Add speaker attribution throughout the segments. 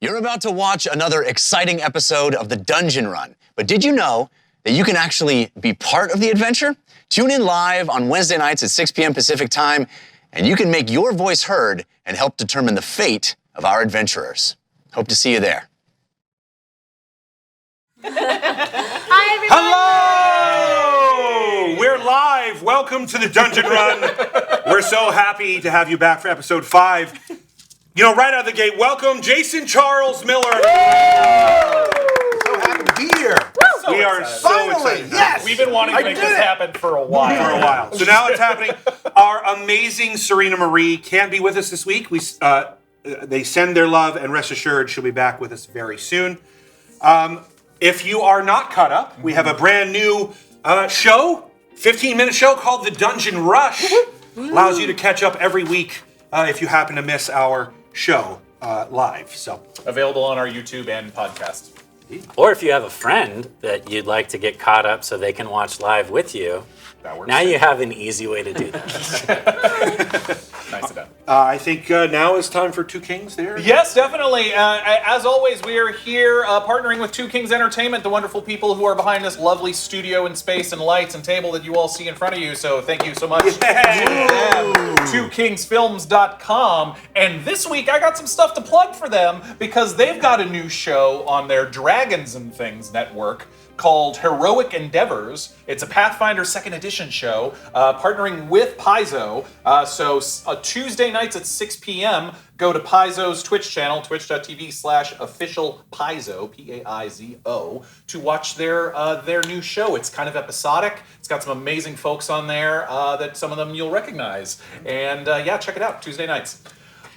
Speaker 1: You're about to watch another exciting episode of the Dungeon Run, but did you know that you can actually be part of the adventure? Tune in live on Wednesday nights at 6 p.m. Pacific Time, and you can make your voice heard and help determine the fate of our adventurers. Hope to see you there.
Speaker 2: Hi, everybody.
Speaker 3: Hello! We're live. Welcome to the Dungeon Run. We're so happy to have you back for episode 5. You know, right out of the gate, welcome Jason Charles Miller.
Speaker 4: So happy to be here.
Speaker 3: We are so excited.
Speaker 4: Yes!
Speaker 5: We've been wanting to make this happen for a while.
Speaker 3: So now it's happening. Our amazing Surena Marie can't be with us this week. They send their love, and rest assured she'll be back with us very soon. If you are not caught up, we have a brand new show, 15-minute show called The Dungeon Rush. Allows you to catch up every week if you happen to miss our show live. So
Speaker 5: Available on our YouTube and podcast.
Speaker 6: Or if you have a friend that you'd like to get caught up so they can watch live with you,
Speaker 5: That works.
Speaker 6: now you have an easy way to do that.
Speaker 5: Nice to know.
Speaker 3: I think now is time for Two Kings there.
Speaker 5: Yes, definitely. As always, we are here partnering with Two Kings Entertainment, the wonderful people who are behind this lovely studio and space and lights and table that you all see in front of you. So thank you so much. TwoKingsFilms.com. And this week I got some stuff to plug for them because they've got a new show on their Dragons and Things network called Heroic Endeavors. It's a Pathfinder 2nd Edition show, partnering with Paizo. So Tuesday nights at 6 p.m., go to Paizo's Twitch channel, twitch.tv/officialpaizo, P-A-I-Z-O, to watch their new show. It's kind of episodic. It's got some amazing folks on there that some of them you'll recognize. And yeah, check it out, Tuesday nights.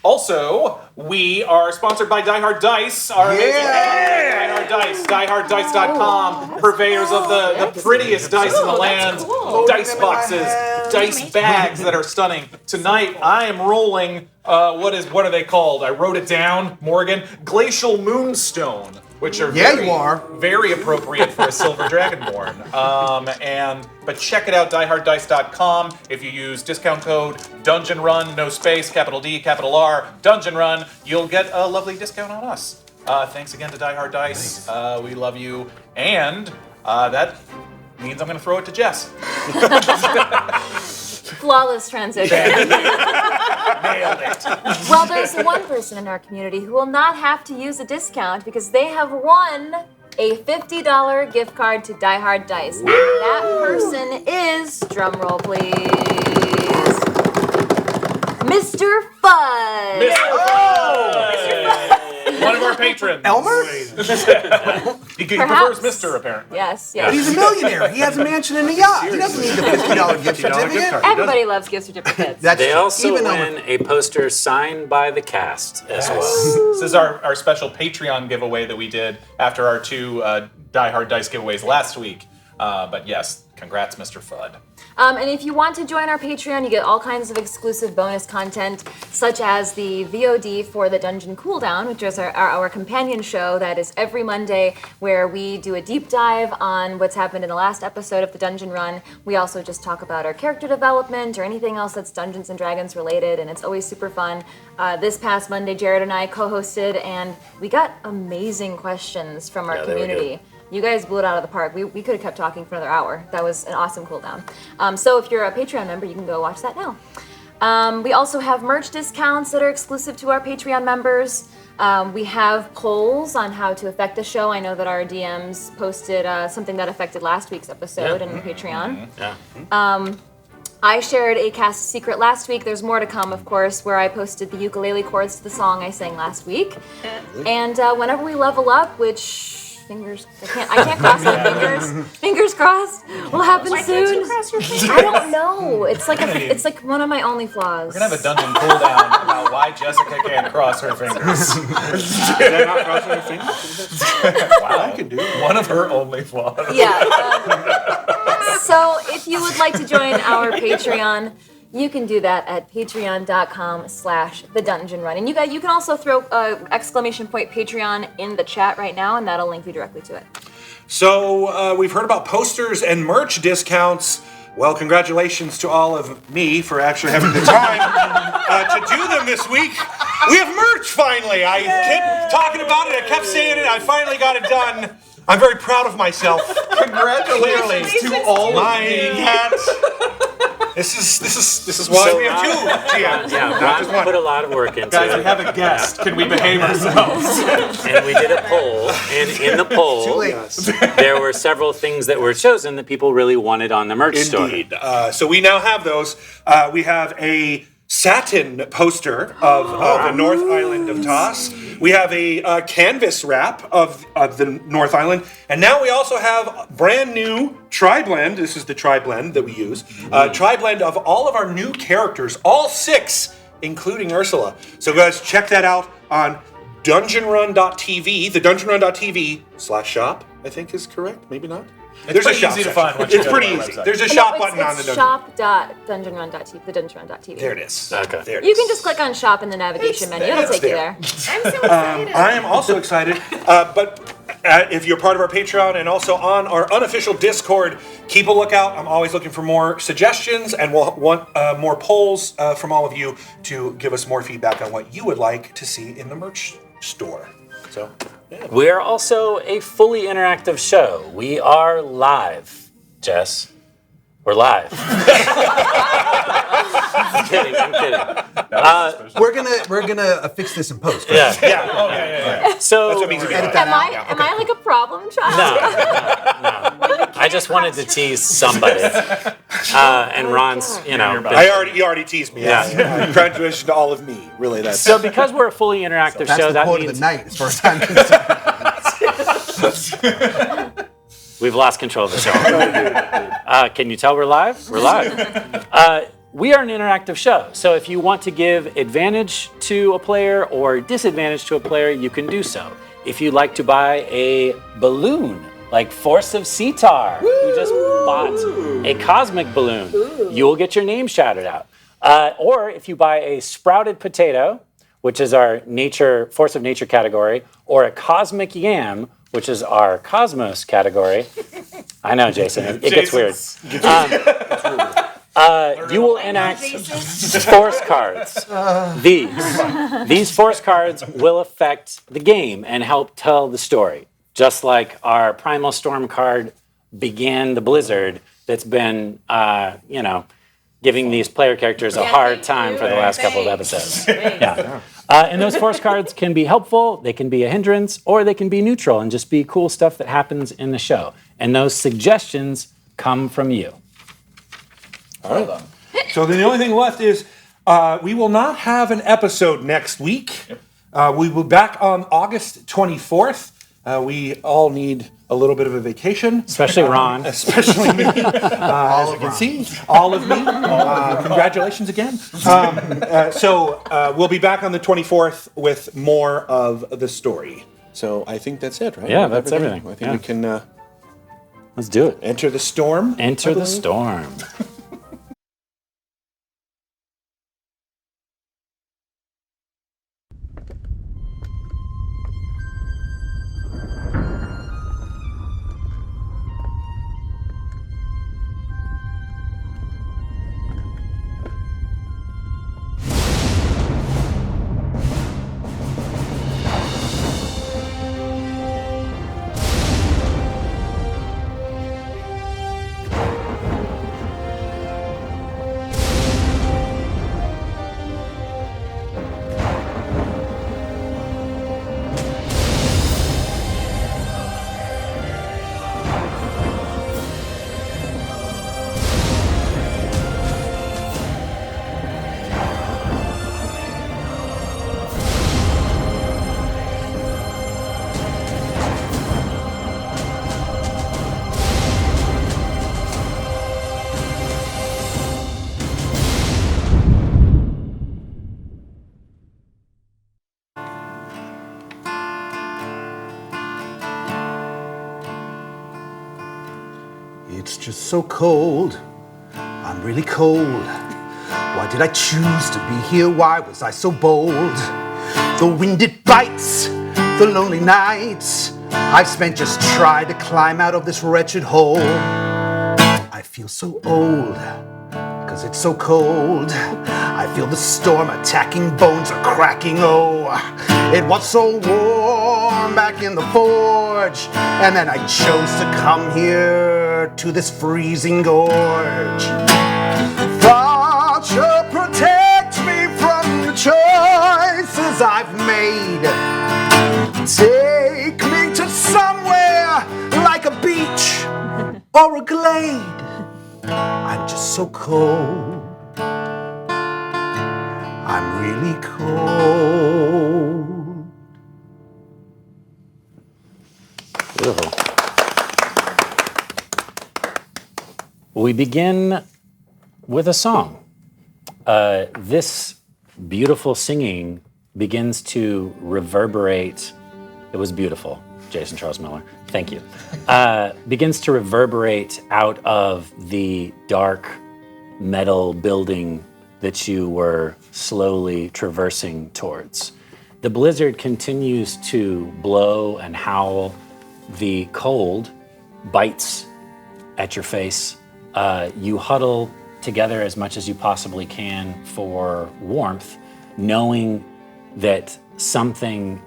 Speaker 5: Also, we are sponsored by Die Hard Dice. Our amazing Die Hard Dice, dieharddice.com, purveyors of the prettiest dice in the land, dice boxes, dice bags that are stunning. Tonight, I am rolling, what are they called? I wrote it down, Morgan. Glacial Moonstone, which are very appropriate for a Silver Dragonborn. But check it out, dieharddice.com. If you use discount code Dungeon Run, no space, capital D, capital R, Dungeon Run, you'll get a lovely discount on us. Thanks again to Die Hard Dice. We love you. And that means I'm going to throw it to Jess.
Speaker 2: Flawless transition.
Speaker 5: Nailed it.
Speaker 2: Well, there's one person in our community who will not have to use a discount because they have won a $50 gift card to Die Hard Dice. And that person is, drumroll please, Mr. Fudd.
Speaker 5: Mr. Fudd! One of our patrons.
Speaker 4: Elmer?
Speaker 5: He prefers Mr. apparently.
Speaker 2: Yes.
Speaker 4: But he's a millionaire. He has a mansion and a yacht. He doesn't need the $50 gift certificate.
Speaker 2: Everybody loves gift certificates.
Speaker 4: That's
Speaker 6: They
Speaker 4: true.
Speaker 6: also
Speaker 4: Even
Speaker 6: win a poster signed by the cast as well.
Speaker 5: This is our special Patreon giveaway that we did after our 2 Die Hard Dice giveaways last week. But yes, congrats, Mr. Fudd.
Speaker 2: And if you want to join our Patreon, you get all kinds of exclusive bonus content, such as the VOD for the Dungeon Cooldown, which is our companion show that is every Monday, where we do a deep dive on what's happened in the last episode of the Dungeon Run. We also just talk about our character development or anything else that's Dungeons and Dragons related, and it's always super fun. This past Monday, Jared and I co-hosted, and we got amazing questions from our community. You guys blew it out of the park. We could have kept talking for another hour. That was an awesome cooldown. So if you're a Patreon member, you can go watch that now. We also have merch discounts that are exclusive to our Patreon members. We have polls on how to affect the show. I know that our DMs posted something that affected last week's episode in Patreon. I shared a cast secret last week. There's more to come, of course, where I posted the ukulele chords to the song I sang last week. And whenever we level up, which... I can't cross my fingers. Fingers crossed. Will happen soon. Can't you cross your fingers? I don't know. It's like one of my only flaws.
Speaker 5: We're gonna have a dungeon cooldown about why Jessica can't cross her fingers.
Speaker 3: Did I not cross her fingers?
Speaker 5: Wow,
Speaker 3: I can do it.
Speaker 5: One of her only flaws.
Speaker 2: Yeah. So if you would like to join our Patreon, you can do that at patreon.com/thedungeonrun. And you can also throw exclamation point Patreon in the chat right now, and that'll link you directly to it.
Speaker 3: So we've heard about posters and merch discounts. Well, congratulations to all of me for actually having the time to do them this week. We have merch finally. I kept talking about it. I kept saying it. I finally got it done. I'm very proud of myself.
Speaker 5: Congratulations to all
Speaker 3: My
Speaker 5: of you.
Speaker 3: hat. This is why we have two GMs.
Speaker 6: Yeah,
Speaker 3: not just
Speaker 6: Ron
Speaker 3: one.
Speaker 6: put a lot of work into
Speaker 5: Guys, we
Speaker 6: it.
Speaker 5: have a guest. Can we behave ourselves?
Speaker 6: And we did a poll, and in the poll, there were several things that were chosen that people really wanted on the merch store.
Speaker 3: Indeed. So we now have those. We have a satin poster of the North Island of Toss. We have a canvas wrap of the North Island. And now we also have brand new tri-blend. This is the tri-blend that we use. Tri-blend of all of our new characters, all 6, including Ursula. So guys, check that out on dungeonrun.tv. The dungeonrun.tv/shop, I think is correct. Maybe not.
Speaker 5: It's pretty
Speaker 3: shop
Speaker 5: easy to
Speaker 3: section.
Speaker 5: find once you
Speaker 3: It's
Speaker 5: go to
Speaker 3: pretty
Speaker 5: our
Speaker 3: easy.
Speaker 5: website.
Speaker 3: There's a
Speaker 2: No,
Speaker 3: shop
Speaker 2: it's
Speaker 3: button on the dungeon.
Speaker 2: shop.dungeonrun.tv, the dungeonrun.tv.
Speaker 3: There it is.
Speaker 6: Okay.
Speaker 3: There it
Speaker 2: You
Speaker 3: is.
Speaker 2: can just click on shop in the navigation menu. It'll take you there.
Speaker 7: I'm so excited.
Speaker 3: I am also excited, but if you're part of our Patreon and also on our unofficial Discord, keep a lookout. I'm always looking for more suggestions, and we'll want more polls from all of you to give us more feedback on what you would like to see in the merch store. So, yeah.
Speaker 6: We are also a fully interactive show. We are live, Jess. We're live. I'm kidding.
Speaker 4: We're gonna fix this in post. Right?
Speaker 6: Yeah.
Speaker 3: Yeah. Oh, yeah.
Speaker 6: So
Speaker 3: That's what means to be live.
Speaker 2: Am I like a problem child?
Speaker 6: No. I just wanted to tease somebody. And Ron's, you
Speaker 3: already teased me.
Speaker 6: Yeah.
Speaker 3: Congratulations to all of me. Really, that's.
Speaker 6: So because we're a fully interactive
Speaker 4: That's
Speaker 6: show,
Speaker 4: the
Speaker 6: that
Speaker 4: quote
Speaker 6: means
Speaker 4: of the night, as far as I'm concerned.
Speaker 6: we've lost control of the show. Can you tell we're live? We're live. We are an interactive show, so if you want to give advantage to a player or disadvantage to a player, you can do so. If you'd like to buy a balloon, like Force of Seatar, who just bought a cosmic balloon, you will get your name shouted out. Or if you buy a sprouted potato, which is our Force of Nature category, or a cosmic yam, which is our Cosmos category. I know, Jason, it gets weird. You will enact force cards. These force cards will affect the game and help tell the story. Just like our Primal Storm card began the blizzard that's been, giving these player characters a hard time for the last couple of episodes. Yeah. And those force cards can be helpful, they can be a hindrance, or they can be neutral and just be cool stuff that happens in the show. And those suggestions come from you.
Speaker 3: All right. So then the only thing left is we will not have an episode next week. We will be back on August 24th. We all need a little bit of a vacation.
Speaker 6: Especially Ron.
Speaker 3: Especially me. As you can see, all of me. Congratulations again. So we'll be back on the 24th with more of the story. So I think that's it, right?
Speaker 6: Yeah, that's everything.
Speaker 3: I think we can
Speaker 6: Let's do it.
Speaker 3: enter the storm.
Speaker 6: Enter the storm.
Speaker 4: It's just so cold. I'm really cold. Why did I choose to be here? Why was I so bold? The wind it bites, the lonely nights I've spent just trying to climb out of this wretched hole. I feel so old, 'cause 'cause it's so cold. I feel the storm attacking, bones are cracking, oh. It was so warm back in the forge, and then I chose to come here to this freezing gorge. Thought you'd protect me from the choices I've made. Take me to somewhere like a beach or a glade. I'm just so cold. I'm really cold.
Speaker 6: Beautiful. We begin with a song. This beautiful singing begins to reverberate. It was beautiful, Jason Charles Miller. Thank you. Begins to reverberate out of the dark metal building that you were slowly traversing towards. The blizzard continues to blow and howl. The cold bites at your face. You huddle together as much as you possibly can for warmth, knowing that something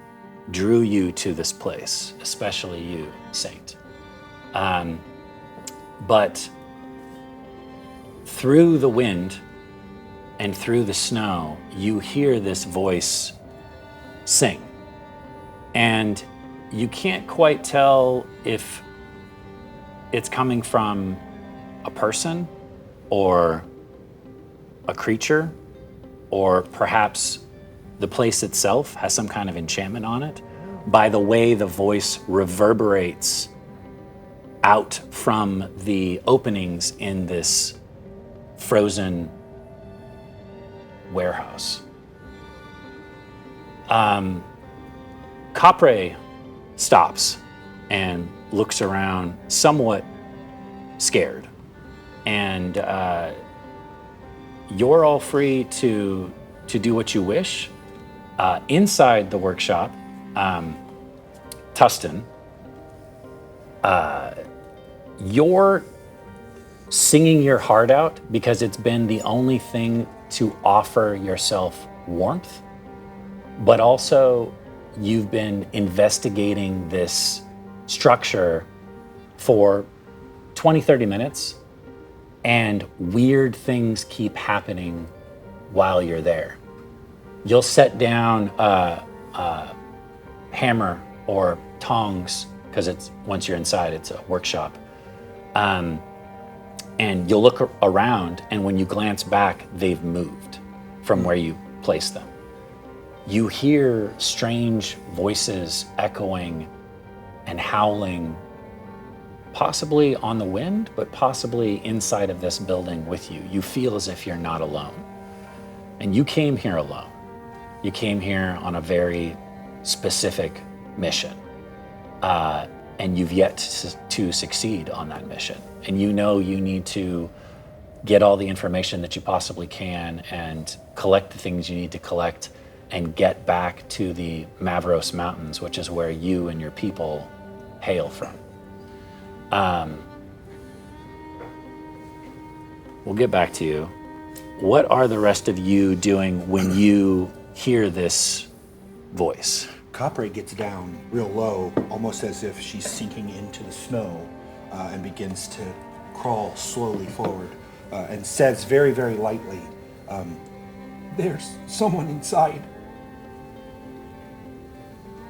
Speaker 6: drew you to this place, especially you, Saint. But through the wind and through the snow, you hear this voice sing. And you can't quite tell if it's coming from a person or a creature, or perhaps the place itself has some kind of enchantment on it, by the way the voice reverberates out from the openings in this frozen warehouse. Capre stops and looks around somewhat scared. And you're all free to do what you wish. Inside the workshop, Tustin, you're singing your heart out because it's been the only thing to offer yourself warmth, but also you've been investigating this structure for 20, 30 minutes, and weird things keep happening while you're there. You'll set down a hammer or tongs, because it's once you're inside, it's a workshop. And you'll look around, and when you glance back, they've moved from where you placed them. You hear strange voices echoing and howling, possibly on the wind, but possibly inside of this building with you. You feel as if you're not alone. And you came here alone. You came here on a very specific mission. And you've yet to succeed on that mission. And you know you need to get all the information that you possibly can and collect the things you need to collect and get back to the Mavros Mountains, which is where you and your people hail from. We'll get back to you. What are the rest of you doing when you hear this voice?
Speaker 4: Capre gets down real low, almost as if she's sinking into the snow, and begins to crawl slowly forward, and says very, very lightly, "There's someone inside."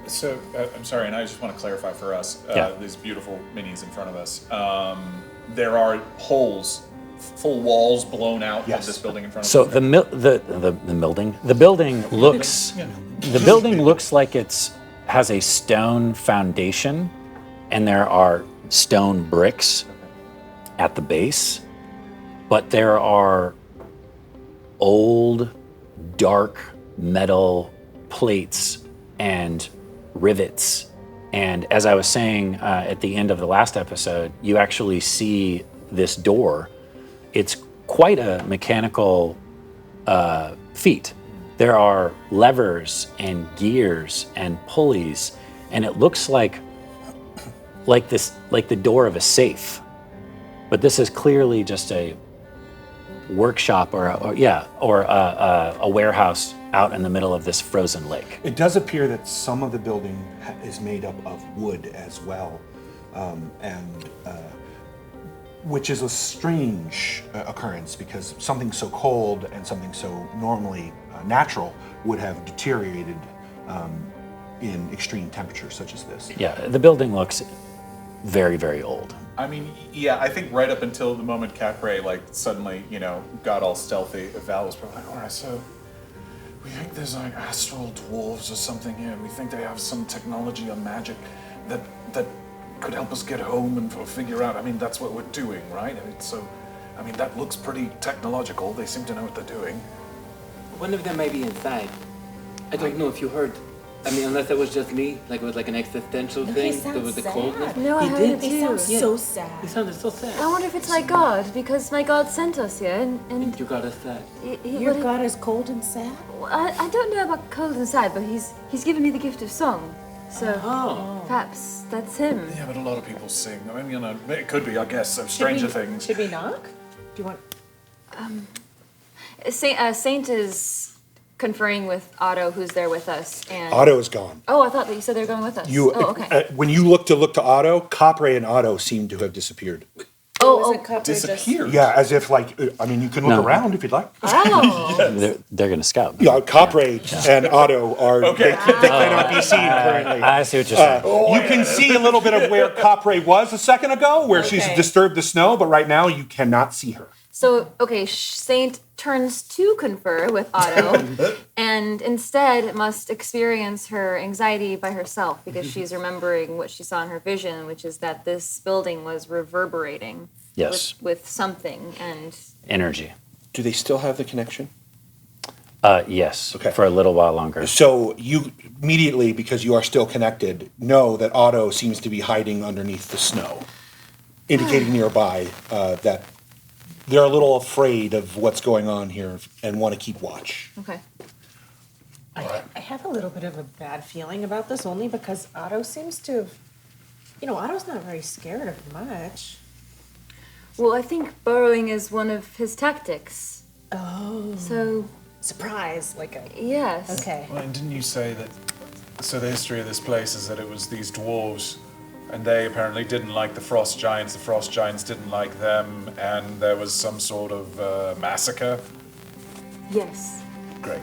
Speaker 5: So, I'm sorry, and I just want to clarify for us, these beautiful minis in front of us. There are holes, full walls blown out of this building in front of us.
Speaker 6: So the building looks the building looks like has a stone foundation, and there are stone bricks at the base, but there are old, dark metal plates and rivets. And as I was saying at the end of the last episode, you actually see this door. It's quite a mechanical feat. There are levers and gears and pulleys, and it looks like the door of a safe. But this is clearly just a workshop or a warehouse out in the middle of this frozen lake.
Speaker 4: It does appear that some of the building is made up of wood as well, which is a strange occurrence because something so cold and something so normally natural would have deteriorated in extreme temperatures such as this.
Speaker 6: Yeah, the building looks very, very old.
Speaker 5: I mean, yeah, I think right up until the moment Capray, like, suddenly, got all stealthy, Val was probably like, all right, so we think there's like Astral Dwarves or something here, and we think they have some technology or magic that could help us get home and figure out, I mean, that's what we're doing, right? That looks pretty technological. They seem to know what they're doing.
Speaker 7: One of them may be inside. I don't know if you heard. I mean, unless that was just me, like it was like an existential thing. There was the coldness.
Speaker 2: No, I heard it
Speaker 8: He
Speaker 2: too.
Speaker 8: sounds so sad.
Speaker 7: He sounded so sad.
Speaker 2: I wonder if it's my God, because my God sent us here, and
Speaker 7: You got us sad.
Speaker 8: Your God is cold and sad?
Speaker 2: I don't know about cold and sad, but he's given me the gift of song, so perhaps that's him.
Speaker 5: Yeah, but a lot of people sing. I mean, it could be, I guess, of Stranger Things.
Speaker 8: Should we knock? Do you want?
Speaker 2: Saint is conferring with Otto, who's there with us, and
Speaker 4: Otto is gone.
Speaker 2: Oh, I thought that you said they were going with us. Okay.
Speaker 4: When you look to Otto, Capray and Otto seem to have disappeared.
Speaker 5: Disappeared.
Speaker 4: Yeah, as if you can look around if you'd like.
Speaker 2: Oh.
Speaker 6: They're going to scout.
Speaker 4: Yeah, Capray and Otto are, they cannot be seen currently.
Speaker 6: I see what you're saying.
Speaker 4: You can see a little bit of where Capray was a second ago, where she's disturbed the snow, but right now you cannot see her.
Speaker 2: So, Saint turns to confer with Otto, and instead must experience her anxiety by herself because she's remembering what she saw in her vision, which is that this building was reverberating with something and
Speaker 6: energy.
Speaker 4: Do they still have the connection?
Speaker 6: Yes, for a little while longer.
Speaker 4: So you immediately, because you are still connected, know that Otto seems to be hiding underneath the snow, indicating nearby that they're a little afraid of what's going on here and want to keep watch.
Speaker 2: Okay.
Speaker 8: I have a little bit of a bad feeling about this only because Otto seems to have, Otto's not very scared of much.
Speaker 2: Well, I think burrowing is one of his tactics.
Speaker 8: Oh.
Speaker 2: So.
Speaker 8: Surprise,
Speaker 2: Yes.
Speaker 8: Okay.
Speaker 5: Well, and didn't you say that, so the history of this place is that it was these dwarves, and they apparently didn't like the frost giants didn't like them, and there was some sort of massacre?
Speaker 2: Yes.
Speaker 5: Great.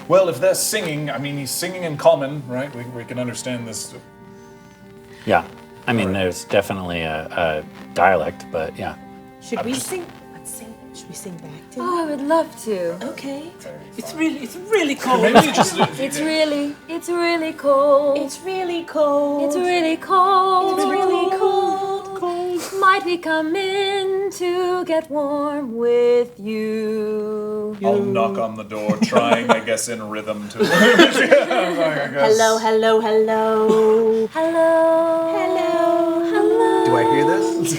Speaker 5: Well, if they're singing, I mean, he's singing in common, right? We can understand this.
Speaker 6: Yeah. I mean, there's definitely a dialect, but yeah.
Speaker 8: Should we sing? Let's sing. Should we sing back to him?
Speaker 2: Oh, I would love to.
Speaker 8: Okay.
Speaker 7: It's really cold.
Speaker 5: Maybe you just...
Speaker 2: It's really cold.
Speaker 8: It's really cold.
Speaker 2: It's really cold.
Speaker 8: It's really cold.
Speaker 2: Might we come in to get warm with you?
Speaker 5: I'll knock on the door, trying, I guess, in rhythm to...
Speaker 8: Hello, hello, hello.
Speaker 2: Hello. Hello.
Speaker 9: Do I hear this?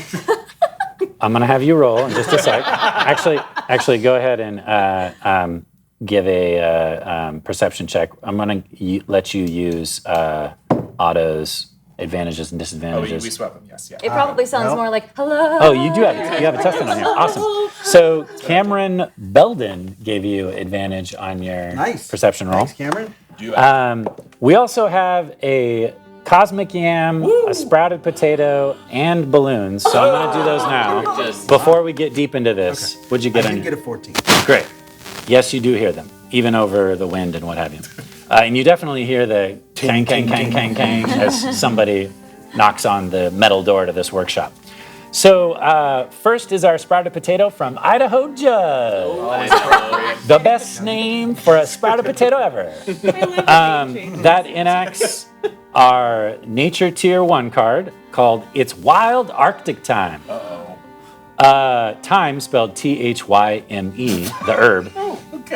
Speaker 6: I'm going to have you roll in just a sec. Actually, go ahead and give a perception check. I'm going to let you use Otto's advantages and disadvantages.
Speaker 5: We swap them, yes, yeah.
Speaker 2: It probably sounds more like hello.
Speaker 6: Oh, you do have a Tustin on here. Awesome. So Cameron Belden gave you advantage on your perception roll.
Speaker 9: Thanks, Cameron.
Speaker 6: We also have a cosmic yam, a sprouted potato, and balloons. So I'm going to do those now. Before we get deep into this, what'd you get on
Speaker 9: I
Speaker 6: your...
Speaker 9: did get a 14.
Speaker 6: Great. Yes, you do hear them, even over the wind and what have you. And you definitely hear the kang, kang, kang, kang, kang as somebody knocks on the metal door to this workshop. So first is our sprouted potato from Idaho Judd. The best name for a sprouted potato ever. That enacts our Nature Tier 1 card called It's Wild Arctic Time. Thyme, spelled Thyme, the herb,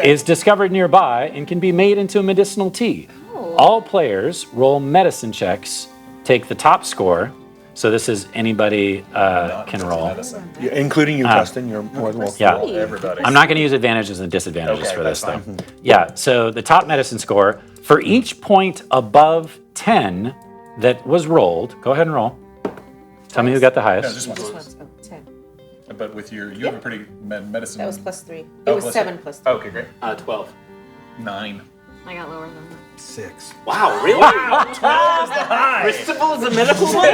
Speaker 6: is discovered nearby and can be made into a medicinal tea. All players roll medicine checks, take the top score. So this is anybody can roll.
Speaker 4: Including you, Tustin. You're more than welcome.
Speaker 6: Yeah.
Speaker 5: Everybody.
Speaker 6: I'm not going to use advantages and disadvantages for this,
Speaker 5: that's
Speaker 6: though. Yeah, so the top medicine score, for each point above 10 that was rolled, go ahead and roll. Tell me who got the highest.
Speaker 5: Just one.
Speaker 8: Just once. Oh, 10.
Speaker 5: But with you have a pretty medicine.
Speaker 8: That was +3. It
Speaker 5: Oh,
Speaker 8: was
Speaker 5: plus
Speaker 8: 7
Speaker 5: three.
Speaker 8: plus 3.
Speaker 5: Okay, great.
Speaker 7: 12.
Speaker 5: 9.
Speaker 2: I got lower than that.
Speaker 4: 6.
Speaker 7: Wow, really? Wow, 12 is the high. Cristobal is a medical one?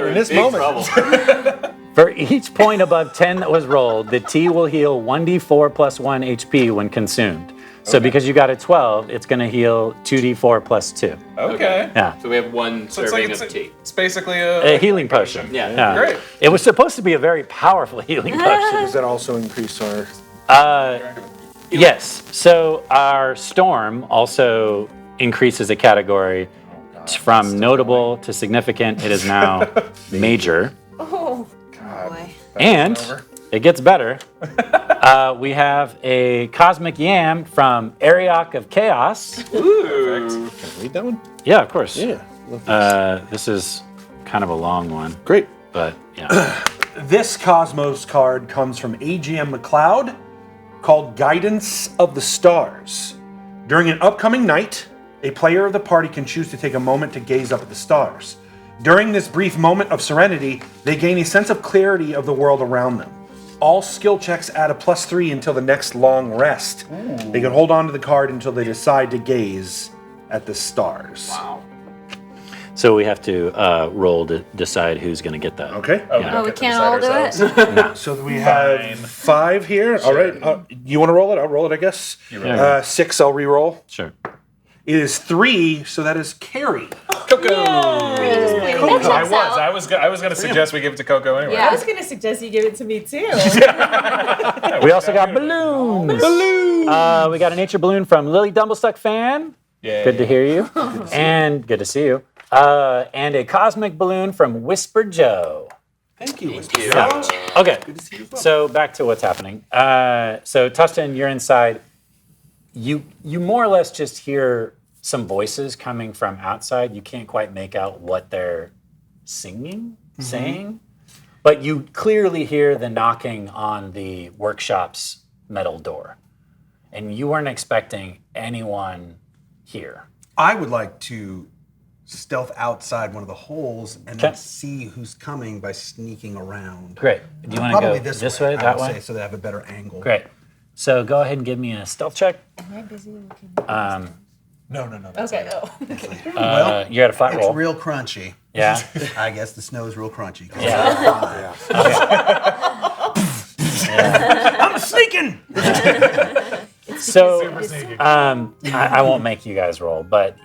Speaker 4: In this moment.
Speaker 6: For each point above 10 that was rolled, the tea will heal 1d4 plus 1 HP when consumed. So because you got a 12, it's going to heal 2d4 plus 2.
Speaker 5: Okay.
Speaker 6: Yeah.
Speaker 7: So we have one
Speaker 5: So
Speaker 7: serving
Speaker 5: it's
Speaker 7: of tea.
Speaker 5: it's basically a
Speaker 6: A healing potion.
Speaker 7: Yeah.
Speaker 5: Great.
Speaker 6: It was supposed to be a very powerful healing potion.
Speaker 9: Does that also increase our?
Speaker 6: Yes. So our storm also increases a category from notable to significant. It is now major.
Speaker 8: Oh,
Speaker 2: Boy.
Speaker 6: And
Speaker 5: over.
Speaker 6: it gets better. We have a cosmic yam from Ariok of Chaos.
Speaker 9: Can I read that one?
Speaker 6: Yeah, of course.
Speaker 9: Yeah.
Speaker 6: This is kind of a long one,
Speaker 9: Great.
Speaker 6: but yeah.
Speaker 3: This Cosmos card comes from AGM McLeod, called Guidance of the Stars. During an upcoming night, a player of the party can choose to take a moment to gaze up at the stars. During this brief moment of serenity, they gain a sense of clarity of the world around them. All skill checks add a +3 until the next long rest. They can hold on to the card until they decide to gaze at the stars.
Speaker 7: Wow.
Speaker 6: So we have to roll to decide who's going to get that.
Speaker 3: Okay.
Speaker 6: Yeah.
Speaker 2: Oh, we can't all do it?
Speaker 3: So we have 5 here. All right. You want to roll it? I'll roll it, I guess.
Speaker 6: Yeah.
Speaker 3: 6, I'll re-roll.
Speaker 6: Sure.
Speaker 3: It is 3, so that is Kari.
Speaker 5: KoKo.
Speaker 2: That
Speaker 5: I was going to suggest we give it to KoKo anyway.
Speaker 2: Yeah.
Speaker 8: I was gonna suggest you give it to me too.
Speaker 6: We also got balloons. We got a nature balloon from Lily Dumblestuck fan.
Speaker 5: Yay.
Speaker 6: Good to hear you. And good to see you. And a cosmic balloon from Whisper Joe.
Speaker 3: Thank you.
Speaker 6: Yeah. Okay. So back to what's happening. So Tustin, you're inside. You more or less just hear some voices coming from outside. You can't quite make out what they're saying, but you clearly hear the knocking on the workshop's metal door, and you weren't expecting anyone here.
Speaker 4: I would like to stealth outside one of the holes and then see who's coming by sneaking around.
Speaker 6: Great. Do you want to
Speaker 4: Probably
Speaker 6: go
Speaker 4: this
Speaker 6: way,
Speaker 4: I
Speaker 6: that
Speaker 4: would
Speaker 6: way?
Speaker 4: say, so that I have a better angle.
Speaker 6: Great. So go ahead and give me a stealth check.
Speaker 8: Am I busy?
Speaker 3: No.
Speaker 8: Okay.
Speaker 4: Well,
Speaker 6: You're at a flat
Speaker 4: it's
Speaker 6: roll.
Speaker 4: real crunchy.
Speaker 6: Yeah.
Speaker 4: I guess the snow's real crunchy.
Speaker 6: Yeah.
Speaker 4: I'm sneaking!
Speaker 6: So I won't make you guys roll, but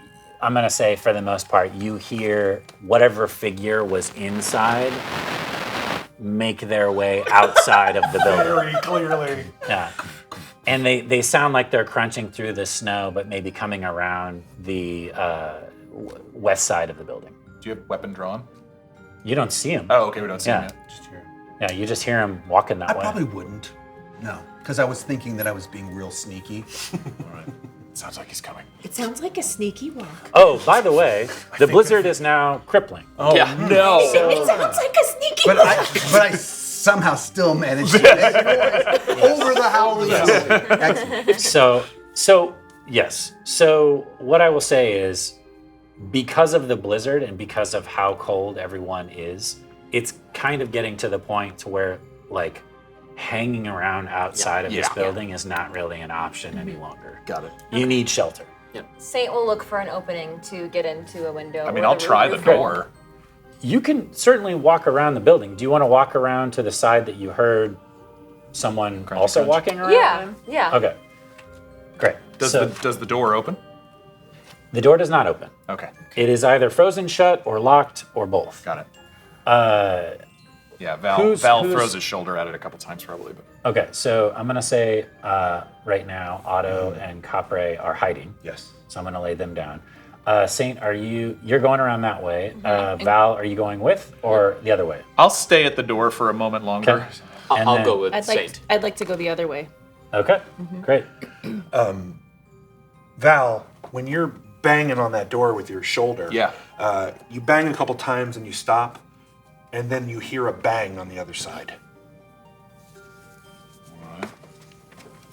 Speaker 6: I'm going to say for the most part, you hear whatever figure was inside make their way outside of the building.
Speaker 3: Very clearly.
Speaker 6: Yeah. And they sound like they're crunching through the snow, but maybe coming around the west side of the building.
Speaker 5: Do you have weapon drawn?
Speaker 6: You don't see them.
Speaker 5: Oh, okay, we don't see
Speaker 6: Yeah.
Speaker 5: him yet.
Speaker 6: Yeah, you just hear them walking that
Speaker 4: I
Speaker 6: way.
Speaker 4: probably wouldn't. No, because I was thinking that I was being real sneaky.
Speaker 5: All right. Sounds like he's coming.
Speaker 8: It sounds like a sneaky walk.
Speaker 6: Oh, by the way, the blizzard is now crippling.
Speaker 5: Oh,
Speaker 7: Yeah.
Speaker 5: no.
Speaker 8: It sounds like a sneaky
Speaker 4: But
Speaker 8: walk.
Speaker 4: I somehow still managed to make noise over the howling. Excellent.
Speaker 6: So yes. So what I will say is, because of the blizzard and because of how cold everyone is, it's kind of getting to the point to where like hanging around outside of this building is not really an option any longer.
Speaker 5: Got it.
Speaker 6: You need shelter.
Speaker 2: Saint will look for an opening to get into a window.
Speaker 5: I mean,
Speaker 2: or
Speaker 5: I'll try the
Speaker 2: roof.
Speaker 5: door.
Speaker 6: You can certainly walk around the building. Do you want to walk around to the side that you heard someone also
Speaker 5: crunch.
Speaker 6: walking around?
Speaker 2: Yeah.
Speaker 6: Okay. Great.
Speaker 5: Does
Speaker 6: So
Speaker 5: the door open?
Speaker 6: the door does not open.
Speaker 5: Okay,
Speaker 6: It is either frozen shut or locked or both.
Speaker 5: got it.
Speaker 6: Uh,
Speaker 5: Yeah, Val
Speaker 6: Who's-
Speaker 5: throws his shoulder at it a couple times probably, but
Speaker 6: Okay, so I'm gonna say right now, Otto and Capre are hiding.
Speaker 4: Yes.
Speaker 6: So I'm gonna lay them down. Saint, you're going around that way. Val, are you going with or the other way?
Speaker 5: I'll stay at the door for a moment longer.
Speaker 6: Okay. And
Speaker 7: I'll
Speaker 6: then-
Speaker 7: go with
Speaker 8: I'd
Speaker 7: Saint.
Speaker 8: like to go the other way.
Speaker 6: Okay, great.
Speaker 3: Val, when you're banging on that door with your shoulder,
Speaker 5: Yeah.
Speaker 3: You bang a couple times and you stop, and then you hear a bang on the other side.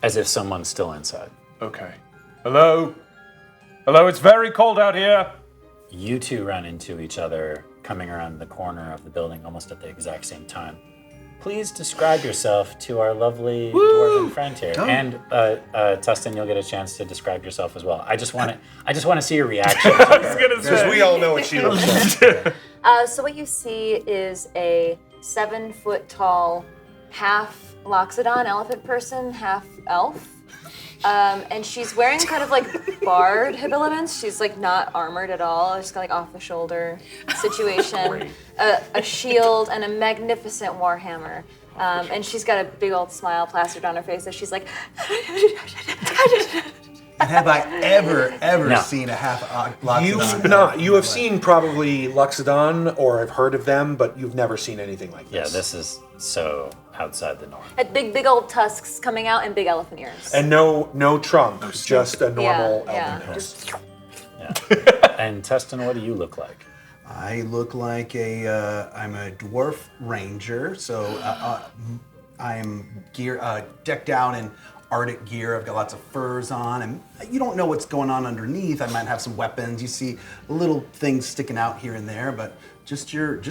Speaker 6: As if someone's still inside.
Speaker 5: Okay. Hello? Hello, it's very cold out here.
Speaker 6: You two run into each other coming around the corner of the building almost at the exact same time. please describe yourself to our lovely dwarven friend here? And Tustin, you'll get a chance to describe yourself as well. I just want to see your reaction.
Speaker 3: Because we all know what she looks like.
Speaker 2: So what you see is a 7-foot-tall, half Loxodon elephant person, half elf. And she's wearing kind of like bard habiliments. She's like not armored at all. She's got like off the shoulder situation, a shield, and a magnificent warhammer. And she's got a big old smile plastered on her face as she's like.
Speaker 4: And have I ever seen a half Loxodon?
Speaker 3: You have seen probably Loxodon, or have heard of them, but you've never seen anything like
Speaker 6: Yeah,
Speaker 3: this.
Speaker 6: this is so outside the norm.
Speaker 2: Had big old tusks coming out and big elephant ears.
Speaker 3: And no trunks, just a normal
Speaker 2: yeah.
Speaker 3: elven nose.
Speaker 6: And Tustin, what do you look like?
Speaker 4: I look like I'm a dwarf ranger, so I'm decked out in Arctic gear. I've got lots of furs on, and you don't know what's going on underneath. I might have some weapons. You see little things sticking out here and there, but just your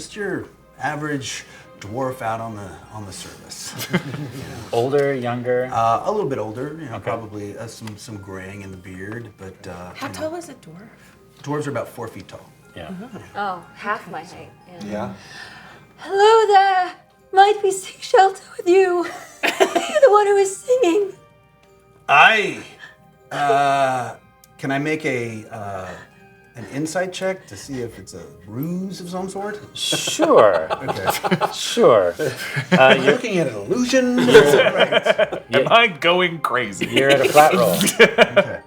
Speaker 4: average dwarf out on the service.
Speaker 6: Older, younger?
Speaker 4: A little bit older, probably some graying in the beard, but
Speaker 8: How tall is a dwarf?
Speaker 4: dwarves are about 4 feet tall.
Speaker 6: Yeah.
Speaker 2: Oh, half my height.
Speaker 3: Yeah.
Speaker 2: Hello there. Might we seek shelter with you? You're the one who is singing.
Speaker 4: Can I make an insight check to see if it's a ruse of some sort?
Speaker 6: Sure.
Speaker 4: Okay.
Speaker 6: Sure.
Speaker 3: You're looking at an illusion.
Speaker 5: Am I going crazy?
Speaker 6: You're at a flat roll.
Speaker 4: Okay.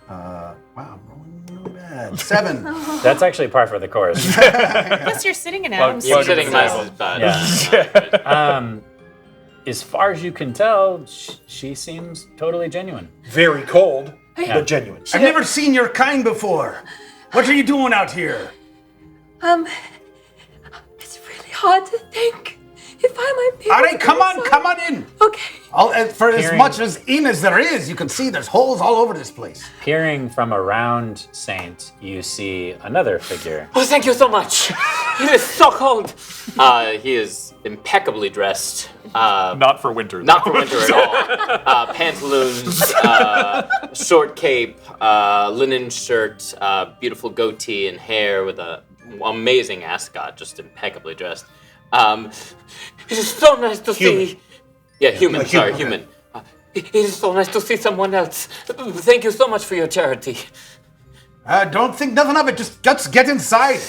Speaker 4: Wow, I'm rolling really bad. 7.
Speaker 6: That's actually par for the course.
Speaker 8: Plus, you're sitting in Adam's
Speaker 5: Plug
Speaker 8: seat.
Speaker 5: in the table.
Speaker 6: Yeah. As far as you can tell, she seems totally genuine.
Speaker 3: Very cold, but genuine.
Speaker 4: I've never seen your kind before. What are you doing out here?
Speaker 2: It's really hard to think if I might be.
Speaker 4: All right, come on in.
Speaker 2: Okay.
Speaker 4: For as
Speaker 6: Hearing-
Speaker 4: much as in as there is, you can see there's holes all over this place.
Speaker 6: Peering from around Saint, you see another figure.
Speaker 10: Oh, thank you so much. It is so cold. He is impeccably dressed.
Speaker 5: Not for winter.
Speaker 10: Not for winter at all. Pantaloons, short cape, linen shirt, beautiful goatee and hair with a amazing ascot, just impeccably dressed. It is so nice to see. Yeah, human. Sorry, human. It is so nice to see someone else. Thank you so much for your charity.
Speaker 4: Don't think nothing of it. Just let's get inside.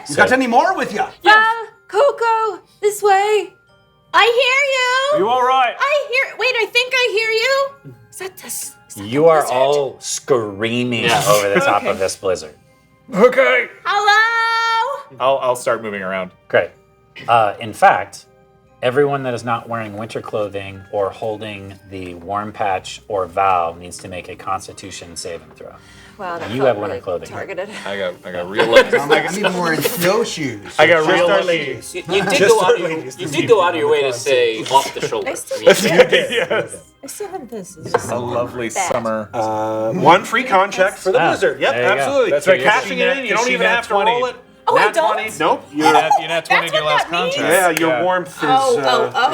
Speaker 4: You got any more with you?
Speaker 2: KoKo, this way.
Speaker 8: I hear you.
Speaker 5: You all right?
Speaker 8: Wait, I think I hear you. Is that this?
Speaker 6: You are all screaming over the top of this blizzard.
Speaker 5: Okay.
Speaker 8: Hello?
Speaker 5: I'll start moving around.
Speaker 6: Great. In fact, everyone that is not wearing winter clothing or holding the warm patch or vow needs to make a Constitution saving throw.
Speaker 2: Wow, that
Speaker 6: You
Speaker 2: felt
Speaker 6: have winter
Speaker 2: really
Speaker 6: clothing.
Speaker 2: targeted.
Speaker 5: I got real lucky.
Speaker 4: I'm even wearing snowshoes.
Speaker 5: I got real
Speaker 3: Start
Speaker 5: lucky.
Speaker 3: ladies.
Speaker 10: You did go out of your way to say off the shoulder.
Speaker 5: Yes.
Speaker 8: I still have this. It's just
Speaker 5: A lovely summer.
Speaker 3: One free con check for the blizzard. Yep,
Speaker 6: there you go.
Speaker 3: absolutely.
Speaker 5: That's right.
Speaker 3: Cashing it in. You don't even have to roll it.
Speaker 8: Oh, I
Speaker 3: Nat
Speaker 8: don't?
Speaker 3: 20. Nope.
Speaker 5: You had 20 in your last
Speaker 8: what that means?
Speaker 5: contract.
Speaker 3: Yeah, your warmth is
Speaker 8: Oh.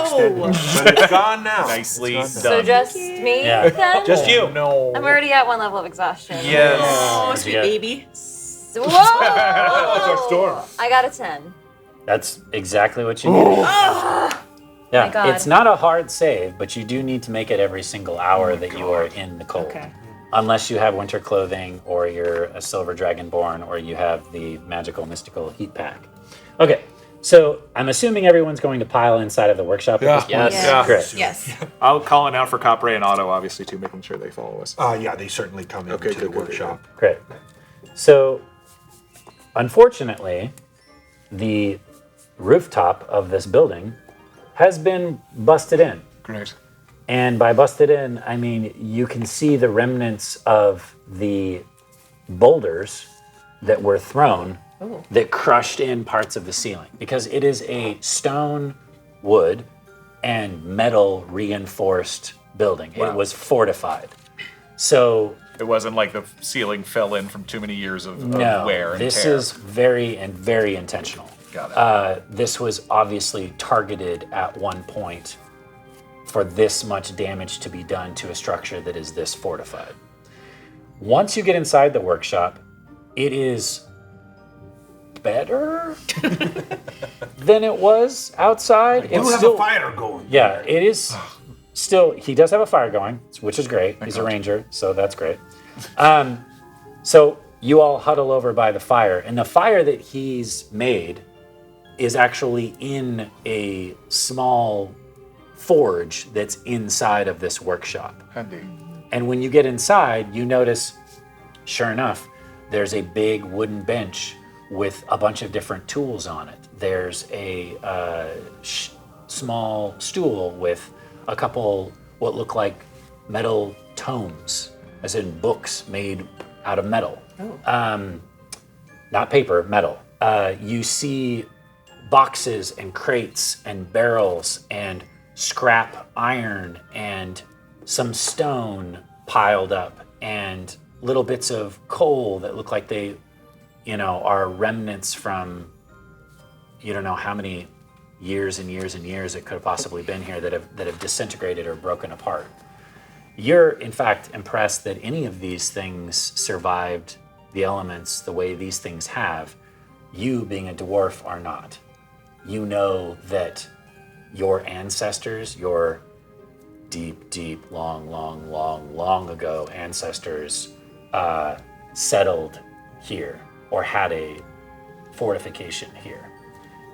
Speaker 3: extended. But it's gone now.
Speaker 5: Nicely
Speaker 3: It's gone
Speaker 5: done.
Speaker 2: So just me
Speaker 6: Yeah.
Speaker 2: then?
Speaker 3: Just you.
Speaker 5: No.
Speaker 2: I'm already at one level of exhaustion.
Speaker 5: Yes.
Speaker 8: Oh,
Speaker 6: What'd you
Speaker 8: sweet
Speaker 6: get?
Speaker 8: baby.
Speaker 2: Whoa!
Speaker 3: That's our storm.
Speaker 2: I got a 10.
Speaker 6: That's exactly what you needed. Yeah,
Speaker 2: My God.
Speaker 6: it's not a hard save, but you do need to make it every single hour that you are in the cold.
Speaker 8: Okay.
Speaker 6: Unless you have winter clothing, or you're a silver dragonborn, or you have the magical mystical heat pack. Okay, so I'm assuming everyone's going to pile inside of the workshop at this point.
Speaker 10: Yes.
Speaker 5: Yeah.
Speaker 6: Great.
Speaker 8: Yes.
Speaker 5: I'll call it out for Copray and Otto, obviously, too, making sure they follow us.
Speaker 3: Yeah, they certainly come into
Speaker 5: Okay,
Speaker 3: the
Speaker 5: good, good,
Speaker 3: workshop.
Speaker 6: Great. So, unfortunately, the rooftop of this building has been busted in.
Speaker 5: Great.
Speaker 6: And by busted in, I mean you can see the remnants of the boulders that were thrown that crushed in parts of the ceiling. Because it is a stone, wood, and metal reinforced building. It was fortified. So
Speaker 5: It wasn't like the ceiling fell in from too many years of
Speaker 6: no,
Speaker 5: wear and
Speaker 6: this
Speaker 5: tear.
Speaker 6: is very intentional.
Speaker 9: Got it.
Speaker 6: This was obviously targeted at one point for this much damage to be done to a structure that is this fortified. Once you get inside the workshop, it is better than it was outside.
Speaker 4: You
Speaker 6: It's
Speaker 4: have
Speaker 6: still,
Speaker 4: a fire going.
Speaker 6: yeah, it is still. He does have a fire going, which is great. He's a ranger, so that's great. So you all huddle over by the fire, and the fire that he's made is actually in a small forge that's inside of this workshop.
Speaker 9: Handy.
Speaker 6: And when you get inside, you notice, sure enough, there's a big wooden bench with a bunch of different tools on it. There's a small stool with a couple what look like metal tomes, as in books made out of metal. Not paper, metal. You see boxes and crates and barrels and scrap iron and some stone piled up and little bits of coal that look like they, are remnants from you don't know how many years and years and years it could have possibly been here that have disintegrated or broken apart. You're in fact impressed that any of these things survived the elements the way these things have. You, being a dwarf, are not. You know that your ancestors, your deep, long ago ancestors settled here or had a fortification here.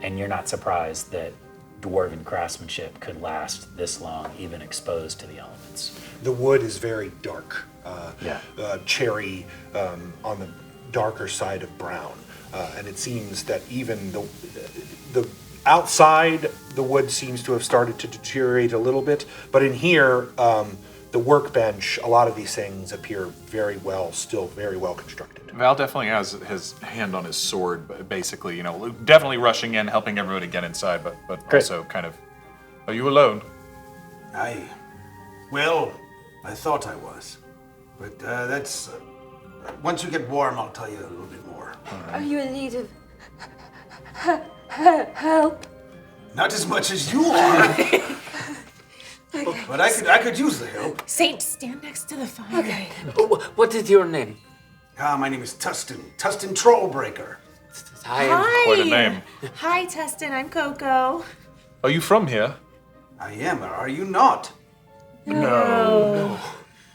Speaker 6: And you're not surprised that dwarven craftsmanship could last this long, even exposed to the elements.
Speaker 3: The wood is very dark.
Speaker 6: Yeah.
Speaker 3: Cherry on the darker side of brown. And it seems that even the outside, the wood seems to have started to deteriorate a little bit. But in here, the workbench, a lot of these things appear still very well constructed.
Speaker 9: Val definitely has his hand on his sword, but basically, definitely rushing in, helping everybody get inside, but also kind of, are you alone?
Speaker 4: Well, I thought I was. But that's... once you get warm, I'll tell you a little bit more.
Speaker 2: Are you in need of help?
Speaker 4: Not as much as you are. But I could use the help.
Speaker 8: Saint, stand next to the fire.
Speaker 2: Okay.
Speaker 10: What is your name?
Speaker 4: My name is Tustin. Tustin Trollbreaker.
Speaker 10: I
Speaker 8: Hi.
Speaker 9: Quite a name.
Speaker 8: Hi, Tustin. I'm KoKo.
Speaker 9: Are you from here?
Speaker 4: I am, or are you not?
Speaker 9: No.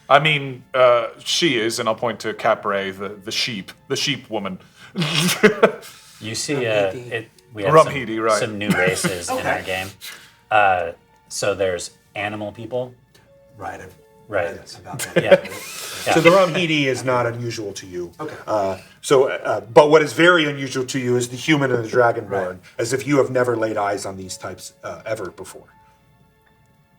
Speaker 9: I mean, she is, and I'll point to Capre, the sheep woman.
Speaker 6: You see, we have
Speaker 9: Rumhidi, right.
Speaker 6: some new races in our game. So there's animal people.
Speaker 4: Right.
Speaker 6: Right.
Speaker 4: About that.
Speaker 6: Yeah.
Speaker 3: So the Rumhidi is not unusual to you.
Speaker 4: Okay.
Speaker 3: But what is very unusual to you is the human and the dragonborn,
Speaker 4: Right.
Speaker 3: as if you have never laid eyes on these types ever before.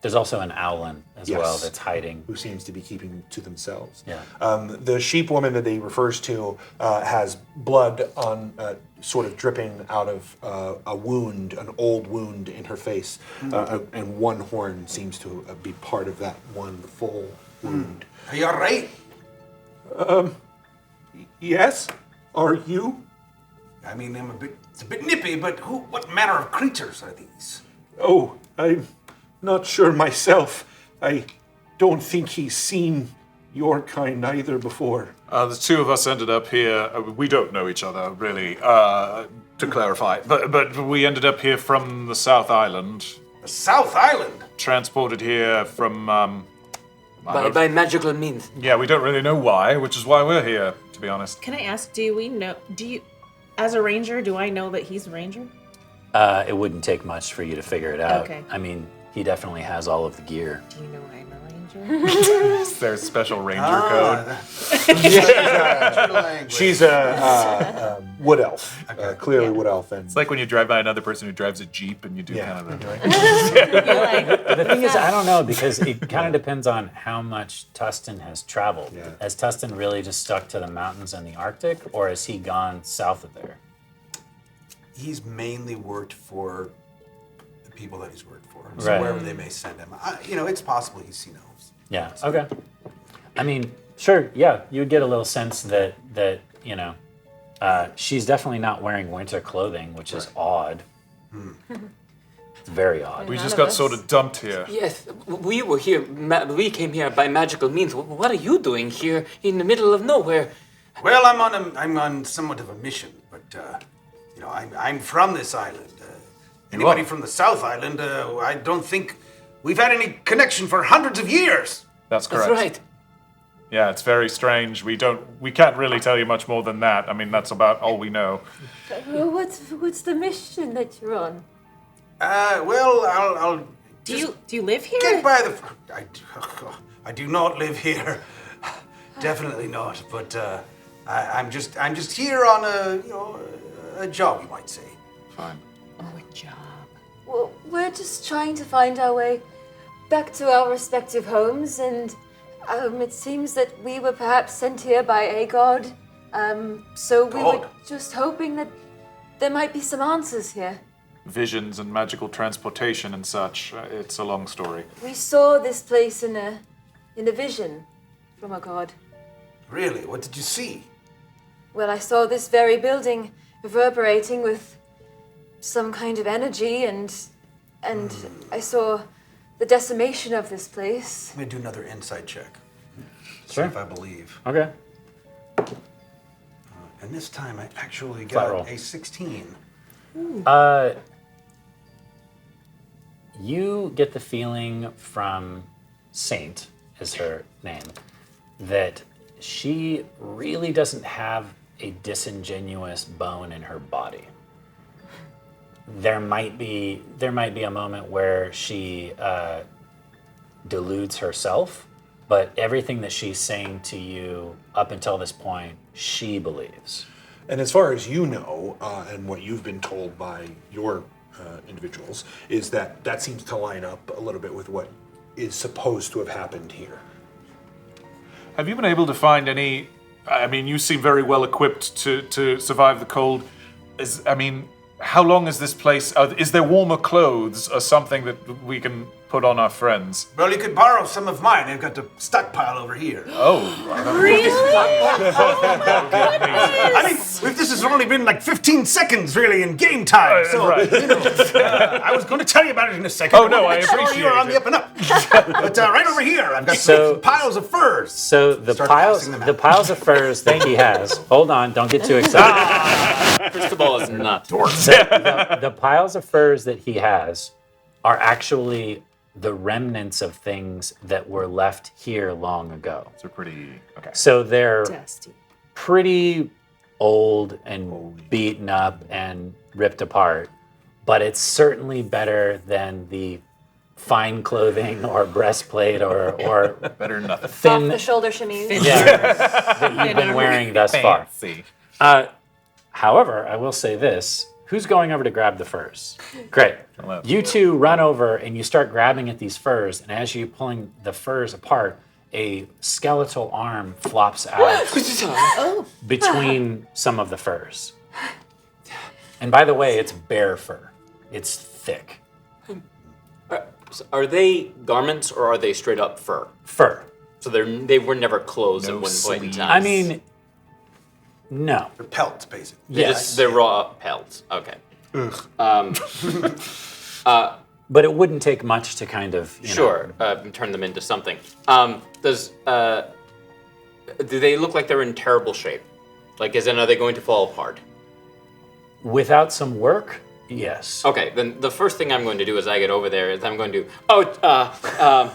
Speaker 6: There's also an owlin as
Speaker 3: Yes.
Speaker 6: well that's hiding.
Speaker 3: Who seems to be keeping to themselves.
Speaker 6: Yeah.
Speaker 3: The sheep woman that he refers to has blood on, sort of dripping out of a wound, an old wound in her face, and one horn seems to be part of that one full wound.
Speaker 4: Are you all right?
Speaker 3: Yes? Are you?
Speaker 4: I mean, it's a bit nippy, but what manner of creatures are these?
Speaker 3: Oh, I'm not sure myself. I don't think he's seen your kind either before.
Speaker 9: The two of us ended up here. We don't know each other, really, to clarify. But we ended up here from the South Island.
Speaker 4: The South Island?
Speaker 9: Transported here from...
Speaker 10: By magical means.
Speaker 9: Yeah, we don't really know why, which is why we're here, to be honest.
Speaker 8: Can I ask, as a ranger, do I know that he's a ranger?
Speaker 6: It wouldn't take much for you to figure it out.
Speaker 8: Okay.
Speaker 6: I mean, he definitely has all of the gear.
Speaker 8: Do you know I'm a ranger?
Speaker 9: Is there a special ranger code?
Speaker 3: She's a wood elf, clearly wood elf. And
Speaker 9: It's like when you drive by another person who drives a Jeep and you do
Speaker 3: Yeah.
Speaker 9: kind of the...
Speaker 6: The thing is, I don't know, because it kind of depends on how much Tustin has traveled.
Speaker 3: Yeah.
Speaker 6: Has Tustin really just stuck to the mountains and the Arctic, or has he gone south of there?
Speaker 4: He's mainly worked for the people that he's worked for. So
Speaker 6: Right.
Speaker 4: wherever they may send him. It's possible he's seen elves.
Speaker 6: Yeah, okay. I mean, sure, yeah, you would get a little sense that She's definitely not wearing winter clothing, which is odd. It's very odd.
Speaker 9: We just got sort of dumped here.
Speaker 7: Yes, we were here. We came here by magical means. What are you doing here in the middle of nowhere?
Speaker 4: Well, I'm on somewhat of a mission, but you know, I'm from this island. Anybody from the South Island? I don't think we've had any connection for hundreds of years.
Speaker 9: That's correct.
Speaker 7: That's right.
Speaker 9: Yeah, it's very strange. We can't really tell you much more than that. I mean, that's about all we know.
Speaker 2: What's the mission that you're on?
Speaker 4: Well, I'll
Speaker 8: Do you live here?
Speaker 4: get by the. I do not live here. Definitely not. But I'm just here on a job, you might say.
Speaker 9: Fine.
Speaker 8: Oh, a job.
Speaker 2: Well, we're just trying to find our way back to our respective homes, and it seems that we were perhaps sent here by a god. So we were just hoping that there might be some answers here.
Speaker 9: Visions and magical transportation and such. It's a long story.
Speaker 2: We saw this place in a vision from a god.
Speaker 4: Really? What did you see?
Speaker 2: Well, I saw this very building reverberating with some kind of energy, and I saw the decimation of this place.
Speaker 4: I'm gonna do another insight check.
Speaker 6: Sure.
Speaker 4: See if I believe.
Speaker 6: Okay.
Speaker 4: And this time I actually
Speaker 6: Flat
Speaker 4: got
Speaker 6: roll.
Speaker 4: a 16.
Speaker 6: You get the feeling from Saint, is her name, that she really doesn't have a disingenuous bone in her body. There might be a moment where she deludes herself, but everything that she's saying to you up until this point, she believes.
Speaker 3: And as far as you know, and what you've been told by your individuals, is that seems to line up a little bit with what is supposed to have happened here.
Speaker 9: Have you been able to find any? I mean, you seem very well equipped to survive the cold. How long is this place? Is there warmer clothes or something that we can put on our friends?
Speaker 4: Well, you could borrow some of mine. I've got the stockpile over here.
Speaker 9: Oh,
Speaker 4: I mean, this has only been like 15 seconds, really, in game time. So,
Speaker 9: right.
Speaker 4: you know, I was going to tell you about it in a second.
Speaker 9: Oh, no, I
Speaker 4: Make sure
Speaker 9: appreciate
Speaker 4: you were on
Speaker 9: it.
Speaker 4: the up and up. But right over here, I've got
Speaker 6: So-
Speaker 4: some piles of furs.
Speaker 6: So the
Speaker 4: Start
Speaker 6: piles
Speaker 4: passing them
Speaker 6: the
Speaker 4: out.
Speaker 6: piles of furs that he has. Hold on, don't get too excited.
Speaker 10: Cristobal is not.
Speaker 6: The piles of furs that he has are actually the remnants of things that were left here long ago.
Speaker 9: they're pretty. Okay.
Speaker 6: So they're
Speaker 8: Dusty.
Speaker 6: pretty old and beaten up and ripped apart, but it's certainly better than the fine clothing or breastplate or
Speaker 9: Better than nothing.
Speaker 2: Off
Speaker 6: thin
Speaker 2: the shoulder shimmies.
Speaker 6: that you've been wearing thus far.
Speaker 9: Fancy.
Speaker 6: However, I will say this. Who's going over to grab the furs? Great.
Speaker 9: Hello.
Speaker 6: You two run over and you start grabbing at these furs, and as you're pulling the furs apart, a skeletal arm flops out between some of the furs. And by the way, it's bear fur. It's thick.
Speaker 10: Are they garments or are they straight up fur?
Speaker 6: Fur.
Speaker 10: So they were never clothes
Speaker 9: No
Speaker 10: at one point in
Speaker 9: sleeves.
Speaker 10: time.
Speaker 6: I mean, no.
Speaker 4: They're pelts, basically.
Speaker 6: Yes.
Speaker 10: They're raw pelts. Okay.
Speaker 6: But it wouldn't take much to kind of, you know,
Speaker 10: Sure. Turn them into something. Do they look like they're in terrible shape? Like, as in, are they going to fall apart?
Speaker 6: without some work, yes.
Speaker 10: Okay, then the first thing I'm going to do as I get over there is I'm going to and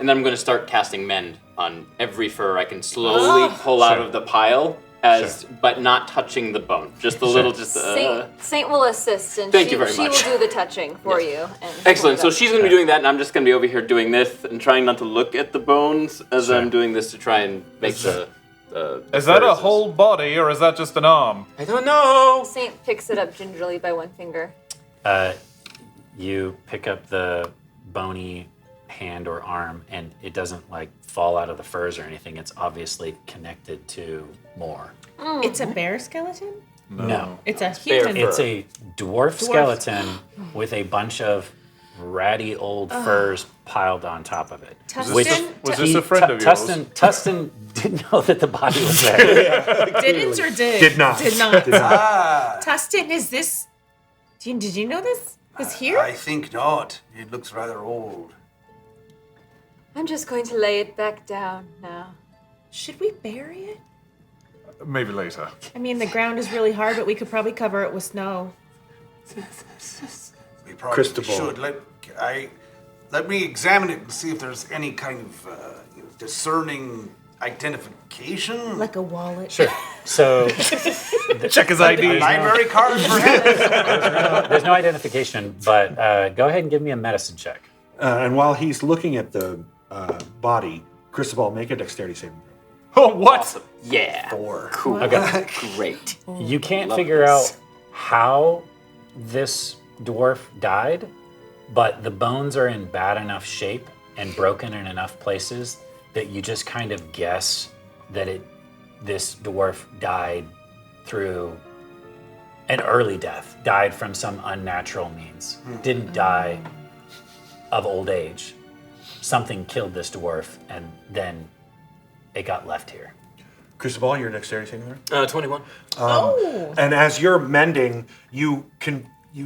Speaker 10: then I'm going to start casting mend on every fur I can slowly pull out of the pile, but not touching the bone. Just a little,
Speaker 2: Saint will assist, and
Speaker 10: Thank you very
Speaker 2: she
Speaker 10: much.
Speaker 2: will do the touching for you. And
Speaker 10: Excellent. So she's going to be doing that, and I'm just going to be over here doing this and trying not to look at the bones as I'm doing this to try and make the
Speaker 9: Is that a
Speaker 10: furs-
Speaker 9: whole body or is that just an arm?
Speaker 10: I don't know.
Speaker 2: Saint picks it up gingerly by one finger.
Speaker 6: You pick up the bony hand or arm, and it doesn't like fall out of the furs or anything. It's obviously connected to more.
Speaker 8: It's a bear skeleton?
Speaker 6: No.
Speaker 8: It's a
Speaker 10: bear
Speaker 8: human.
Speaker 10: fur.
Speaker 6: It's a dwarf skeleton with a bunch of ratty old furs piled on top of it.
Speaker 8: Tustin?
Speaker 9: Was this a friend of yours?
Speaker 6: Tustin didn't know that the body was there.
Speaker 8: Didn't or did?
Speaker 3: Did not.
Speaker 8: Did not.
Speaker 4: Ah,
Speaker 8: Tustin, is this... Did you know this was here?
Speaker 4: I think not. It looks rather old.
Speaker 2: I'm just going to lay it back down now.
Speaker 8: Should we bury it?
Speaker 9: Maybe later.
Speaker 8: I mean, the ground is really hard, but we could probably cover it with snow.
Speaker 4: We probably
Speaker 3: Cristobal.
Speaker 4: should. Let me examine it and see if there's any kind of discerning identification.
Speaker 8: Like a wallet.
Speaker 6: Sure. So
Speaker 9: Check his ID.
Speaker 4: Library card, perhaps?
Speaker 6: there's no identification, but go ahead and give me a medicine check.
Speaker 3: And while he's looking at the body, Cristobal, make a dexterity saving
Speaker 9: Oh, what?
Speaker 10: Awesome. Yeah.
Speaker 4: 4.
Speaker 10: Cool.
Speaker 6: Okay.
Speaker 10: Great.
Speaker 6: You can't
Speaker 10: Love
Speaker 6: figure
Speaker 10: this.
Speaker 6: out how this dwarf died, but the bones are in bad enough shape and broken in enough places that you just kind of guess that this dwarf died through an early death, died from some unnatural means, didn't die of old age. Something killed this dwarf and then it got left here.
Speaker 3: Cristobal, your dexterity saving throw.
Speaker 10: 21.
Speaker 3: And as you're mending, you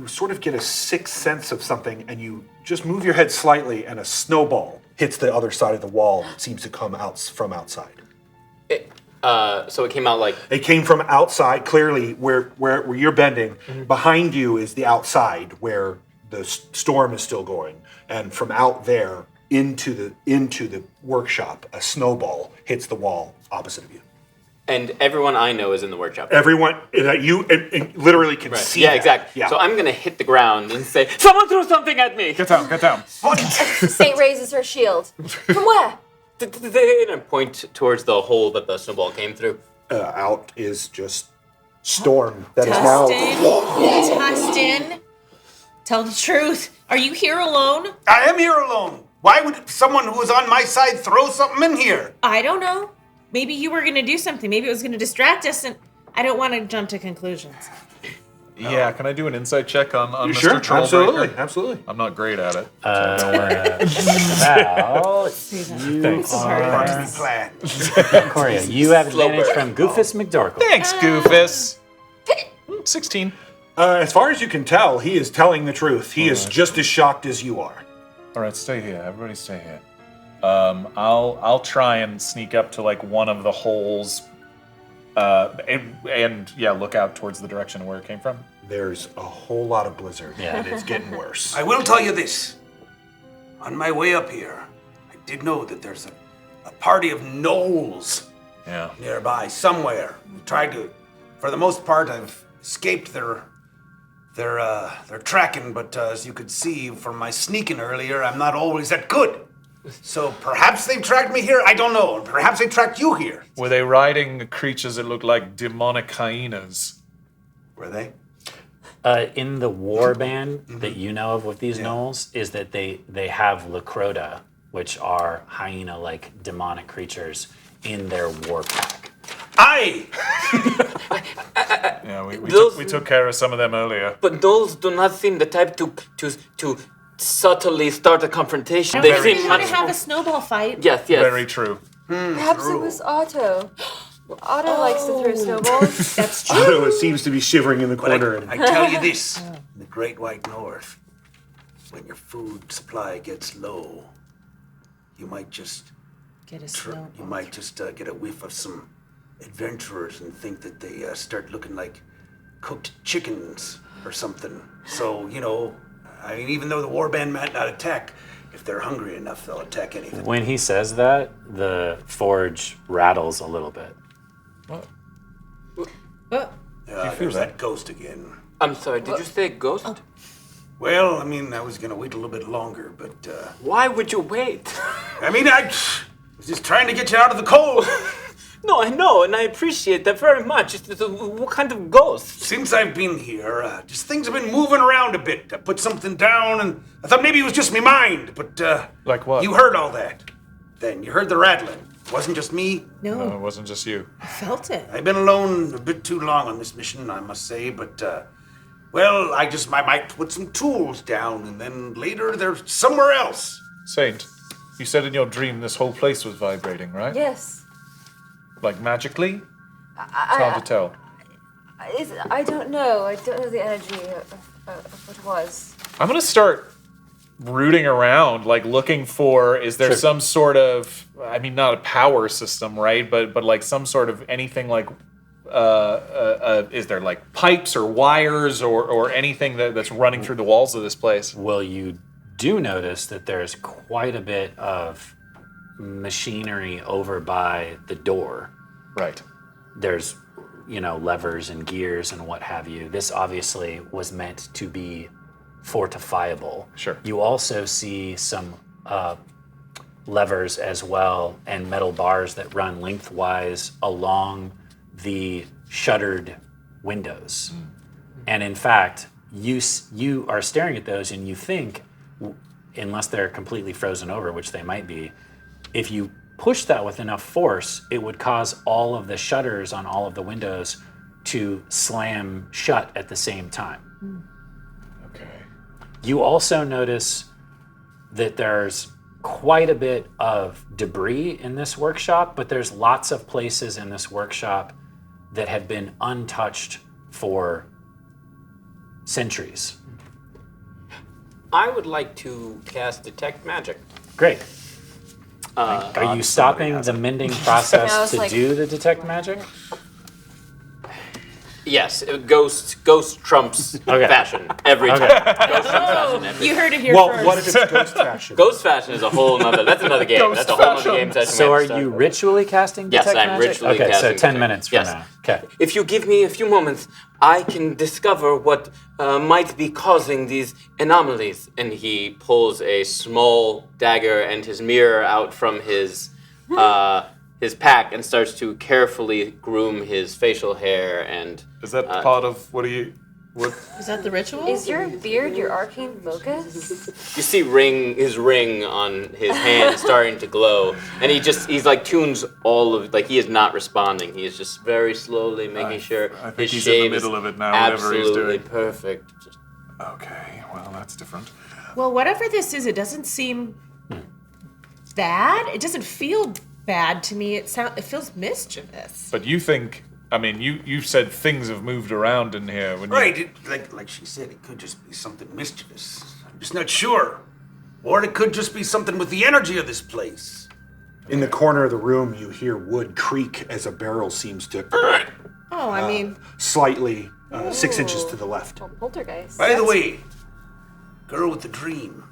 Speaker 3: sort of get a sixth sense of something, and you just move your head slightly, and a snowball hits the other side of the wall. It seems to come out from outside.
Speaker 10: So it came out like
Speaker 3: It came from outside, clearly where you're bending. Behind you is the outside where the storm is still going, and from out there into the workshop, a snowball hits the wall opposite of you.
Speaker 10: and everyone I know is in the workshop.
Speaker 3: Everyone, you literally can
Speaker 10: Right.
Speaker 3: see.
Speaker 10: Yeah,
Speaker 3: that.
Speaker 10: exactly.
Speaker 3: Yeah.
Speaker 10: So I'm gonna hit the ground and say, "Someone threw something at me!"
Speaker 9: Get down, get down.
Speaker 2: Saint raises her shield. From where?
Speaker 10: And I point towards the hole that the snowball came through.
Speaker 3: Out is just storm that is now.
Speaker 8: Tustin, tell the truth. Are you here alone?
Speaker 4: I am here alone. Why would someone who was on my side throw something in here?
Speaker 8: I don't know. Maybe you were going to do something. Maybe it was going to distract us, and I don't want to jump to conclusions.
Speaker 9: Yeah, can I do an insight check on Mr.
Speaker 3: Sure,
Speaker 9: Trollbreaker?
Speaker 3: absolutely, absolutely.
Speaker 9: I'm not great at it.
Speaker 6: Val,
Speaker 3: Thanks.
Speaker 4: Part of the plan.
Speaker 6: Coria, you have advantage from Goofus McDorkle.
Speaker 9: Thanks, Goofus. 16.
Speaker 3: As far as you can tell, he is telling the truth. He is just as shocked as you are.
Speaker 9: All right, stay here. Everybody stay here. I'll try and sneak up to like one of the holes, and look out towards the direction of where it came from.
Speaker 3: There's a whole lot of blizzard, and it's getting worse.
Speaker 4: I will tell you this. On my way up here, I did know that there's a party of gnolls
Speaker 9: Yeah.
Speaker 4: nearby somewhere. We tried to, for the most part, I've escaped their tracking, but as you could see from my sneaking earlier, I'm not always that good. So perhaps they've tracked me here, I don't know. Perhaps they tracked you here.
Speaker 9: Were they riding creatures that looked like demonic hyenas?
Speaker 4: Were they?
Speaker 6: In the war band that you know of with these gnolls is that they have Lacrota, which are hyena-like demonic creatures in their war pack.
Speaker 4: Aye!
Speaker 9: Yeah, we
Speaker 10: Those-
Speaker 9: took care of some of them earlier.
Speaker 10: But those do not seem the type to subtly start a confrontation.
Speaker 8: I
Speaker 10: They
Speaker 8: don't think
Speaker 10: seem
Speaker 8: we want
Speaker 10: much
Speaker 8: to have a snowball fight.
Speaker 10: Yes.
Speaker 9: Very true.
Speaker 2: Perhaps it was Otto. Otto likes to throw snowballs.
Speaker 8: That's true.
Speaker 3: Otto seems to be shivering in the
Speaker 4: But
Speaker 3: corner.
Speaker 4: I tell you this, in the Great White North, when your food supply gets low, you might just
Speaker 8: Get a snowball.
Speaker 4: get a whiff of some adventurers and think that they start looking like cooked chickens or something. So, I mean, even though the warband might not attack, if they're hungry enough, they'll attack anything.
Speaker 6: When he says that, the forge rattles a little bit.
Speaker 4: There's that ghost again.
Speaker 10: I'm sorry, did you say ghost?
Speaker 4: Well, I mean, I was going to wait a little bit longer, but,
Speaker 10: Why would you wait?
Speaker 4: I mean, I was just trying to get you out of the cold.
Speaker 10: No, I know, and I appreciate that very much. What kind of ghost?
Speaker 4: Since I've been here, just things have been moving around a bit. I put something down, and I thought maybe it was just my mind, but
Speaker 9: Like what?
Speaker 4: you heard all that. Then you heard the rattling. It wasn't just me.
Speaker 9: No, it wasn't just you.
Speaker 8: I felt it.
Speaker 4: I've been alone a bit too long on this mission, I must say, but I might put some tools down, and then later they're somewhere else.
Speaker 9: Saint, you said in your dream this whole place was vibrating, right?
Speaker 2: Yes.
Speaker 9: Like magically? It's hard to tell.
Speaker 2: I don't know. I don't know the energy of what it was.
Speaker 9: I'm gonna start rooting around, like looking for, is there some sort of, I mean, not a power system, right? But like some sort of anything like, is there like pipes or wires or anything that's running through the walls of this place?
Speaker 6: Well, you do notice that there's quite a bit of machinery over by the door.
Speaker 9: Right.
Speaker 6: There's, levers and gears and what have you. This obviously was meant to be fortifiable.
Speaker 9: Sure.
Speaker 6: You also see some levers as well and metal bars that run lengthwise along the shuttered windows. And in fact, you are staring at those and you think, unless they're completely frozen over, which they might be, if you push that with enough force, it would cause all of the shutters on all of the windows to slam shut at the same time.
Speaker 9: Okay.
Speaker 6: You also notice that there's quite a bit of debris in this workshop, but there's lots of places in this workshop that have been untouched for centuries.
Speaker 10: I would like to cast Detect Magic.
Speaker 6: Great. Are you stopping the mending process to
Speaker 2: like-
Speaker 6: do the detect magic?
Speaker 10: Yes, ghost trumps fashion every time. Ghost trumps fashion every time.
Speaker 8: You heard it here
Speaker 4: Well,
Speaker 8: first.
Speaker 4: what if it's ghost fashion?
Speaker 10: Ghost fashion is a whole nother. That's another game. That's a whole other game session.
Speaker 6: So
Speaker 10: we
Speaker 6: are
Speaker 10: have to
Speaker 6: you
Speaker 10: start.
Speaker 6: ritually casting
Speaker 10: Yes,
Speaker 6: detect
Speaker 10: I'm
Speaker 6: magic?
Speaker 10: ritually
Speaker 6: okay,
Speaker 10: casting
Speaker 6: so 10
Speaker 10: detect-
Speaker 6: minutes from
Speaker 10: yes.
Speaker 6: now. Okay.
Speaker 10: If you give me a few moments, I can discover what might be causing these anomalies. And he pulls a small dagger and his mirror out from his pack and starts to carefully groom his facial hair and.
Speaker 9: Is that part of what?
Speaker 8: Is that the ritual?
Speaker 2: Is your beard your arcane focus?
Speaker 10: You see his ring on his hand starting to glow, and he's like tunes all of, like he is not responding. He is just very slowly making sure
Speaker 9: I think
Speaker 10: his
Speaker 9: he's in the
Speaker 10: shave
Speaker 9: middle
Speaker 10: is
Speaker 9: of it now, whatever he's
Speaker 10: absolutely
Speaker 9: doing.
Speaker 10: perfect. Just-
Speaker 9: Okay, well, that's different.
Speaker 8: Well, whatever this is, it doesn't seem bad. It doesn't feel bad to me. It feels mischievous.
Speaker 9: But you think, I mean, you said things have moved around in here. When
Speaker 4: Right, like she said, it could just be something mischievous. I'm just not sure. Or it could just be something with the energy of this place.
Speaker 11: In the corner of the room, you hear wood creak as a barrel seems to
Speaker 8: Oh, I mean,
Speaker 11: slightly 6 inches to the left.
Speaker 2: Oh, poltergeist.
Speaker 4: By the way, girl with the dream.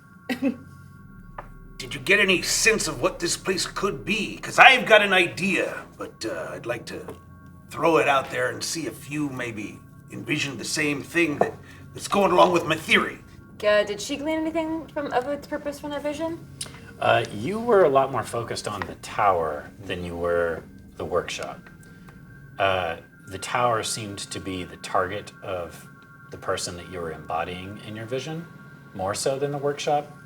Speaker 4: Did you get any sense of what this place could be? Because I've got an idea, but I'd like to throw it out there and see if you maybe envision the same thing that's going along with my theory.
Speaker 2: Did she glean anything of its purpose from that vision?
Speaker 6: You were a lot more focused on the tower than you were the workshop. The tower seemed to be the target of the person that you were embodying in your vision, more so than the workshop.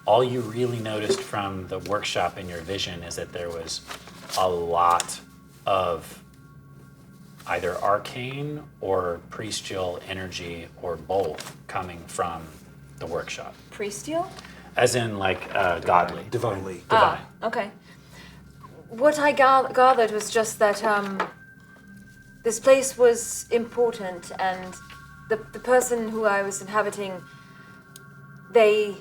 Speaker 6: All you really noticed from the workshop in your vision is that there was a lot of either arcane or priestial energy or both coming from the workshop.
Speaker 2: Priestial?
Speaker 6: As in like godly.
Speaker 11: Divinely.
Speaker 6: Divine.
Speaker 2: Okay. What I gathered was just that this place was important, and the person who I was inhabiting, they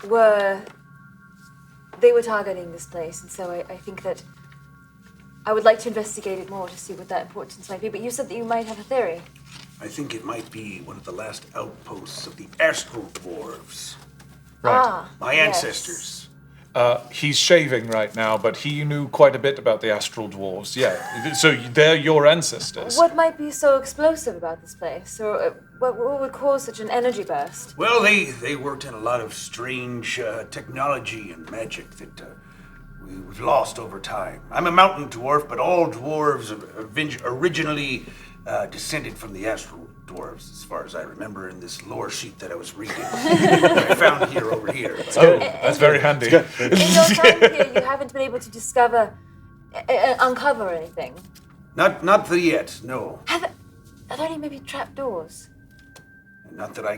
Speaker 2: were targeting this place, and so I think that I would like to investigate it more to see what that importance might be. But you said that you might have a theory.
Speaker 4: I think it might be one of the last outposts of the Astral Dwarves.
Speaker 9: Right.
Speaker 4: My ancestors.
Speaker 9: He's shaving right now, but he knew quite a bit about the Astral Dwarves. Yeah, so they're your ancestors.
Speaker 2: What might be so explosive about this place, or what would cause such an energy burst?
Speaker 4: Well, they worked in a lot of strange technology and magic that we've lost over time. I'm a mountain dwarf, but all dwarves originally descended from the Astral Dwarves, as far as I remember in this lore sheet that I was reading. That I found here over here.
Speaker 9: That's very handy.
Speaker 2: In your time here, you haven't been able to discover, uncover anything.
Speaker 4: Not yet, no.
Speaker 2: Are there any maybe trapdoors?
Speaker 4: Not that I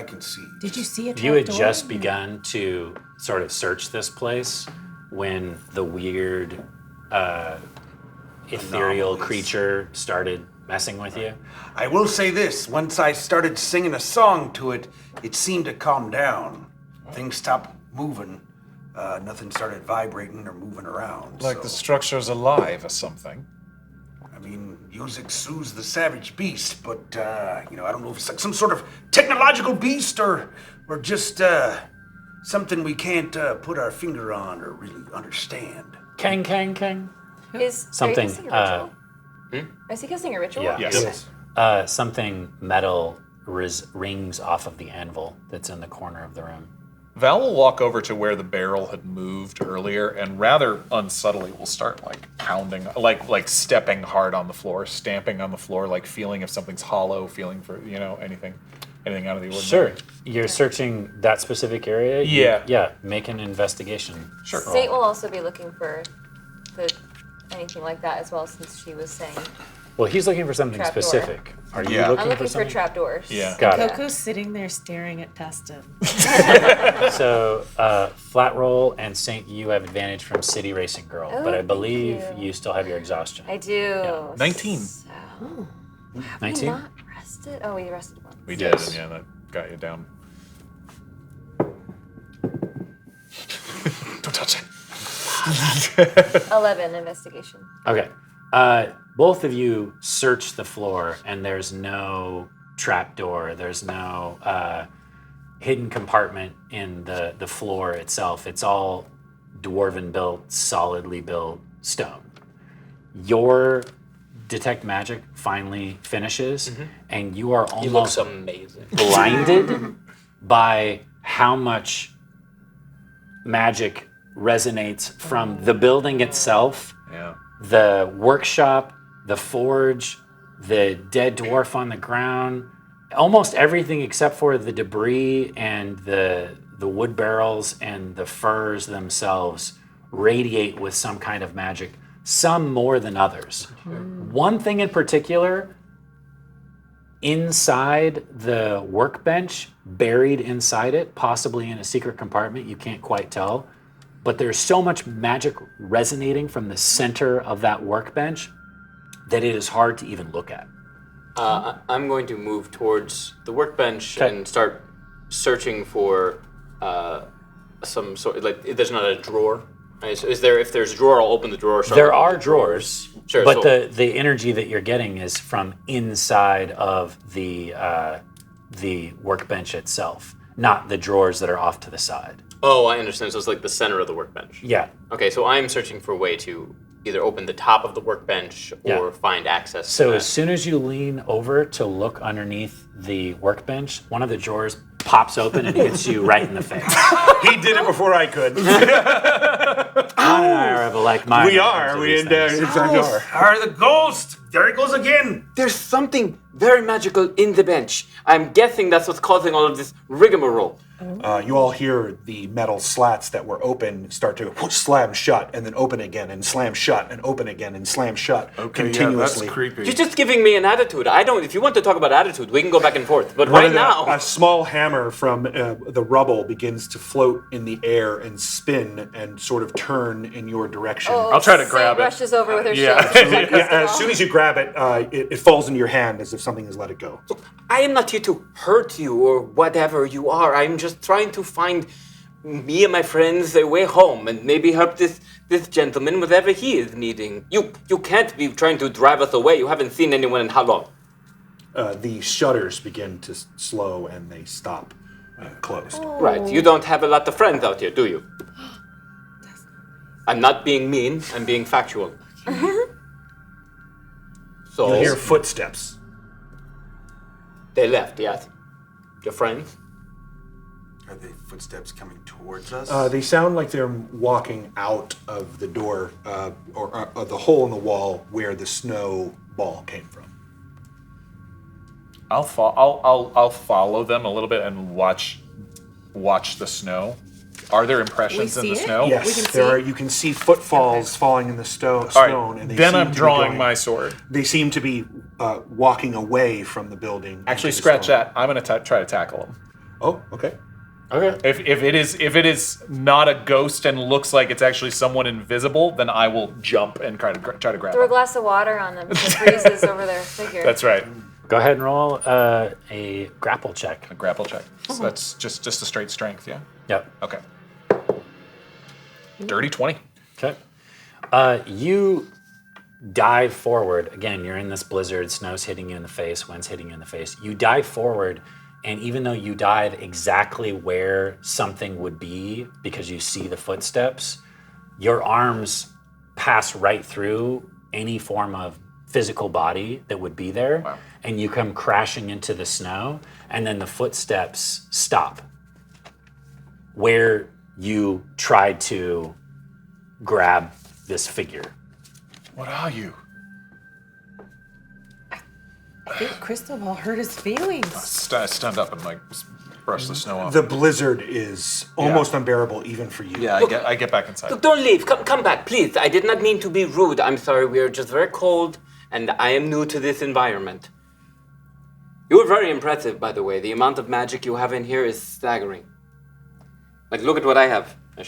Speaker 4: can see.
Speaker 8: Did you see it?
Speaker 6: You had just begun to sort of search this place when the weird ethereal
Speaker 4: Anomalies.
Speaker 6: creature started messing with you.
Speaker 4: I will say this, once I started singing a song to it, it seemed to calm down. Things stopped moving. Nothing started vibrating or moving around.
Speaker 9: Like the structure's alive or something.
Speaker 4: I mean, music soothes the savage beast, but, I don't know if it's like some sort of technological beast or just, something we can't put our finger on or really understand.
Speaker 6: Kang. Something,
Speaker 2: Are you casting a ritual?
Speaker 6: Yeah.
Speaker 9: Yes.
Speaker 6: Something metal rings off of the anvil that's in the corner of the room.
Speaker 9: Val will walk over to where the barrel had moved earlier and rather unsubtly will start like pounding, like stepping hard on the floor, stamping on the floor, like feeling if something's hollow, feeling for, anything out of the ordinary.
Speaker 6: Sure. You're searching that specific area?
Speaker 9: Yeah.
Speaker 6: Yeah, make an investigation.
Speaker 9: Sure.
Speaker 2: Saint will also be looking for anything like that as well, since she was saying.
Speaker 6: Well, he's looking for something
Speaker 2: Trapdoor.
Speaker 6: specific. Are you
Speaker 9: Yeah.
Speaker 6: looking
Speaker 2: I'm looking for
Speaker 6: something?
Speaker 2: trapdoors.
Speaker 9: Yeah.
Speaker 6: Got it.
Speaker 8: KoKo's sitting there staring at Tustin.
Speaker 6: So, flat roll and Saint, you have advantage from City Racing Girl,
Speaker 2: Oh,
Speaker 6: but I
Speaker 2: thank
Speaker 6: believe
Speaker 2: you.
Speaker 6: you still have your exhaustion.
Speaker 2: I do.
Speaker 9: 19.
Speaker 2: So, have
Speaker 6: 19?
Speaker 2: we not rested? Oh, we rested once.
Speaker 9: We did, and yeah, that got you down. Don't touch it.
Speaker 2: 11 investigation.
Speaker 6: Okay. Both of you search the floor, and there's no trapdoor. There's no hidden compartment in the floor itself. It's all dwarven built, solidly built stone. Your detect magic finally finishes, and you are
Speaker 10: He looks
Speaker 6: almost
Speaker 10: amazing.
Speaker 6: blinded by how much magic resonates from the building itself,
Speaker 9: Yeah.
Speaker 6: the workshop, the forge, the dead dwarf on the ground, almost everything except for the debris and the wood barrels and the furs themselves radiate with some kind of magic, some more than others. One thing in particular, inside the workbench, buried inside it, possibly in a secret compartment, you can't quite tell, but there's so much magic resonating from the center of that workbench that it is hard to even look at.
Speaker 10: I'm going to move towards the workbench
Speaker 6: Okay.
Speaker 10: and start searching for some sort. Like, there's not a drawer. Right? So if there's a drawer, I'll open the drawer. start
Speaker 6: There
Speaker 10: looking
Speaker 6: are
Speaker 10: at
Speaker 6: drawers,
Speaker 10: Sure,
Speaker 6: but
Speaker 10: so-
Speaker 6: the energy that you're getting is from inside of the workbench itself, not the drawers that are off to the side.
Speaker 10: Oh, I understand. So it's like the center of the workbench.
Speaker 6: Yeah.
Speaker 10: Okay, so I'm searching for a way to either open the top of the workbench or
Speaker 6: Yeah.
Speaker 10: find access.
Speaker 6: So
Speaker 10: to
Speaker 6: as soon as you lean over to look underneath the workbench, one of the drawers pops open and hits you right in the face.
Speaker 11: He did it before I could.
Speaker 6: Ron and I are of a like mind.
Speaker 11: We are. We exactly are.
Speaker 4: Are the ghost? There he goes again.
Speaker 10: There's something very magical in the bench. I'm guessing that's what's causing all of this rigmarole.
Speaker 11: You all hear the metal slats that were open start to slam shut and then open again and slam shut and open again and slam shut continuously.
Speaker 9: Yeah, that's creepy.
Speaker 10: You're just giving me an attitude. I don't. If you want to talk about attitude, we can go back and forth. But
Speaker 11: One
Speaker 10: right
Speaker 11: of the-
Speaker 10: now,
Speaker 11: a small hammer from the rubble begins to float in the air and spin and sort of turn in your direction.
Speaker 9: I'll try to
Speaker 2: Saint
Speaker 9: grab it.
Speaker 2: rushes over with her
Speaker 9: Yeah.
Speaker 2: shield.
Speaker 11: Yeah, as soon as you grab it, it falls into your hand as if something has let it go.
Speaker 10: I am not here to hurt you or whatever you are. I'm just trying to find me and my friends a way home and maybe help this gentleman whatever he is needing. You can't be trying to drive us away. You haven't seen anyone in how long?
Speaker 11: The shutters begin to slow and they stop closed.
Speaker 10: Right. You don't have a lot of friends out here, do you? I'm not being mean. I'm being factual. So
Speaker 11: You hear footsteps.
Speaker 10: they left, yes? Your friends?
Speaker 4: Are the footsteps coming towards us?
Speaker 11: They sound like they're walking out of the door or the hole in the wall where the snowball came from.
Speaker 9: I'll follow them a little bit and watch the snow. Are there impressions
Speaker 8: We
Speaker 9: in the
Speaker 8: see it?
Speaker 9: snow?
Speaker 8: We can
Speaker 11: Yes, there
Speaker 8: see?
Speaker 11: are. You can see footfalls falling in the stone,
Speaker 9: All right.
Speaker 11: and they
Speaker 9: Then
Speaker 11: seem
Speaker 9: I'm
Speaker 11: to be
Speaker 9: drawing
Speaker 11: going-
Speaker 9: my sword.
Speaker 11: They seem to be walking away from the building.
Speaker 9: Actually,
Speaker 11: into the
Speaker 9: scratch
Speaker 11: stone.
Speaker 9: that. I'm going to try to tackle him.
Speaker 11: Oh, okay.
Speaker 6: Okay.
Speaker 9: If it is not a ghost and looks like it's actually someone invisible, then I will jump and try to grab
Speaker 2: Throw a
Speaker 9: him.
Speaker 2: glass of water on them so it freezes over their figure.
Speaker 9: That's right.
Speaker 6: Go ahead and roll a grapple check.
Speaker 9: A grapple check. So that's just a straight strength, yeah?
Speaker 6: Yep.
Speaker 9: Okay. Dirty 20.
Speaker 6: Okay. You dive forward. Again, you're in this blizzard, snow's hitting you in the face, wind's hitting you in the face. You dive forward, and even though you dive exactly where something would be because you see the footsteps, your arms pass right through any form of physical body that would be there,
Speaker 9: Wow.
Speaker 6: and you come crashing into the snow, and then the footsteps stop where you tried to grab this figure.
Speaker 9: What are you?
Speaker 8: I think Cristobal hurt his feelings.
Speaker 9: Stand up and brush the snow off.
Speaker 11: The blizzard is almost unbearable even for you.
Speaker 9: Yeah, I get back inside.
Speaker 10: Look, don't leave. Come back, please. I did not mean to be rude. I'm sorry. We are just very cold, and I am new to this environment. You are very impressive, by the way. The amount of magic you have in here is staggering. Like, look at what I have. I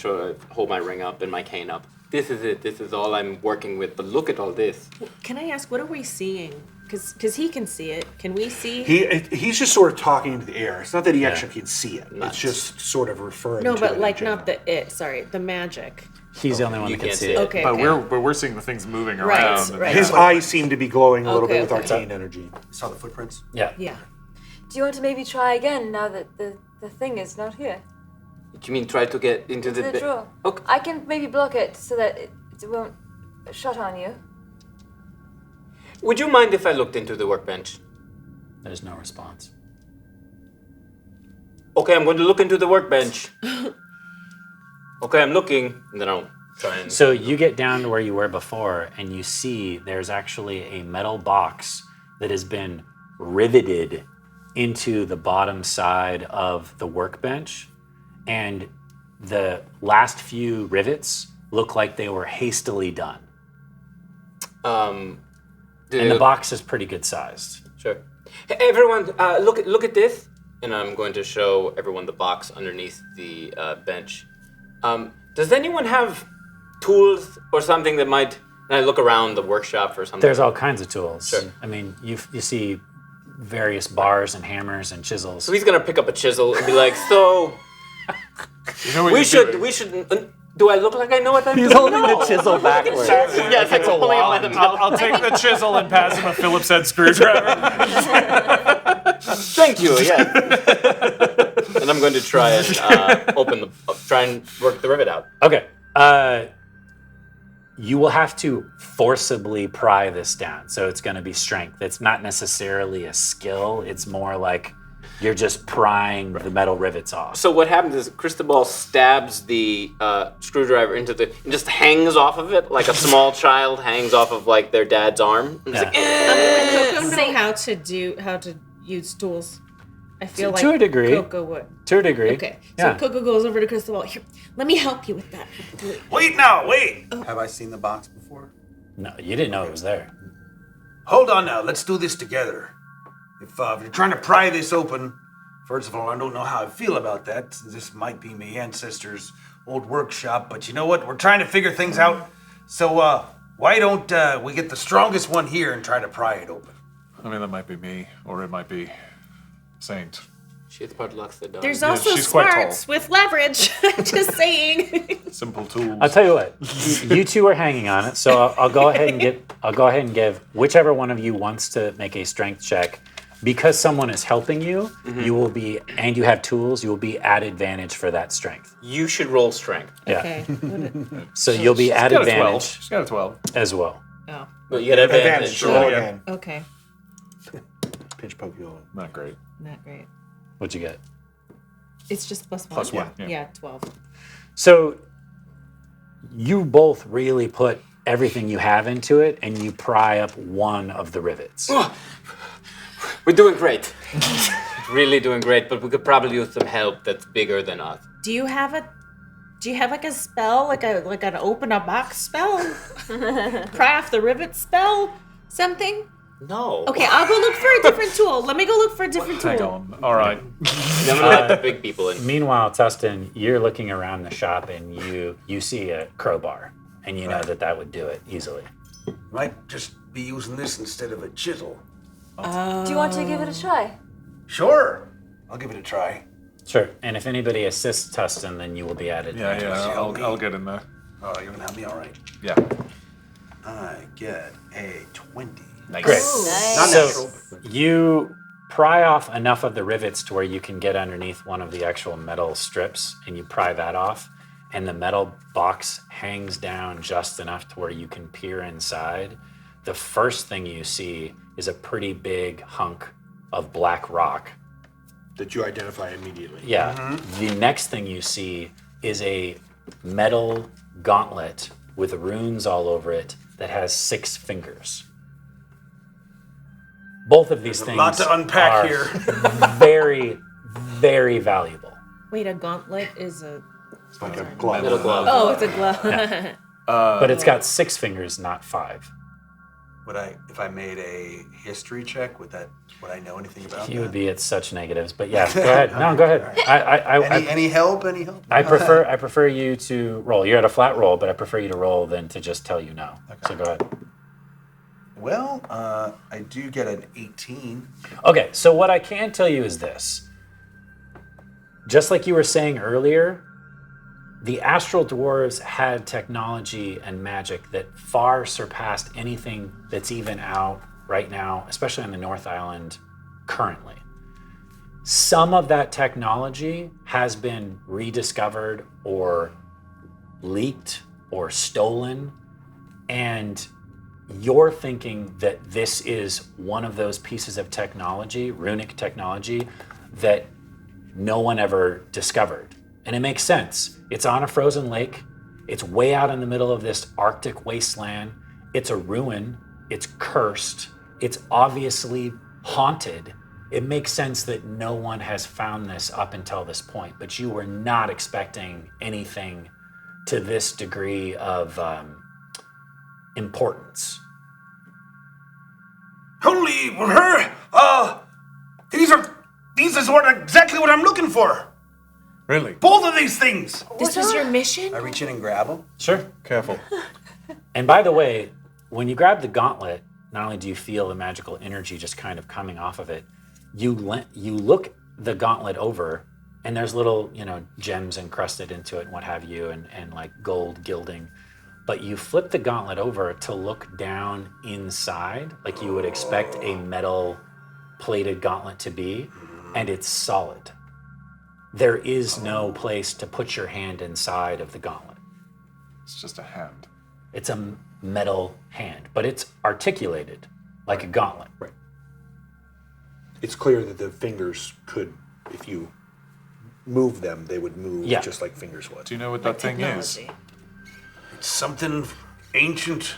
Speaker 10: hold my ring up and my cane up. This is it. This is all I'm working with. But look at all this.
Speaker 8: Can I ask, what are we seeing? Because he can see it. Can we see?
Speaker 11: He's just sort of talking into the air. It's not that he actually can see it. It's just sort of referring
Speaker 8: No,
Speaker 11: to
Speaker 8: but
Speaker 11: it in
Speaker 8: like
Speaker 11: general.
Speaker 8: not the magic.
Speaker 6: He's the only one
Speaker 10: You
Speaker 6: that can
Speaker 10: can't
Speaker 6: see
Speaker 10: see
Speaker 6: it.
Speaker 10: it.
Speaker 8: Okay.
Speaker 9: But
Speaker 8: okay.
Speaker 9: we're seeing the things moving
Speaker 8: Right,
Speaker 9: around.
Speaker 8: right.
Speaker 11: His eyes seem to be glowing a little
Speaker 8: Okay,
Speaker 11: bit with
Speaker 8: okay.
Speaker 11: arcane energy.
Speaker 4: Saw the footprints.
Speaker 6: Yeah.
Speaker 8: Yeah.
Speaker 2: Do you want to maybe try again now that the thing is not here?
Speaker 10: What you mean try to get into
Speaker 2: The
Speaker 10: the...
Speaker 2: drawer.
Speaker 10: Okay.
Speaker 2: I can maybe block it so that it won't shut on you.
Speaker 10: Would you mind if I looked into the workbench?
Speaker 6: There's no response.
Speaker 10: Okay, I'm going to look into the workbench. Okay, I'm looking. And then I'll try and...
Speaker 6: So you get down to where you were before, and you see there's actually a metal box that has been riveted into the bottom side of the workbench, and the last few rivets look like they were hastily done. And the box is pretty good sized.
Speaker 10: Sure. Hey, everyone, look at this. And I'm going to show everyone the box underneath the bench. Does anyone have tools or something that might... And I look around the workshop for something.
Speaker 6: There's all kinds of tools.
Speaker 10: Sure.
Speaker 6: I mean, you see various bars and hammers and chisels.
Speaker 10: So he's going to pick up a chisel and be like, so...
Speaker 9: You know what
Speaker 10: we
Speaker 9: you're doing?
Speaker 10: should... do I look like I know what I'm doing?
Speaker 6: He's holding the chisel backwards.
Speaker 10: Yes, it's a wand.
Speaker 9: I'll take the chisel and pass him a Phillips head screwdriver.
Speaker 10: Thank you, yes. And I'm going to try and try and work the rivet out.
Speaker 6: Okay. You will have to forcibly pry this down. So it's going to be strength. It's not necessarily a skill. It's more like you're just prying the metal rivets off.
Speaker 10: So what happens is Cristobal stabs the screwdriver into the... and just hangs off of it like a small child hangs off of like their dad's arm. And he's like,
Speaker 8: I don't know how to use tools. I feel like
Speaker 6: To a degree.
Speaker 8: KoKo would.
Speaker 6: To a degree.
Speaker 8: Okay.
Speaker 6: Yeah.
Speaker 8: So KoKo goes over to Cristobal. Here, let me help you with that.
Speaker 4: Wait now, wait! Have I seen the box before?
Speaker 6: No, you didn't know it was there.
Speaker 4: Hold on now, let's do this together. If you're trying to pry this open, first of all, I don't know how I feel about that. This might be my ancestors' old workshop, but you know what? We're trying to figure things out. So why don't we get the strongest one here and try to pry it open?
Speaker 9: I mean, that might be me, or it might be Saint.
Speaker 10: She's part locks the door.
Speaker 8: There's also
Speaker 9: she's quite
Speaker 8: smarts with leverage. Just saying.
Speaker 9: Simple tools.
Speaker 6: I'll tell you what. You two are hanging on it, so I'll go ahead and give whichever one of you wants to make a strength check. Because someone is helping you, you will be, and you have tools, you will be at advantage for that strength.
Speaker 10: You should roll strength.
Speaker 6: Yeah.
Speaker 8: Okay.
Speaker 6: So you'll be at
Speaker 9: She's got a 12.
Speaker 6: advantage
Speaker 9: She's got a 12.
Speaker 6: as well.
Speaker 8: Oh.
Speaker 10: But you get advantage.
Speaker 11: Roll again.
Speaker 8: Okay.
Speaker 11: Pinch poke you.
Speaker 9: Not great.
Speaker 8: Not great.
Speaker 6: What'd you get?
Speaker 8: It's just +1.
Speaker 9: Plus one, yeah.
Speaker 8: Yeah, 12.
Speaker 6: So you both really put everything you have into it, and you pry up one of the rivets.
Speaker 10: We're doing great. Really doing great, but we could probably use some help that's bigger than us.
Speaker 8: Do you have a Do you have like a spell, like an open a box spell? Pry off the rivet spell? Something?
Speaker 10: No.
Speaker 8: Okay, I'll go look for a different tool. Let me go look for a different tool.
Speaker 9: Hang on. All right.
Speaker 10: I'm gonna let the big people in.
Speaker 6: Meanwhile, Tustin, you're looking around the shop and you see a crowbar, and you know that would do it easily.
Speaker 4: Might just be using this instead of a chisel.
Speaker 2: Do you want to give it a try?
Speaker 4: Sure. I'll give it a try.
Speaker 6: Sure. And if anybody assists Tustin, then you will be added.
Speaker 9: Yeah. I'll get in there.
Speaker 4: Oh, you're gonna help me, all right.
Speaker 9: Yeah.
Speaker 4: I get a 20.
Speaker 6: Great.
Speaker 2: Nice.
Speaker 4: Not
Speaker 6: So
Speaker 4: natural.
Speaker 6: you pry off enough of the rivets to where you can get underneath one of the actual metal strips, and you pry that off, and the metal box hangs down just enough to where you can peer inside. The first thing you see is a pretty big hunk of black rock.
Speaker 11: That you identify immediately.
Speaker 6: Yeah. The next thing you see is a metal gauntlet with runes all over it that has 6 fingers. Both of these
Speaker 4: a
Speaker 6: things
Speaker 4: lot to unpack
Speaker 6: are
Speaker 4: here.
Speaker 6: very, very valuable.
Speaker 8: Wait, a gauntlet is a...
Speaker 11: It's like a glove.
Speaker 10: Little glove.
Speaker 8: Oh, it's a glove.
Speaker 6: But it's got 6 fingers, not 5.
Speaker 4: If I made a history check, would I know anything about
Speaker 6: You
Speaker 4: that?
Speaker 6: would be at such negatives, but yeah, go ahead. No, go ahead.
Speaker 4: Any help? Any help?
Speaker 6: I prefer you to roll. You're at a flat roll, but I prefer you to roll than to just tell you no. Okay. So go ahead.
Speaker 4: Well, I do get an 18.
Speaker 6: Okay, so what I can tell you is this. Just like you were saying earlier, the Astral Dwarves had technology and magic that far surpassed anything that's even out right now, especially on the North Island currently. Some of that technology has been rediscovered or leaked or stolen, and you're thinking that this is one of those pieces of technology, runic technology, that no one ever discovered. And it makes sense. It's on a frozen lake. It's way out in the middle of this Arctic wasteland. It's a ruin. It's cursed. It's obviously haunted. It makes sense that no one has found this up until this point, but you were not expecting anything to this degree of importance.
Speaker 4: Holy, these is exactly what I'm looking for.
Speaker 9: Really?
Speaker 4: Both of these things.
Speaker 8: This was your mission?
Speaker 4: I reach in and grab them.
Speaker 6: Sure.
Speaker 9: Careful.
Speaker 6: And by the way, when you grab the gauntlet, not only do you feel the magical energy just kind of coming off of it, you look the gauntlet over, and there's little, gems encrusted into it and what have you, and like gold gilding. But you flip the gauntlet over to look down inside, like you would expect a metal plated gauntlet to be, and it's solid. There is no place to put your hand inside of the gauntlet.
Speaker 9: It's just a hand.
Speaker 6: It's a metal hand, but it's articulated like a gauntlet.
Speaker 11: Right. It's clear that the fingers could, if you move them, they would move just like fingers would.
Speaker 9: Do you know what that thing is?
Speaker 4: It's something ancient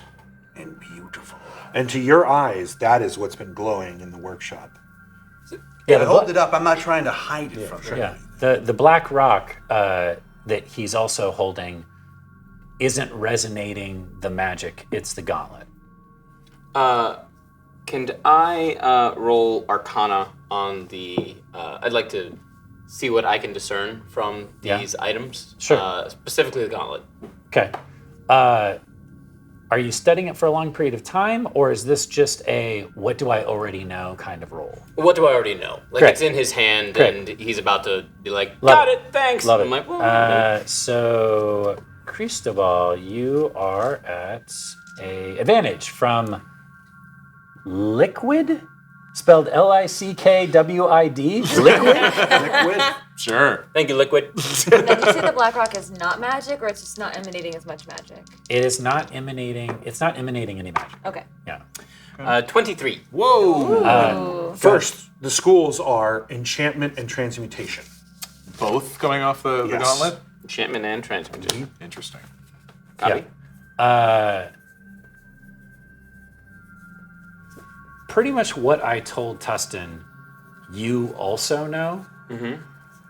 Speaker 4: and beautiful.
Speaker 11: And to your eyes, that is what's been glowing in the workshop.
Speaker 4: Yeah, I hold it up. I'm not trying to hide it from you.
Speaker 6: Yeah, the black rock that he's also holding isn't resonating the magic. It's the gauntlet.
Speaker 10: Can I roll Arcana on the? I'd like to see what I can discern from these items.
Speaker 6: Sure.
Speaker 10: Specifically the gauntlet.
Speaker 6: Okay. Are you studying it for a long period of time, or is this just a what do I already know kind of roll?
Speaker 10: What do I already know? Like
Speaker 6: Correct.
Speaker 10: it's in his hand,
Speaker 6: Correct.
Speaker 10: and he's about to be like,
Speaker 6: Love
Speaker 10: "Got
Speaker 6: it.
Speaker 10: it, thanks."
Speaker 6: Love it.
Speaker 10: I'm like, well,
Speaker 6: So, Cristobal, you are at a advantage from Liquid, spelled L-I-C-K-W-I-D. Liquid?
Speaker 11: Liquid?
Speaker 9: Sure.
Speaker 10: Thank you, Liquid.
Speaker 2: Now, did you say the black rock is not magic, or it's just not emanating as much magic?
Speaker 6: It is not emanating. It's not emanating any magic.
Speaker 2: Okay.
Speaker 6: Yeah.
Speaker 10: 23.
Speaker 11: Whoa! First, the schools are enchantment and transmutation.
Speaker 9: Both coming off the
Speaker 11: Yes.
Speaker 9: gauntlet?
Speaker 10: Enchantment and transmutation.
Speaker 9: Interesting.
Speaker 10: Copy.
Speaker 6: Pretty much what I told Tustin, you also know.
Speaker 10: Mm-hmm.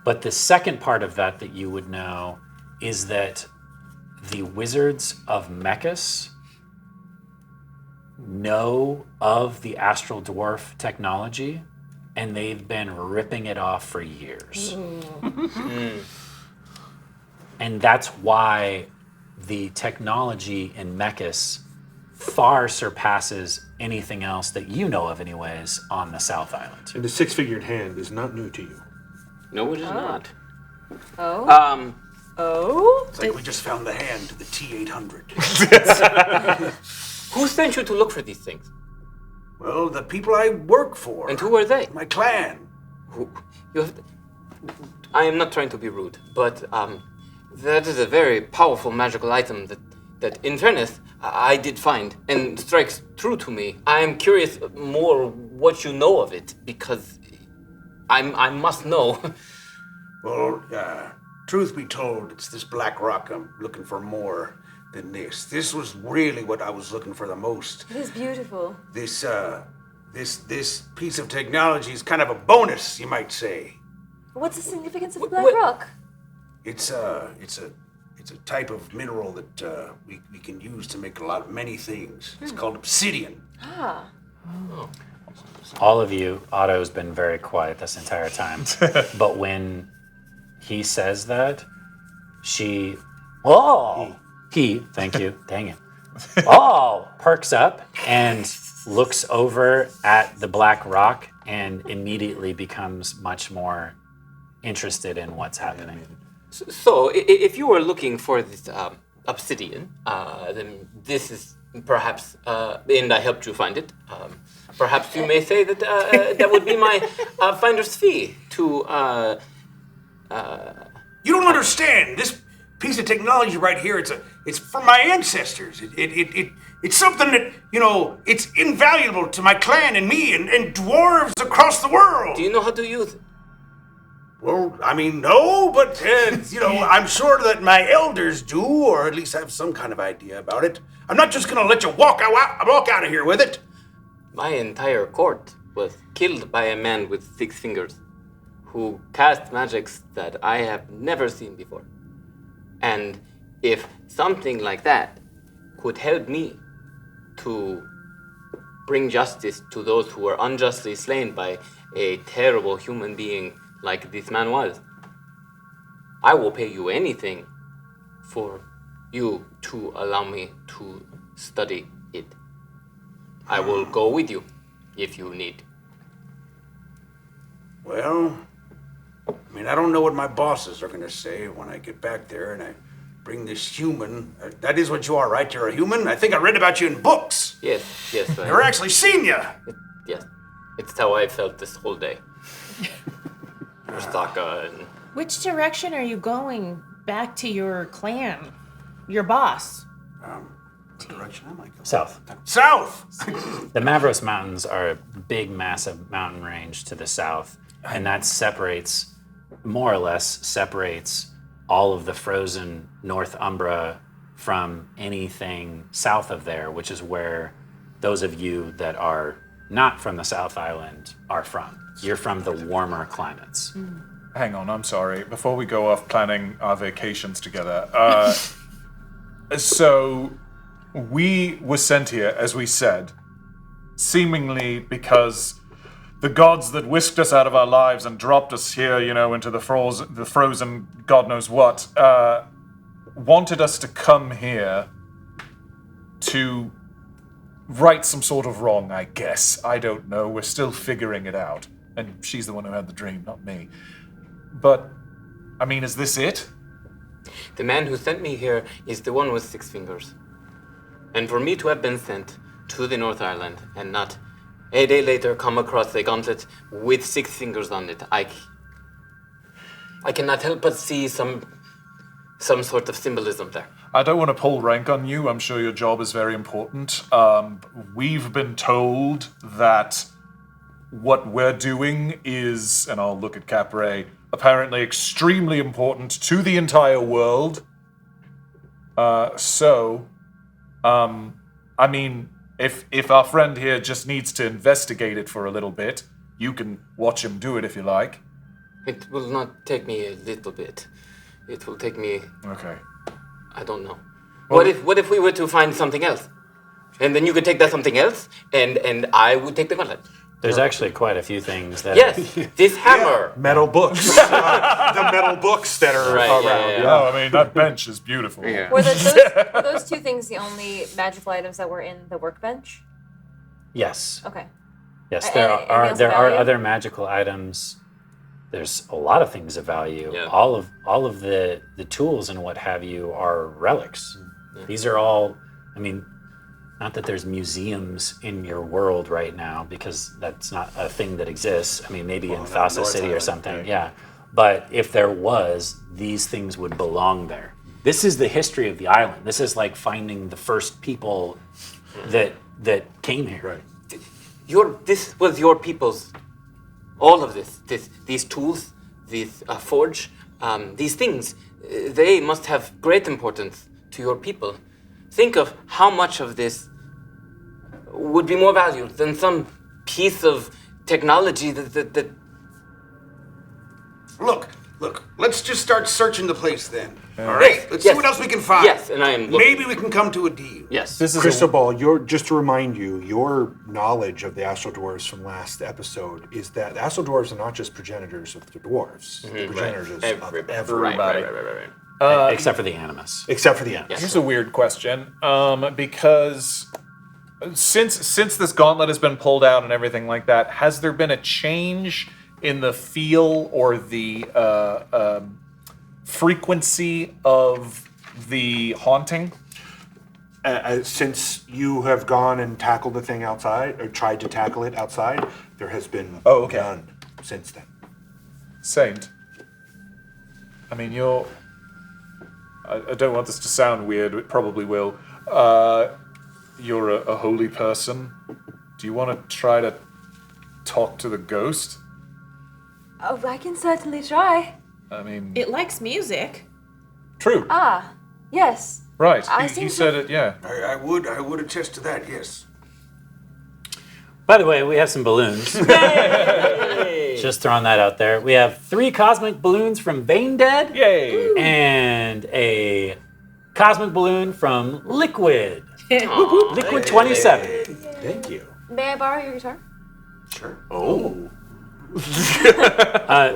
Speaker 6: But the second part of that you would know is that the Wizards of Mechas know of the Astral Dwarf technology, and they've been ripping it off for years. And that's why the technology in Mechas far surpasses anything else that you know of anyways on the South Island.
Speaker 11: And the six-figured hand is not new to you.
Speaker 10: No, it is not.
Speaker 2: Oh.
Speaker 4: It's like we just found the hand to the T-800.
Speaker 10: Who sent you to look for these things?
Speaker 4: Well, the people I work for.
Speaker 10: And who are they?
Speaker 4: My clan.
Speaker 10: I am not trying to be rude, but that is a very powerful magical item that in fairness, I did find and strikes true to me. I am curious more what you know of it, because I must know.
Speaker 4: Well, truth be told, it's this black rock I'm looking for more than this. This was really what I was looking for the most.
Speaker 2: It is beautiful.
Speaker 4: This piece of technology is kind of a bonus, you might say.
Speaker 2: What's the significance of the black rock?
Speaker 4: It's a type of mineral that we can use to make many things. It's called obsidian.
Speaker 2: Ah.
Speaker 6: All of you, Otto's been very quiet this entire time. But when he says that, he, thank you, dang it. Perks up and looks over at the black rock and immediately becomes much more interested in what's happening.
Speaker 10: So, if you were looking for this obsidian, then this is perhaps, and I helped you find it. Perhaps you may say that that would be my finder's fee to.
Speaker 4: You don't understand. This piece of technology right here, it's from my ancestors. It's something that, it's invaluable to my clan and me and dwarves across the world.
Speaker 10: Do you know how to use it?
Speaker 4: Well, I mean, no, but, I'm sure that my elders do, or at least have some kind of idea about it. I'm not just going to let you walk out of here with it.
Speaker 10: My entire court was killed by a man with 6 fingers who cast magics that I have never seen before. And if something like that could help me to bring justice to those who were unjustly slain by a terrible human being like this man was, I will pay you anything for you to allow me to study it. I will go with you if you need.
Speaker 4: Well, I don't know what my bosses are going to say when I get back there and I bring this human. That is what you are, right? You're a human? I think I read about you in books.
Speaker 10: Yes.
Speaker 4: Never actually seen you.
Speaker 10: Yes. It's how I felt this whole day. Saka and...
Speaker 8: Which direction are you going back to your clan? Your boss?
Speaker 4: What direction am I going?
Speaker 6: South.
Speaker 4: South!
Speaker 6: The Mavros Mountains are a big, massive mountain range to the south, and that more or less separates all of the frozen North Umbra from anything south of there, which is where those of you that are not from the South Island are from. You're from the warmer climates.
Speaker 9: Hang on, I'm sorry. Before we go off planning our vacations together, so we were sent here, as we said, seemingly because the gods that whisked us out of our lives and dropped us here, into the frozen God knows what, wanted us to come here to right some sort of wrong, I guess. I don't know. We're still figuring it out. And she's the one who had the dream, not me. But, is this it?
Speaker 10: The man who sent me here is the one with 6 fingers. And for me to have been sent to the North Island and not a day later come across a gauntlet with 6 fingers on it, I cannot help but see some sort of symbolism there.
Speaker 9: I don't want to pull rank on you. I'm sure your job is very important. We've been told that what we're doing is, and I'll look at Capre, apparently extremely important to the entire world. If our friend here just needs to investigate it for a little bit, you can watch him do it if you like.
Speaker 10: It will not take me a little bit. It will take me.
Speaker 9: Okay.
Speaker 10: I don't know. What if we were to find something else, and then you could take that something else, and I would take the gauntlet.
Speaker 6: There's actually quite a few things that.
Speaker 10: Yes, this hammer.
Speaker 11: Metal books. The metal books that are around.
Speaker 9: Oh, I mean, that bench is beautiful.
Speaker 2: Were those two things the only magical items that were in the workbench?
Speaker 6: Yes.
Speaker 2: Okay.
Speaker 6: Yes,
Speaker 2: A-
Speaker 6: there
Speaker 2: anything
Speaker 6: are
Speaker 2: else
Speaker 6: there
Speaker 2: of
Speaker 6: are
Speaker 2: value?
Speaker 6: other magical items. There's a lot of things of value.
Speaker 10: Yeah.
Speaker 6: All of the tools and what have you are relics. These are all. I mean, not that there's museums in your world right now, because that's not a thing that exists. I mean, maybe in Thassa City or something, yeah. But if there was, these things would belong there. This is the history of the island. This is like finding the first people that came here.
Speaker 11: Right.
Speaker 10: This was your people's. All of these tools, these forge, these things, they must have great importance to your people. Think of how much of this would be more valued than some piece of technology that
Speaker 12: Look, let's just start searching the place then. All
Speaker 10: Yes,
Speaker 12: right? Let's see
Speaker 10: yes.
Speaker 12: what else we can find.
Speaker 10: Yes, and I am looking.
Speaker 12: Maybe we can come to a deal.
Speaker 10: Yes.
Speaker 9: This is
Speaker 11: Cristobal, just to remind you, your knowledge of the Astral Dwarves from last episode is that the Astral Dwarves are not just progenitors of the dwarves. They're progenitors of everybody.
Speaker 10: Right.
Speaker 6: Except for the Animus.
Speaker 11: Except for the end.
Speaker 9: Here's a weird question, because since this gauntlet has been pulled out and everything like that, has there been a change in the feel or the frequency of the haunting?
Speaker 11: Since you have gone and tackled the thing outside, or tried to tackle it outside, there has been none since then.
Speaker 9: Saint, I mean, I don't want this to sound weird, it probably will. You're a holy person. Do you want to try to talk to the ghost?
Speaker 2: Oh, I can certainly try.
Speaker 9: I mean,
Speaker 8: It likes music.
Speaker 9: true.
Speaker 2: Ah, yes.
Speaker 9: Right.
Speaker 2: I
Speaker 9: He
Speaker 2: seem
Speaker 9: said
Speaker 2: to-
Speaker 9: it, yeah.
Speaker 12: I would attest to that, yes.
Speaker 6: By the way, we have some balloons. Just throwing that out there. We have 3 cosmic balloons from Bane Dead.
Speaker 9: Yay!
Speaker 6: And a cosmic balloon from Liquid. Liquid 27.
Speaker 11: Thank you.
Speaker 2: May I borrow your guitar?
Speaker 12: Sure.
Speaker 11: Oh.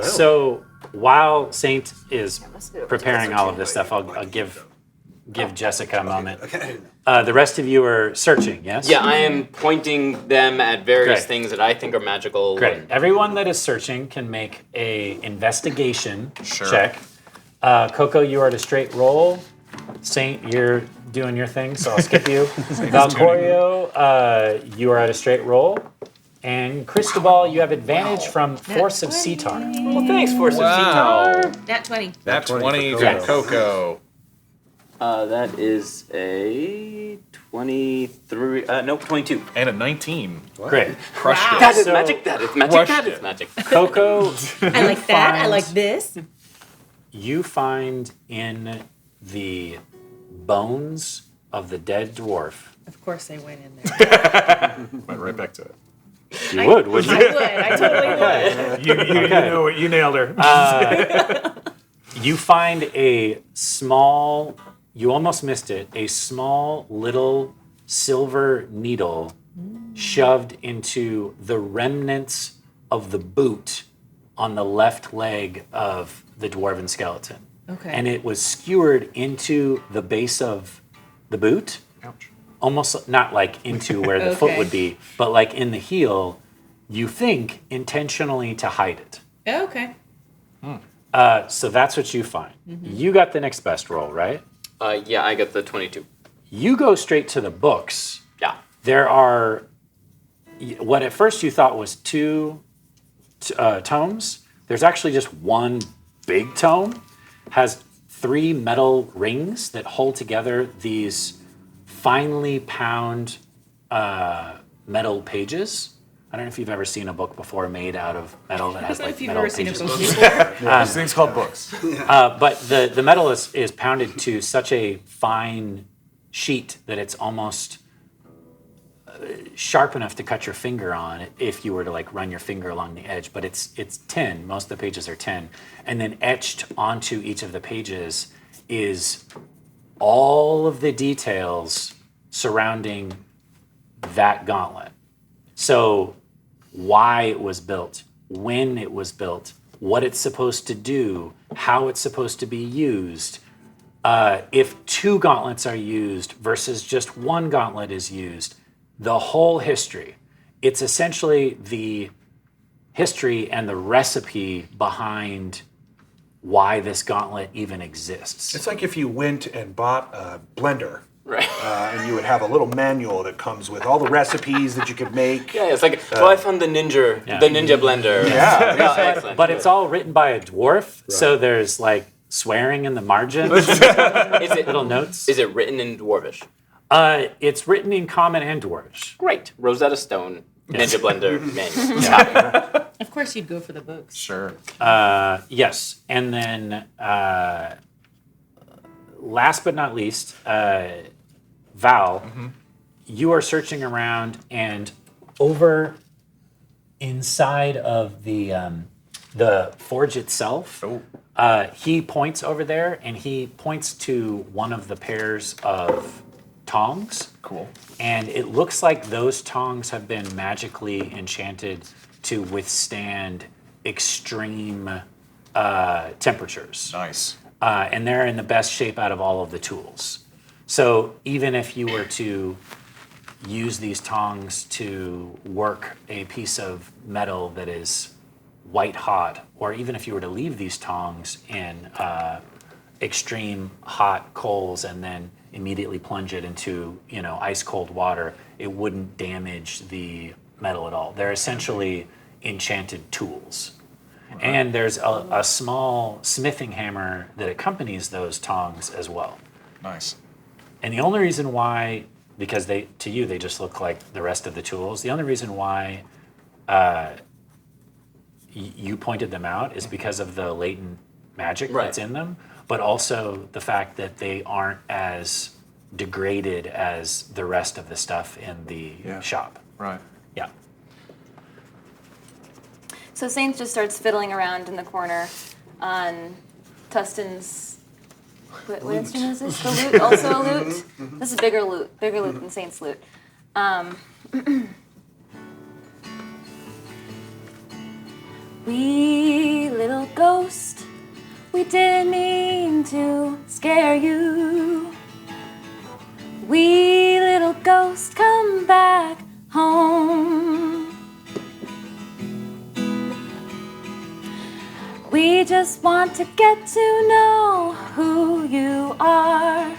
Speaker 6: So while Saint is
Speaker 2: let's do it.
Speaker 6: preparing all of this stuff, I'll give Jessica a moment.
Speaker 12: Okay.
Speaker 6: The rest of you are searching, yes?
Speaker 10: Yeah, I am pointing them at various
Speaker 6: Great.
Speaker 10: things that I think are magical.
Speaker 6: Great.
Speaker 10: and-
Speaker 6: Everyone that is searching can make a investigation check. KoKo, you are at a straight roll. Saint, you're doing your thing, so I'll skip you. Valcorio, you are at a straight roll. And Cristobal, you have advantage from Force of Cetar.
Speaker 10: Well, thanks, Force of Cetar.
Speaker 8: Nat 20.
Speaker 9: That 20 for
Speaker 6: Yes.
Speaker 9: KoKo.
Speaker 10: That is a 23. No, 22.
Speaker 9: And a 19.
Speaker 6: Great.
Speaker 9: Crushed it.
Speaker 10: That is
Speaker 6: So-
Speaker 10: magic. That is magic.
Speaker 9: Crushed
Speaker 10: That
Speaker 9: it.
Speaker 10: is magic.
Speaker 6: KoKo,
Speaker 8: I like that. I like this.
Speaker 6: you find in the bones of the dead dwarf.
Speaker 8: Of course I went in there.
Speaker 9: Went right back to it.
Speaker 6: You would, wouldn't
Speaker 8: I
Speaker 6: you?
Speaker 8: would. I totally would.
Speaker 4: You know it. You nailed her.
Speaker 6: You find a small, you almost missed it, a small little silver needle shoved into the remnants of the boot on the left leg of the dwarven skeleton.
Speaker 8: Okay.
Speaker 6: And it was skewered into the base of the boot.
Speaker 9: Ouch.
Speaker 6: Almost not like into where the foot
Speaker 8: Okay.
Speaker 6: would be, but like in the heel, you think intentionally to hide it.
Speaker 8: Okay.
Speaker 6: So that's what you find. You got the next best roll, right?
Speaker 10: Yeah, I got the 22.
Speaker 6: You go straight to the books.
Speaker 10: Yeah.
Speaker 6: There are what at first you thought was 2 tomes. There's actually just one big tome. Has 3 metal rings that hold together these finely pound metal pages. I don't know if you've ever seen a book before made out of metal that has like
Speaker 8: If you've
Speaker 6: metal
Speaker 8: ever seen a
Speaker 6: pages.
Speaker 8: book before.
Speaker 9: This thing's called books.
Speaker 6: But the metal is pounded to such a fine sheet that it's almost sharp enough to cut your finger on if you were to like run your finger along the edge, but it's tin. Most of the pages are tin. And then etched onto each of the pages is all of the details surrounding that gauntlet. So why it was built, when it was built, what it's supposed to do, how it's supposed to be used, if 2 gauntlets are used versus just 1 gauntlet is used, the whole history. It's essentially the history and the recipe behind why this gauntlet even exists.
Speaker 11: It's like if you went and bought a blender.
Speaker 10: Right.
Speaker 11: And you would have a little manual that comes with all the recipes that you could make.
Speaker 10: Yeah, it's like, I found the ninja blender.
Speaker 11: Yeah.
Speaker 10: Excellent.
Speaker 6: But it's all written by a dwarf, so there's like swearing in the margin. Little notes.
Speaker 10: Is it written in Dwarvish?
Speaker 6: It's written in Common and Dwarvish.
Speaker 10: Great. Rosetta Stone, Ninja Blender manual.
Speaker 8: Of course, you'd go for the books.
Speaker 9: Sure.
Speaker 6: Yes, and then last but not least, Val, you are searching around, and over inside of the forge itself, he points over there, and he points to one of the pairs of tongs.
Speaker 9: Cool.
Speaker 6: And it looks like those tongs have been magically enchanted to withstand extreme temperatures.
Speaker 9: Nice.
Speaker 6: And they're in the best shape out of all of the tools. So even if you were to use these tongs to work a piece of metal that is white hot, or even if you were to leave these tongs in extreme hot coals and then immediately plunge it into, ice cold water, it wouldn't damage the metal at all. They're essentially enchanted tools. And there's a small smithing hammer that accompanies those tongs as well.
Speaker 9: Nice.
Speaker 6: And the only reason why, because to you they just look like the rest of the tools, the only reason why you pointed them out is because of the latent magic that's in them, but also the fact that they aren't as degraded as the rest of the stuff in the shop.
Speaker 9: Right.
Speaker 6: Yeah.
Speaker 2: So Saints just starts fiddling around in the corner on Tustin's. What instrument is this? The lute? Also a lute? This is bigger lute than Saint's lute. Wee little ghost, we didn't mean to scare you. Wee little ghost, come back home. We just want to get to know who you are.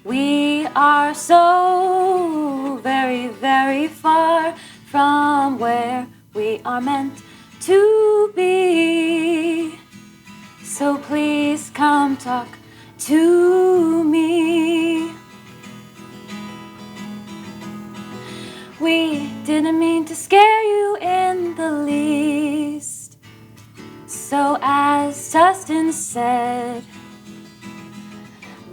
Speaker 2: We are so very, very far from where we are meant to be. So please come talk to me. We didn't mean to scare you in the least. So as Tustin said,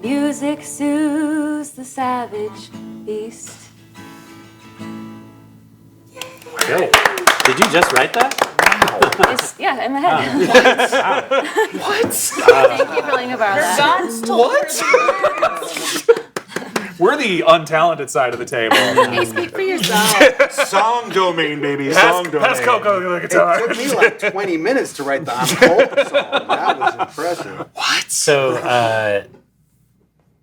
Speaker 2: music soothes the savage beast.
Speaker 6: Good. Did you just write that?
Speaker 2: Yeah, in my head.
Speaker 6: What?
Speaker 2: Thank you for letting me borrow that.
Speaker 9: What? We're the untalented side of the table.
Speaker 8: Hey, speak for yourself.
Speaker 11: Song domain, baby. Song domain.
Speaker 9: Pass KoKo the guitar.
Speaker 12: It took me like 20 minutes to write the I'm Cold song. That was impressive.
Speaker 6: What? So,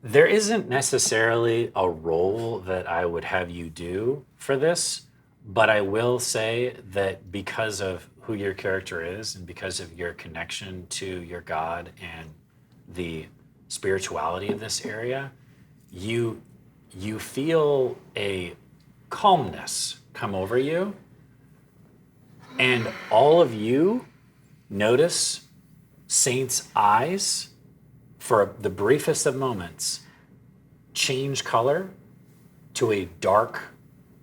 Speaker 6: there isn't necessarily a role that I would have you do for this, but I will say that because of who your character is and because of your connection to your god and the spirituality of this area, you feel a calmness come over you, and all of you notice Saint's eyes, for the briefest of moments, change color to a dark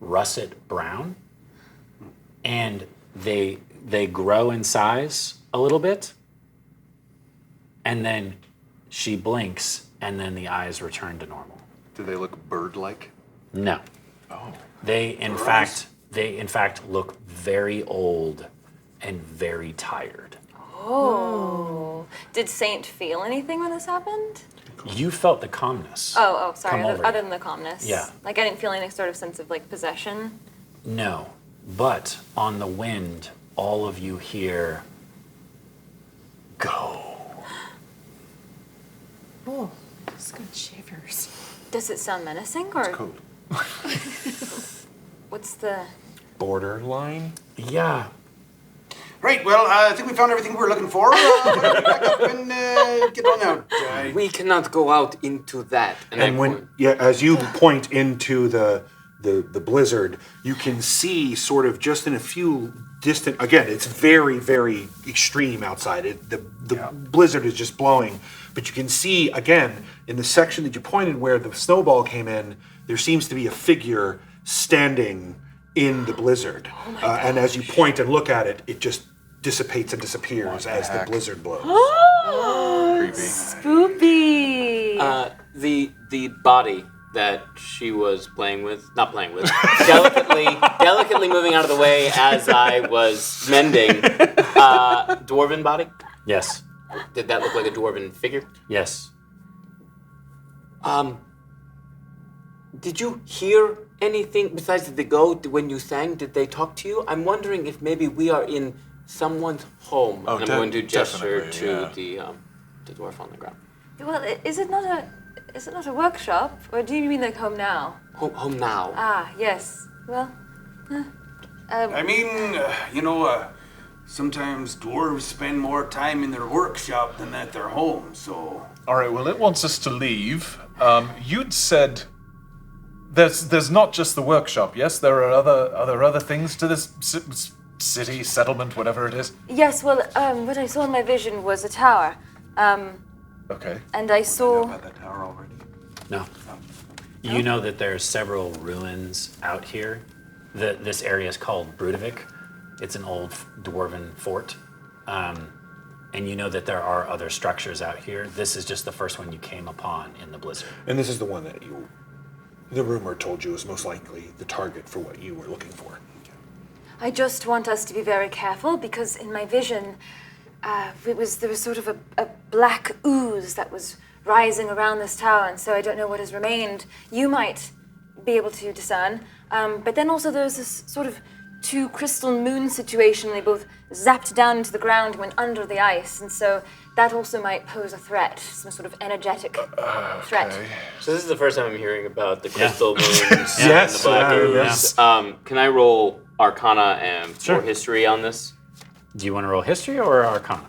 Speaker 6: russet brown, and they grow in size a little bit, and then she blinks, and then the eyes return to normal.
Speaker 9: Do they look bird-like?
Speaker 6: No.
Speaker 9: Oh.
Speaker 6: They in fact look very old and very tired.
Speaker 2: Oh. Did Saint feel anything when this happened?
Speaker 6: You felt the calmness.
Speaker 2: Oh, sorry.
Speaker 6: Come over
Speaker 2: Other
Speaker 6: you.
Speaker 2: than the calmness.
Speaker 6: Yeah.
Speaker 2: Like I didn't feel any sort of sense of like possession.
Speaker 6: No, but on the wind, all of you hear, go.
Speaker 8: Oh, it's got shivers.
Speaker 2: Does it sound menacing or
Speaker 9: Cool.
Speaker 2: what's the?
Speaker 11: Borderline?
Speaker 6: Yeah.
Speaker 12: Right, well, I think we found everything we were looking for. Why don't we back up and get on out?
Speaker 10: We cannot go out into that.
Speaker 11: And when as you point into the blizzard, you can see sort of just in a few distant. Again, it's very, very extreme outside. The blizzard is just blowing, but you can see again in the section that you pointed where the snowball came in. There seems to be a figure standing in the blizzard, and as you point and look at it, it just dissipates and disappears as the blizzard blows.
Speaker 2: Spoopy.
Speaker 10: The body that she was not playing with, delicately moving out of the way as I was mending. Dwarven body?
Speaker 6: Yes.
Speaker 10: Did that look like a dwarven figure?
Speaker 6: Yes.
Speaker 10: Did you hear anything besides the goat when you sang? Did they talk to you? I'm wondering if maybe we are in someone's home.
Speaker 9: Oh,
Speaker 10: and I'm going to gesture
Speaker 9: definitely,
Speaker 10: to the dwarf on the ground.
Speaker 2: Well, is it not a workshop, or do you mean like home now?
Speaker 10: Home now.
Speaker 2: Ah, yes. Well,
Speaker 12: I mean, sometimes dwarves spend more time in their workshop than at their home, so...
Speaker 9: All right, well, it wants us to leave. You'd said there's not just the workshop, yes? There are other things to this city, settlement, whatever it is?
Speaker 2: yes. Well, what I saw in my vision was a tower.
Speaker 9: Okay.
Speaker 2: And I saw.
Speaker 12: About that tower already.
Speaker 6: No. You know that there's several ruins out here. This area is called Brudavik. It's an old dwarven fort. And you know that there are other structures out here. This is just the first one you came upon in the blizzard.
Speaker 11: And this is the one that the rumor told you was most likely the target for what you were looking for.
Speaker 2: I just want us to be very careful because in my vision, there was sort of a black ooze that was rising around this tower, and so I don't know what has remained. You might be able to discern, but then also there's this sort of two crystal moon situation. They both zapped down into the ground and went under the ice, and so that also might pose a threat, some sort of energetic threat.
Speaker 10: So this is the first time I'm hearing about the crystal moons
Speaker 11: Yes,
Speaker 10: and the black ooze.
Speaker 11: yes.
Speaker 10: Can I roll Arcana and
Speaker 6: Sure.
Speaker 10: or history on this?
Speaker 6: Do you want to roll history or arcana?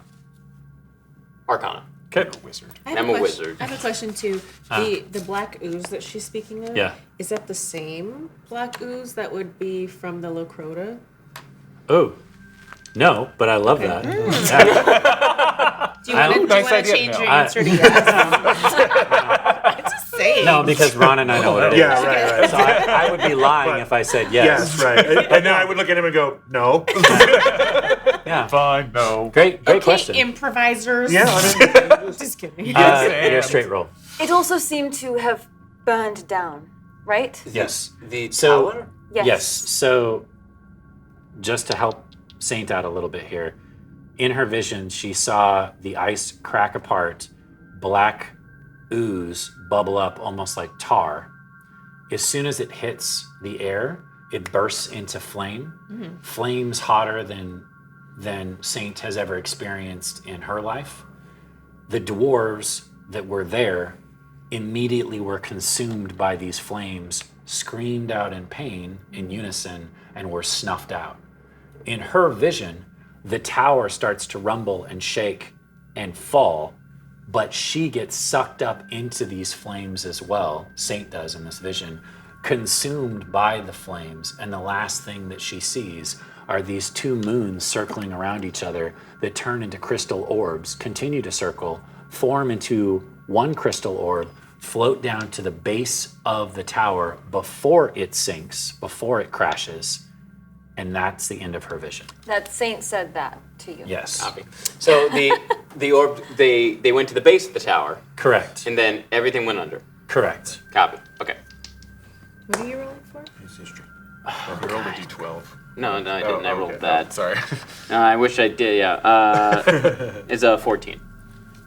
Speaker 10: Arcana.
Speaker 6: Okay.
Speaker 9: Wizard.
Speaker 10: I'm a wizard.
Speaker 8: I have a question too. The black ooze that she's speaking of.
Speaker 6: Yeah.
Speaker 8: Is that the same black ooze that would be from the Locrota?
Speaker 6: Oh. No, but I love that.
Speaker 8: Mm.
Speaker 6: Yeah.
Speaker 8: Do you want
Speaker 9: nice
Speaker 8: to
Speaker 9: idea.
Speaker 8: change
Speaker 9: No.
Speaker 8: your answer to yes? It's just saying.
Speaker 6: No, because Ron and I know what it is.
Speaker 11: Yeah, right.
Speaker 6: So I would be lying if I said yes.
Speaker 11: Yes, right. And then I would look at him and go, no.
Speaker 6: Yeah.
Speaker 9: Fine, no.
Speaker 6: Great
Speaker 8: Okay,
Speaker 6: question.
Speaker 8: improvisers.
Speaker 11: Yeah, I mean,
Speaker 8: Just kidding.
Speaker 6: Your straight roll.
Speaker 2: It also seemed to have burned down, right?
Speaker 6: Yes.
Speaker 10: The
Speaker 6: So-
Speaker 10: tower?
Speaker 2: Yes.
Speaker 6: So, just to help Saint out a little bit here, in her vision, she saw the ice crack apart, black ooze bubble up almost like tar. As soon as it hits the air, it bursts into flame. Flames hotter than Saint has ever experienced in her life. The dwarves that were there immediately were consumed by these flames, screamed out in pain in unison, and were snuffed out. In her vision, the tower starts to rumble and shake and fall, but she gets sucked up into these flames as well, Saint does in this vision, consumed by the flames, and the last thing that she sees are these two moons circling around each other that turn into crystal orbs, continue to circle, form into one crystal orb, float down to the base of the tower before it sinks, before it crashes, and that's the end of her vision.
Speaker 2: That Saint said that to you.
Speaker 6: Yes.
Speaker 10: Copy. So the orb, they went to the base of the tower,
Speaker 6: Correct.
Speaker 10: and then everything went under.
Speaker 6: Correct.
Speaker 10: Copy. Okay.
Speaker 8: What are you rolling for?
Speaker 11: it's history.
Speaker 9: You rolled a d12.
Speaker 10: No, I didn't. I rolled
Speaker 9: okay.
Speaker 10: that.
Speaker 9: Oh, sorry.
Speaker 10: No, I wish I did. Yeah. It's a 14.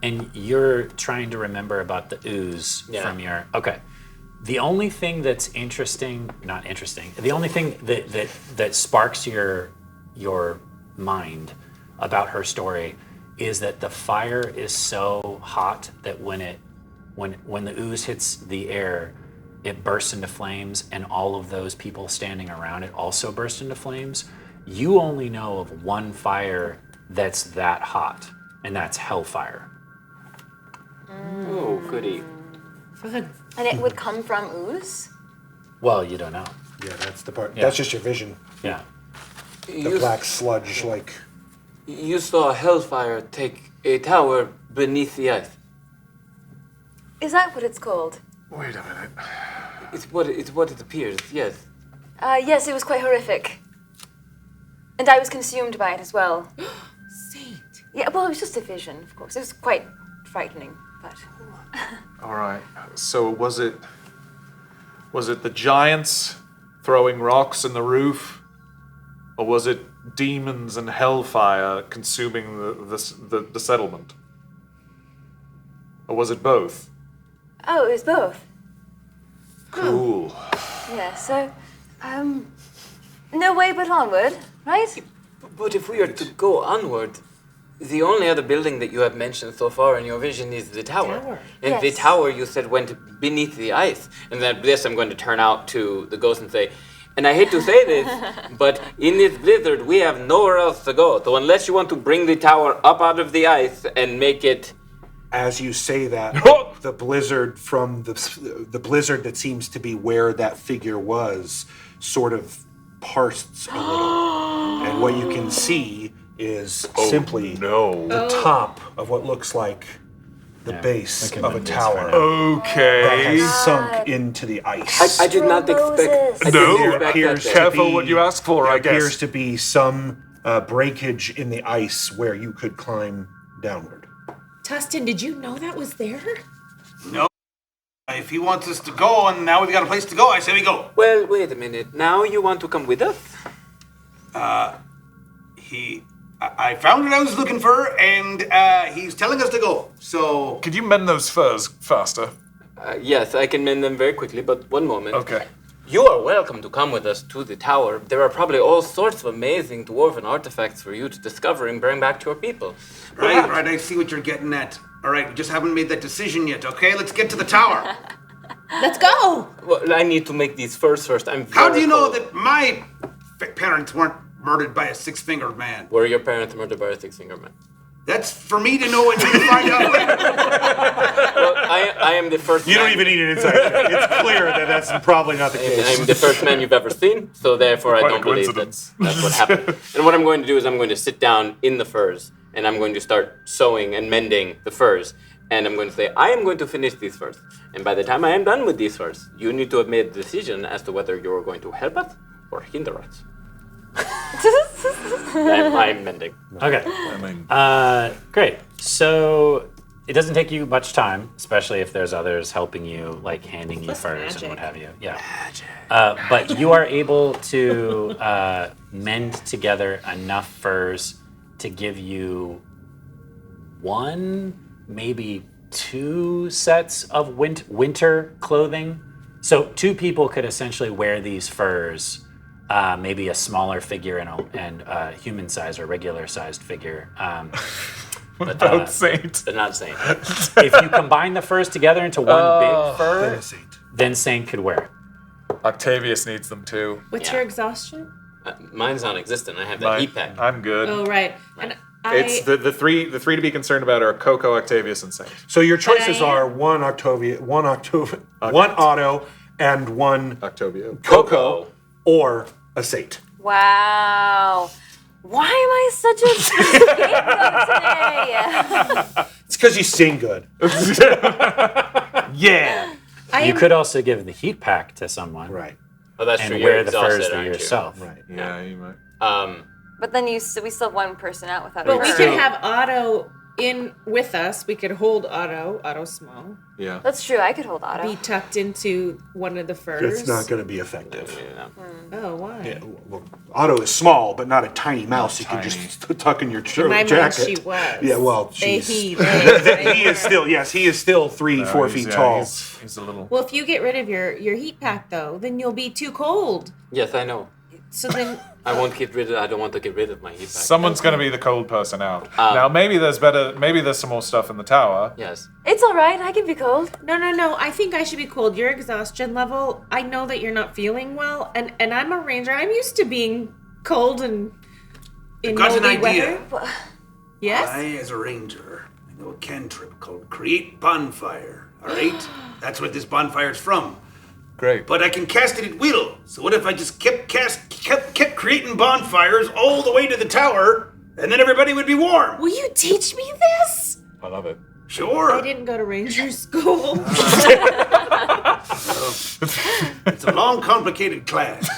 Speaker 6: And you're trying to remember about the ooze from your... Okay. The only thing that's not interesting, the only thing that sparks your mind about her story is that the fire is so hot that when the ooze hits the air, it bursts into flames, and all of those people standing around it also burst into flames. You only know of one fire that's that hot, and that's hellfire.
Speaker 10: Oh, goody.
Speaker 2: And it would come from ooze?
Speaker 6: Well, you don't know.
Speaker 11: Yeah, that's the part.
Speaker 6: Yeah.
Speaker 11: That's just your vision.
Speaker 6: Yeah.
Speaker 11: The black sludge, like.
Speaker 7: You saw hellfire take a tower beneath the ice.
Speaker 2: Is that what it's called?
Speaker 9: Wait a minute.
Speaker 7: It's what it appears. Yes.
Speaker 2: Yes, it was quite horrific. And I was consumed by it as well.
Speaker 8: Saint.
Speaker 2: Yeah, well, it was just a vision, of course. It was quite frightening, but...
Speaker 9: All right. So was it the giants throwing rocks in the roof, or was it demons and hellfire consuming the settlement, or was it both?
Speaker 2: Oh, it was both.
Speaker 9: Cool.
Speaker 2: Yeah, so, no way but onward, right?
Speaker 7: But if we are to go onward, the only other building that you have mentioned so far in your vision is the tower. And the
Speaker 2: Yes.
Speaker 7: tower, you said, went beneath the ice. And then this I'm going to turn out to the ghost and say, and I hate to say this, but in this blizzard, we have nowhere else to go. So unless you want to bring the tower up out of the ice and make it...
Speaker 11: As you say that, the blizzard from the blizzard that seems to be where that figure was sort of parts a little. And what you can see is simply the top of what looks like the base of a tower that
Speaker 9: Okay.
Speaker 11: has sunk into the ice.
Speaker 7: I did not expect... I didn't
Speaker 9: No,
Speaker 7: expect
Speaker 11: appears
Speaker 7: that.
Speaker 9: careful what you ask for,
Speaker 11: There
Speaker 9: I guess.
Speaker 11: appears to be some breakage in the ice where you could climb downward.
Speaker 8: Tustin, did you know that was there?
Speaker 12: No. If he wants us to go and now we've got a place to go, I say we go.
Speaker 7: Well, wait a minute. Now you want to come with us?
Speaker 12: I found what I was looking for, and he's telling us to go. So
Speaker 9: Could you mend those furs faster?
Speaker 7: Yes, I can mend them very quickly, but one moment.
Speaker 9: Okay.
Speaker 7: You are welcome to come with us to the tower. There are probably all sorts of amazing dwarven artifacts for you to discover and bring back to your people.
Speaker 12: right, I see what you're getting at. All right, we just haven't made that decision yet. Okay, let's get to the tower.
Speaker 8: Let's go!
Speaker 7: Well, I need to make these furs first. I'm very
Speaker 12: How do you know
Speaker 7: cold.
Speaker 12: that my parents weren't murdered by a six-fingered man?
Speaker 7: Were your parents murdered by a six-fingered man?
Speaker 12: That's for me to know and you to find out later.
Speaker 7: Well, I am the first
Speaker 11: You don't
Speaker 7: man-
Speaker 11: even need an insight. It's clear that that's probably not the case.
Speaker 7: I'm the first man you've ever seen, so therefore I
Speaker 9: Quite a
Speaker 7: don't believe
Speaker 9: coincidence.
Speaker 7: that's what happened. And what I'm going to do is I'm going to sit down in the furs, and I'm going to start sewing and mending the furs. And I'm going to say, I am going to finish these furs. And by the time I am done with these furs, you need to have made a decision as to whether you're going to help us or hinder us. I'm mending.
Speaker 6: Okay. Great. So it doesn't take you much time, especially if there's others helping you, like handing you furs and what have you. Yeah. But you are able to mend together enough furs to give you one, maybe two sets of winter clothing. So two people could essentially wear these furs. Maybe a smaller figure and a human size or regular sized figure.
Speaker 9: What about Saint?
Speaker 10: They're not saying.
Speaker 6: If you combine the furs together into one big fur, then Saint could wear it.
Speaker 9: Octavius needs them too.
Speaker 8: What's
Speaker 10: Yeah.
Speaker 8: your exhaustion?
Speaker 10: Mine's non-existent. I have that heat pack.
Speaker 9: I'm good.
Speaker 8: Oh, right. And
Speaker 9: It's the three to be concerned about are KoKo, Octavius, and Saint.
Speaker 11: So your choices
Speaker 8: But I am-
Speaker 11: are one Otto, and one
Speaker 9: Octavio.
Speaker 11: KoKo, or a Saint.
Speaker 2: Wow. Why am I such a scapegoat today?
Speaker 11: It's because you sing good. Yeah.
Speaker 6: You could also give the heat pack to someone.
Speaker 11: Right.
Speaker 10: Oh, that's
Speaker 6: And
Speaker 10: true.
Speaker 6: wear
Speaker 10: You're
Speaker 6: the furs
Speaker 10: exhausted,
Speaker 6: to
Speaker 10: aren't you?
Speaker 6: yourself.
Speaker 11: Right.
Speaker 9: Yeah, you might.
Speaker 2: But then we still have one person out without a
Speaker 8: But we
Speaker 2: fur.
Speaker 8: could have Otto in with us. We could hold Otto. Otto's small.
Speaker 9: Yeah.
Speaker 2: That's true. I could hold Otto.
Speaker 8: Be tucked into one of the furs.
Speaker 11: It's not going to be effective.
Speaker 8: Oh, why?
Speaker 11: Yeah, well, Otto is small, but not a tiny mouse. You can just tuck in your
Speaker 8: In my
Speaker 11: jacket.
Speaker 8: mind, she was.
Speaker 11: Yeah, well,
Speaker 8: They,
Speaker 11: she's.
Speaker 8: he, they.
Speaker 11: He is still, yes, he is still 4 feet tall.
Speaker 9: He's a little.
Speaker 8: Well, if you get rid of your heat pack, though, then you'll be too cold.
Speaker 7: Yes, I know.
Speaker 8: So then,
Speaker 7: I don't want to get rid of my heat pack.
Speaker 9: Someone's going to be the cold person out. Now, maybe there's some more stuff in the tower.
Speaker 7: Yes.
Speaker 2: It's all right. I can be cold.
Speaker 8: no. I think I should be cold. Your exhaustion level. I know that you're not feeling well, and I'm a ranger. I'm used to being cold and in
Speaker 12: got an
Speaker 8: moldy
Speaker 12: idea.
Speaker 8: weather. Yes.
Speaker 12: I, as a ranger, I know a cantrip called Create Bonfire. All right? That's what this bonfire's from.
Speaker 9: Great.
Speaker 12: But I can cast it at will. So what if I just kept creating bonfires all the way to the tower, and then everybody would be warm?
Speaker 8: Will you teach me this?
Speaker 9: I love it.
Speaker 12: Sure.
Speaker 8: I didn't go to ranger school.
Speaker 12: It's a long, complicated class.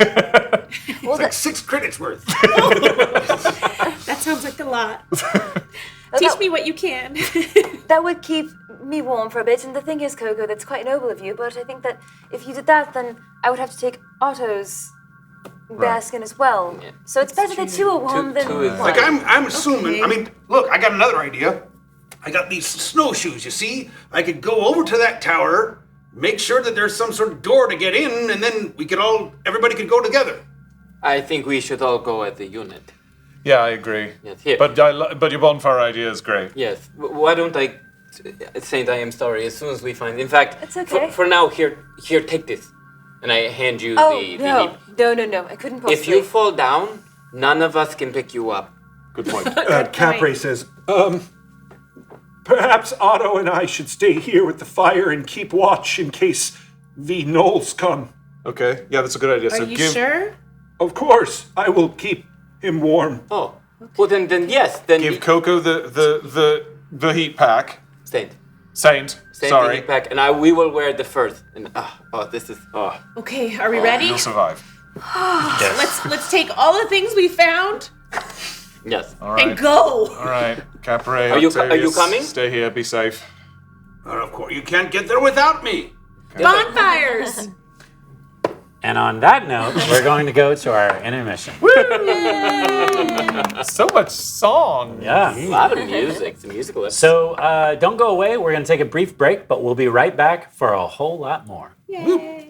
Speaker 2: Well,
Speaker 12: It's like 6 credits worth.
Speaker 8: That sounds like a lot. Teach me what you can.
Speaker 2: that would keep me warm for a bit. And the thing is, KoKo, that's quite noble of you. But I think that if you did that, then I would have to take Otto's bearskin as well.
Speaker 7: Yeah.
Speaker 2: So it's better that two are warm than
Speaker 7: two is-
Speaker 2: one.
Speaker 12: Like I'm assuming.
Speaker 8: Okay.
Speaker 12: I mean, look, I got another idea. I got these snowshoes. You see, I could go over to that tower, make sure that there's some sort of door to get in, and then everybody could go together.
Speaker 7: I think we should all go as a unit.
Speaker 9: Yeah, I agree.
Speaker 7: Yes, here.
Speaker 9: But but your bonfire idea is great.
Speaker 7: Yes. Why don't I, Saint? I am sorry. As soon as we find, in fact,
Speaker 2: It's okay.
Speaker 7: for now, here, take this, and I hand you
Speaker 2: Oh,
Speaker 7: the
Speaker 2: no.
Speaker 7: heap.
Speaker 2: No. I couldn't possibly.
Speaker 7: If you fall down, none of us can pick you up.
Speaker 9: Good point.
Speaker 11: Capre says, perhaps Otto and I should stay here with the fire and keep watch in case the gnolls come.
Speaker 9: Okay. Yeah, that's a good idea.
Speaker 8: Are
Speaker 9: So
Speaker 8: you
Speaker 9: give
Speaker 8: sure?
Speaker 11: Of course, I will keep him warm.
Speaker 7: Oh, well then yes, then
Speaker 9: give KoKo the heat pack.
Speaker 7: Saint.
Speaker 9: Saint.
Speaker 7: The
Speaker 9: Sorry.
Speaker 7: heat pack, and we will wear the first. And this is
Speaker 8: Okay, are we ready?
Speaker 9: You'll survive.
Speaker 8: Let's take all the things we found
Speaker 7: yes.
Speaker 9: All right.
Speaker 8: and go.
Speaker 9: All right. Capre.
Speaker 7: Are you
Speaker 9: Octavius,
Speaker 7: coming?
Speaker 9: Stay here. Be safe.
Speaker 12: Of course, you can't get there without me.
Speaker 8: Bonfires.
Speaker 6: And on that note, we're going to go to our intermission.
Speaker 9: So much song.
Speaker 6: Yeah.
Speaker 7: A lot of music. It's a musical episode.
Speaker 6: So don't go away. We're going to take a brief break, but we'll be right back for a whole lot more.
Speaker 8: Yay.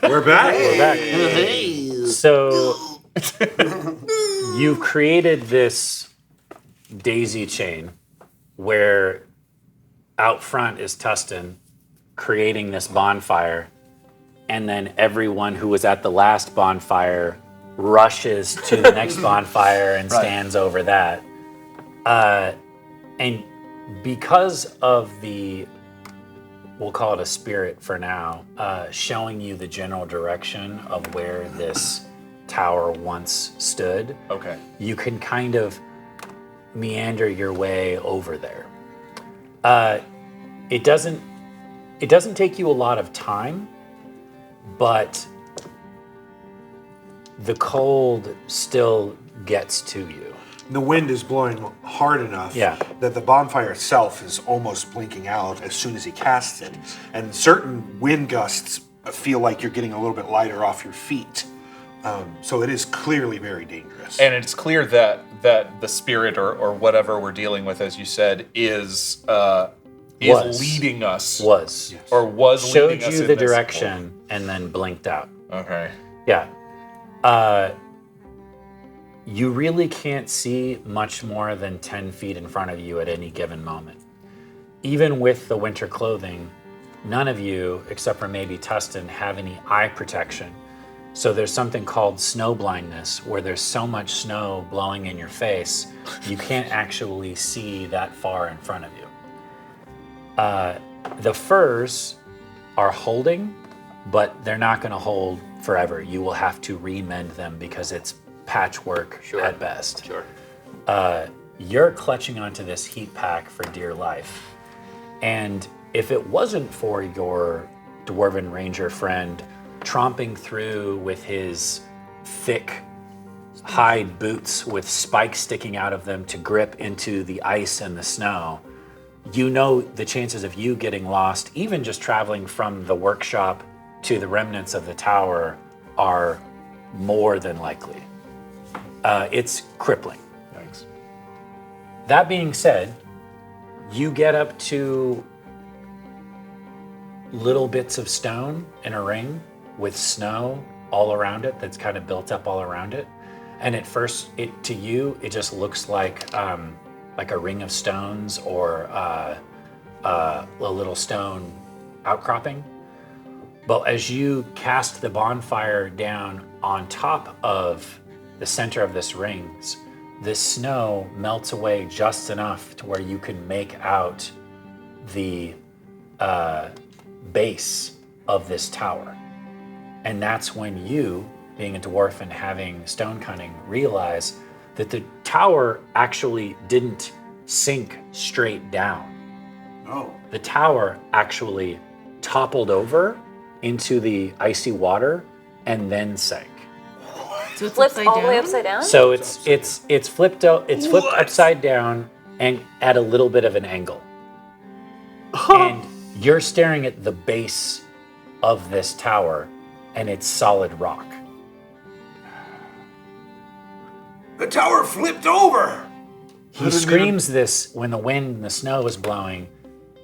Speaker 11: We're back.
Speaker 6: We're back. So you've created this daisy chain where out front is Tustin creating this bonfire, and then everyone who was at the last bonfire rushes to the next bonfire and stands over that. And because of the, we'll call it a spirit for now, showing you the general direction of where this tower once stood, you can kind of meander your way over there. It doesn't take you a lot of time, but the cold still gets to you.
Speaker 11: The wind is blowing hard enough that the bonfire itself is almost blinking out as soon as he casts it. And certain wind gusts feel like you're getting a little bit lighter off your feet. So it is clearly very dangerous.
Speaker 9: And it's clear that the spirit or whatever we're dealing with, as you said, is leading us. Or was
Speaker 6: Showed
Speaker 9: leading us
Speaker 6: you
Speaker 9: in
Speaker 6: the
Speaker 9: this
Speaker 6: direction and then blinked out.
Speaker 9: Okay.
Speaker 6: Yeah. You really can't see much more than 10 feet in front of you at any given moment. Even with the winter clothing, none of you, except for maybe Tustin, have any eye protection. So there's something called snow blindness, where there's so much snow blowing in your face, you can't actually see that far in front of you. The furs are holding, but they're not going to hold forever. You will have to remend them because it's patchwork at best. You're clutching onto this heat pack for dear life. And if it wasn't for your dwarven ranger friend tromping through with his thick hide boots with spikes sticking out of them to grip into the ice and the snow, you know the chances of you getting lost, even just traveling from the workshop to the remnants of the tower, are more than likely. It's crippling.
Speaker 9: Thanks.
Speaker 6: That being said, you get up to little bits of stone in a ring with snow all around it that's kind of built up all around it. And at first, to you, it just looks like a ring of stones or a little stone outcropping. But as you cast the bonfire down on top of the center of this rings, this snow melts away just enough to where you can make out the base of this tower. And that's when you, being a dwarf and having stone cunning, realize that the tower actually didn't sink straight down.
Speaker 12: No.
Speaker 6: The tower actually toppled over into the icy water and then sank.
Speaker 8: So it's
Speaker 2: Flipped
Speaker 8: upside
Speaker 2: all the way
Speaker 8: down?
Speaker 2: upside down?
Speaker 6: So it's flipped upside down and at a little bit of an angle. And you're staring at the base of this tower, and it's solid rock.
Speaker 12: The tower flipped over.
Speaker 6: He screams this when the wind and the snow is blowing,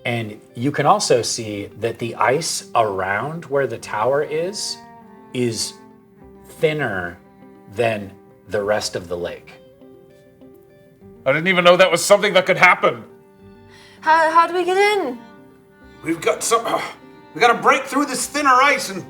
Speaker 6: and you can also see that the ice around where the tower is thinner than the rest of the lake.
Speaker 9: I didn't even know that was something that could happen.
Speaker 2: How do we get in?
Speaker 12: We've got we got to break through this thinner ice and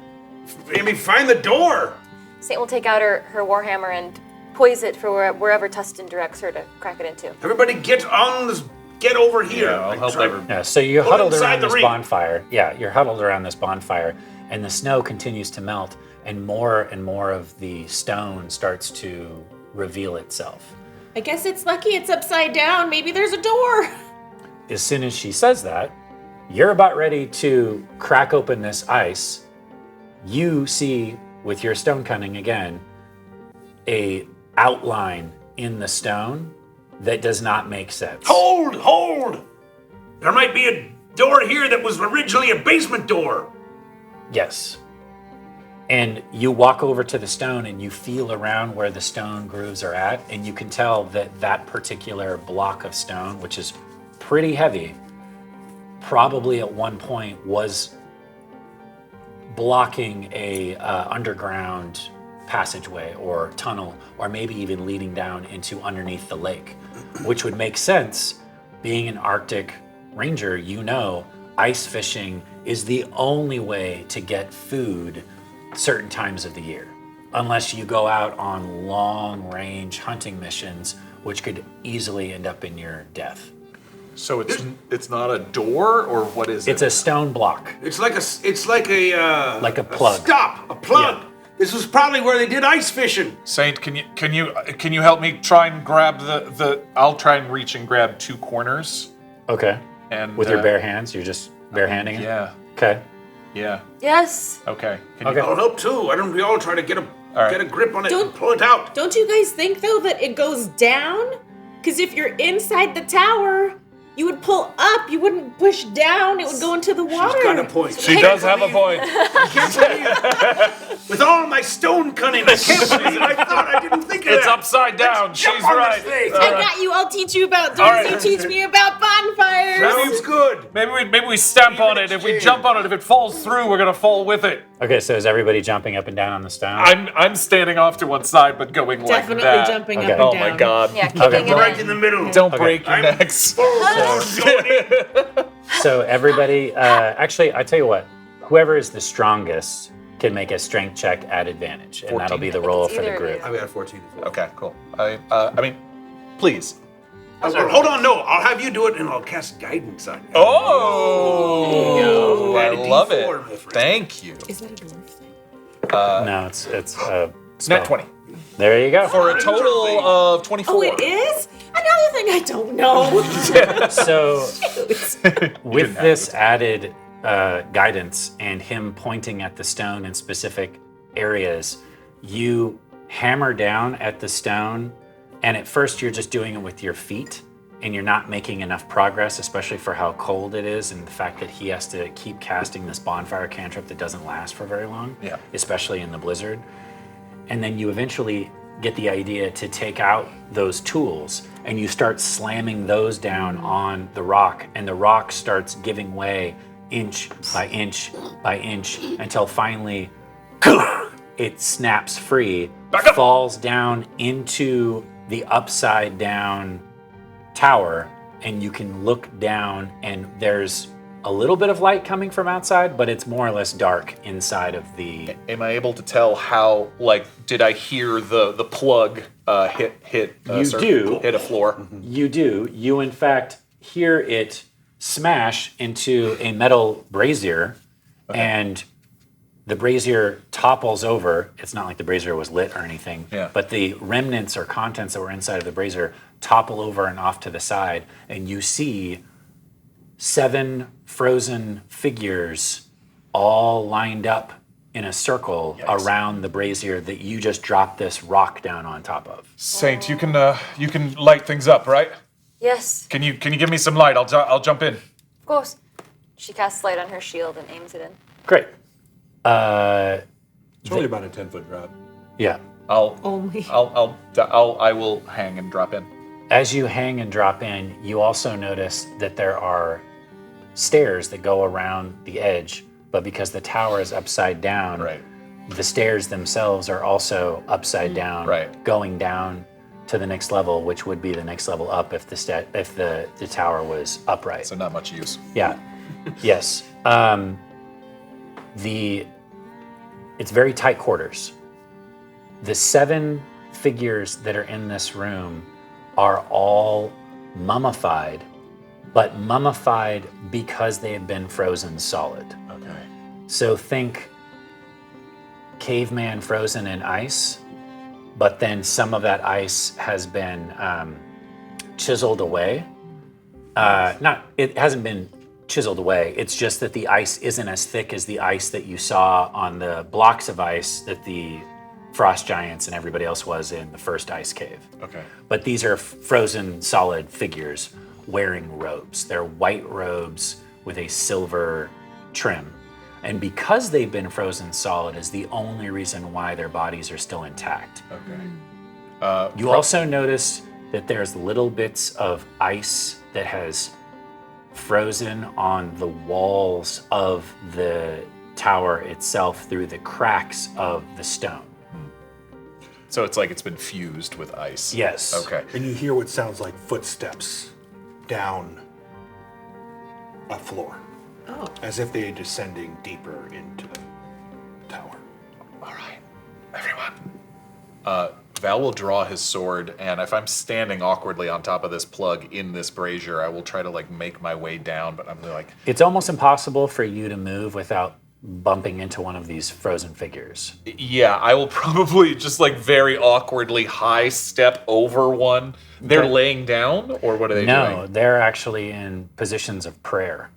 Speaker 12: maybe find the door.
Speaker 2: Saint will take out her warhammer and poise it for wherever Tustin directs her to crack it into.
Speaker 12: Everybody get over here.
Speaker 9: Yeah, I'll help everyone.
Speaker 6: Yeah, so you're
Speaker 12: Put
Speaker 6: huddled
Speaker 12: inside
Speaker 6: around
Speaker 12: the
Speaker 6: this
Speaker 12: ring.
Speaker 6: bonfire. Yeah, you're huddled around this bonfire, and the snow continues to melt, and more of the stone starts to reveal itself.
Speaker 8: I guess it's lucky it's upside down. Maybe there's a door.
Speaker 6: As soon as she says that, you're about ready to crack open this ice. You see, with your stone cunning again, a outline in the stone that does not make sense.
Speaker 12: Hold! There might be a door here that was originally a basement door.
Speaker 6: Yes. And you walk over to the stone and you feel around where the stone grooves are at, and you can tell that that particular block of stone, which is pretty heavy, probably at one point was blocking a underground passageway or tunnel, or maybe even leading down into underneath the lake, which would make sense. Being an Arctic ranger, you know ice fishing is the only way to get food certain times of the year, unless you go out on long-range hunting missions, which could easily end up in your death.
Speaker 9: So it's not a door, or what is it?
Speaker 6: It's a stone block.
Speaker 12: It's like a
Speaker 6: Like a plug.
Speaker 12: Stop, a plug.
Speaker 6: Yeah.
Speaker 12: This was probably where they did ice fishing.
Speaker 9: Saint, can you help me try and grab the I'll try and reach and grab 2 corners.
Speaker 6: Okay.
Speaker 9: And
Speaker 6: With your bare hands, you're just barehanding it?
Speaker 9: Yeah.
Speaker 6: Okay.
Speaker 9: Yeah.
Speaker 2: Yes.
Speaker 9: Okay.
Speaker 6: Okay.
Speaker 12: I'll help too. Why don't we all try to get a grip on it and pull it out?
Speaker 8: Don't you guys think though that it goes down? Because if you're inside the tower, you would pull up. You wouldn't push down. It would go into the water.
Speaker 12: She's got a point.
Speaker 9: She does have a point.
Speaker 12: I can't believe, with all my stone cunning, I can't believe I thought I didn't think of
Speaker 9: It's
Speaker 12: that.
Speaker 9: upside down.
Speaker 12: Let's
Speaker 9: She's
Speaker 12: jump on
Speaker 9: right.
Speaker 12: this thing.
Speaker 8: I got you. I'll teach you about doors.
Speaker 9: right.
Speaker 8: You teach me about bonfires.
Speaker 12: Sounds good.
Speaker 9: Maybe we stamp on it. If we jump on it, if it falls through, we're gonna fall with it.
Speaker 6: Okay, so is everybody jumping up and down on the stone?
Speaker 9: I'm standing off to one side, but going
Speaker 8: Definitely
Speaker 9: like that.
Speaker 8: jumping
Speaker 6: Okay.
Speaker 8: up and
Speaker 9: Oh
Speaker 8: down.
Speaker 9: my God!
Speaker 2: Yeah, kicking
Speaker 6: Okay.
Speaker 2: it
Speaker 12: Right
Speaker 2: in.
Speaker 12: in the middle.
Speaker 9: Don't break your
Speaker 12: I'm
Speaker 9: necks.
Speaker 12: going in.
Speaker 6: So everybody, actually, I tell you what, whoever is the strongest can make a strength check at advantage, and that'll
Speaker 9: 14.
Speaker 6: be the roll
Speaker 2: It's
Speaker 6: for the
Speaker 2: either of
Speaker 6: group.
Speaker 2: you.
Speaker 4: I got 14 as well.
Speaker 9: Okay, cool. I mean, please.
Speaker 12: Well, hold on, no. I'll have you do it and I'll cast guidance on you.
Speaker 9: Oh,
Speaker 12: Add
Speaker 9: I
Speaker 12: a
Speaker 9: love
Speaker 12: D4,
Speaker 9: it.
Speaker 12: my friend.
Speaker 9: Thank you.
Speaker 8: Is that a dwarf thing?
Speaker 6: No, it's spell.
Speaker 9: Net 20
Speaker 6: There you go.
Speaker 9: for a total of 24.
Speaker 8: Oh, it is? Another thing I don't know.
Speaker 6: So with this added guidance and him pointing at the stone in specific areas, you hammer down at the stone, and at first you're just doing it with your feet, and you're not making enough progress, especially for how cold it is and the fact that he has to keep casting this bonfire cantrip that doesn't last for very long,
Speaker 9: Yeah.
Speaker 6: especially in the blizzard. And then you eventually get the idea to take out those tools and you start slamming those down on the rock, and the rock starts giving way inch by inch by inch until finally it snaps free, falls down into the upside down tower, and you can look down and there's a little bit of light coming from outside, but it's more or less dark inside of the...
Speaker 9: Am I able to tell how, like, did I hear the plug hit a floor?
Speaker 6: You do. You, in fact, hear it smash into a metal brazier, and the brazier topples over. It's not like the brazier was lit or anything, but the remnants or contents that were inside of the brazier topple over and off to the side, and you see 7 frozen figures all lined up in a circle around the brazier that you just dropped this rock down on top of.
Speaker 9: Saint, you can light things up, right?
Speaker 2: Yes,
Speaker 9: Can you give me some light? I'll jump in.
Speaker 2: of course. She casts light on her shield and aims it in.
Speaker 6: Great.
Speaker 11: It's only about a 10-foot drop.
Speaker 6: Yeah.
Speaker 8: Only.
Speaker 9: I will hang and drop in.
Speaker 6: As you hang and drop in, you also notice that there are stairs that go around the edge, but because the tower is upside down, the stairs themselves are also upside down, going down to the next level, which would be the next level up if the tower was upright.
Speaker 9: So not much use.
Speaker 6: Yeah. Yes. It's very tight quarters. The 7 figures that are in this room are all mummified, but mummified because they have been frozen solid.
Speaker 9: Okay.
Speaker 6: So think caveman frozen in ice, but then some of that ice has been chiseled away. It hasn't been chiseled away. It's just that the ice isn't as thick as the ice that you saw on the blocks of ice that the frost giants and everybody else was in the first ice cave.
Speaker 9: Okay.
Speaker 6: But these are frozen solid figures wearing robes. They're white robes with a silver trim. And because they've been frozen solid is the only reason why their bodies are still intact.
Speaker 9: Okay.
Speaker 6: You also notice that there's little bits of ice that has frozen on the walls of the tower itself through the cracks of the stone.
Speaker 9: So it's like it's been fused with ice.
Speaker 6: Yes.
Speaker 9: Okay.
Speaker 11: And you hear what sounds like footsteps down a floor.
Speaker 8: Oh.
Speaker 11: As if they are descending deeper into the tower.
Speaker 9: All right, everyone. Val will draw his sword, and if I'm standing awkwardly on top of this plug in this brazier, I will try to like make my way down. But I'm like,
Speaker 6: It's almost impossible for you to move without bumping into one of these frozen figures.
Speaker 9: yeah, I will probably just like very awkwardly high step over one. They're
Speaker 6: Okay.
Speaker 9: laying down, or what are they
Speaker 6: No,
Speaker 9: doing?
Speaker 6: they're actually in positions of prayer,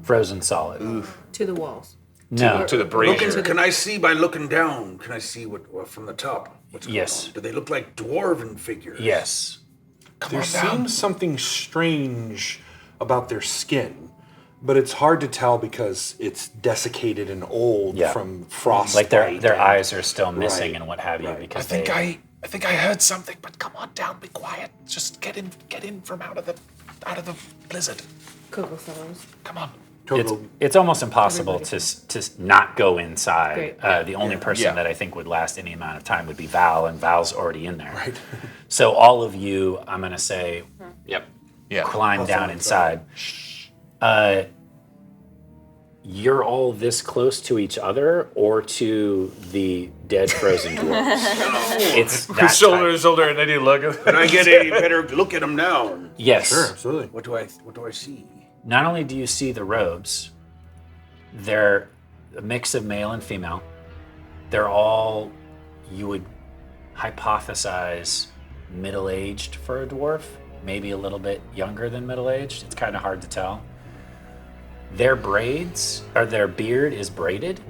Speaker 6: frozen solid.
Speaker 8: To the walls.
Speaker 6: No,
Speaker 9: To the brazier.
Speaker 12: Looking, can I see by looking down? Can I see what from the top? What's going
Speaker 6: Yes.
Speaker 12: on? Do they look like dwarven figures?
Speaker 6: yes.
Speaker 11: There seems something strange about their skin, but it's hard to tell because it's desiccated and old
Speaker 6: Yeah.
Speaker 11: from frost.
Speaker 6: Like their eyes are still missing and what have you
Speaker 11: right.
Speaker 6: because
Speaker 9: I think I heard something, but come on down, be quiet. Just get in from out of the blizzard.
Speaker 8: KoKo fellows.
Speaker 9: Come on.
Speaker 6: it's almost impossible to not go inside.
Speaker 8: Great.
Speaker 6: The only person
Speaker 9: Yeah.
Speaker 6: that I think would last any amount of time would be Val, and Val's already in there.
Speaker 11: Right.
Speaker 6: So all of you, I'm gonna say,
Speaker 10: Yep.
Speaker 9: Yeah.
Speaker 6: climb down inside. You're all this close to each other or to the dead frozen dwarves. It's that
Speaker 9: Shoulder
Speaker 6: tight.
Speaker 9: to shoulder, and then you look at
Speaker 12: Can I get a better look at them now?
Speaker 6: Yes.
Speaker 11: Sure, absolutely.
Speaker 12: What do I see?
Speaker 6: Not only do you see the robes, they're a mix of male and female. They're all, you would hypothesize, middle-aged for a dwarf, maybe a little bit younger than middle-aged. It's kind of hard to tell. Their braids, or their beard is braided,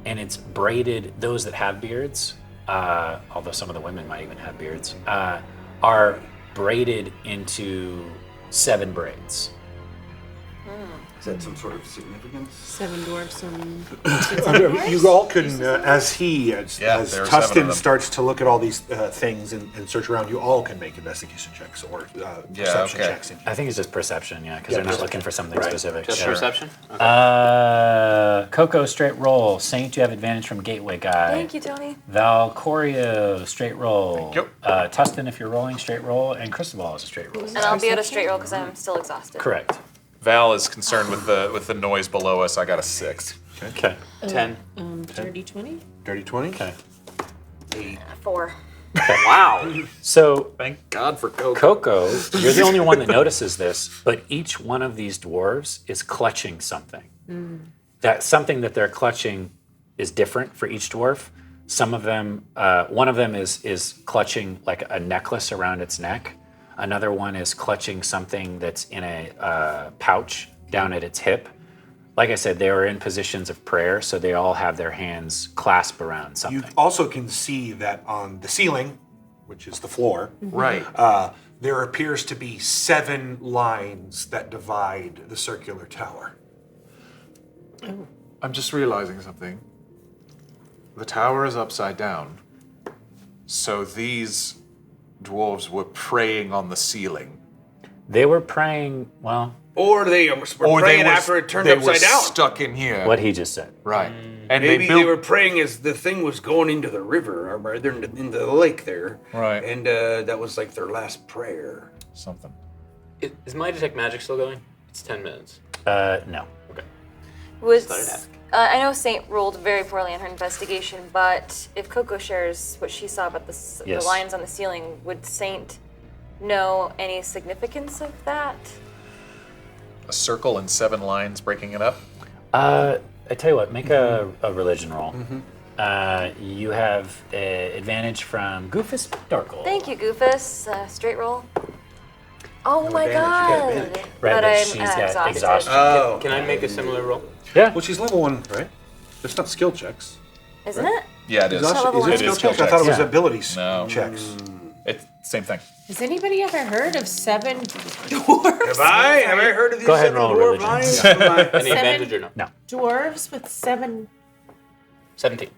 Speaker 6: and it's braided, those that have beards, although some of the women might even have beards, are braided into 7 braids.
Speaker 12: Is that some sort of significance?
Speaker 8: 7 dwarfs and
Speaker 11: You all can, as
Speaker 9: there are 7 of
Speaker 11: Tustin
Speaker 9: them.
Speaker 11: starts to look at all these things and search around, you all can make investigation checks or perception
Speaker 9: okay.
Speaker 11: checks.
Speaker 6: I think it's just perception, yeah, because they're not looking for something specific.
Speaker 10: Just
Speaker 6: Sure.
Speaker 10: perception? Okay.
Speaker 6: KoKo, straight roll. Saint, you have advantage from Gateway Guy.
Speaker 2: Thank you, Tony.
Speaker 6: Valcorio, straight roll.
Speaker 9: Thank you.
Speaker 6: Tustin, if you're rolling, straight roll. And Cristobal is a straight roll.
Speaker 2: And I'll be at a straight roll because I'm still exhausted.
Speaker 6: Correct.
Speaker 9: Val is concerned with the noise below us. I got a 6.
Speaker 6: Okay.
Speaker 10: 10.
Speaker 8: dirty 20.
Speaker 11: Dirty 20?
Speaker 6: Okay.
Speaker 2: 4.
Speaker 10: Wow.
Speaker 6: So,
Speaker 9: Thank God for KoKo.
Speaker 6: KoKo, you're the only one that notices this, but each one of these dwarves is clutching something. That something that they're clutching is different for each dwarf. Some of them, one of them is clutching like a necklace around its neck. Another one is clutching something that's in a pouch down at its hip. Like I said, they are in positions of prayer, so they all have their hands clasped around something.
Speaker 11: You also can see that on the ceiling, which is the floor,
Speaker 9: Right.
Speaker 11: there appears to be 7 lines that divide the circular tower.
Speaker 9: I'm just realizing something. The tower is upside down. So these dwarves were praying on the ceiling.
Speaker 6: They were praying, well,
Speaker 12: Or they were praying after it turned upside
Speaker 9: were
Speaker 12: down.
Speaker 9: stuck in here.
Speaker 6: what he just said.
Speaker 9: Right. And
Speaker 12: Maybe
Speaker 9: they
Speaker 12: they
Speaker 9: built.
Speaker 12: were praying as the thing was going into the river, or rather into the lake there.
Speaker 9: Right.
Speaker 12: And that was like their last prayer.
Speaker 9: something.
Speaker 10: Is my detect magic still going? It's 10 minutes.
Speaker 6: No.
Speaker 10: Okay.
Speaker 2: Was
Speaker 10: Started asking.
Speaker 2: I know Saint rolled very poorly on her investigation, but if KoKo shares what she saw about the
Speaker 6: Yes.
Speaker 2: lines on the ceiling, would Saint know any significance of that?
Speaker 9: A circle and 7 lines breaking it up.
Speaker 6: I tell you what, make a religion roll. You have advantage from Goofus Darkle.
Speaker 2: Thank you, Goofus. Straight roll. Oh my
Speaker 12: advantage, you got
Speaker 2: god!
Speaker 12: advantage.
Speaker 6: Right,
Speaker 2: but
Speaker 6: but
Speaker 2: I'm
Speaker 6: she's got
Speaker 2: exhausted.
Speaker 6: exhaustion.
Speaker 12: Oh.
Speaker 10: Can I make a similar roll?
Speaker 6: Yeah.
Speaker 11: Well, she's level 1, right? It's not skill checks.
Speaker 2: Isn't it?
Speaker 9: Yeah, it is.
Speaker 11: Is
Speaker 2: level
Speaker 11: it
Speaker 2: one.
Speaker 11: skill
Speaker 9: skill
Speaker 11: checks? I thought it was
Speaker 6: Yeah.
Speaker 11: abilities
Speaker 9: No.
Speaker 11: checks.
Speaker 9: It's same thing.
Speaker 8: Has anybody ever heard of 7 dwarves?
Speaker 12: Have I heard of these
Speaker 6: Go ahead and
Speaker 12: 7
Speaker 6: roll
Speaker 12: dwarf
Speaker 6: religion.
Speaker 12: lines?
Speaker 10: Any advantage or no?
Speaker 6: No.
Speaker 8: Dwarves with 7.
Speaker 10: 17.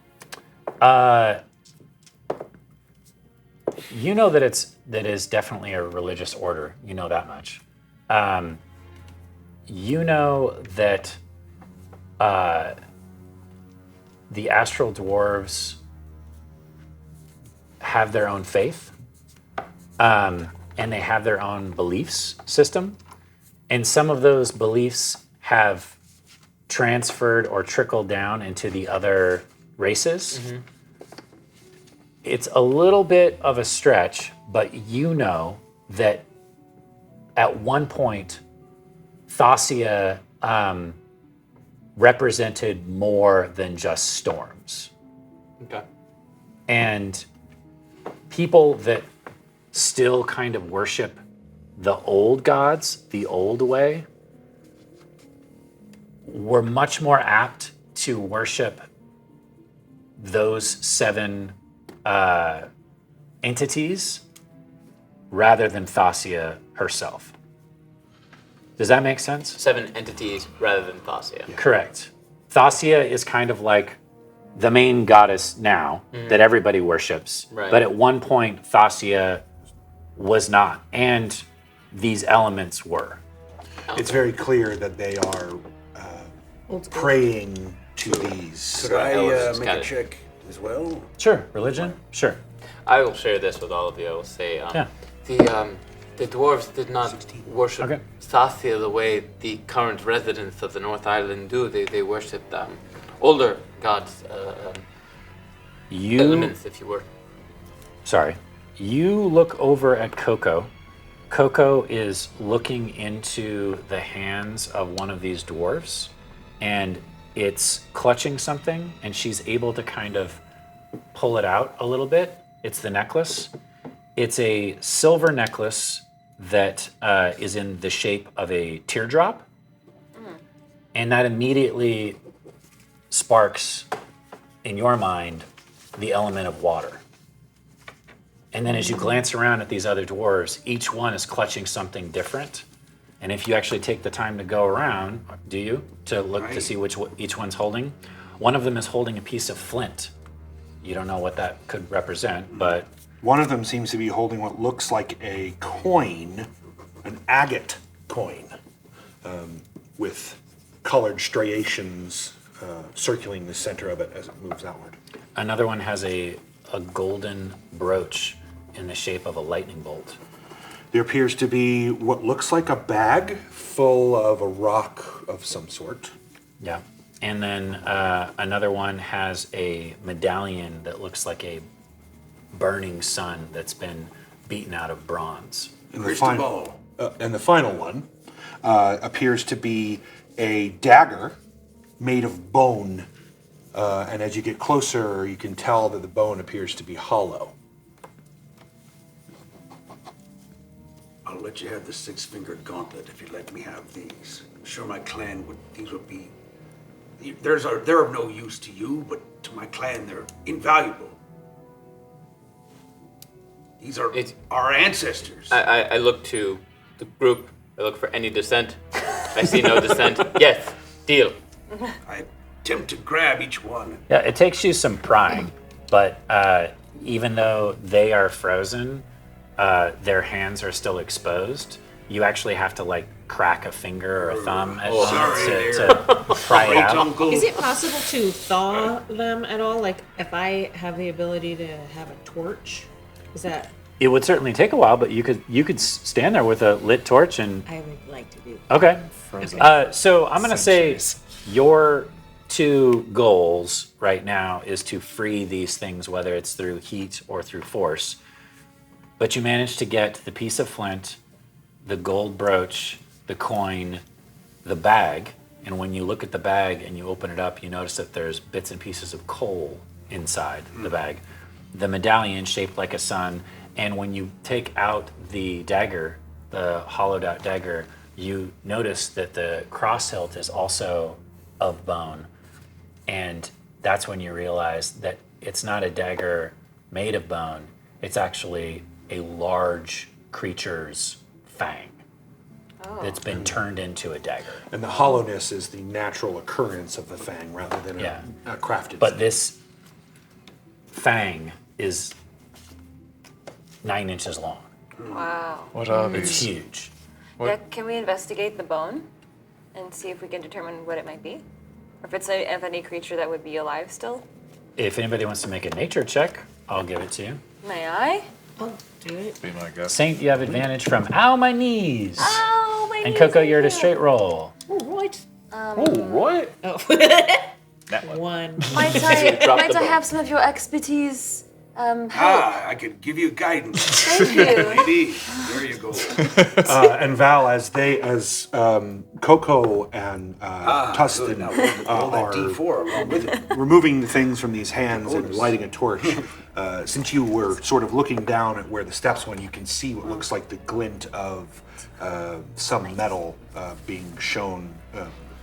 Speaker 6: You know that that is definitely a religious order. You know that much. You know that the Astral Dwarves have their own faith, and they have their own beliefs system. And some of those beliefs have transferred or trickled down into the other races. It's a little bit of a stretch, but you know that at one point, Thassia represented more than just storms.
Speaker 10: Okay.
Speaker 6: And people that still kind of worship the old gods, the old way, were much more apt to worship those 7 entities rather than Thassia herself. Does that make sense?
Speaker 10: 7 entities rather than Thassia.
Speaker 6: Correct. Thassia is kind of like the main goddess now that everybody worships.
Speaker 10: Right.
Speaker 6: But at one point, Thassia was not, and these elements were.
Speaker 11: It's very clear that they are praying to these.
Speaker 12: Could I make
Speaker 10: got
Speaker 12: a
Speaker 10: it.
Speaker 12: check as well?
Speaker 6: Sure. Religion? Sure.
Speaker 10: I will share this with all of you. I will say
Speaker 6: Yeah.
Speaker 10: the dwarves did not worship
Speaker 6: Okay.
Speaker 10: Thassia the way the current residents of the North Island do. They worshipped older gods,
Speaker 6: You,
Speaker 10: elements, if you were.
Speaker 6: sorry. You look over at KoKo. KoKo is looking into the hands of one of these dwarves, and it's clutching something, and she's able to kind of pull it out a little bit. It's the necklace. It's a silver necklace that is in the shape of a teardrop, and that immediately sparks in your mind the element of water. And then as you glance around at these other dwarves, each one is clutching something different. And if you actually take the time to go around, do you, to look to see which each one's holding? One of them is holding a piece of flint. You don't know what that could represent, but
Speaker 11: One of them seems to be holding what looks like a coin, an agate coin, with colored striations circling the center of it as it moves outward.
Speaker 6: another one has a golden brooch in the shape of a lightning bolt.
Speaker 11: There appears to be what looks like a bag full of a rock of some sort.
Speaker 6: Yeah. And then another one has a medallion that looks like a burning sun that's been beaten out of bronze.
Speaker 11: And
Speaker 12: Cristobal.
Speaker 11: the final one appears to be a dagger made of bone. And as you get closer, you can tell that the bone appears to be hollow.
Speaker 12: I'll let you have the 6-fingered gauntlet if you let me have these. I'm sure my clan these would be. They're of no use to you, but to my clan they're invaluable. These are our ancestors.
Speaker 10: I look to the group. I look for any dissent. I see no dissent. Yes, deal.
Speaker 12: I attempt to grab each one.
Speaker 6: Yeah, it takes you some prying, but even though they are frozen, their hands are still exposed. You actually have to like crack a finger or a thumb at to pry it out.
Speaker 12: Uncle.
Speaker 8: Is it possible to thaw them at all? Like, if I have the ability to have a torch, is that?
Speaker 6: It would certainly take a while, but you could stand there with a lit torch and.
Speaker 8: I would like to do.
Speaker 6: Okay. So I'm gonna say your 2 goals right now is to free these things, whether it's through heat or through force. But you managed to get the piece of flint, the gold brooch, the coin, the bag, and when you look at the bag and you open it up, you notice that there's bits and pieces of coal inside the bag. The medallion shaped like a sun, and when you take out the dagger, the hollowed out dagger, you notice that the cross hilt is also of bone. And that's when you realize that it's not a dagger made of bone, it's actually a large creature's fang that's been turned into a dagger.
Speaker 11: And the hollowness is the natural occurrence of the fang rather than a crafted
Speaker 6: But
Speaker 11: thing.
Speaker 6: this fang is 9 inches long.
Speaker 2: Wow.
Speaker 9: What are
Speaker 6: It's
Speaker 9: these?
Speaker 6: huge.
Speaker 2: Yeah, can we investigate the bone and see if we can determine what it might be? Or if it's of any creature that would be alive still.
Speaker 6: If anybody wants to make a nature check, I'll give it to you.
Speaker 2: May I?
Speaker 8: I'll do it.
Speaker 9: Be my guest.
Speaker 6: Saint, you have advantage from ow, my knees.
Speaker 2: Oh, my
Speaker 6: And
Speaker 2: knees,
Speaker 6: KoKo, you're at a
Speaker 2: thank you.
Speaker 6: straight roll.
Speaker 8: Oh, right.
Speaker 9: Oh, what?
Speaker 8: Oh.
Speaker 9: That one.
Speaker 8: One.
Speaker 2: Might
Speaker 10: Dropped the
Speaker 2: I
Speaker 10: ball.
Speaker 2: have some of your expertise help?
Speaker 12: I could give you guidance.
Speaker 2: Thank you.
Speaker 12: Lady, there you go.
Speaker 11: And Val, as KoKo and Tustin
Speaker 12: Good. Now roll that
Speaker 11: are
Speaker 12: D4 along with it.
Speaker 11: removing the things from these hands and lighting a torch, since you were sort of looking down at where the steps went, you can see what looks like the glint of some metal being shown,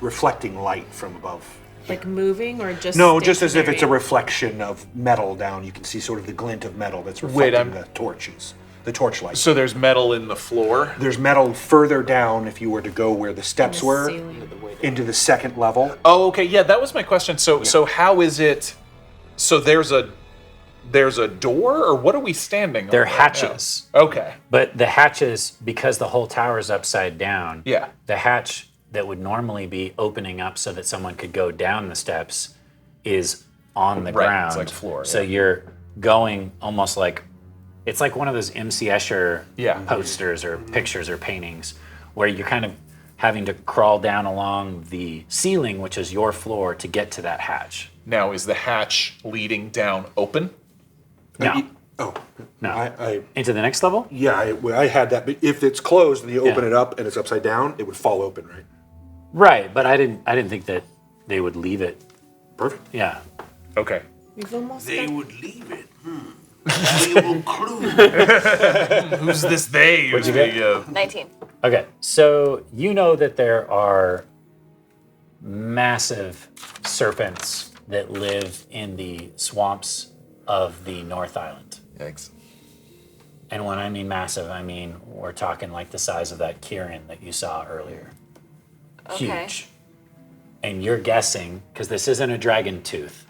Speaker 11: reflecting light from above.
Speaker 8: Like moving or just
Speaker 11: No, just as if it's a
Speaker 8: stationary?
Speaker 11: reflection of metal down. You can see sort of the glint of metal that's
Speaker 9: Wait,
Speaker 11: reflecting the torches, the torchlight.
Speaker 9: So there's metal in the floor.
Speaker 11: There's metal further down if you were to go where the steps
Speaker 8: the
Speaker 11: were,
Speaker 8: ceiling.
Speaker 11: into the second level.
Speaker 9: Oh, okay. Yeah, that was my question. So how is it? So there's a door, or what are we standing on?
Speaker 6: They're
Speaker 9: right
Speaker 6: hatches.
Speaker 9: now? Okay.
Speaker 6: But the hatches, because the whole tower is upside down,
Speaker 9: Yeah.
Speaker 6: the hatch that would normally be opening up so that someone could go down the steps is on the
Speaker 9: Right,
Speaker 6: ground.
Speaker 9: it's like floor,
Speaker 6: So
Speaker 9: yeah.
Speaker 6: you're going almost like, it's like one of those MC Escher
Speaker 9: Yeah.
Speaker 6: posters or pictures or paintings where you're kind of having to crawl down along the ceiling, which is your floor, to get to that hatch.
Speaker 9: Now, is the hatch leading down open?
Speaker 6: No.
Speaker 11: Oh,
Speaker 6: No.
Speaker 11: I
Speaker 6: Into the next level?
Speaker 11: I had that. But if it's closed and you open
Speaker 6: Yeah.
Speaker 11: it up and it's upside down, it would fall open, right?
Speaker 6: Right, but I didn't think that they would leave it.
Speaker 11: Perfect.
Speaker 6: Yeah.
Speaker 9: Okay.
Speaker 8: We've almost
Speaker 12: They
Speaker 8: got-
Speaker 12: would leave it. Valuable clue.
Speaker 9: Who's this they?
Speaker 6: What'd you get?
Speaker 2: 19.
Speaker 6: Okay, so you know that there are massive serpents that live in the swamps of the North Island.
Speaker 9: Yikes.
Speaker 6: And when I mean massive, I mean we're talking like the size of that Kieran that you saw earlier.
Speaker 2: Okay.
Speaker 6: Huge. And you're guessing, because this isn't a dragon tooth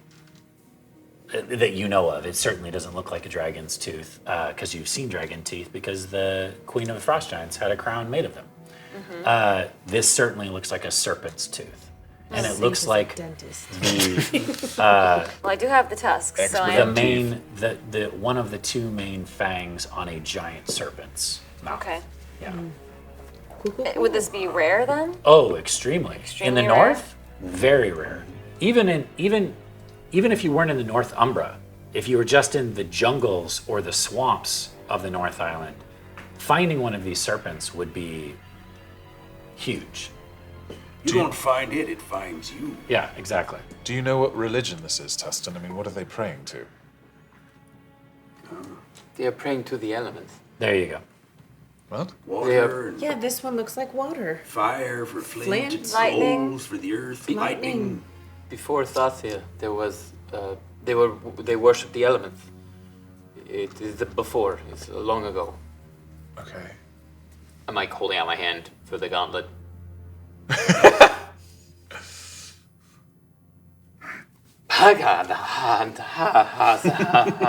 Speaker 6: that you know of. It certainly doesn't look like a dragon's tooth, because you've seen dragon teeth, because the Queen of the Frost Giants had a crown made of them. This certainly looks like a serpent's tooth. And it looks like
Speaker 8: dentist.
Speaker 6: the
Speaker 2: Well, I do have the tusks, so I
Speaker 6: the
Speaker 2: am.
Speaker 6: main the one of the two main fangs on a giant serpent's mouth.
Speaker 2: Okay.
Speaker 6: Yeah.
Speaker 2: Would this be rare then?
Speaker 6: Oh, extremely. In
Speaker 2: Extremely
Speaker 6: the
Speaker 2: rare?
Speaker 6: north, very rare. Even if you weren't in the North Umbra, if you were just in the jungles or the swamps of the North Island, finding one of these serpents would be huge.
Speaker 12: You don't find it, it finds you.
Speaker 6: Yeah, exactly.
Speaker 9: Do you know what religion this is, Tustin? I mean, what are they praying to?
Speaker 10: They are praying to the elements.
Speaker 6: There you go.
Speaker 9: What?
Speaker 12: Water and
Speaker 8: Yeah, this one looks like water.
Speaker 12: fire for flint,
Speaker 8: Flint.
Speaker 2: Lightning.
Speaker 12: souls for the earth,
Speaker 8: Lightning.
Speaker 10: Before Thatia, there was they worshipped the elements. It is the before. It's long ago.
Speaker 9: Okay.
Speaker 10: I'm like holding out my hand for the gauntlet.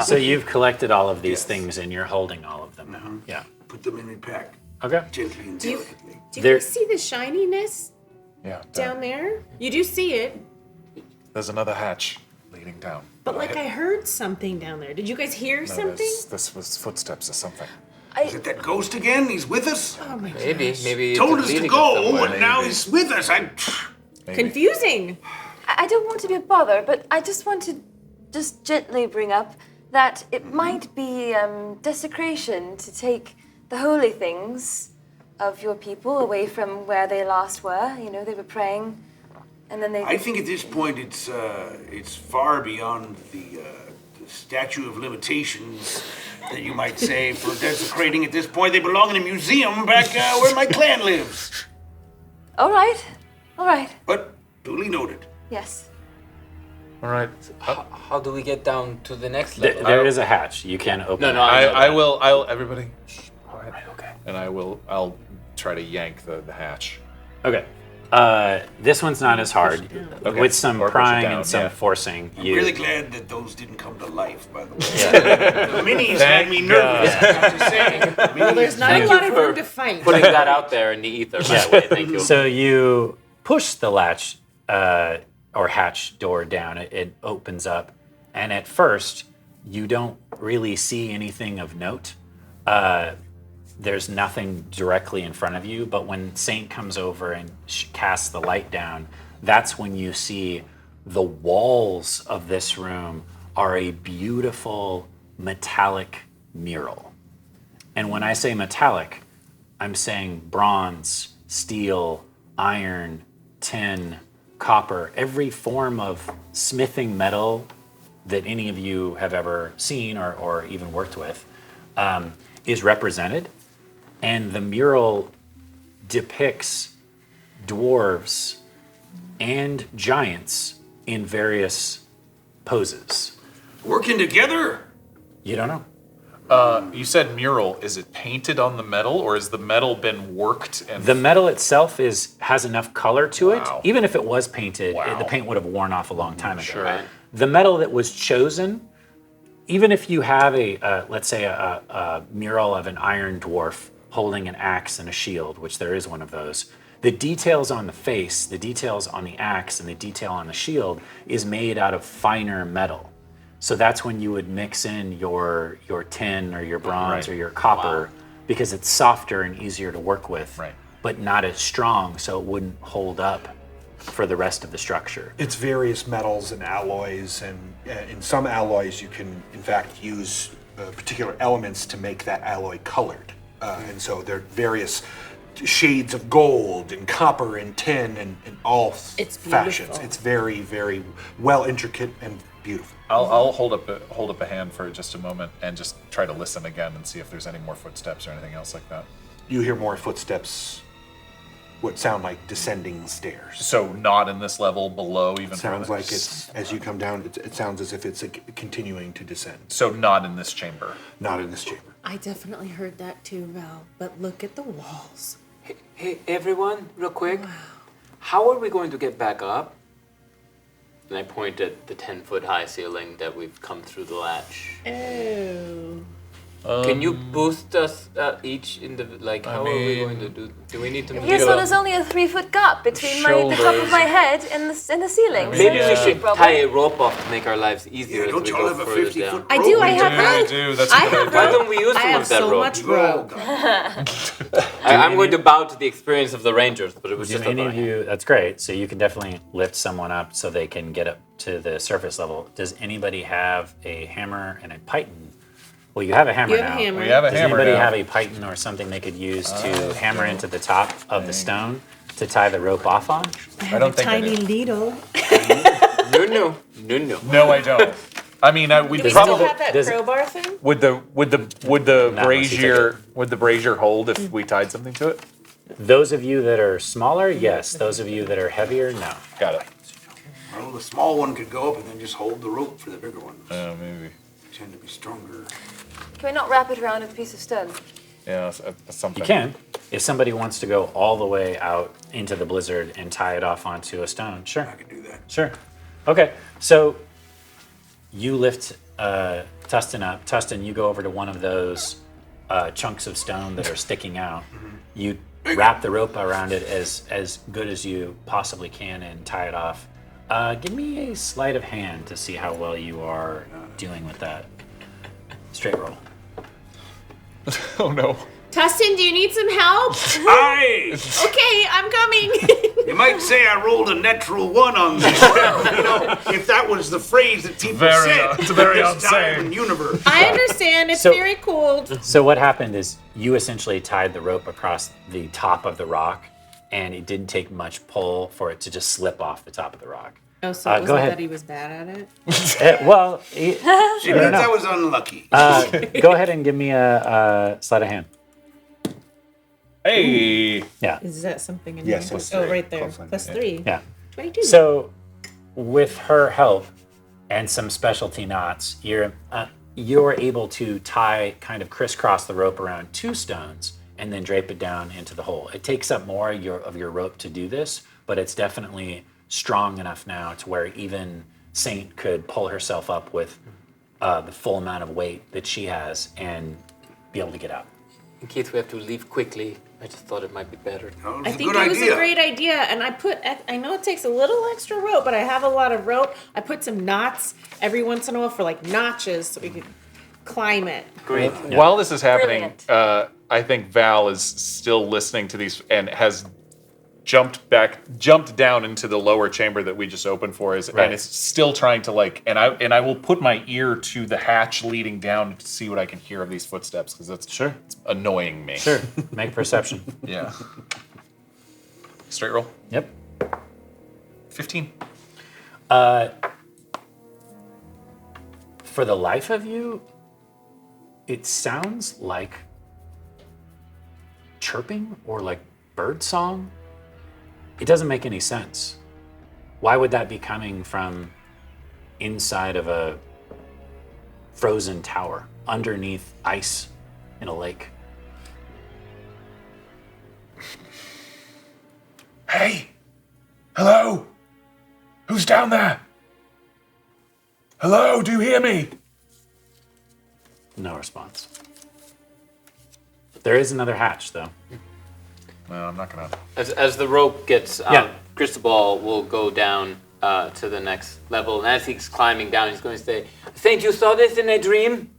Speaker 6: So you've collected all of these things and you're holding all of them now. Yeah.
Speaker 12: Put them in a pack,
Speaker 6: Okay.
Speaker 12: gently and
Speaker 8: Do you,
Speaker 12: delicately.
Speaker 8: do you
Speaker 6: There-
Speaker 8: guys see the shininess
Speaker 9: Yeah.
Speaker 8: down there? You do see it,
Speaker 9: There's another hatch leading down.
Speaker 8: but like I heard something down there. Did you guys hear
Speaker 9: No,
Speaker 8: something?
Speaker 9: this was footsteps or something.
Speaker 12: Is it that ghost again? He's with us?
Speaker 8: Oh my
Speaker 10: Maybe,
Speaker 8: gosh.
Speaker 10: maybe.
Speaker 12: Told
Speaker 10: it's
Speaker 12: us to
Speaker 10: leading
Speaker 12: go,
Speaker 10: somewhere.
Speaker 12: and now he's with us.
Speaker 8: Confusing.
Speaker 2: I don't want to be a bother, but I just want to just gently bring up that it might be desecration to take the holy things of your people away from where they last were. You know, they were praying, and then they.
Speaker 12: I think at this point it's far beyond the statute of limitations that you might say for desecrating. At this point, they belong in a museum back where my clan lives.
Speaker 2: All right, all right.
Speaker 12: But duly noted.
Speaker 2: Yes.
Speaker 9: All right.
Speaker 10: How do we get down to the next
Speaker 6: There,
Speaker 10: level?
Speaker 6: there is a hatch. You can open
Speaker 10: No,
Speaker 6: it.
Speaker 10: no, I know
Speaker 9: I
Speaker 10: that.
Speaker 9: will. Everybody. Shh, quiet.
Speaker 6: Okay.
Speaker 9: And I'll try to yank the hatch.
Speaker 6: Okay. This one's not as hard.
Speaker 9: Okay.
Speaker 6: With some
Speaker 9: Or push it
Speaker 6: prying
Speaker 9: down,
Speaker 6: and some
Speaker 9: yeah.
Speaker 6: forcing,
Speaker 12: I'm
Speaker 6: you.
Speaker 12: really glad that those didn't come to life, by the way. The minis had me nervous. I'm just saying.
Speaker 8: Well, there's not
Speaker 10: Thank
Speaker 8: a
Speaker 10: you
Speaker 8: lot of
Speaker 10: for
Speaker 8: room to fight.
Speaker 10: Putting that out there in the ether, by the way. Thank you.
Speaker 6: So you push the latch or hatch door down. It opens up, and at first you don't really see anything of note. There's nothing directly in front of you, but when Saint comes over and casts the light down, that's when you see the walls of this room are a beautiful metallic mural. And when I say metallic, I'm saying bronze, steel, iron, tin, copper, every form of smithing metal that any of you have ever seen or even worked with is represented. And the mural depicts dwarves and giants in various poses.
Speaker 12: Working together?
Speaker 6: You don't know.
Speaker 9: You said mural. Is it painted on the metal, or has the metal been worked? And
Speaker 6: The metal itself has enough color to it.
Speaker 9: Wow.
Speaker 6: Even if it was painted,
Speaker 9: Wow.
Speaker 6: the paint would have worn off a long time ago.
Speaker 9: Sure.
Speaker 6: The metal that was chosen, even if you have let's say a mural of an iron dwarf holding an axe and a shield, which there is one of those, the details on the face, the details on the axe, and the detail on the shield is made out of finer metal. So that's when you would mix in your tin or your bronze or your copper, because it's softer and easier to work with, but not as strong, so it wouldn't hold up for the rest of the structure.
Speaker 11: It's various metals and alloys, and in some alloys you can, in fact, use particular elements to make that alloy colored. And so there are various shades of gold and copper and tin and all fashions. It's very, very well intricate and beautiful.
Speaker 9: I'll hold up a hand for just a moment and just try to listen again and see if there's any more footsteps or anything else like that.
Speaker 11: You hear more footsteps, what sound like descending stairs.
Speaker 9: So not in this level, below even.
Speaker 11: Sounds
Speaker 9: further.
Speaker 11: like it's, as you come down, it sounds as if it's continuing to descend.
Speaker 9: So not in this chamber.
Speaker 11: Not in this chamber.
Speaker 8: I definitely heard that too, Val. But look at the walls.
Speaker 10: Hey, everyone, real quick. How are we going to get back up? And I point at the 10-foot high ceiling that we've come through the latch.
Speaker 8: Oh.
Speaker 10: Can you boost us each in the, like, how are we going to do we need to move
Speaker 2: Yes,
Speaker 10: up?
Speaker 2: well, there's only a 3-foot gap between the top of my head and the ceiling.
Speaker 10: Maybe
Speaker 2: so
Speaker 10: we
Speaker 2: no
Speaker 10: should
Speaker 2: problem.
Speaker 10: tie a rope off to make our lives easier as
Speaker 12: don't
Speaker 10: we
Speaker 12: y'all
Speaker 10: go
Speaker 12: have a
Speaker 10: further
Speaker 12: 50-foot
Speaker 10: down.
Speaker 12: rope?
Speaker 8: I do. I have
Speaker 9: Yeah,
Speaker 8: rope.
Speaker 9: do. That's
Speaker 8: I
Speaker 9: a good
Speaker 8: have
Speaker 9: idea.
Speaker 10: Why
Speaker 8: rope.
Speaker 10: don't we use
Speaker 8: I
Speaker 10: some
Speaker 8: have
Speaker 10: of that
Speaker 8: so
Speaker 10: rope?
Speaker 8: much
Speaker 12: You all
Speaker 8: rope.
Speaker 12: got
Speaker 10: I'm going to bow to the experience of the Rangers, but it was
Speaker 6: Do
Speaker 10: just
Speaker 6: any
Speaker 10: a
Speaker 6: of you, that's great. So you can definitely lift someone up so they can get up to the surface level. Does anybody have a hammer and a python? Well, you have a hammer
Speaker 8: You have
Speaker 6: now.
Speaker 8: a hammer.
Speaker 9: We have a
Speaker 6: Does
Speaker 9: hammer
Speaker 6: anybody
Speaker 9: now.
Speaker 6: have a python or something they could use to hammer into the top of the stone to tie the rope off on?
Speaker 9: I don't think I
Speaker 8: Tiny
Speaker 9: do.
Speaker 8: needle.
Speaker 10: no.
Speaker 9: No, I don't. I mean, we
Speaker 8: Do we still
Speaker 9: probably
Speaker 8: have that
Speaker 6: does it-
Speaker 8: crowbar thing?
Speaker 9: would the
Speaker 6: Not unless you
Speaker 9: brazier hold if we tied something to it?
Speaker 6: Those of you that are smaller, yes. Those of you that are heavier, no.
Speaker 9: Got it.
Speaker 12: Well, the small one could go up and then just hold the rope for the bigger ones.
Speaker 9: Maybe.
Speaker 12: Tend to be stronger.
Speaker 2: Can we not wrap it around with a piece of stone?
Speaker 9: Yeah, something.
Speaker 6: You can. If somebody wants to go all the way out into the blizzard and tie it off onto a stone, sure.
Speaker 12: I could do that.
Speaker 6: Sure. Okay, so you lift Tustin up. Tustin, you go over to one of those chunks of stone that are sticking out. You wrap the rope around it as good as you possibly can and tie it off. Give me a sleight of hand to see how well you are doing with that. Straight roll.
Speaker 9: Oh no.
Speaker 8: Tustin, do you need some help?
Speaker 12: Aye!
Speaker 8: Okay, I'm coming.
Speaker 12: You might say I rolled a natural one on this. You know, if that was the phrase that people said.
Speaker 9: It's very
Speaker 12: this time
Speaker 9: unsane.
Speaker 12: in universe.
Speaker 8: I understand. It's
Speaker 6: So-
Speaker 8: very cold.
Speaker 6: So what happened is you essentially tied the rope across the top of the rock, and it didn't take much pull for it to just slip off the top of the rock.
Speaker 8: Oh, so
Speaker 6: go
Speaker 8: it wasn't
Speaker 6: ahead.
Speaker 8: that he was bad at it?
Speaker 6: Well,
Speaker 12: It
Speaker 6: I
Speaker 12: means
Speaker 6: don't
Speaker 12: I
Speaker 6: know.
Speaker 12: was unlucky.
Speaker 6: Go ahead and give me a sleight of hand.
Speaker 9: Hey.
Speaker 6: Yeah.
Speaker 8: Is that something in
Speaker 11: Yes,
Speaker 8: here?
Speaker 11: plus
Speaker 8: Oh,
Speaker 11: three.
Speaker 8: right there.
Speaker 11: Plus
Speaker 8: Plus
Speaker 11: one,
Speaker 8: 3.
Speaker 6: Yeah.
Speaker 8: 22.
Speaker 6: So, with her help and some specialty knots, you're able to tie, kind of crisscross the rope around 2 stones and then drape it down into the hole. It takes up more of your rope to do this, but it's definitely strong enough now to where even Saint could pull herself up with the full amount of weight that she has and be able to get out.
Speaker 10: In case we have to leave quickly, I just thought it might be better.
Speaker 12: Oh,
Speaker 8: I
Speaker 12: it's a
Speaker 8: think
Speaker 12: good
Speaker 8: it was
Speaker 12: idea.
Speaker 8: a great idea, and I know it takes a little extra rope, but I have a lot of rope. I put some knots every once in a while for like notches so we could climb it.
Speaker 10: Great.
Speaker 9: While this is happening,
Speaker 2: Brilliant.
Speaker 9: I think Val is still listening to these and has jumped down into the lower chamber that we just opened for us,
Speaker 6: Right.
Speaker 9: and is still trying to and I will put my ear to the hatch leading down to see what I can hear of these footsteps because it's annoying me.
Speaker 6: Sure. Make perception.
Speaker 9: Yeah. Straight roll.
Speaker 6: Yep.
Speaker 9: 15.
Speaker 6: For the life of you, it sounds like chirping or like bird song. It doesn't make any sense. Why would that be coming from inside of a frozen tower underneath ice in a lake?
Speaker 9: Hey! Hello? Who's down there? Hello, do you hear me?
Speaker 6: No response. There is another hatch, though.
Speaker 9: No, I'm not gonna.
Speaker 10: As the rope gets out,
Speaker 6: Yeah.
Speaker 10: Cristobal will go down to the next level, and as he's climbing down, he's going to say, "I think you saw this in a dream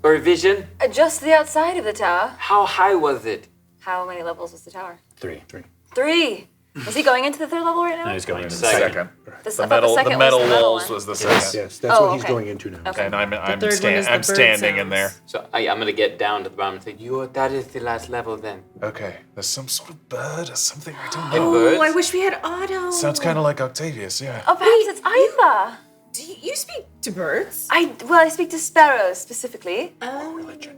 Speaker 10: or a vision.
Speaker 2: Just the outside of the tower.
Speaker 10: How high was it?"
Speaker 2: How many levels was the tower?
Speaker 6: Three.
Speaker 2: 3. Is he going into the third level right now?
Speaker 6: No, he's going to the
Speaker 10: Second.
Speaker 6: second.
Speaker 2: The
Speaker 9: The metal
Speaker 2: one.
Speaker 9: walls was the second.
Speaker 11: Yes, that's
Speaker 2: Oh,
Speaker 11: what he's
Speaker 2: okay.
Speaker 11: going into now.
Speaker 2: Okay.
Speaker 9: And I'm
Speaker 8: third one is the
Speaker 9: I'm
Speaker 8: bird
Speaker 9: standing in
Speaker 8: sounds.
Speaker 9: there.
Speaker 10: So I'm going to get down to the bottom and say, that is the last level then."
Speaker 9: Okay, there's some sort of bird or something. I don't
Speaker 10: And
Speaker 9: know.
Speaker 10: birds?
Speaker 8: Oh, I wish we had Otto.
Speaker 9: Sounds kind of like Octavius, yeah.
Speaker 2: Oh, perhaps it's Aether.
Speaker 8: Do you speak to birds?
Speaker 2: I speak to sparrows specifically.
Speaker 9: Religion.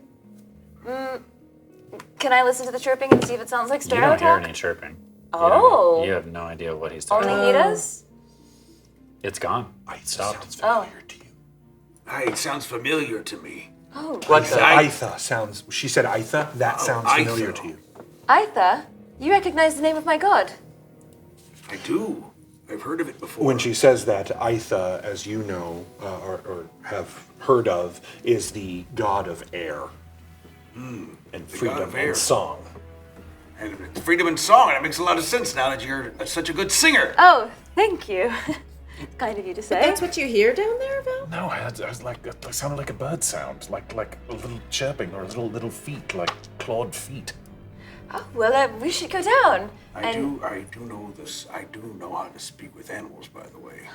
Speaker 2: Can I listen to the chirping and see if it sounds like
Speaker 6: You
Speaker 2: sparrow
Speaker 6: don't hear
Speaker 2: talk?
Speaker 6: any chirping.
Speaker 2: Oh.
Speaker 6: You have no idea what he's talking
Speaker 2: Only
Speaker 6: about.
Speaker 2: he does?
Speaker 6: It's gone. It stopped.
Speaker 12: Sounds
Speaker 2: Oh.
Speaker 12: familiar to you. It sounds familiar to me.
Speaker 2: Oh.
Speaker 10: What the?
Speaker 11: Aitha sounds. She said Aitha. That sounds familiar
Speaker 12: Aitha.
Speaker 11: to you.
Speaker 2: Aether? You recognize the name of my god?
Speaker 12: I do. I've heard of it before.
Speaker 11: When she says that, Aitha, as you know, or have heard of, is the god of air. And freedom
Speaker 12: of air.
Speaker 11: and song.
Speaker 12: And it's freedom and song, and it makes a lot of sense now that you're such a good singer.
Speaker 2: Oh, thank you. Kind of you to say.
Speaker 8: That's what you hear down there, Val?
Speaker 9: No, I was like, it sounded like a bird sound, like a little chirping or little feet, like clawed feet.
Speaker 2: Oh, well, we should go down.
Speaker 12: I do know this. I do know how to speak with animals, by the way.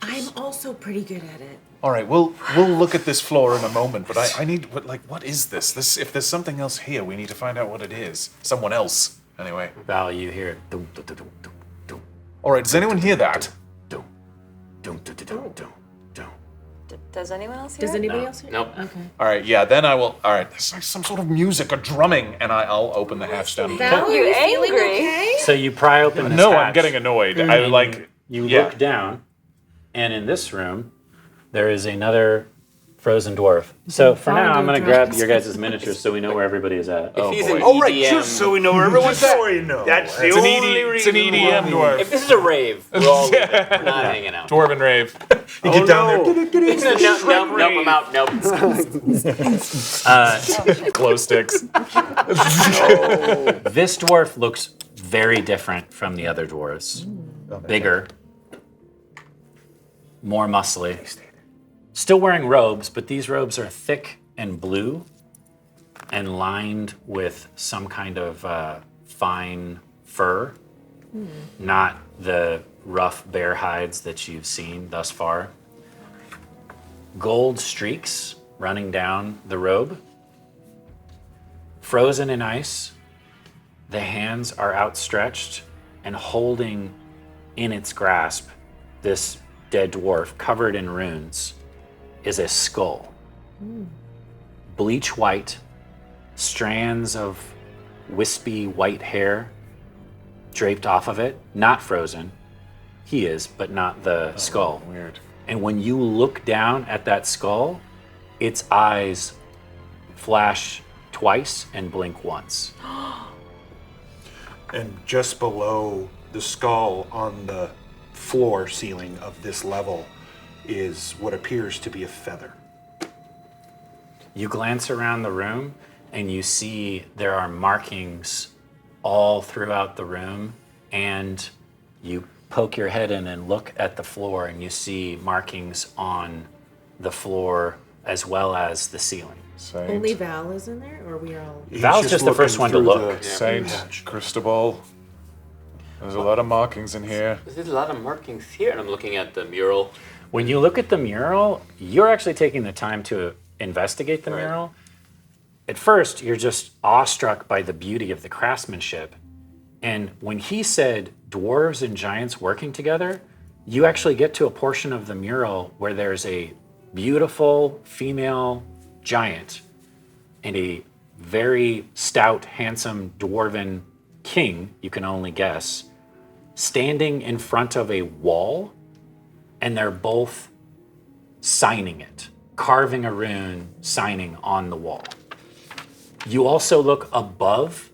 Speaker 8: I'm also pretty good at it.
Speaker 9: All right, we'll look at this floor in a moment, but I need what is this? If there's something else here, we need to find out what it is. Someone else, anyway.
Speaker 6: Val, you hear it. Dum, dum, dum, dum, dum, dum,
Speaker 9: All right, does anyone hear that?
Speaker 6: dum, dum, dum, dum, dum, dum.
Speaker 2: Does anyone else hear
Speaker 8: Does
Speaker 2: it?
Speaker 8: anybody else hear?
Speaker 10: Nope.
Speaker 8: Okay.
Speaker 9: All right, yeah, then I will. All right, there's like some sort of music or drumming, and I'll open the hatch down.
Speaker 8: Val, are
Speaker 2: You
Speaker 8: you feeling
Speaker 2: angry?
Speaker 8: okay?
Speaker 6: So you pry open this
Speaker 9: No, I'm
Speaker 6: hatch,
Speaker 9: getting annoyed. I
Speaker 6: and
Speaker 9: like.
Speaker 6: You
Speaker 9: yeah.
Speaker 6: look down, and in this room, there is another frozen dwarf. So for now, I'm going to grab your guys' miniatures so we know where everybody is at.
Speaker 10: If he's an
Speaker 12: Oh, right,
Speaker 10: EDM,
Speaker 12: just so we know where everyone's at.
Speaker 11: So you know.
Speaker 12: That's the
Speaker 9: It's an,
Speaker 12: only
Speaker 9: it's an
Speaker 12: reason
Speaker 9: EDM
Speaker 12: why.
Speaker 9: dwarf.
Speaker 10: if this is a rave, we're all leaving. We're not hanging out.
Speaker 9: Dwarven rave.
Speaker 11: You get down there.
Speaker 10: Nope, I'm out. Nope.
Speaker 9: Glow sticks.
Speaker 6: This dwarf looks very different from the other dwarves. Bigger, more muscly. Still wearing robes, but these robes are thick and blue and lined with some kind of fine fur, not the rough bear hides that you've seen thus far. Gold streaks running down the robe. Frozen in ice, the hands are outstretched and holding in its grasp this dead dwarf covered in runes is a skull. Bleach white, strands of wispy white hair draped off of it, not frozen. He is, but not the skull.
Speaker 9: Weird.
Speaker 6: And when you look down at that skull, its eyes flash twice and blink once.
Speaker 11: And just below the skull on the floor ceiling of this level is what appears to be a feather.
Speaker 6: You glance around the room, and you see there are markings all throughout the room, and you poke your head in and look at the floor, and you see markings on the floor as well as the ceiling.
Speaker 9: Saint.
Speaker 8: Only Val is in there, or are we all?
Speaker 6: Val's just the first one to look.
Speaker 9: Saint Cristobal. There's a lot of markings in here.
Speaker 10: There's a lot of markings here, and I'm looking at the mural.
Speaker 6: When you look at the mural, you're actually taking the time to investigate the mural. At first, you're just awestruck by the beauty of the craftsmanship. And when he said dwarves and giants working together, you actually get to a portion of the mural where there's a beautiful female giant and a very stout, handsome dwarven king, you can only guess, standing in front of a wall, and they're both signing it, carving a rune, signing on the wall. You also look above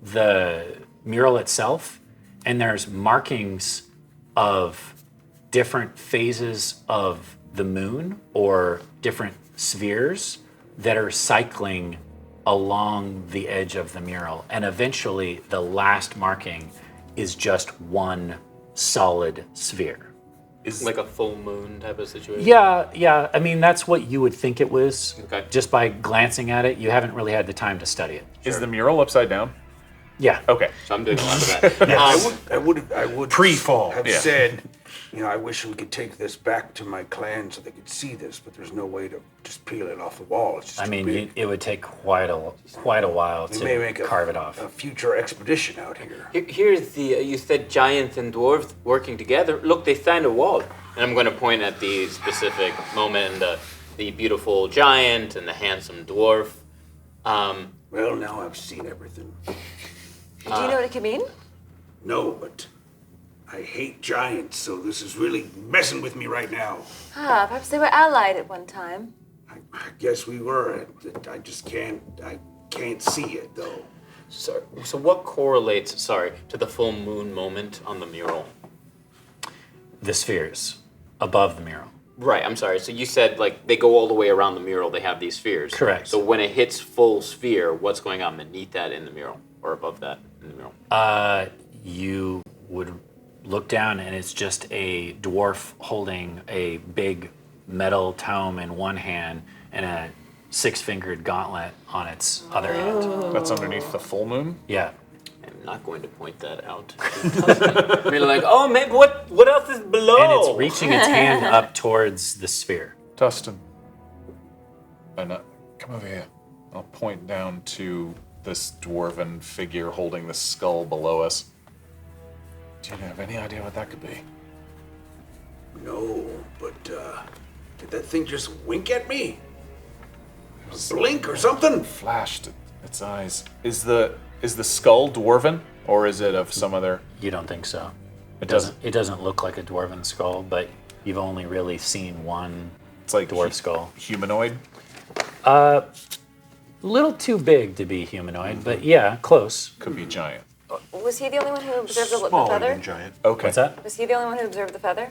Speaker 6: the mural itself, and there's markings of different phases of the moon or different spheres that are cycling along the edge of the mural. And eventually, the last marking is just one solid sphere.
Speaker 10: Is like a full moon type of situation?
Speaker 6: Yeah. I mean, that's what you would think it was.
Speaker 10: Okay.
Speaker 6: Just by glancing at it, you haven't really had the time to study it.
Speaker 9: Is the mural upside down?
Speaker 6: Yeah.
Speaker 9: Okay.
Speaker 10: So I'm doing a lot of that.
Speaker 12: I would
Speaker 9: Pre-fall,
Speaker 12: have
Speaker 9: yeah.
Speaker 12: said, I wish we could take this back to my clan so they could see this, but there's no way to just peel it off the wall. It's just
Speaker 6: I
Speaker 12: too
Speaker 6: mean,
Speaker 12: big.
Speaker 6: it would take quite a while
Speaker 12: We may
Speaker 6: to
Speaker 12: make
Speaker 6: carve it off.
Speaker 12: a future expedition out here.
Speaker 10: Here's the, you said giants and dwarves working together. Look, they signed a wall. And I'm going to point at the specific moment and the beautiful giant and the handsome dwarf.
Speaker 12: Well, now I've seen everything.
Speaker 2: Do you know what it could mean?
Speaker 12: No, but I hate giants, so this is really messing with me right now.
Speaker 2: Perhaps they were allied at one time.
Speaker 12: I guess we were. I just can't see it, though.
Speaker 10: So what correlates, to the full moon moment on the mural?
Speaker 6: The spheres above the mural.
Speaker 10: Right, I'm sorry. So you said they go all the way around the mural, they have these spheres.
Speaker 6: Correct.
Speaker 10: So when it hits full sphere, what's going on beneath that in the mural? Or above that in the mural?
Speaker 6: You would look down, and it's just a dwarf holding a big metal tome in one hand and a six-fingered gauntlet on its other hand.
Speaker 9: That's underneath the full moon?
Speaker 6: Yeah.
Speaker 10: I'm not going to point that out. I mean, oh, maybe what else is below?
Speaker 6: And it's reaching its hand up towards the sphere.
Speaker 9: Tustin. Come over here. I'll point down to this dwarven figure holding the skull below us. Do you have any idea what that could be?
Speaker 12: No, but did that thing just wink at me? Blink or something?
Speaker 9: Flashed its eyes. Is the skull dwarven, or is it of some other?
Speaker 6: You don't think so?
Speaker 9: It doesn't.
Speaker 6: It doesn't look like a dwarven skull, but you've only really seen one.
Speaker 9: It's like
Speaker 6: dwarf skull.
Speaker 9: Humanoid.
Speaker 6: A little too big to be humanoid, but yeah, close.
Speaker 9: Could be giant.
Speaker 2: Was he the only one who observed the
Speaker 11: Smaller
Speaker 2: feather?
Speaker 11: than giant.
Speaker 9: Okay.
Speaker 6: What's that?
Speaker 2: Was he the only one who observed the feather?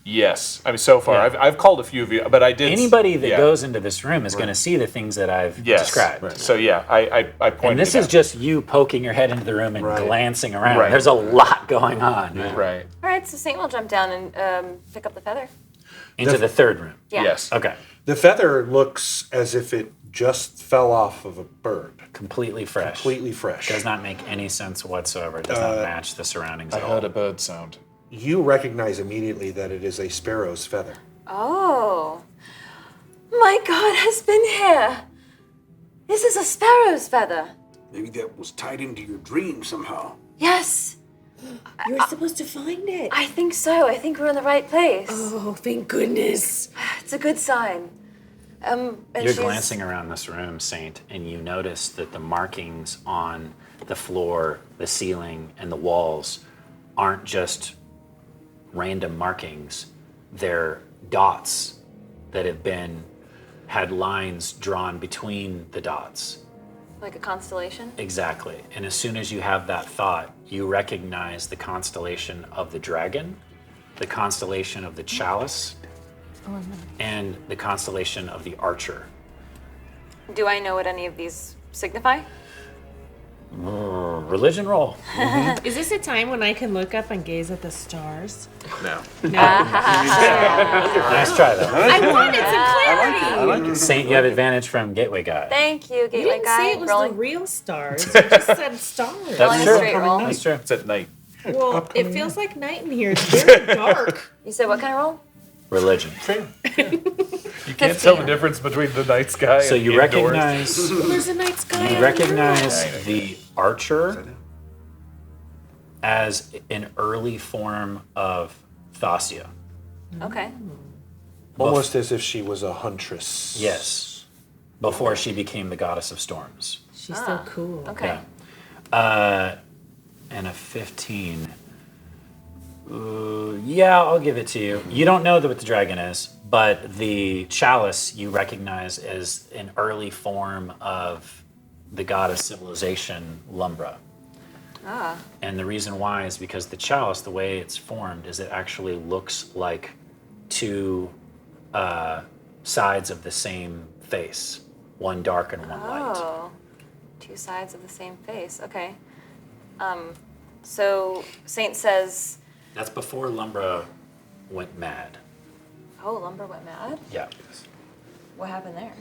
Speaker 9: Yes. I mean, so far
Speaker 6: Yeah.
Speaker 9: I've called a few of you, but I did.
Speaker 6: Anybody that
Speaker 9: yeah.
Speaker 6: goes into this room is going to see the things that I've
Speaker 9: Yes.
Speaker 6: described.
Speaker 9: Right. So yeah, I pointed.
Speaker 6: And this
Speaker 9: it
Speaker 6: is
Speaker 9: out.
Speaker 6: just you poking your head into the room and
Speaker 11: Right.
Speaker 6: glancing around.
Speaker 9: Right.
Speaker 6: There's a lot going on.
Speaker 9: right.
Speaker 2: All right, so Saint will jump down and pick up the feather.
Speaker 6: Into the third room.
Speaker 2: Yeah.
Speaker 9: Yes.
Speaker 6: Okay.
Speaker 11: The feather looks as if it just fell off of a bird.
Speaker 6: Completely fresh.
Speaker 11: Completely fresh.
Speaker 6: Does not make any sense whatsoever. Does not match the surroundings
Speaker 9: I
Speaker 6: at all.
Speaker 9: heard a bird sound.
Speaker 11: You recognize immediately that it is a sparrow's feather.
Speaker 2: Oh. My god has been here. This is a sparrow's feather.
Speaker 12: Maybe that was tied into your dream somehow.
Speaker 2: Yes,
Speaker 8: You're supposed to find it.
Speaker 2: I think so. I think we're in the right place.
Speaker 8: Oh, thank goodness.
Speaker 2: It's a good sign. And
Speaker 6: You're
Speaker 2: she's-
Speaker 6: glancing around this room, Saint, and you notice that the markings on the floor, the ceiling, and the walls aren't just random markings. They're dots that have had lines drawn between the dots.
Speaker 2: Like a constellation?
Speaker 6: Exactly. And as soon as you have that thought, you recognize the constellation of the dragon, the constellation of the chalice, and the constellation of the archer.
Speaker 2: Do I know what any of these signify?
Speaker 6: Religion roll.
Speaker 8: Is this a time when I can look up and gaze at the stars?
Speaker 9: No.
Speaker 6: Nice try, though.
Speaker 8: I wanted some clarity.
Speaker 12: I like it.
Speaker 6: Saint, you have advantage from Gateway Guy.
Speaker 2: Thank you,
Speaker 8: You
Speaker 2: Gateway
Speaker 8: didn't
Speaker 2: Guy.
Speaker 8: say it was
Speaker 2: Rolling.
Speaker 8: the real stars. You just said stars.
Speaker 2: Rolling
Speaker 6: That's
Speaker 2: a
Speaker 6: true.
Speaker 2: straight roll.
Speaker 6: That's true.
Speaker 9: It's at night.
Speaker 8: Well, it feels like night in here. It's very dark.
Speaker 2: You said what kind of roll?
Speaker 6: Religion.
Speaker 9: You can't tell the difference between the night sky
Speaker 6: So
Speaker 9: and
Speaker 6: you
Speaker 9: indoors.
Speaker 6: recognize
Speaker 8: There's a night sky.
Speaker 6: you recognize the archer as an early form of Thassia.
Speaker 2: Okay.
Speaker 11: Almost as if she was a huntress.
Speaker 6: Yes. Before she became the goddess of storms.
Speaker 8: She's so cool.
Speaker 2: Okay.
Speaker 6: Yeah. And a 15. Yeah, I'll give it to you. You don't know what the dragon is, but the chalice you recognize as an early form of the goddess civilization, Lumbra.
Speaker 2: Ah.
Speaker 6: And the reason why is because the chalice, the way it's formed, is it actually looks like two sides of the same face, one dark and one light.
Speaker 2: Oh. Two sides of the same face. Okay. So Saint says,
Speaker 6: That's before Lumbra went mad.
Speaker 2: "Oh, Lumber went mad.
Speaker 6: Yeah.
Speaker 2: What happened there?"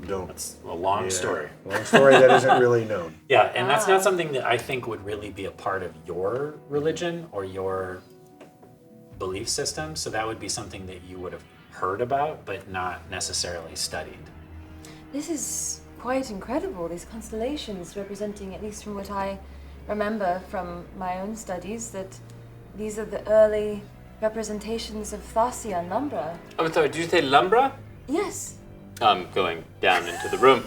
Speaker 11: Don't.
Speaker 6: It's a long story.
Speaker 11: Long story that isn't really known.
Speaker 6: Yeah, and that's not something that I think would really be a part of your religion or your belief system. So that would be something that you would have heard about, but not necessarily studied.
Speaker 2: This is quite incredible. These constellations representing, at least from what I remember from my own studies, that these are the early representations of Thassia and Lumbra.
Speaker 10: I'm sorry, did you say Lumbra?
Speaker 2: Yes.
Speaker 10: I'm going down into the room.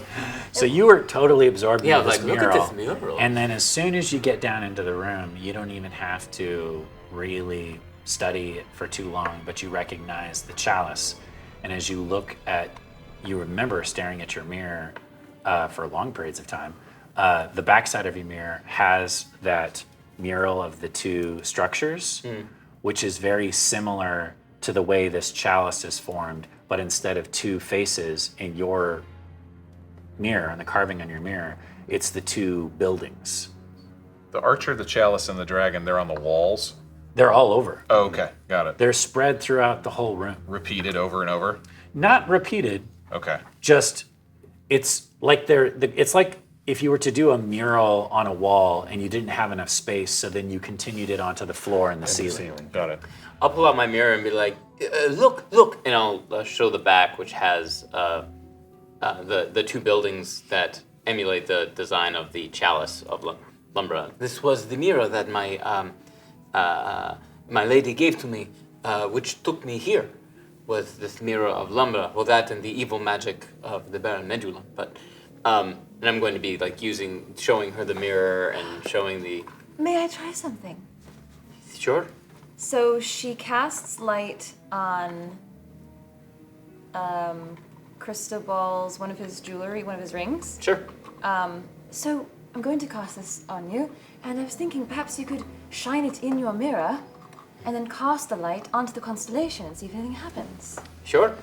Speaker 6: So you were totally absorbed
Speaker 10: Yeah,
Speaker 6: in this
Speaker 10: like, look
Speaker 6: mural.
Speaker 10: at this mural.
Speaker 6: And then as soon as you get down into the room, you don't even have to really study it for too long, but you recognize the chalice. And as you look at, you remember staring at your mirror for long periods of time, the backside of your mirror has that mural of the two structures, which is very similar to the way this chalice is formed, but instead of two faces in your mirror, and the carving on your mirror, it's the two buildings.
Speaker 9: The archer, the chalice, and the dragon, they're on the walls.
Speaker 6: They're all over.
Speaker 9: Oh, okay. Got it.
Speaker 6: They're spread throughout the whole room.
Speaker 9: Repeated over and over.
Speaker 6: Not repeated,
Speaker 9: Okay.
Speaker 6: just it's like it's like if you were to do a mural on a wall and you didn't have enough space, so then you continued it onto the floor and the ceiling.
Speaker 9: Got it.
Speaker 10: I'll pull out my mirror and be like, look, look, and I'll show the back, which has the two buildings that emulate the design of the chalice of Lumbra. This was the mirror that my lady gave to me, which took me here. Was this mirror of Lumbra? Well, that and the evil magic of the Baron Medula. But and I'm going to be like showing her the mirror and showing the.
Speaker 2: May I try something?
Speaker 10: Sure.
Speaker 2: So she casts light on Cristobal's, one of his jewelry, one of his rings.
Speaker 10: Sure.
Speaker 2: So I'm going to cast this on you, and I was thinking perhaps you could shine it in your mirror and then cast the light onto the constellation and see if anything happens.
Speaker 10: Sure.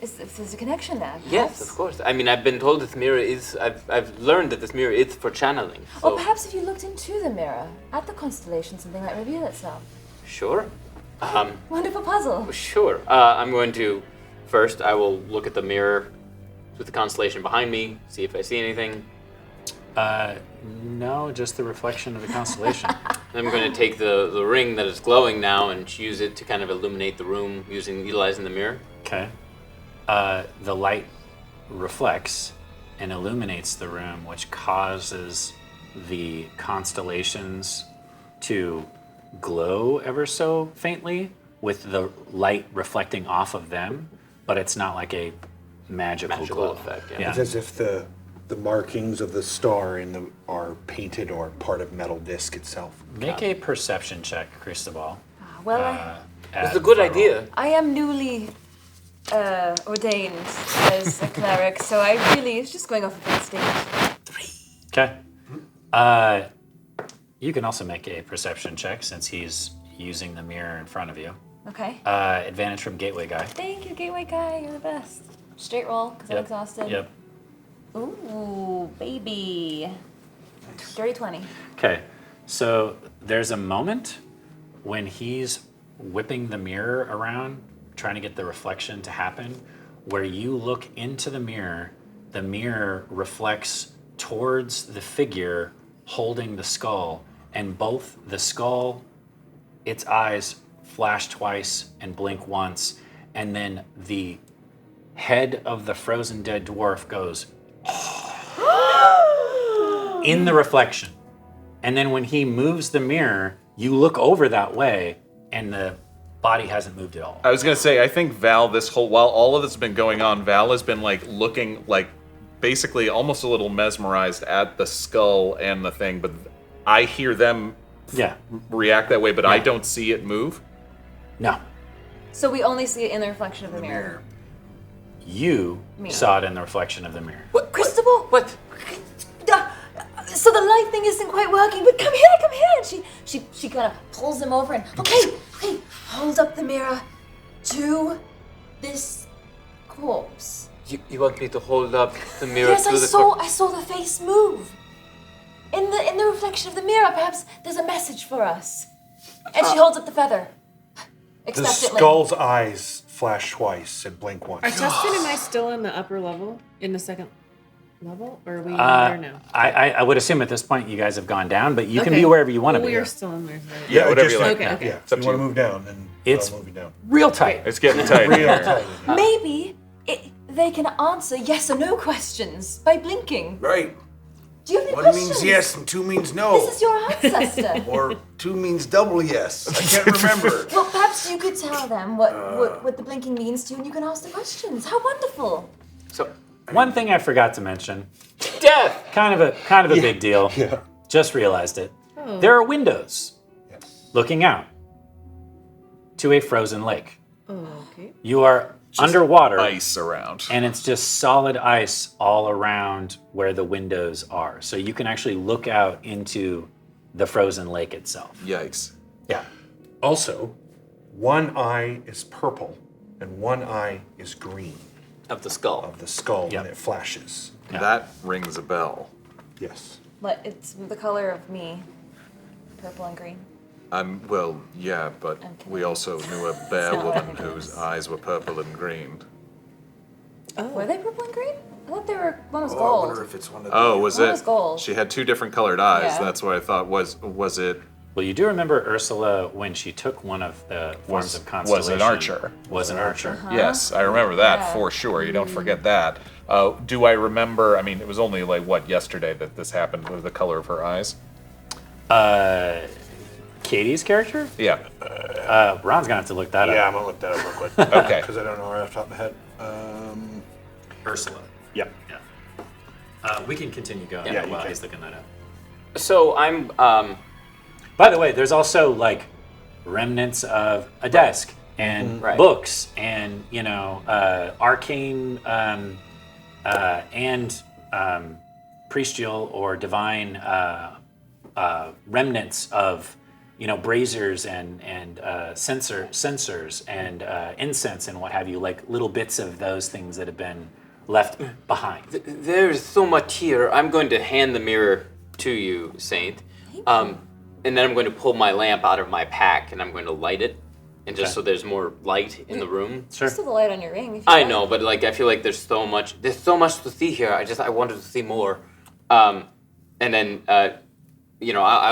Speaker 2: If there's a connection there, perhaps?
Speaker 10: Yes, of course. I mean, I've been told this mirror is. I've learned that this mirror is for channeling. So.
Speaker 2: Or perhaps if you looked into the mirror at the constellation, something might reveal itself.
Speaker 10: Sure.
Speaker 2: Wonderful puzzle.
Speaker 10: Sure. I'm going to first. I will look at the mirror with the constellation behind me, see if I see anything.
Speaker 6: No, just the reflection of the constellation.
Speaker 10: I'm going to take the ring that is glowing now and use it to kind of illuminate the room utilizing the mirror.
Speaker 6: Okay. The light reflects and illuminates the room, which causes the constellations to glow ever so faintly with the light reflecting off of them, but it's not like a magical glow
Speaker 10: effect.
Speaker 6: Yeah.
Speaker 11: It's as if the markings of the star are painted or part of metal disc itself.
Speaker 6: Make a perception check, Cristobal.
Speaker 2: Well,
Speaker 10: It's a good idea.
Speaker 2: I am newly ordained as a cleric, so I really, it's just going off of instinct.
Speaker 6: Okay. You can also make a perception check since he's using the mirror in front of you.
Speaker 2: Okay.
Speaker 6: Advantage from Gateway Guy.
Speaker 2: Thank you, Gateway Guy. You're the best. Straight roll, because I'm exhausted.
Speaker 6: Yep.
Speaker 2: Ooh, baby. Dirty 20.
Speaker 6: Okay, so there's a moment when he's whipping the mirror around, trying to get the reflection to happen, where you look into the mirror reflects towards the figure holding the skull, and both the skull, its eyes flash twice and blink once, and then the head of the frozen dead dwarf goes in the reflection. And then when he moves the mirror, you look over that way, and the body hasn't moved at all.
Speaker 9: I was gonna say, I think Val, while all of this has been going on, Val has been like looking like basically almost a little mesmerized at the skull and the thing, but I hear them react that way, but I don't see it move.
Speaker 6: No.
Speaker 2: So we only see it in the reflection of the mirror.
Speaker 6: You saw it in the reflection of the mirror.
Speaker 2: What, Cristobal?
Speaker 10: What?
Speaker 2: So the light thing isn't quite working, but come here. And she kind of pulls him over and, hey, hold up the mirror to this corpse.
Speaker 10: You want me to hold up the mirror
Speaker 2: Yes,
Speaker 10: to
Speaker 2: I saw the face move. In the reflection of the mirror, perhaps there's a message for us. And she holds up the feather.
Speaker 11: The
Speaker 2: Expectantly.
Speaker 11: skull's eyes flash twice and blink once.
Speaker 8: Are Tustin and I still in the upper level? In the second level? Or are we there now?
Speaker 6: I would assume at this point you guys have gone down, but you can be wherever you want to be.
Speaker 8: We are still in there. Right?
Speaker 9: Yeah, whatever you like.
Speaker 8: Okay.
Speaker 11: Yeah, if you want to move down, then
Speaker 6: It's
Speaker 11: moving down.
Speaker 6: real tight.
Speaker 9: It's getting tight.
Speaker 11: Real tight.
Speaker 2: Maybe they can answer yes or no questions by blinking.
Speaker 12: Right.
Speaker 2: Do you have any
Speaker 12: One
Speaker 2: questions?
Speaker 12: means yes and two means no.
Speaker 2: This is your ancestor.
Speaker 12: Or two means double yes. I can't remember.
Speaker 2: Well, perhaps you could tell them what the blinking means to you, and you can ask the questions. How wonderful!
Speaker 10: So,
Speaker 6: One thing I forgot to mention,
Speaker 10: death.
Speaker 6: kind of a big deal.
Speaker 11: Yeah.
Speaker 6: Just realized it. There are windows looking out to a frozen lake.
Speaker 8: Okay.
Speaker 6: You are underwater,
Speaker 9: Ice around.
Speaker 6: and it's just solid ice all around where the windows are. So you can actually look out into the frozen lake itself.
Speaker 9: Yikes.
Speaker 6: Yeah.
Speaker 11: Also, one eye is purple and one eye is green
Speaker 10: Of the skull.
Speaker 11: of the skull
Speaker 6: Yep.
Speaker 11: when it flashes.
Speaker 9: That rings a bell.
Speaker 11: Yes.
Speaker 2: But it's the color of me, purple and green.
Speaker 9: Well, yeah, but we also knew a bear
Speaker 2: not
Speaker 9: woman
Speaker 2: what it
Speaker 9: whose
Speaker 2: is.
Speaker 9: eyes were purple and green.
Speaker 2: Were they purple and green? I thought they were. One was
Speaker 12: Oh, I
Speaker 2: gold.
Speaker 12: wonder if it's one of the.
Speaker 9: Oh, was
Speaker 2: One
Speaker 9: it?
Speaker 2: was gold.
Speaker 9: She had two different colored eyes.
Speaker 2: Yeah.
Speaker 9: That's what I thought. Was it?
Speaker 6: Well, you do remember Ursula when she took one of the forms of constellation.
Speaker 9: Was an archer.
Speaker 6: Was an archer.
Speaker 9: Yes, I remember that
Speaker 2: Yeah.
Speaker 9: for sure. You don't forget that. Do I remember? I mean, it was only like yesterday that this happened. With the color of her eyes.
Speaker 6: Katie's character?
Speaker 9: Yeah.
Speaker 6: Ron's gonna have to look that
Speaker 11: Yeah, I'm
Speaker 6: up.
Speaker 11: gonna look that up real quick.
Speaker 9: Okay.
Speaker 11: Because I don't know right off the top of my head.
Speaker 6: Ursula.
Speaker 11: Yep.
Speaker 6: Yeah. We can continue going
Speaker 11: Yeah, you
Speaker 6: while
Speaker 11: can.
Speaker 6: he's looking that up.
Speaker 10: So I'm
Speaker 6: By the way, there's also like remnants of a desk and
Speaker 10: Right.
Speaker 6: books and arcane and priestial or divine remnants of braziers and censers and incense and what have you, like little bits of those things that have been left behind.
Speaker 10: There's so much here. I'm going to hand the mirror to you, Saint. And then I'm going to pull my lamp out of my pack and I'm going to light it. And just so there's more light in the room.
Speaker 6: Sure.
Speaker 2: Still the light on your ring. If you
Speaker 10: I
Speaker 2: like.
Speaker 10: know, but like I feel like there's so much to see here. I wanted to see more. And then I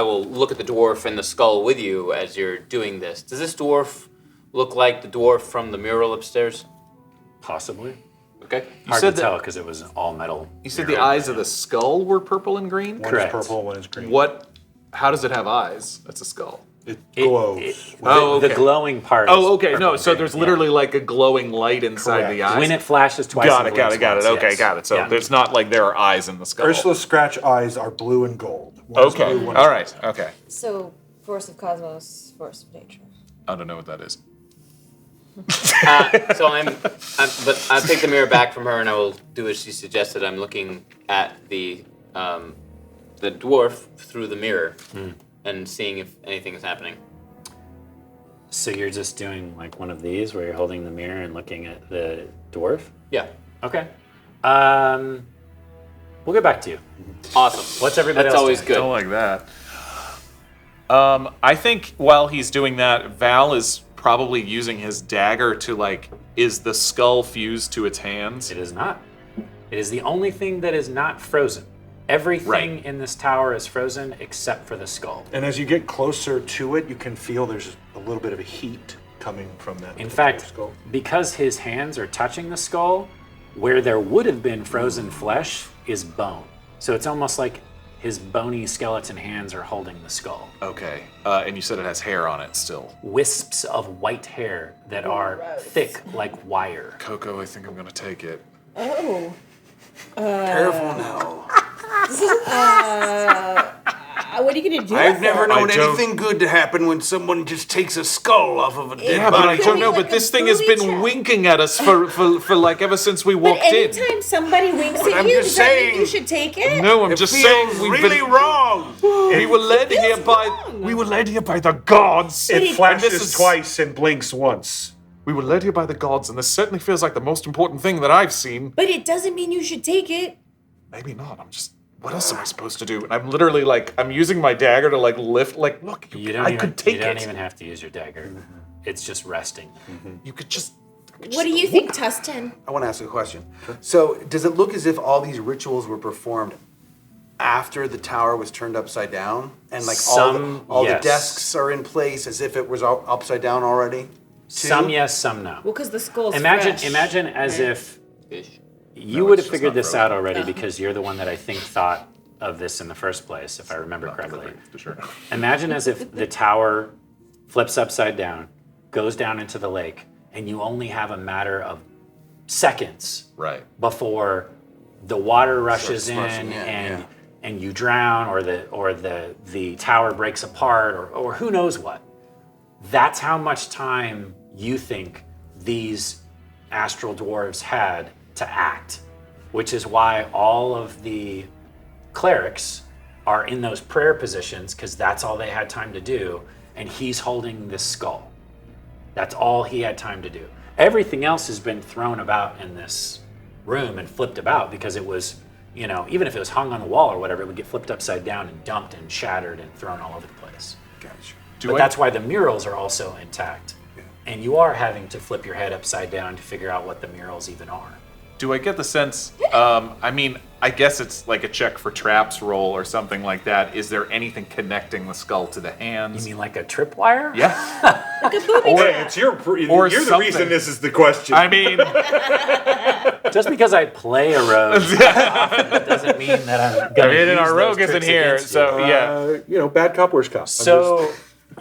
Speaker 10: will look at the dwarf and the skull with you as you're doing this. Does this dwarf look like the dwarf from the mural upstairs?
Speaker 6: Possibly.
Speaker 10: Okay.
Speaker 6: Hard
Speaker 9: said
Speaker 6: to
Speaker 9: that-
Speaker 6: tell because it was all metal.
Speaker 9: You said the eyes of the skull were purple and green?
Speaker 11: One
Speaker 6: Correct.
Speaker 11: is purple, one is green.
Speaker 9: How does it have eyes? That's a skull.
Speaker 11: It glows.
Speaker 6: The glowing part.
Speaker 9: Oh,
Speaker 6: is
Speaker 9: okay. No, so there's
Speaker 6: yeah.
Speaker 9: literally like a glowing light inside
Speaker 11: Correct.
Speaker 9: the eyes.
Speaker 6: When it flashes twice.
Speaker 9: Got
Speaker 6: and
Speaker 9: it.
Speaker 6: blinks once,
Speaker 9: Okay,
Speaker 6: yes.
Speaker 9: got it. So
Speaker 6: Yeah.
Speaker 9: there's not like there are eyes in the skull.
Speaker 11: Ursula's scratch eyes are blue and gold. One is
Speaker 9: Okay.
Speaker 11: blue, one is
Speaker 9: All right. Okay.
Speaker 2: So, force of cosmos, force of nature.
Speaker 9: I don't know what that is.
Speaker 10: But I'll take the mirror back from her and I will do as she suggested. I'm looking at the dwarf through the mirror and seeing if anything is happening.
Speaker 6: So you're just doing like one of these where you're holding the mirror and looking at the dwarf?
Speaker 10: Yeah.
Speaker 6: Okay. We'll get back to you.
Speaker 10: Awesome.
Speaker 6: What's everybody
Speaker 10: That's
Speaker 6: else
Speaker 10: always
Speaker 6: doing?
Speaker 10: good.
Speaker 9: Don't like that. I think while he's doing that, Val is probably using his dagger to like, is the skull fused to its hands?
Speaker 6: It is not. It is the only thing that is not frozen. Everything in this tower is frozen except for the skull.
Speaker 11: And as you get closer to it, you can feel there's a little bit of a heat coming from that.
Speaker 6: In
Speaker 11: particular
Speaker 6: fact,
Speaker 11: skull.
Speaker 6: because his hands are touching the skull, where there would have been frozen flesh is bone. So it's almost like his bony skeleton hands are holding the skull.
Speaker 9: Okay. And you said it has hair on it still.
Speaker 6: Wisps of white hair that are thick like wire.
Speaker 9: KoKo, I think I'm gonna take it.
Speaker 8: Oh.
Speaker 12: Careful now.
Speaker 8: What are you gonna do?
Speaker 12: I've never known
Speaker 9: I don't-
Speaker 12: anything good to happen when someone just takes a skull off of a dead
Speaker 9: Yeah, but I
Speaker 12: body.
Speaker 9: don't know.
Speaker 8: like
Speaker 9: But this
Speaker 8: a
Speaker 9: thing has
Speaker 8: booby
Speaker 9: been
Speaker 8: trap.
Speaker 9: winking at us for like ever since we
Speaker 8: But
Speaker 9: walked in.
Speaker 8: anytime somebody winks
Speaker 12: But
Speaker 8: at
Speaker 12: I'm
Speaker 8: you,
Speaker 12: just
Speaker 8: does that mean
Speaker 12: saying-
Speaker 8: you should take it?
Speaker 9: No, I'm
Speaker 12: It
Speaker 9: just
Speaker 12: feels
Speaker 9: saying we've
Speaker 12: really
Speaker 9: been,
Speaker 12: wrong.
Speaker 9: we were led here
Speaker 8: feels
Speaker 9: by
Speaker 8: wrong.
Speaker 9: we were led here by the gods.
Speaker 11: It
Speaker 9: And
Speaker 11: flashes
Speaker 9: this is-
Speaker 11: twice and blinks once.
Speaker 9: We were led here by the gods, and this certainly feels like the most important thing that I've seen.
Speaker 8: But it doesn't mean you should take it.
Speaker 9: Maybe not. I'm just. What else am I supposed to do? And I'm literally like, I'm using my dagger to like lift. Like, look, I could take
Speaker 6: You don't
Speaker 9: it.
Speaker 6: even have to use your dagger. It's just resting.
Speaker 9: You could just.
Speaker 8: What do you think, Tustin?
Speaker 4: I want to ask a question. So, does it look as if all these rituals were performed after the tower was turned upside down, and like
Speaker 6: Some,
Speaker 4: all the
Speaker 6: yes.
Speaker 4: desks are in place as if it was all upside down already?
Speaker 6: Some yes, some no.
Speaker 8: Well, because the skull's
Speaker 6: Imagine
Speaker 8: fresh.
Speaker 6: imagine as if
Speaker 10: Ish.
Speaker 6: you would have figured this out already because you're the one that I think thought of this in the first place, if I remember correctly.
Speaker 9: For sure.
Speaker 6: Imagine as if the tower flips upside down, goes down into the lake, and you only have a matter of seconds
Speaker 9: Right.
Speaker 6: before the water rushes in
Speaker 4: slushing in,
Speaker 6: and
Speaker 4: yeah.
Speaker 6: and you drown, or the tower breaks apart, or who knows what. That's how much time you think these Astral Dwarves had to act, which is why all of the clerics are in those prayer positions, because that's all they had time to do, and he's holding this skull. That's all he had time to do. Everything else has been thrown about in this room and flipped about because it was, even if it was hung on the wall or whatever, it would get flipped upside down and dumped and shattered and thrown all over the place.
Speaker 4: Gotcha.
Speaker 6: But that's why the murals are also intact. And you are having to flip your head upside down to figure out what the murals even are.
Speaker 9: Do I get the sense? I mean, I guess it's like a check for traps roll or something like that. Is there anything connecting the skull to the hands?
Speaker 6: You mean like a tripwire?
Speaker 9: Yeah.
Speaker 11: Hey, it's you're the
Speaker 9: something.
Speaker 11: reason this is the question.
Speaker 9: I mean,
Speaker 6: Just because I play a rogue it doesn't mean that I'm going to
Speaker 9: and our rogue isn't here, so yeah.
Speaker 11: Bad cop, worst cop.
Speaker 6: So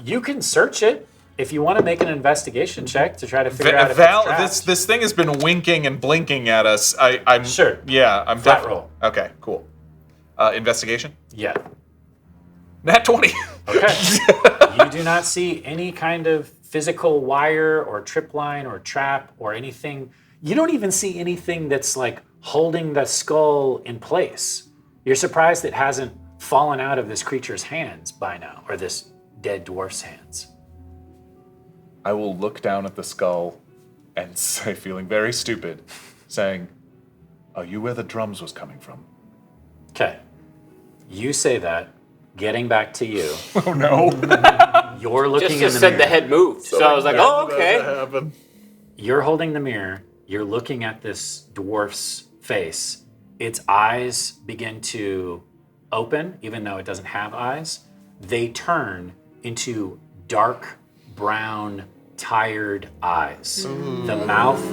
Speaker 6: you can search it if you want to make an investigation check to try to figure out if
Speaker 9: Val,
Speaker 6: it's trapped.
Speaker 9: this thing has been winking and blinking at us. I'm
Speaker 6: Sure.
Speaker 9: Yeah, I'm
Speaker 6: Flat
Speaker 9: definitely.
Speaker 6: roll.
Speaker 9: Okay, cool. Investigation.
Speaker 6: Yeah.
Speaker 9: Nat 20.
Speaker 6: Okay. You do not see any kind of physical wire or tripline or trap or anything. You don't even see anything that's like holding the skull in place. You're surprised it hasn't fallen out of this creature's hands by now, or this dead dwarf's hands.
Speaker 9: I will look down at the skull and say, feeling very stupid, saying, "Are you where the drums was coming from?"
Speaker 6: Okay. You say that. Getting back to you.
Speaker 9: Oh no.
Speaker 6: You're looking in
Speaker 10: Just
Speaker 6: the
Speaker 10: said
Speaker 6: mirror.
Speaker 10: the head moved. So I was like, oh, okay.
Speaker 6: You're holding the mirror. You're looking at this dwarf's face. Its eyes begin to open, even though it doesn't have eyes. They turn into dark brown, tired eyes. The mouth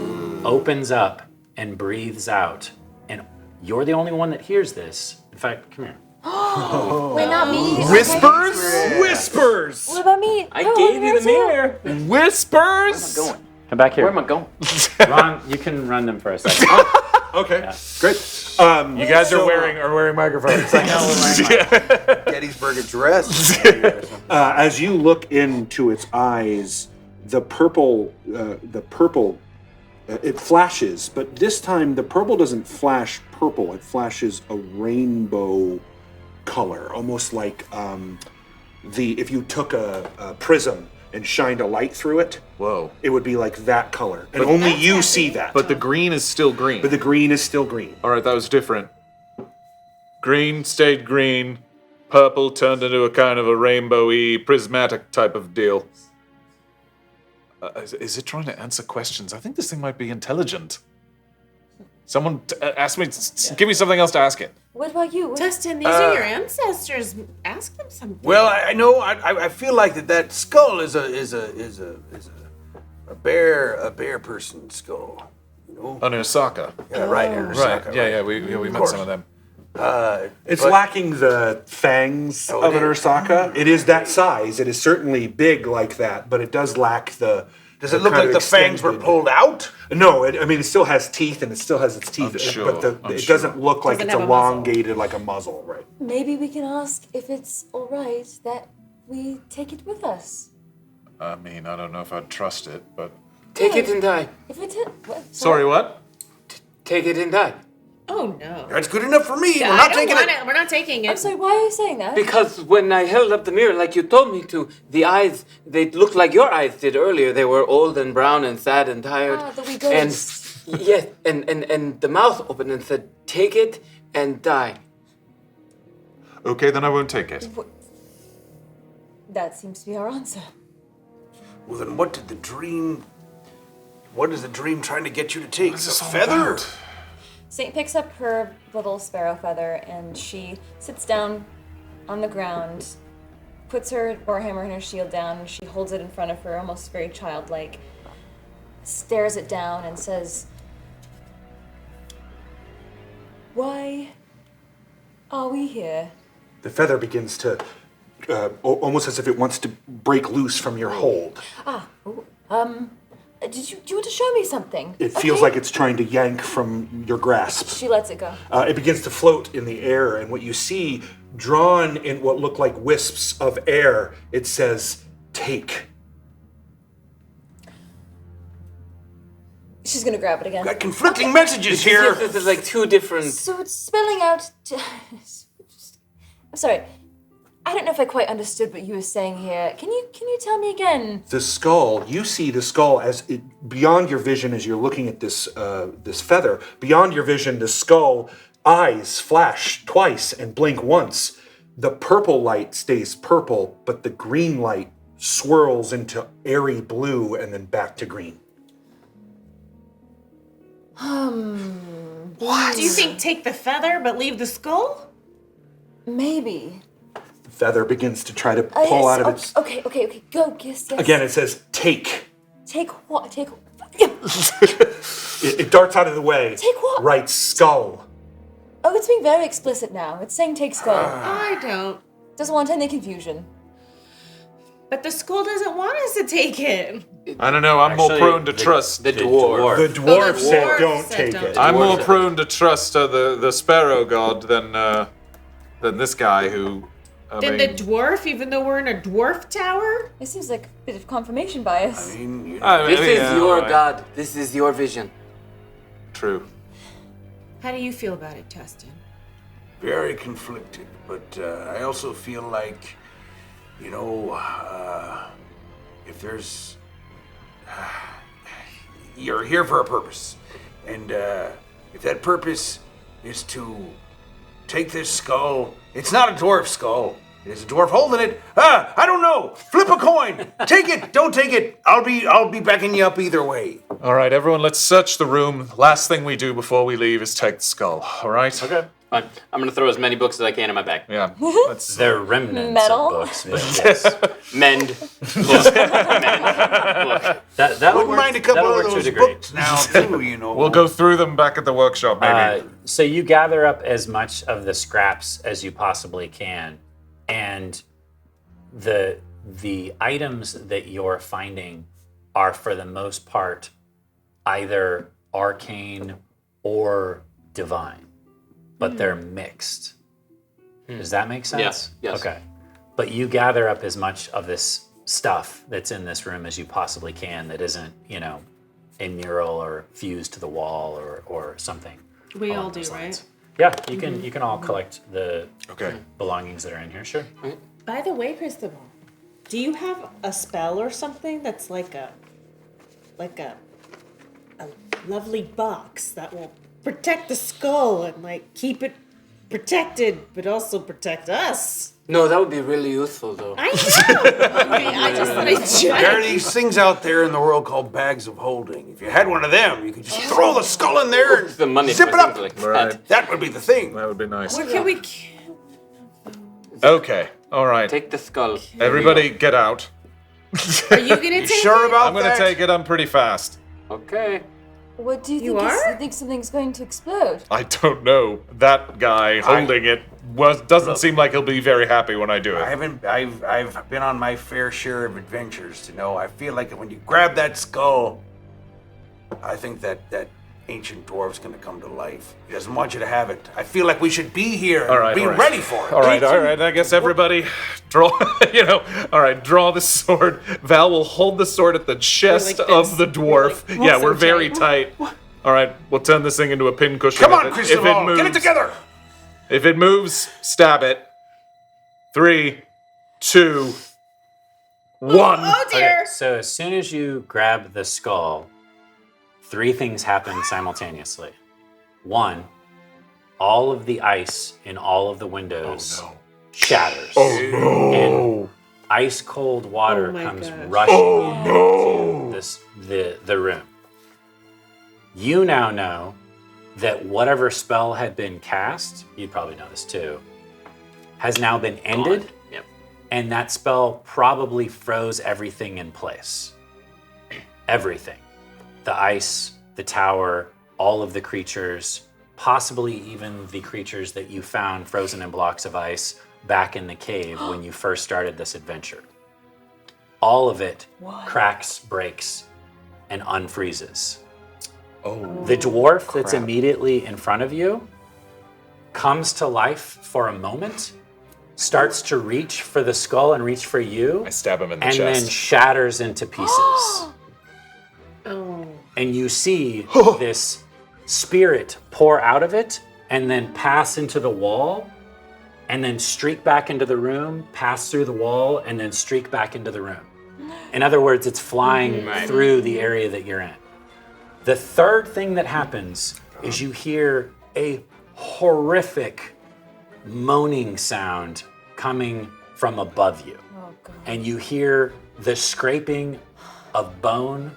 Speaker 6: opens up and breathes out. And you're the only one that hears this. In fact, come here.
Speaker 2: Wait, not me.
Speaker 9: Whispers? Whispers!
Speaker 2: What about me?
Speaker 10: I gave you the mirror.
Speaker 9: Whispers!
Speaker 10: Going.
Speaker 6: Come back here.
Speaker 10: Where am I going?
Speaker 6: Ron, you can run them for a second.
Speaker 11: Okay, great.
Speaker 9: You guys are wearing microphones.
Speaker 4: Gettysburg Address.
Speaker 11: As you look into its eyes, the purple, it flashes, but this time the purple doesn't flash purple. It flashes a rainbow color, almost like if you took a prism and shined a light through it.
Speaker 9: Whoa.
Speaker 11: It would be like that color, and only you see that.
Speaker 9: But the green is still green.
Speaker 11: But the green is still green.
Speaker 9: All right, that was different. Green stayed green. Purple turned into a kind of a rainbowy, prismatic type of deal. Is it trying to answer questions? I think this thing might be intelligent. Someone ask me, give me something else to ask it.
Speaker 2: What about you?
Speaker 8: Tustin, these are your ancestors. Ask them something.
Speaker 12: Well, I know. I feel like that skull is a bear person skull. You know.
Speaker 9: Oh, no, Osaka.
Speaker 12: Yeah, right.
Speaker 9: Right. Yeah. We met some of them.
Speaker 11: It's lacking the fangs of an Ursaka. It is that size. It is certainly big like that, but it does lack the.
Speaker 12: Does it look like the fangs were pulled out?
Speaker 11: No, it still has teeth, and it still has its teeth, but it doesn't look like it's elongated like a muzzle, right?
Speaker 2: Maybe we can ask if it's all right that we take it with us.
Speaker 9: I mean, I don't know if I'd trust it, but...
Speaker 10: Take it and die.
Speaker 2: If it's what?
Speaker 9: Sorry, what?
Speaker 10: Take it and die.
Speaker 8: Oh no.
Speaker 12: That's good enough for me.
Speaker 8: Yeah,
Speaker 12: We're not taking it.
Speaker 8: We're not taking it.
Speaker 2: I'm sorry, why are you saying that?
Speaker 10: Because when I held up the mirror like you told me to, the eyes, they looked like your eyes did earlier. They were old and brown and sad and tired.
Speaker 2: Ah, the wee
Speaker 10: And
Speaker 2: ghosts.
Speaker 10: yes, and the mouth opened and said, take it and die.
Speaker 9: Okay, then I won't take it.
Speaker 2: That seems to be our answer.
Speaker 12: Well, then what is the dream trying to get you to take? A feather?
Speaker 2: Saint picks up her little sparrow feather and she sits down on the ground, puts her warhammer and her shield down, and she holds it in front of her, almost very childlike, stares it down and says, "Why are we here?"
Speaker 11: The feather begins to, almost as if it wants to break loose from your hold.
Speaker 2: Do you want to show me something?
Speaker 11: It feels like it's trying to yank from your grasp.
Speaker 2: She lets it go.
Speaker 11: It begins to float in the air, and what you see, drawn in what look like wisps of air, it says, "Take."
Speaker 2: She's gonna grab it again.
Speaker 12: Got conflicting messages here.
Speaker 10: This is like two different...
Speaker 2: So it's spelling out. I'm sorry. I don't know if I quite understood what you were saying here. Can you tell me again?
Speaker 11: The skull, you see the skull as it, beyond your vision as you're looking at this this feather. Beyond your vision, the skull eyes flash twice and blink once. The purple light stays purple, but the green light swirls into airy blue and then back to green.
Speaker 8: What? Do you think take the feather but leave the skull?
Speaker 2: Maybe.
Speaker 11: The feather begins to try to pull
Speaker 2: Yes,
Speaker 11: out of its...
Speaker 2: Okay. Go. Yes.
Speaker 11: Again, it says, "Take."
Speaker 2: Take what? Take.
Speaker 11: It darts out of the way.
Speaker 2: Take what?
Speaker 11: Writes skull.
Speaker 2: Oh, it's being very explicit now. It's saying take skull.
Speaker 8: I don't.
Speaker 2: Doesn't want any confusion.
Speaker 8: But the skull doesn't want us to take it.
Speaker 9: I don't know, I'm more prone to trust...
Speaker 10: The dwarf.
Speaker 11: The dwarf said,
Speaker 8: dwarf
Speaker 11: "Don't
Speaker 8: said
Speaker 11: take
Speaker 8: don't
Speaker 11: it."
Speaker 8: take
Speaker 9: I'm more prone to trust the sparrow god than this guy who...
Speaker 8: Then the dwarf, even though we're in a dwarf tower?
Speaker 2: It seems like a bit of confirmation bias.
Speaker 10: This is your god. This is your vision.
Speaker 9: True.
Speaker 8: How do you feel about it, Tustin?
Speaker 12: Very conflicted, but I also feel like, if there's... you're here for a purpose. And if that purpose is to take this skull, it's not a dwarf skull. It is a dwarf holding it. I don't know. Flip a coin. Take it. Don't take it. I'll be backing you up either way.
Speaker 9: All right, everyone, let's search the room. Last thing we do before we leave is take the skull, all right?
Speaker 10: Okay. Fine. I'm gonna throw as many books as I can in my bag.
Speaker 9: Yeah. Let's...
Speaker 6: They're remnants
Speaker 2: Metal?
Speaker 6: of books, but yes.
Speaker 10: Mend. Book. Mend. Book.
Speaker 6: That'll
Speaker 12: Wouldn't
Speaker 6: work,
Speaker 12: mind a couple
Speaker 6: that'll
Speaker 12: of
Speaker 6: work to a
Speaker 12: those
Speaker 6: degree.
Speaker 12: books now, too,
Speaker 9: We'll go through them back at the workshop, maybe.
Speaker 6: So you gather up as much of the scraps as you possibly can, and the items that you're finding are for the most part either arcane or divine, but they're mixed. Does that make sense?
Speaker 10: Yes.
Speaker 6: Okay. But you gather up as much of this stuff that's in this room as you possibly can that isn't, a mural or fused to the wall or something.
Speaker 8: We
Speaker 6: along
Speaker 8: all do,
Speaker 6: those
Speaker 8: right?
Speaker 6: lines. Yeah, you can all collect the belongings that are in here. Sure.
Speaker 8: By the way, Cristobal, do you have a spell or something that's like a lovely box that will protect the skull and keep it protected, but also protect us.
Speaker 10: No, that would be really useful, though.
Speaker 8: I know. Okay, I just thought I'd check.
Speaker 12: There are these things out there in the world called bags of holding. If you had one of them, you could just throw the skull in there and
Speaker 10: The money
Speaker 12: zip
Speaker 10: for
Speaker 12: it up.
Speaker 10: things like
Speaker 9: Right.
Speaker 10: that.
Speaker 12: That would be the thing.
Speaker 9: That would be nice.
Speaker 8: Where can we?
Speaker 9: Okay, all right.
Speaker 10: Take the skull.
Speaker 9: Everybody get out.
Speaker 8: Are you gonna take
Speaker 12: Sure
Speaker 8: it?
Speaker 12: about
Speaker 9: I'm gonna
Speaker 12: that?
Speaker 9: take it. I'm pretty fast.
Speaker 10: Okay.
Speaker 2: What do you
Speaker 8: You
Speaker 2: think?
Speaker 8: are?
Speaker 2: You think something's going to explode?
Speaker 9: I don't know. That guy holding it doesn't seem like he'll be very happy when I do it.
Speaker 12: I've been on my fair share of adventures to know. I feel like when you grab that skull, I think that ancient dwarf's gonna come to life. He doesn't want you to have it. I feel like we should be here and be ready for it.
Speaker 9: All right. I guess everybody draw, all right, draw the sword. Val will hold the sword at the chest
Speaker 8: like
Speaker 9: of
Speaker 8: this.
Speaker 9: the dwarf.
Speaker 8: We're
Speaker 9: Yeah,
Speaker 8: so
Speaker 9: we're very tight. All right, we'll turn this thing into a pincushion.
Speaker 12: Come on,
Speaker 9: If it
Speaker 12: Cristobal,
Speaker 9: moves,
Speaker 12: get it together.
Speaker 9: If it moves, stab it. 3, 2, 1.
Speaker 8: Oh dear.
Speaker 6: Okay, so as soon as you grab the skull, 3 things happen simultaneously. 1, all of the ice in all of the windows shatters. Oh no! And ice cold water
Speaker 8: Oh my
Speaker 6: comes
Speaker 8: gosh.
Speaker 6: rushing into the room. You now know that whatever spell had been cast, you'd probably know this too, has now been ended.
Speaker 10: Yep.
Speaker 6: And that spell probably froze everything in place. Everything. The ice, the tower, all of the creatures, possibly even the creatures that you found frozen in blocks of ice back in the cave when you first started this adventure. All of it cracks, breaks, and unfreezes. The dwarf that's immediately in front of you comes to life for a moment, starts to reach for the skull and reach for you,
Speaker 9: I stab him in the
Speaker 6: and then
Speaker 9: chest.
Speaker 6: shatters into pieces.
Speaker 8: Oh.
Speaker 6: And you see this spirit pour out of it and then pass into the wall and then streak back into the room, pass through the wall, and then streak back into the room. In other words, it's flying through the area that you're in. The third thing that happens is you hear a horrific moaning sound coming from above you.
Speaker 2: Oh god.
Speaker 6: And you hear the scraping of bone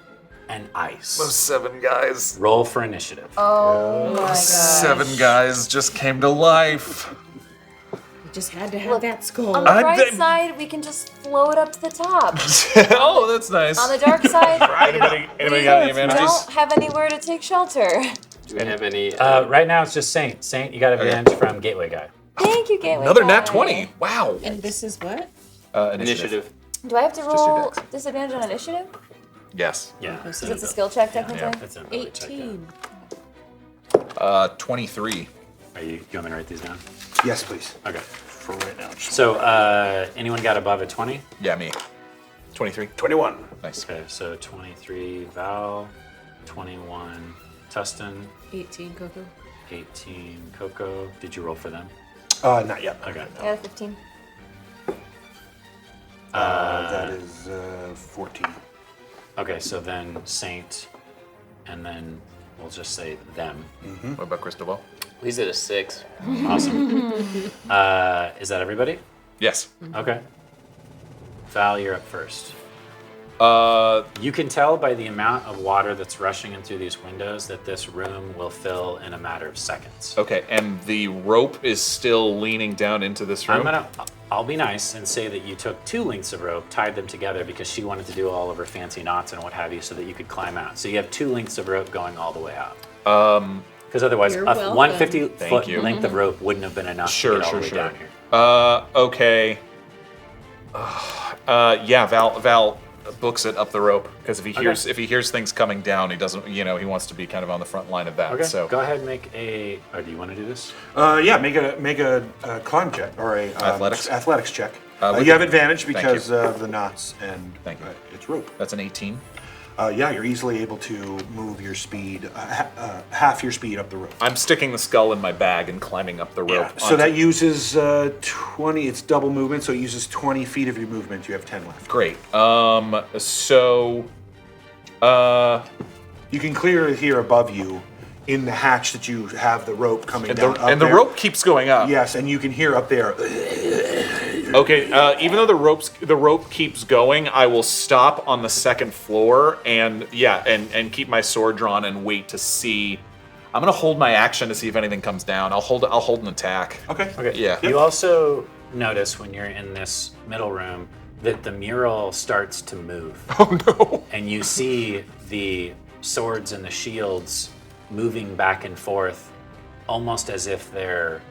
Speaker 6: and ice.
Speaker 9: Those 7 guys.
Speaker 6: Roll for initiative.
Speaker 2: Oh my god.
Speaker 9: 7 guys just came to life.
Speaker 8: You just had to have that skull.
Speaker 2: On the
Speaker 9: I
Speaker 2: bright
Speaker 9: did-
Speaker 2: side, we can just float up to the top.
Speaker 9: Oh, that's nice.
Speaker 2: On the dark side,
Speaker 9: Anybody got any
Speaker 2: we
Speaker 9: advantages?
Speaker 2: don't have anywhere to take shelter.
Speaker 10: Do we have any?
Speaker 6: Right now it's just Saint. Saint, you got advantage from Gateway Guy.
Speaker 2: Thank you, Gateway
Speaker 9: Another
Speaker 2: Guy.
Speaker 9: nat 20. Wow.
Speaker 8: And this is what?
Speaker 10: initiative.
Speaker 2: Do I have to
Speaker 9: your
Speaker 2: roll
Speaker 9: dex.
Speaker 2: disadvantage on initiative?
Speaker 9: Yes.
Speaker 6: Yeah.
Speaker 2: Because it's a skill check, technically?
Speaker 6: Yeah, it's an ability check,
Speaker 8: 18.
Speaker 9: 23.
Speaker 6: yeah. You want me to write these down?
Speaker 11: Yes, please.
Speaker 6: Okay.
Speaker 9: For right now.
Speaker 6: So, anyone got above a 20?
Speaker 9: Yeah, me. 23.
Speaker 12: 21.
Speaker 9: Nice.
Speaker 6: Okay, so 23 Val, 21 Tustin,
Speaker 8: 18, KoKo.
Speaker 6: 18 KoKo. Did you roll for them?
Speaker 11: Not yet.
Speaker 6: Okay.
Speaker 2: I got a 15.
Speaker 11: That is 14.
Speaker 6: Okay, so then Saint, and then we'll just say them.
Speaker 9: What about Cristobal?
Speaker 10: He's at a 6.
Speaker 6: Awesome. Is that everybody?
Speaker 9: Yes.
Speaker 6: Okay. Val, you're up first.
Speaker 9: Uh,
Speaker 6: You can tell by the amount of water that's rushing in through these windows that this room will fill in a matter of seconds.
Speaker 9: okay, and the rope is still leaning down into this room?
Speaker 6: I'll be nice and say that you took 2 lengths of rope, tied them together because she wanted to do all of her fancy knots and what have you so that you could climb out. So you have 2 lengths of rope going all the way out. Because otherwise,
Speaker 8: You're
Speaker 6: a
Speaker 8: welcome.
Speaker 6: 150-foot
Speaker 9: you.
Speaker 6: length of rope wouldn't have been enough
Speaker 9: Sure,
Speaker 6: to get all
Speaker 9: sure,
Speaker 6: the way
Speaker 9: sure.
Speaker 6: down here.
Speaker 9: Okay. Yeah, Val books it up the rope because if he hears things coming down, he doesn't. He wants to be kind of on the front line of that.
Speaker 6: Okay,
Speaker 9: So
Speaker 6: go ahead and make a. Or do you want to do this?
Speaker 11: Yeah, make a climb check or a athletics check. You have advantage because of the knots and
Speaker 9: Thank you.
Speaker 11: it's rope.
Speaker 9: That's an 18.
Speaker 11: Yeah, you're easily able to move your speed, half your speed up the rope.
Speaker 9: I'm sticking the skull in my bag and climbing up the rope.
Speaker 11: So that uses 20. It's double movement, so it uses 20 feet of your movement. You have 10 left.
Speaker 9: Great. So.
Speaker 11: You can clearly hear above you in the hatch that you have the rope coming down.
Speaker 9: And the rope keeps going up.
Speaker 11: Yes, and you can hear up there.
Speaker 9: Okay, even though the rope keeps going, I will stop on the second floor and keep my sword drawn and wait to see. I'm gonna hold my action to see if anything comes down. I'll hold an attack.
Speaker 11: Okay.
Speaker 9: Yeah.
Speaker 6: You also notice when you're in this middle room that the mural starts to move.
Speaker 9: Oh no.
Speaker 6: And you see the swords and the shields moving back and forth, almost as if they've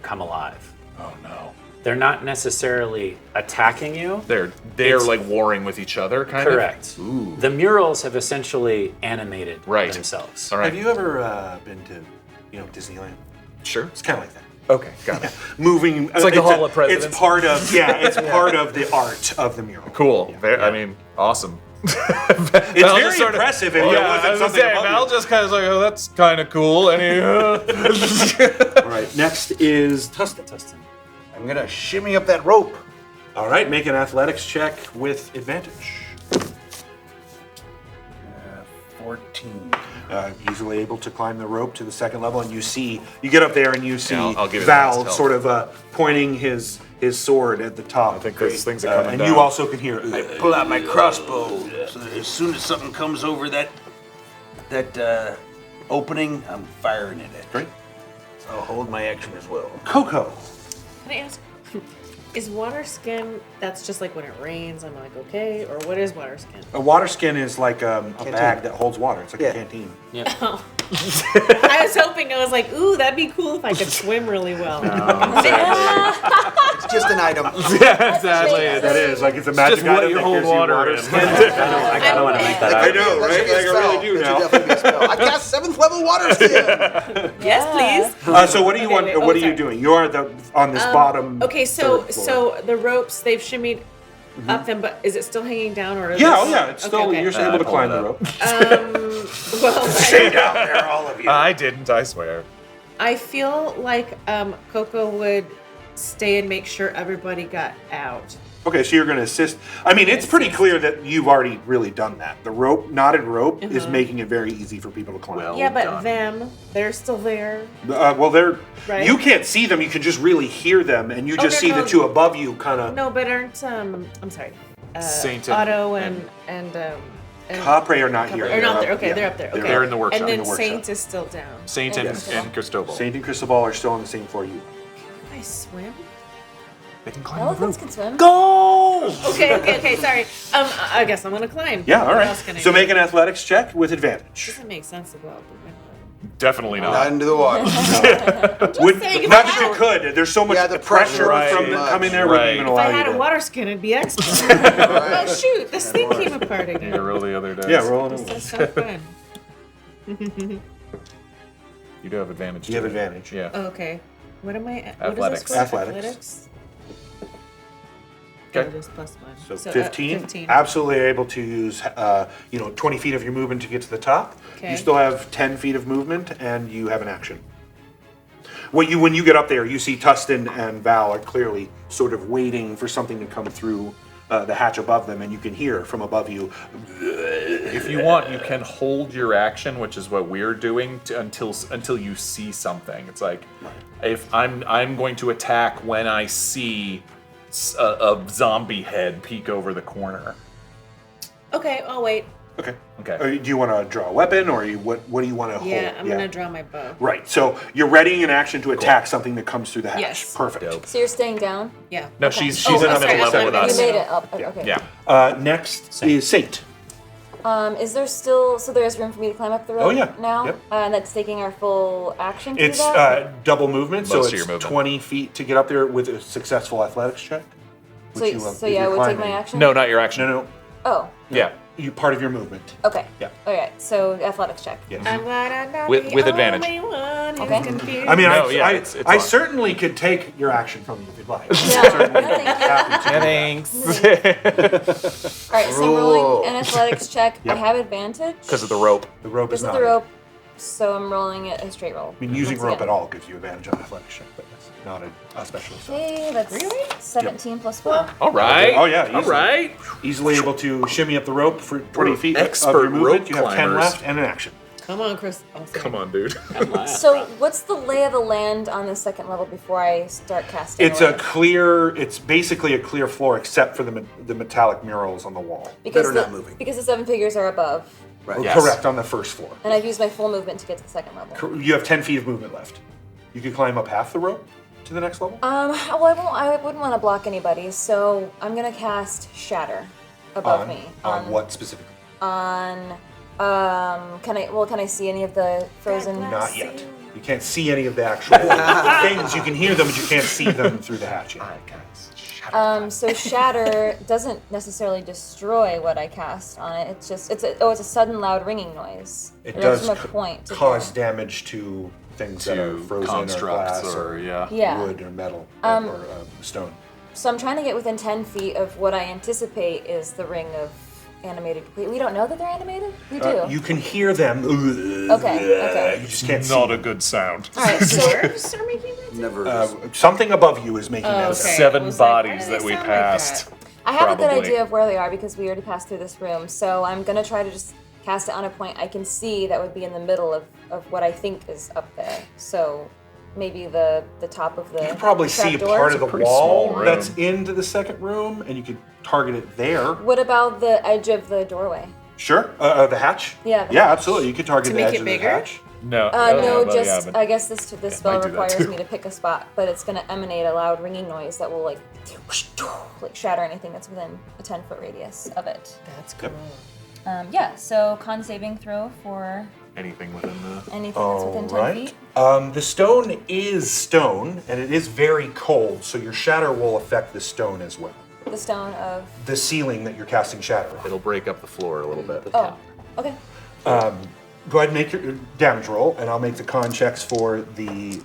Speaker 6: come alive.
Speaker 9: Oh no.
Speaker 6: They're not necessarily attacking you.
Speaker 9: They're like warring with each other, kind
Speaker 6: Correct.
Speaker 9: of. Ooh.
Speaker 6: The murals have essentially animated
Speaker 9: Right.
Speaker 6: themselves.
Speaker 9: All right.
Speaker 11: Have you ever been to, Disneyland?
Speaker 9: Sure.
Speaker 11: It's kind of like that.
Speaker 9: Okay, got it.
Speaker 11: Moving.
Speaker 9: It's like the Hall of Presidents.
Speaker 11: It's part of part of the art of the mural.
Speaker 9: Cool. I mean, awesome.
Speaker 11: It's very impressive. If it wasn't something above
Speaker 9: Val
Speaker 11: you.
Speaker 9: just kind of like, oh, that's kind of cool. And
Speaker 11: All right. Next is Tustin.
Speaker 12: I'm gonna shimmy up that rope.
Speaker 11: All right. Make an athletics check with advantage.
Speaker 12: 14.
Speaker 11: Easily able to climb the rope to the second level, and you get up there and you see
Speaker 9: I'll give it
Speaker 11: Val
Speaker 9: help.
Speaker 11: sort of pointing his sword at the top.
Speaker 9: I think those things are coming
Speaker 11: and
Speaker 9: down.
Speaker 11: you also can hear.
Speaker 12: I pull out my crossbow. So that as soon as something comes over that opening, I'm firing it at.
Speaker 11: Great.
Speaker 12: So I'll hold my action as well.
Speaker 11: KoKo.
Speaker 8: Can I ask, is water skin, that's just like when it rains, I'm like, okay? Or what is water skin?
Speaker 11: A water skin is like a bag that holds water. It's like a canteen.
Speaker 8: Oh. I was hoping, I was like, ooh, that'd be cool if I could swim really well.
Speaker 12: It's just an item.
Speaker 9: yeah, exactly.
Speaker 11: That is like it's a magic
Speaker 9: just what
Speaker 11: item
Speaker 9: you
Speaker 11: that
Speaker 9: hold
Speaker 11: gives
Speaker 9: water
Speaker 11: you water
Speaker 9: in.
Speaker 11: skin.
Speaker 6: I kind of want to make that
Speaker 11: I
Speaker 6: up.
Speaker 11: know,
Speaker 12: That
Speaker 11: right?
Speaker 12: should be a
Speaker 11: Like I
Speaker 12: spell.
Speaker 11: really do
Speaker 12: That
Speaker 11: now.
Speaker 12: should definitely be a spell. I cast 7th level water skin.
Speaker 8: Yes, please.
Speaker 11: So what do you want?
Speaker 8: wait,
Speaker 11: What are you
Speaker 8: sorry.
Speaker 11: doing? You are on this bottom.
Speaker 8: Okay, so
Speaker 11: third floor.
Speaker 8: so the ropes, they've shimmied up them, but is it still hanging down? Or is
Speaker 11: Yeah,
Speaker 8: this-
Speaker 11: oh yeah, it's still
Speaker 8: okay.
Speaker 11: you're able to
Speaker 9: pull
Speaker 11: climb
Speaker 9: it
Speaker 11: the
Speaker 9: up.
Speaker 11: rope.
Speaker 8: Well,
Speaker 12: Stay down there, all of you.
Speaker 9: I didn't, I swear.
Speaker 8: I feel like KoKo would stay and make sure everybody got out.
Speaker 11: Okay, so you're going to assist. I mean, it's pretty clear that you've already really done that. The knotted rope, is making it very easy for people to climb.
Speaker 8: Yeah, but they're still there.
Speaker 11: They're
Speaker 8: Right.
Speaker 11: you can't see them. You can just really hear them, and you just see the two above you, kind of.
Speaker 8: No, but aren't I'm sorry,
Speaker 9: Saint
Speaker 8: Otto and
Speaker 11: Capre are not here.
Speaker 8: They're not
Speaker 11: up-
Speaker 8: there. Okay,
Speaker 11: yeah,
Speaker 8: they're up there. Okay,
Speaker 9: They're in the workshop.
Speaker 8: And then
Speaker 11: In the workshop.
Speaker 8: Saint is still down.
Speaker 9: Saint and Cristobal.
Speaker 11: Saint and Cristobal are still on the same floor you.
Speaker 8: Can I swim?
Speaker 9: They can climb the
Speaker 2: Elephants
Speaker 9: rope.
Speaker 2: can swim.
Speaker 11: Go!
Speaker 8: Okay. Sorry. I guess I'm gonna climb.
Speaker 11: Yeah, all
Speaker 8: What
Speaker 11: right.
Speaker 8: else can I
Speaker 11: So
Speaker 8: do?
Speaker 11: make an athletics check with advantage.
Speaker 8: Doesn't make sense to go out the window.
Speaker 9: Definitely
Speaker 12: Not
Speaker 9: not.
Speaker 12: into the water.
Speaker 8: saying, if
Speaker 11: Not
Speaker 8: I
Speaker 11: that you
Speaker 8: had-
Speaker 11: could. There's so much
Speaker 12: Yeah, the
Speaker 11: pressure
Speaker 12: pressure
Speaker 11: from
Speaker 12: so much.
Speaker 11: coming there
Speaker 9: Right.
Speaker 11: wouldn't even
Speaker 8: If
Speaker 11: allow
Speaker 8: I
Speaker 11: you
Speaker 8: had
Speaker 11: to.
Speaker 8: a water skin, it'd be excellent. Oh shoot! This thing came apart
Speaker 9: You
Speaker 8: again.
Speaker 9: roll the other dice.
Speaker 11: Yeah, roll it.
Speaker 8: That's so fun.
Speaker 9: You do have advantage.
Speaker 11: You have
Speaker 9: too.
Speaker 11: advantage.
Speaker 9: Yeah.
Speaker 8: Oh, okay. What am I?
Speaker 9: Athletics.
Speaker 8: What is this for?
Speaker 11: Athletics.
Speaker 9: Okay.
Speaker 8: Oh, it is +1.
Speaker 11: So 15. Absolutely able to use 20 feet of your movement to get to the top.
Speaker 8: Okay.
Speaker 11: You still have 10 feet of movement, and you have an action. When you get up there, you see Tustin and Val are clearly sort of waiting for something to come through the hatch above them, and you can hear from above you.
Speaker 9: If you want, you can hold your action, which is what we're doing, until you see something. It's like if I'm going to attack when I see a zombie head peek over the corner.
Speaker 8: Okay, I'll wait.
Speaker 11: Okay.
Speaker 9: Okay.
Speaker 11: Do you want to draw a weapon, or what do you want to hold?
Speaker 8: Yeah, I'm gonna draw my bow.
Speaker 11: Right. So you're readying an action to attack something that comes through the hatch.
Speaker 8: Yes.
Speaker 11: Perfect.
Speaker 9: Dope.
Speaker 2: So you're staying down?
Speaker 8: Yeah.
Speaker 9: No,
Speaker 2: Okay.
Speaker 9: she's
Speaker 2: Oh,
Speaker 9: in the
Speaker 2: I'm
Speaker 9: middle
Speaker 2: sorry,
Speaker 9: level
Speaker 2: I'm
Speaker 9: with
Speaker 2: sorry.
Speaker 9: us.
Speaker 2: You made it up. Okay.
Speaker 9: Yeah.
Speaker 11: Next is Saint.
Speaker 2: Is there still, so there is room for me to climb up the rope
Speaker 11: Oh, yeah.
Speaker 2: now?
Speaker 11: Yep.
Speaker 2: And that's taking our full action to
Speaker 11: It's
Speaker 2: do that?
Speaker 11: double movement, so
Speaker 9: Most of
Speaker 11: it's
Speaker 9: your movement.
Speaker 11: 20 feet to get up there with a successful athletics check.
Speaker 2: So,
Speaker 11: which
Speaker 2: so
Speaker 11: if
Speaker 2: yeah, I
Speaker 11: you're
Speaker 2: would take my
Speaker 11: climbing-
Speaker 2: action?
Speaker 9: No, not your action.
Speaker 11: No.
Speaker 2: Oh,
Speaker 9: Yeah.
Speaker 11: You part of your movement.
Speaker 2: okay.
Speaker 11: Yeah.
Speaker 2: Okay, so athletics check.
Speaker 11: Yes.
Speaker 8: I'm glad I'm not
Speaker 9: With-
Speaker 8: the
Speaker 9: with advantage.
Speaker 8: only one who's
Speaker 2: Okay.
Speaker 8: confused.
Speaker 11: I mean,
Speaker 9: No, yeah,
Speaker 11: I
Speaker 9: it's
Speaker 11: I
Speaker 9: on.
Speaker 11: certainly could take your action from you if you'd like.
Speaker 2: Yeah, no, thank you.
Speaker 11: Happy to.
Speaker 9: Thanks.
Speaker 2: All right, so I'm rolling an athletics check.
Speaker 11: Yep.
Speaker 2: I have advantage.
Speaker 9: Because of the rope.
Speaker 11: The rope is
Speaker 2: Because of
Speaker 11: not.
Speaker 2: the rope, so I'm rolling it a straight roll.
Speaker 11: I mean, using
Speaker 2: Once
Speaker 11: rope
Speaker 2: again.
Speaker 11: at all gives you advantage on athletics check, but that's not a special skill.
Speaker 2: Okay, that's 17 plus 4.
Speaker 9: All right.
Speaker 11: Oh, yeah,
Speaker 9: All
Speaker 11: easily.
Speaker 9: right.
Speaker 11: Easily able to shimmy up the rope for 20 feet
Speaker 9: expert
Speaker 11: of your movement.
Speaker 9: rope
Speaker 11: You have 10
Speaker 9: climbers.
Speaker 11: left and an action.
Speaker 8: Come on, Chris. Oh, sorry.
Speaker 9: Come on, dude.
Speaker 2: So, what's the lay of the land on the second level before I start casting?
Speaker 11: It's basically a clear floor except for the metallic murals on the wall.
Speaker 2: because
Speaker 12: Better not moving.
Speaker 2: Because the 7 figures are above,
Speaker 12: Right.
Speaker 6: Yes.
Speaker 11: Correct, on the first floor.
Speaker 2: and I've used my full movement to get to the second level.
Speaker 11: You have 10 feet of movement left. You could climb up half the rope to the next level.
Speaker 2: Well, I wouldn't want to block anybody, so I'm gonna cast Shatter above me.
Speaker 11: On what specifically?
Speaker 2: On can I see any of the frozen?
Speaker 11: Not yet. You can't see any of the actual things. You can hear them, but you can't see them through the hatch yet.
Speaker 2: So Shatter doesn't necessarily destroy what I cast on it. It's just it's a sudden loud ringing noise.
Speaker 11: It
Speaker 2: And there's
Speaker 11: does
Speaker 2: no point to
Speaker 11: cause damage to things that are
Speaker 9: To
Speaker 11: frozen or
Speaker 9: constructs
Speaker 11: glass
Speaker 9: or, yeah.
Speaker 2: Yeah.
Speaker 11: wood or metal or stone.
Speaker 2: So I'm trying to get within 10 feet of what I anticipate is the ring of animated. We don't know that they're animated? We do.
Speaker 11: You can hear them.
Speaker 2: Okay.
Speaker 11: You just can't see.
Speaker 9: Not a good sound.
Speaker 2: All right, so
Speaker 8: Dwarves are making that?
Speaker 12: Never.
Speaker 11: Something above you is making that
Speaker 8: okay.
Speaker 11: sound.
Speaker 9: 7
Speaker 8: I was like, why
Speaker 9: bodies
Speaker 8: do they
Speaker 9: that we
Speaker 8: sound like
Speaker 9: passed.
Speaker 8: that?
Speaker 2: I have a good
Speaker 9: Probably.
Speaker 2: idea of where they are because we already passed through this room. So I'm going to try to just cast it on a point I can see that would be in the middle of what I think is up there. So maybe the top of the
Speaker 11: You can probably see a
Speaker 2: trapdoor.
Speaker 11: part of the
Speaker 9: pretty
Speaker 11: wall
Speaker 9: small room.
Speaker 11: that's into the second room, and you could target it there.
Speaker 2: What about the edge of the doorway?
Speaker 11: Sure. The hatch?
Speaker 2: Yeah, the
Speaker 11: Yeah,
Speaker 2: hatch.
Speaker 11: absolutely. You could target
Speaker 8: To
Speaker 11: the
Speaker 8: make
Speaker 11: edge
Speaker 8: it
Speaker 11: of the
Speaker 8: bigger?
Speaker 11: hatch.
Speaker 9: No.
Speaker 2: No,
Speaker 9: but
Speaker 2: just
Speaker 9: yeah, but
Speaker 2: I guess this spell
Speaker 9: might do that
Speaker 2: requires
Speaker 9: too.
Speaker 2: me to pick a spot, but it's going to emanate a loud ringing noise that will like shatter anything that's within a 10-foot radius of it.
Speaker 8: That's cool.
Speaker 2: Yeah. So con saving throw for
Speaker 9: anything within the.
Speaker 2: anything that's within 10
Speaker 11: Right.
Speaker 2: feet.
Speaker 11: The stone is stone, and it is very cold, so your shatter will affect the stone as well.
Speaker 2: The stone of
Speaker 11: The ceiling that you're casting shatter on.
Speaker 9: It'll break up the floor a little bit.
Speaker 2: oh, okay.
Speaker 11: Go ahead and make your damage roll, and I'll make the con checks for the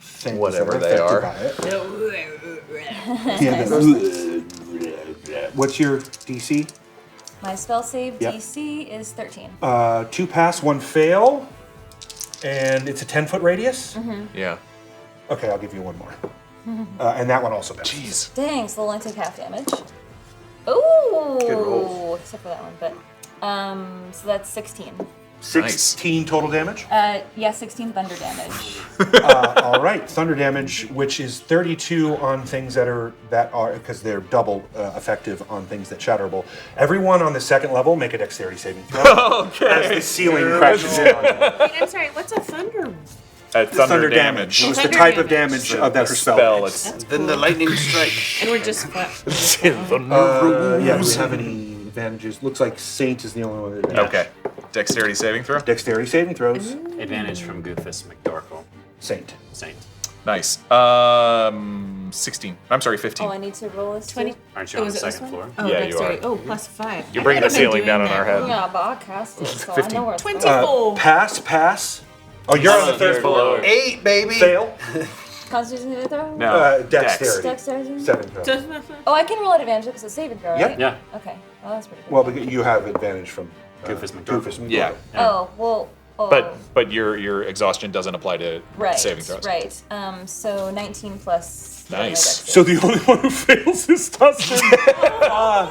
Speaker 11: things
Speaker 9: Whatever
Speaker 11: that are
Speaker 9: they
Speaker 11: affected
Speaker 9: are.
Speaker 11: by it. Yeah, what's your DC?
Speaker 2: My spell save
Speaker 11: Yep.
Speaker 2: DC is 13.
Speaker 11: 2 pass, 1 fail, and it's a 10-foot radius?
Speaker 9: Yeah.
Speaker 11: Okay, I'll give you 1 more. And that one also passes.
Speaker 9: Jeez.
Speaker 2: Dang, so they'll only take half damage. Ooh.
Speaker 12: Good roll.
Speaker 2: Except for that one, but so that's 16.
Speaker 11: 16 total damage?
Speaker 2: Yeah, 16 thunder damage.
Speaker 11: All right, thunder damage, which is 32 on things that are because they're double effective on things that shatterable. Everyone on the second level make a dexterity saving throw.
Speaker 9: Okay.
Speaker 11: As the ceiling crashes in on you.
Speaker 8: Wait, I'm sorry, what's a thunder?
Speaker 9: Thunder damage.
Speaker 11: It was the
Speaker 8: Thunder
Speaker 11: type of
Speaker 8: damage.
Speaker 11: damage that her spell.
Speaker 9: Spell.
Speaker 11: makes.
Speaker 9: It's
Speaker 12: Then the lightning strike.
Speaker 8: And we're just flat.
Speaker 11: Yeah, do we have any advantages? Looks like Saint is the only one that advantage.
Speaker 9: okay. Dexterity saving throw.
Speaker 11: Dexterity saving throws.
Speaker 6: Advantage from Goofus McDorkle.
Speaker 11: Saint.
Speaker 6: Saint.
Speaker 9: Nice. 16. I'm sorry, 15.
Speaker 2: Oh, I need to roll this
Speaker 8: 20.
Speaker 2: too?
Speaker 6: Aren't you on the
Speaker 8: was it this
Speaker 6: second
Speaker 8: one?
Speaker 6: floor?
Speaker 8: Oh,
Speaker 9: Yeah, you
Speaker 8: dexterity.
Speaker 9: are.
Speaker 8: Oh, plus 5.
Speaker 9: You're bringing the ceiling down on our head.
Speaker 2: Yeah, but I'll cast it, so
Speaker 9: 15.
Speaker 2: I know where it's
Speaker 8: 24.
Speaker 11: Pass. Oh, you're on the third floor.
Speaker 12: 8, baby.
Speaker 11: Fail.
Speaker 2: Constitution saving throw?
Speaker 9: No.
Speaker 11: Dexterity.
Speaker 2: Dexterity?
Speaker 11: 7 throw.
Speaker 2: Oh, I can roll at advantage because it's saving throw, right?
Speaker 11: Yep.
Speaker 6: Yeah.
Speaker 2: Okay. Well, that's pretty good.
Speaker 11: Well, because you have advantage from
Speaker 6: Goofus McDorkle.
Speaker 11: Goofus McDorkle.
Speaker 9: Yeah.
Speaker 2: Oh, well. Oh,
Speaker 9: But your exhaustion doesn't apply to
Speaker 2: right,
Speaker 9: saving throws.
Speaker 2: Right. So 19 plus.
Speaker 9: Nice.
Speaker 11: So the only one who fails is Tustin.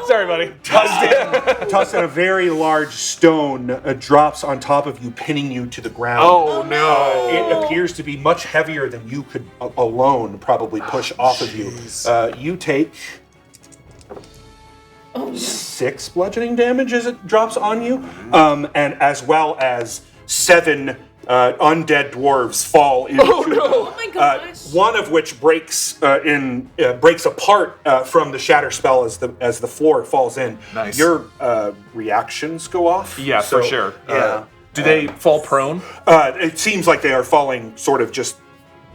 Speaker 9: Sorry, buddy.
Speaker 11: Tustin, a very large stone drops on top of you, pinning you to the ground.
Speaker 9: Oh, no.
Speaker 11: It appears to be much heavier than you could alone probably push off of you. You take 6 bludgeoning damage as it drops on you, and as well as 7 undead dwarves fall into
Speaker 8: Oh my gosh.
Speaker 11: one of which breaks apart from the shatter spell as the floor falls in.
Speaker 9: Nice.
Speaker 11: Your reactions go off.
Speaker 9: Yeah,
Speaker 11: So,
Speaker 9: for sure.
Speaker 11: Yeah.
Speaker 9: Do they fall prone?
Speaker 11: It seems like they are falling sort of just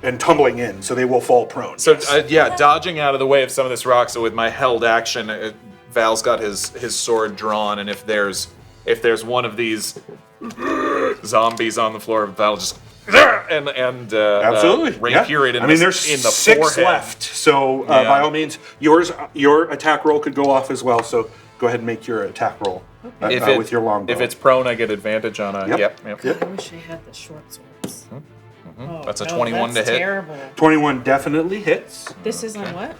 Speaker 11: and tumbling in, so they will fall prone.
Speaker 9: So dodging out of the way of some of this rock. So with my held action, Val's got his sword drawn, and if there's one of these zombies on the floor, Val just and
Speaker 11: Absolutely,
Speaker 9: rapier it in
Speaker 11: there's
Speaker 9: in the
Speaker 11: 6
Speaker 9: forehead.
Speaker 11: left, so
Speaker 9: Yeah.
Speaker 11: by all means, your attack roll could go off as well. So go ahead and make your attack roll with your longbow.
Speaker 9: If it's prone, I get advantage on a.
Speaker 11: Yep.
Speaker 9: Yep.
Speaker 8: I wish I had the short swords. Oh,
Speaker 9: That's a
Speaker 8: no,
Speaker 9: 21
Speaker 8: that's
Speaker 9: to hit.
Speaker 8: Terrible.
Speaker 11: 21 definitely hits.
Speaker 8: This is on what?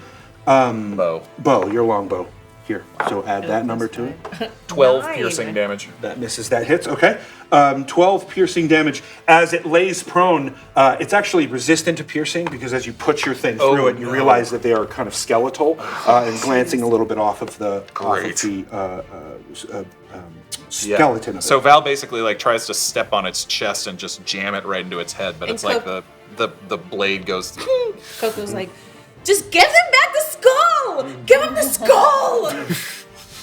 Speaker 9: Bow.
Speaker 11: Bow, your longbow. Here, so add that number to it.
Speaker 9: 12
Speaker 8: 9.
Speaker 9: piercing damage.
Speaker 11: That misses, that hits, okay. 12 piercing damage. As it lays prone, it's actually resistant to piercing because as you put your thing through it, you realize that they are kind of skeletal and glancing a little bit off of the skeleton of it.
Speaker 9: So Val basically like tries to step on its chest and just jam it right into its head, but
Speaker 8: And
Speaker 9: it's like the blade goes through.
Speaker 8: KoKo's like, just give him back the skull! Give him the skull!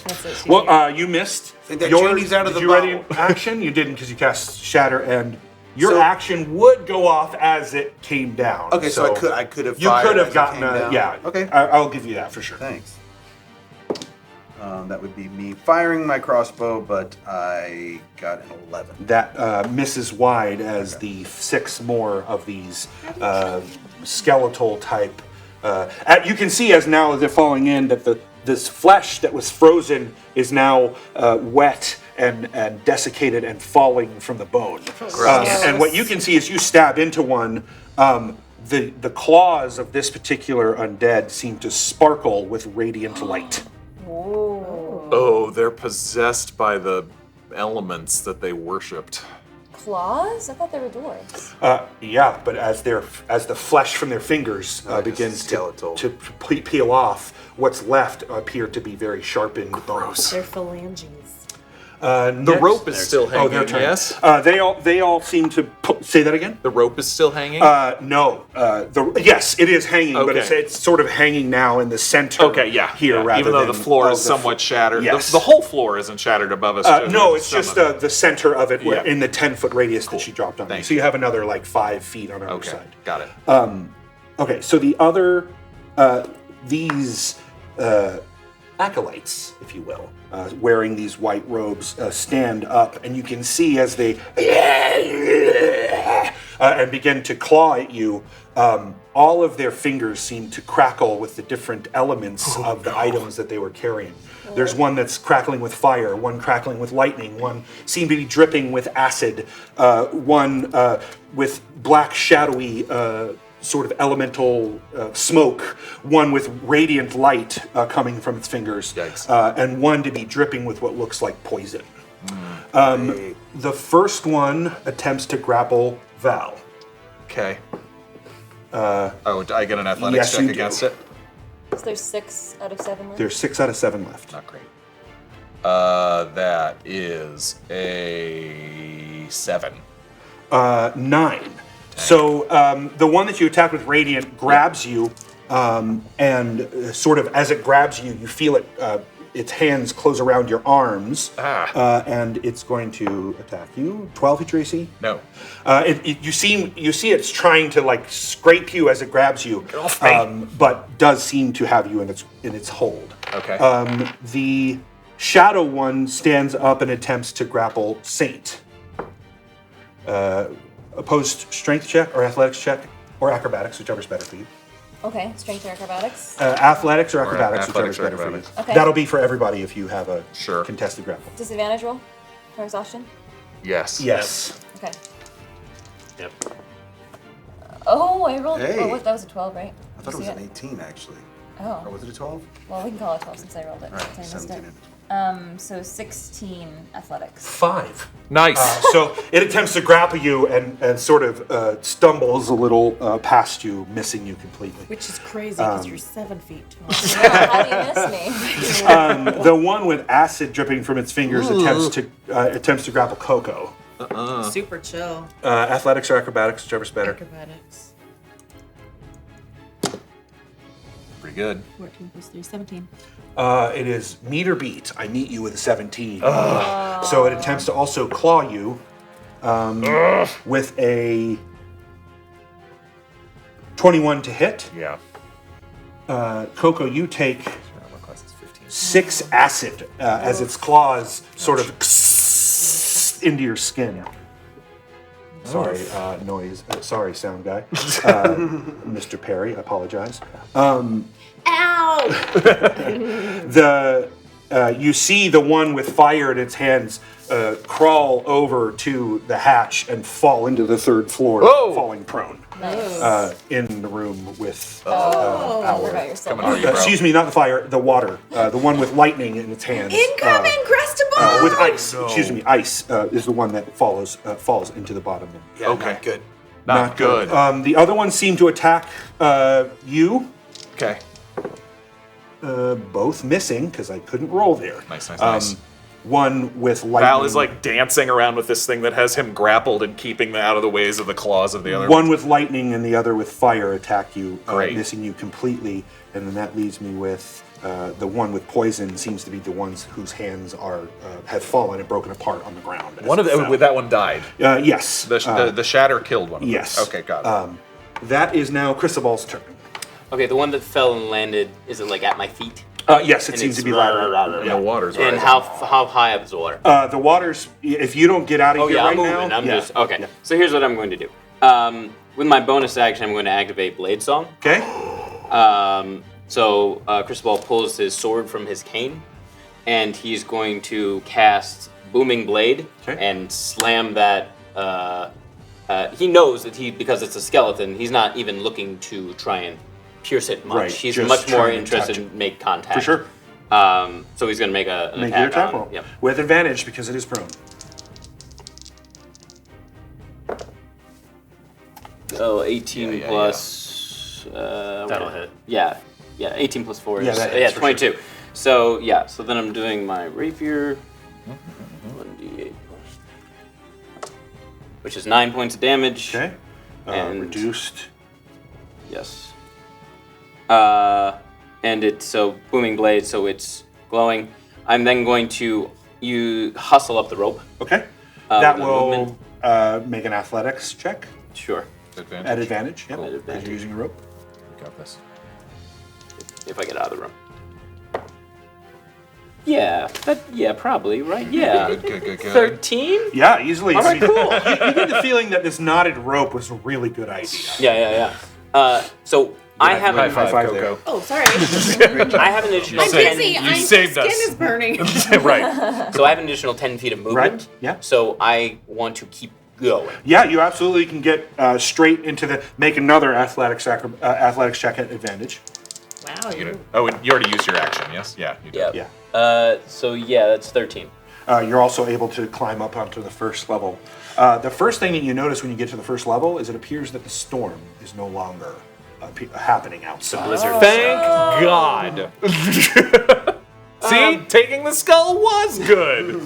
Speaker 8: That's it.
Speaker 11: Well, you missed.
Speaker 12: Think that genie's out of
Speaker 11: did
Speaker 12: the
Speaker 11: you ready
Speaker 12: bottle.
Speaker 11: action? You didn't because you cast Shatter, and your
Speaker 12: So-
Speaker 11: action would go off as it came down.
Speaker 12: Okay, so I could have.
Speaker 11: You
Speaker 12: fired
Speaker 11: could have
Speaker 12: as it
Speaker 11: gotten
Speaker 12: came
Speaker 11: a
Speaker 12: down.
Speaker 11: yeah.
Speaker 12: Okay.
Speaker 11: I'll give you that for sure.
Speaker 13: Thanks. That would be me firing my crossbow, but I got an 11.
Speaker 11: That misses wide as the 6 more of these skeletal type. You can see as now they're falling in that this flesh that was frozen is now wet and desiccated and falling from the bone. And what you can see is you stab into one. The claws of this particular undead seem to sparkle with radiant light.
Speaker 9: Oh, they're possessed by the elements that they worshipped.
Speaker 2: Claws? I thought they were dwarves.
Speaker 11: Yeah, but as the flesh from their fingers begins to peel off, what's left appear to be very sharpened bones.
Speaker 8: They're phalanges.
Speaker 9: The rope is still hanging,
Speaker 11: their turn.
Speaker 9: yes?
Speaker 11: They all seem to say that again.
Speaker 9: The rope is still hanging?
Speaker 11: No. Yes, it is hanging, but
Speaker 9: Okay.
Speaker 11: it's sort of hanging now in the center.
Speaker 9: Okay, yeah.
Speaker 11: Here,
Speaker 9: yeah.
Speaker 11: rather
Speaker 9: Even though
Speaker 11: than
Speaker 9: the floor
Speaker 11: of
Speaker 9: is
Speaker 11: the
Speaker 9: somewhat shattered.
Speaker 11: Yes.
Speaker 9: The whole floor isn't shattered above us.
Speaker 11: No, it's
Speaker 9: some
Speaker 11: just
Speaker 9: of it.
Speaker 11: the center of it
Speaker 9: Yeah.
Speaker 11: in the 10-foot radius that she dropped on.
Speaker 9: Thank
Speaker 11: So you have another like 5 feet on our
Speaker 9: Okay,
Speaker 11: side.
Speaker 9: got it.
Speaker 11: Okay, so the other, these acolytes, if you will, wearing these white robes, stand up, and you can see as they and begin to claw at you, all of their fingers seem to crackle with the different elements of the items that they were carrying. There's one that's crackling with fire, one crackling with lightning, one seemed to be dripping with acid, one with black shadowy sort of elemental smoke, one with radiant light coming from its fingers, and one to be dripping with what looks like poison. The first one attempts to grapple Val.
Speaker 9: Okay. Do I get an athletics
Speaker 11: Yes, you
Speaker 9: check
Speaker 11: do.
Speaker 9: against it?
Speaker 2: So there's 6 out of 7 left?
Speaker 11: There's 6 out of 7 left.
Speaker 9: Not great. That is a 7.
Speaker 11: 9. So the one that you attack with Radiant grabs you, and sort of as it grabs you, you feel it. Its hands close around your arms, and it's going to attack you. 12 hit your AC?
Speaker 9: No.
Speaker 11: You see it's trying to like scrape you as it grabs you,
Speaker 9: Get off me.
Speaker 11: but does seem to have you in its hold.
Speaker 9: Okay.
Speaker 11: The shadow one stands up and attempts to grapple Saint. Opposed strength check or athletics check or acrobatics, whichever's better for you.
Speaker 2: Okay, strength or acrobatics.
Speaker 11: Athletics or acrobatics,
Speaker 9: athletics
Speaker 11: whichever's
Speaker 9: or
Speaker 11: better for you.
Speaker 9: acrobatics.
Speaker 2: Okay.
Speaker 11: That'll be for everybody if you have a
Speaker 9: Sure.
Speaker 11: contested grapple.
Speaker 2: Disadvantage roll for exhaustion?
Speaker 9: Yes.
Speaker 11: Yes.
Speaker 2: Okay.
Speaker 6: Yep.
Speaker 2: Oh, I rolled.
Speaker 13: Hey.
Speaker 2: Oh, what? That was a 12, right?
Speaker 13: I thought it
Speaker 2: Did
Speaker 13: was
Speaker 2: you
Speaker 13: an
Speaker 2: see
Speaker 13: 18 actually.
Speaker 2: Oh.
Speaker 13: Or was it a 12?
Speaker 2: Well, we can call it 12 since I rolled it.
Speaker 13: All right,
Speaker 2: I missed
Speaker 13: 17
Speaker 2: it.
Speaker 13: in.
Speaker 2: So 16 athletics.
Speaker 11: 5.
Speaker 9: Nice.
Speaker 11: So it attempts to grapple you and sort of stumbles a little past you, missing you completely.
Speaker 8: Which is crazy because you're 7 feet tall.
Speaker 2: Yeah, how do you miss me?
Speaker 11: The one with acid dripping from its fingers attempts to grapple KoKo.
Speaker 8: Super chill.
Speaker 11: Athletics or acrobatics, whichever's better.
Speaker 8: Acrobatics.
Speaker 9: Pretty good.
Speaker 8: 14 plus 3, 17.
Speaker 11: It is meet or beat. I meet you with a 17. So it attempts to also claw you with a 21 to hit.
Speaker 9: Yeah.
Speaker 11: KoKo, you take
Speaker 9: My class is 15.
Speaker 11: 6 acid as its claws sort of into your skin. Sorry, noise. Sorry, sound guy. Mr. Perry, I apologize.
Speaker 8: Ow!
Speaker 11: You see the one with fire in its hands crawl over to the hatch and fall into the 3rd floor, falling prone. In the room with excuse me, not the fire, the water. The one with lightning in its hands.
Speaker 8: Incoming, Cristobal!
Speaker 11: With ice. Excuse me, ice is the one that falls into the bottom.
Speaker 12: Yeah, not good.
Speaker 9: Not good.
Speaker 11: The other ones seem to attack you.
Speaker 9: Okay.
Speaker 11: Both missing because I couldn't roll there.
Speaker 9: Nice.
Speaker 11: One with lightning.
Speaker 9: Val is like dancing around with this thing that has him grappled and keeping them out of the ways of the claws of the other
Speaker 11: one with lightning and the other with fire attack you,
Speaker 9: Great.
Speaker 11: missing you completely. And then that leaves me with the one with poison seems to be the ones whose hands are have fallen and broken apart on the ground.
Speaker 9: One of them, that one died.
Speaker 11: Yes.
Speaker 9: The shatter killed one of them.
Speaker 11: Yes.
Speaker 9: Okay, got it.
Speaker 11: That is now Cristobal's turn.
Speaker 10: Okay, the one that fell and landed, is it like at my feet?
Speaker 11: Yes, it
Speaker 10: And
Speaker 11: seems
Speaker 10: it's
Speaker 11: to be louder.
Speaker 9: The water's
Speaker 10: And how high up is the water?
Speaker 11: The water's, if you don't get out of here
Speaker 10: I'm
Speaker 11: right
Speaker 10: moving.
Speaker 11: now.
Speaker 10: I'm just okay. So here's what I'm going to do. With my bonus action, I'm going to activate Blade Song.
Speaker 11: Okay.
Speaker 10: So Cristobal pulls his sword from his cane, and he's going to cast Booming Blade and slam that. He knows that because it's a skeleton, he's not even looking to try and pierce it much.
Speaker 11: Right,
Speaker 10: He's
Speaker 11: just
Speaker 10: much more
Speaker 11: trying to
Speaker 10: interested
Speaker 11: touch
Speaker 10: in make contact.
Speaker 11: For sure.
Speaker 10: So he's going to make an
Speaker 11: Make your
Speaker 10: attack
Speaker 11: attack
Speaker 10: on.
Speaker 11: roll.
Speaker 10: Yep.
Speaker 11: With advantage because it is prone.
Speaker 10: So 18 plus.
Speaker 6: That'll hit.
Speaker 10: Yeah, 18 plus 4 is
Speaker 11: Yeah, that hits for
Speaker 10: 22. So so then I'm doing my rapier. 1d8 plus, which is 9 points of damage.
Speaker 11: Okay.
Speaker 10: And
Speaker 11: Reduced.
Speaker 10: Yes. And it's so booming blade, so it's glowing. I'm then going to hustle up the rope.
Speaker 11: Okay. That
Speaker 10: with
Speaker 11: will
Speaker 10: movement.
Speaker 11: make an athletics check.
Speaker 10: Sure.
Speaker 9: Advantage.
Speaker 11: At advantage. Yep.
Speaker 10: At
Speaker 11: Because
Speaker 10: advantage.
Speaker 11: you're using a rope.
Speaker 9: Got this.
Speaker 10: If I get out of the room. Yeah, probably, right? Yeah.
Speaker 9: Good.
Speaker 10: 13?
Speaker 11: Yeah, easily.
Speaker 10: All right, cool.
Speaker 11: You get the feeling that this knotted rope was a really good idea.
Speaker 10: Yeah. So I have
Speaker 9: High five,
Speaker 11: five
Speaker 9: KoKo.
Speaker 8: Oh, sorry.
Speaker 10: I have an additional
Speaker 8: I'm
Speaker 10: 10.
Speaker 8: busy.
Speaker 9: You saved
Speaker 8: my
Speaker 9: us.
Speaker 8: skin is burning.
Speaker 9: Right.
Speaker 10: So I have an additional 10 feet of movement.
Speaker 11: Right, yeah.
Speaker 10: So I want to keep going.
Speaker 11: Yeah, you absolutely can get straight into make another athletics check at advantage.
Speaker 8: Wow.
Speaker 9: Oh, and you already used your action, yes? Yeah, you did.
Speaker 10: Yeah.
Speaker 11: Yeah.
Speaker 10: That's 13.
Speaker 11: You're also able to climb up onto the first level. The first thing that you notice when you get to the first level is it appears that the storm is no longer happening outside.
Speaker 6: Blizzard.
Speaker 9: Thank God. See, taking the skull was good.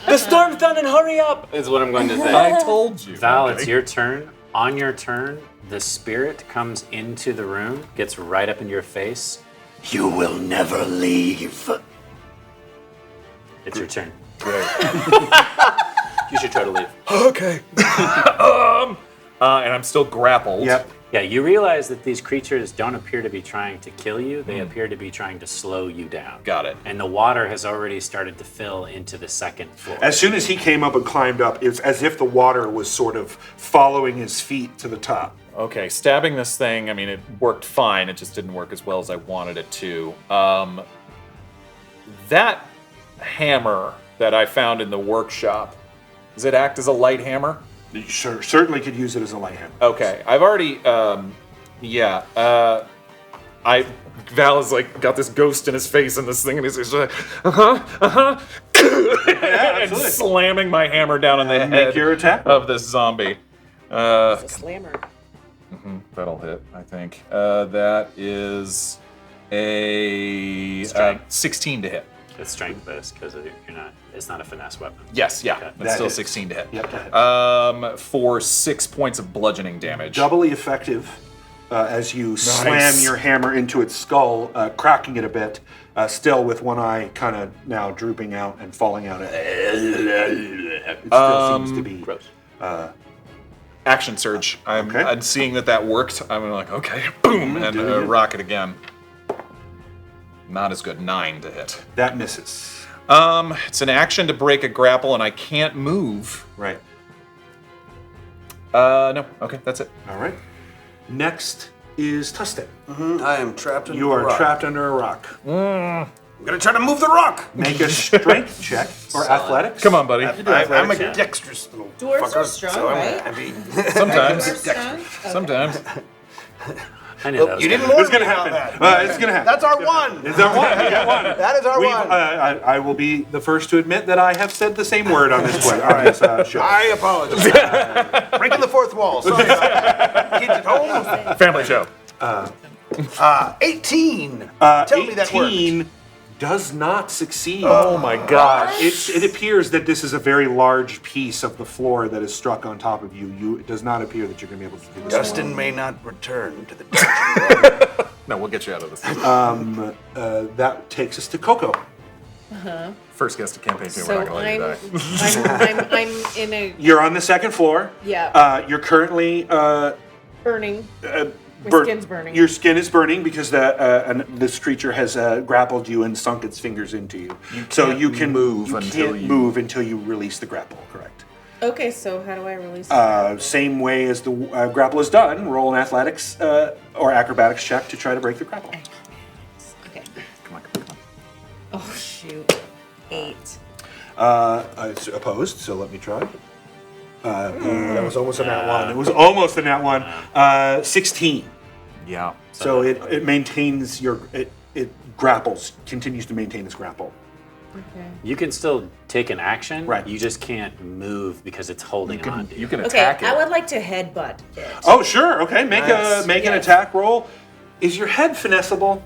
Speaker 10: The storm's done and hurry up! Is what I'm going to say.
Speaker 9: I told you.
Speaker 6: Val,
Speaker 9: Okay.
Speaker 6: it's your turn. On your turn, the spirit comes into the room, gets right up in your face.
Speaker 12: You will never leave.
Speaker 6: It's your turn.
Speaker 10: You should try to leave.
Speaker 9: Okay. And I'm still grappled.
Speaker 11: Yep.
Speaker 6: Yeah, you realize that these creatures don't appear to be trying to kill you. They appear to be trying to slow you down.
Speaker 9: Got it.
Speaker 6: And the water has already started to fill into the second floor.
Speaker 11: As soon as he came up and climbed up, it was as if the water was sort of following his feet to the top.
Speaker 9: Okay, stabbing this thing, I mean, it worked fine. It just didn't work as well as I wanted it to. That hammer that I found in the workshop, does it act as a light hammer?
Speaker 11: You certainly could use it as a light hammer.
Speaker 9: Okay, I've already, Val has like got this ghost in his face and this thing, and he's like, and
Speaker 11: absolutely.
Speaker 9: slamming my hammer down on the
Speaker 11: Make
Speaker 9: head
Speaker 11: your attack.
Speaker 9: of this zombie.
Speaker 8: It's a slammer.
Speaker 9: That'll hit, I think. That is a
Speaker 6: Strength.
Speaker 9: 16 to hit.
Speaker 6: It's strength based because it's not a finesse weapon.
Speaker 9: Yes, yeah,
Speaker 6: Okay.
Speaker 9: that's still
Speaker 11: hits.
Speaker 9: 16 to hit.
Speaker 11: Yep, that hits.
Speaker 9: For 6 points of bludgeoning damage.
Speaker 11: Doubly effective as you slam your hammer into its skull, cracking it a bit, still with one eye kind of now drooping out and falling out. It still seems to be
Speaker 10: Gross.
Speaker 9: Action surge. I'm seeing that worked. I'm like, okay, boom, and
Speaker 11: do it again.
Speaker 9: rock it again. Not as good. 9 to hit.
Speaker 11: That misses.
Speaker 9: It's an action to break a grapple, and I can't move.
Speaker 11: Right.
Speaker 9: No. Okay, that's it.
Speaker 11: All right. Next is Tustin.
Speaker 12: I am trapped in
Speaker 11: You
Speaker 12: a
Speaker 11: are
Speaker 12: rock.
Speaker 11: trapped under a rock.
Speaker 12: I'm gonna try to move the rock.
Speaker 3: Make a strength check or athletics.
Speaker 9: Come on, buddy.
Speaker 12: I'm a dexterous little
Speaker 8: Dwarves
Speaker 12: fucker.
Speaker 8: are strong,
Speaker 12: so
Speaker 8: right?
Speaker 12: I mean,
Speaker 9: Sometimes.
Speaker 8: Strong?
Speaker 9: Sometimes.
Speaker 6: I knew that was
Speaker 12: you didn't
Speaker 6: gonna
Speaker 12: warn
Speaker 3: It's gonna
Speaker 12: me about
Speaker 3: happen.
Speaker 12: that.
Speaker 3: It's gonna happen.
Speaker 12: That's our one.
Speaker 3: It's our one. We got one.
Speaker 12: That is our
Speaker 3: We've,
Speaker 12: one.
Speaker 3: I will be the first to admit that I have said the same word on this play. All right, show.
Speaker 12: I apologize. Breaking the fourth wall. Sorry. Kids at home.
Speaker 9: Family show.
Speaker 12: 18. Tell me that worked.
Speaker 3: 18 does not succeed.
Speaker 9: Oh my gosh.
Speaker 3: It appears that this is a very large piece of the floor that is struck on top of you. It does not appear that you're going to be able to do this.
Speaker 12: Dustin may not return to the dungeon.
Speaker 9: No, we'll get you out of this.
Speaker 3: That takes us to KoKo.
Speaker 9: First guest of campaign 2.
Speaker 8: So
Speaker 9: We're not gonna let you die.
Speaker 8: I'm in a
Speaker 3: You're on the second floor. You're currently
Speaker 8: burning.
Speaker 3: My
Speaker 8: skin's burning.
Speaker 3: Your skin is burning because this creature has grappled you and sunk its fingers into you. So you can
Speaker 9: move
Speaker 3: you
Speaker 9: until
Speaker 3: can't
Speaker 9: you-
Speaker 3: move until you release the grapple. Correct.
Speaker 8: Okay, so how do I release it?
Speaker 3: Same way as the grapple is done. Roll an athletics or acrobatics check to try to break the grapple.
Speaker 8: Okay.
Speaker 9: Come on.
Speaker 8: Oh shoot. 8.
Speaker 3: It's opposed, so let me try. That was almost a nat one. It was almost a nat one. 16.
Speaker 9: Yeah.
Speaker 3: So it maintains it grapples, continues to maintain its grapple.
Speaker 8: Okay.
Speaker 6: You can still take an action.
Speaker 3: Right.
Speaker 6: You just can't move because it's holding on to you.
Speaker 9: You can
Speaker 8: Okay,
Speaker 9: attack it.
Speaker 8: I would like to headbutt it.
Speaker 3: Oh, sure. Okay, make
Speaker 9: Nice.
Speaker 3: an
Speaker 8: Yes.
Speaker 3: attack roll. Is your head finessable?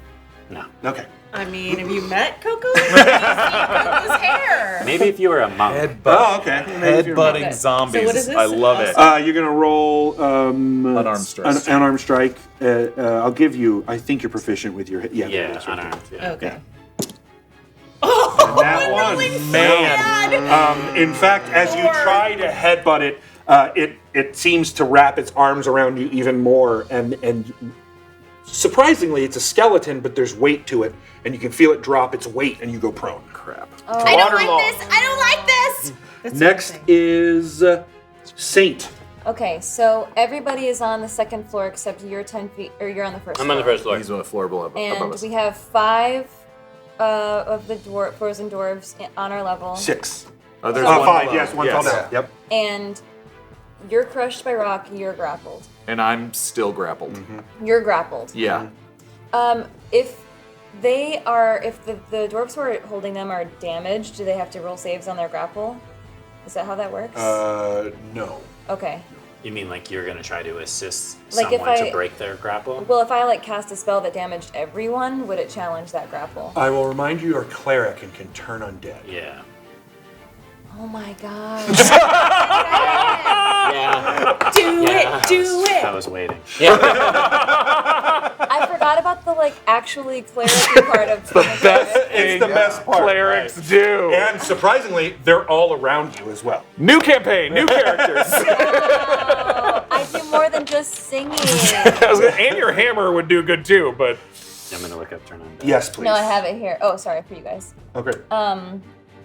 Speaker 6: No.
Speaker 3: Okay.
Speaker 8: I mean, have you met KoKo? You see KoKo's hair.
Speaker 6: Maybe if you were a monk.
Speaker 3: Oh, okay.
Speaker 9: Headbutting
Speaker 8: Okay.
Speaker 9: zombies.
Speaker 8: So what is this?
Speaker 9: I love it.
Speaker 3: You're gonna roll
Speaker 9: Unarmed strike.
Speaker 3: Unarmed strike. I'll give you. I think you're proficient with your. Yeah. there it
Speaker 6: Yeah,
Speaker 3: is, right there.
Speaker 6: unarmed. Yeah.
Speaker 8: Okay.
Speaker 3: And that one,
Speaker 9: Man.
Speaker 3: in fact, as you try to headbutt it, it seems to wrap its arms around you even more, and surprisingly, it's a skeleton, but there's weight to it, and you can feel it drop its weight, and you go prone. Crap.
Speaker 2: I don't like this. I don't like this.
Speaker 8: That's
Speaker 3: Next
Speaker 8: interesting.
Speaker 3: is Saint.
Speaker 2: Okay, so everybody is on the second floor except you're 10 feet, or you're on the first
Speaker 10: I'm
Speaker 2: floor.
Speaker 10: on the first floor.
Speaker 9: He's on the floor above
Speaker 2: And
Speaker 9: us.
Speaker 2: we have 5 of the frozen dwarves on our level.
Speaker 3: 6.
Speaker 9: Oh, there's
Speaker 3: 5.
Speaker 9: below.
Speaker 3: Yes, one fell down. Yep.
Speaker 2: And you're crushed by rock, you're grappled.
Speaker 9: And I'm still grappled.
Speaker 2: You're grappled.
Speaker 9: Yeah.
Speaker 2: If the dwarves who are holding them are damaged, do they have to roll saves on their grapple? Is that how that works?
Speaker 3: No.
Speaker 2: Okay.
Speaker 6: You mean like you're gonna try to assist
Speaker 2: Like if
Speaker 6: someone
Speaker 2: I-
Speaker 6: to break their grapple?
Speaker 2: Well, if I cast a spell that damaged everyone, would it challenge that grapple?
Speaker 3: I will remind you, you're a cleric and can turn undead.
Speaker 6: Yeah.
Speaker 2: Oh my god.
Speaker 10: Yeah.
Speaker 8: Do it.
Speaker 6: I was waiting.
Speaker 2: I forgot about the actually cleric part of
Speaker 3: It's the best part.
Speaker 9: Clerics do.
Speaker 3: And surprisingly, they're all around you as well.
Speaker 9: New campaign, new characters.
Speaker 2: Oh, I do more than just singing.
Speaker 9: And your hammer would do good too, but
Speaker 6: I'm gonna look up turn on.
Speaker 3: Yes, please.
Speaker 2: No, I have it here. Oh, sorry for you guys.
Speaker 3: Okay.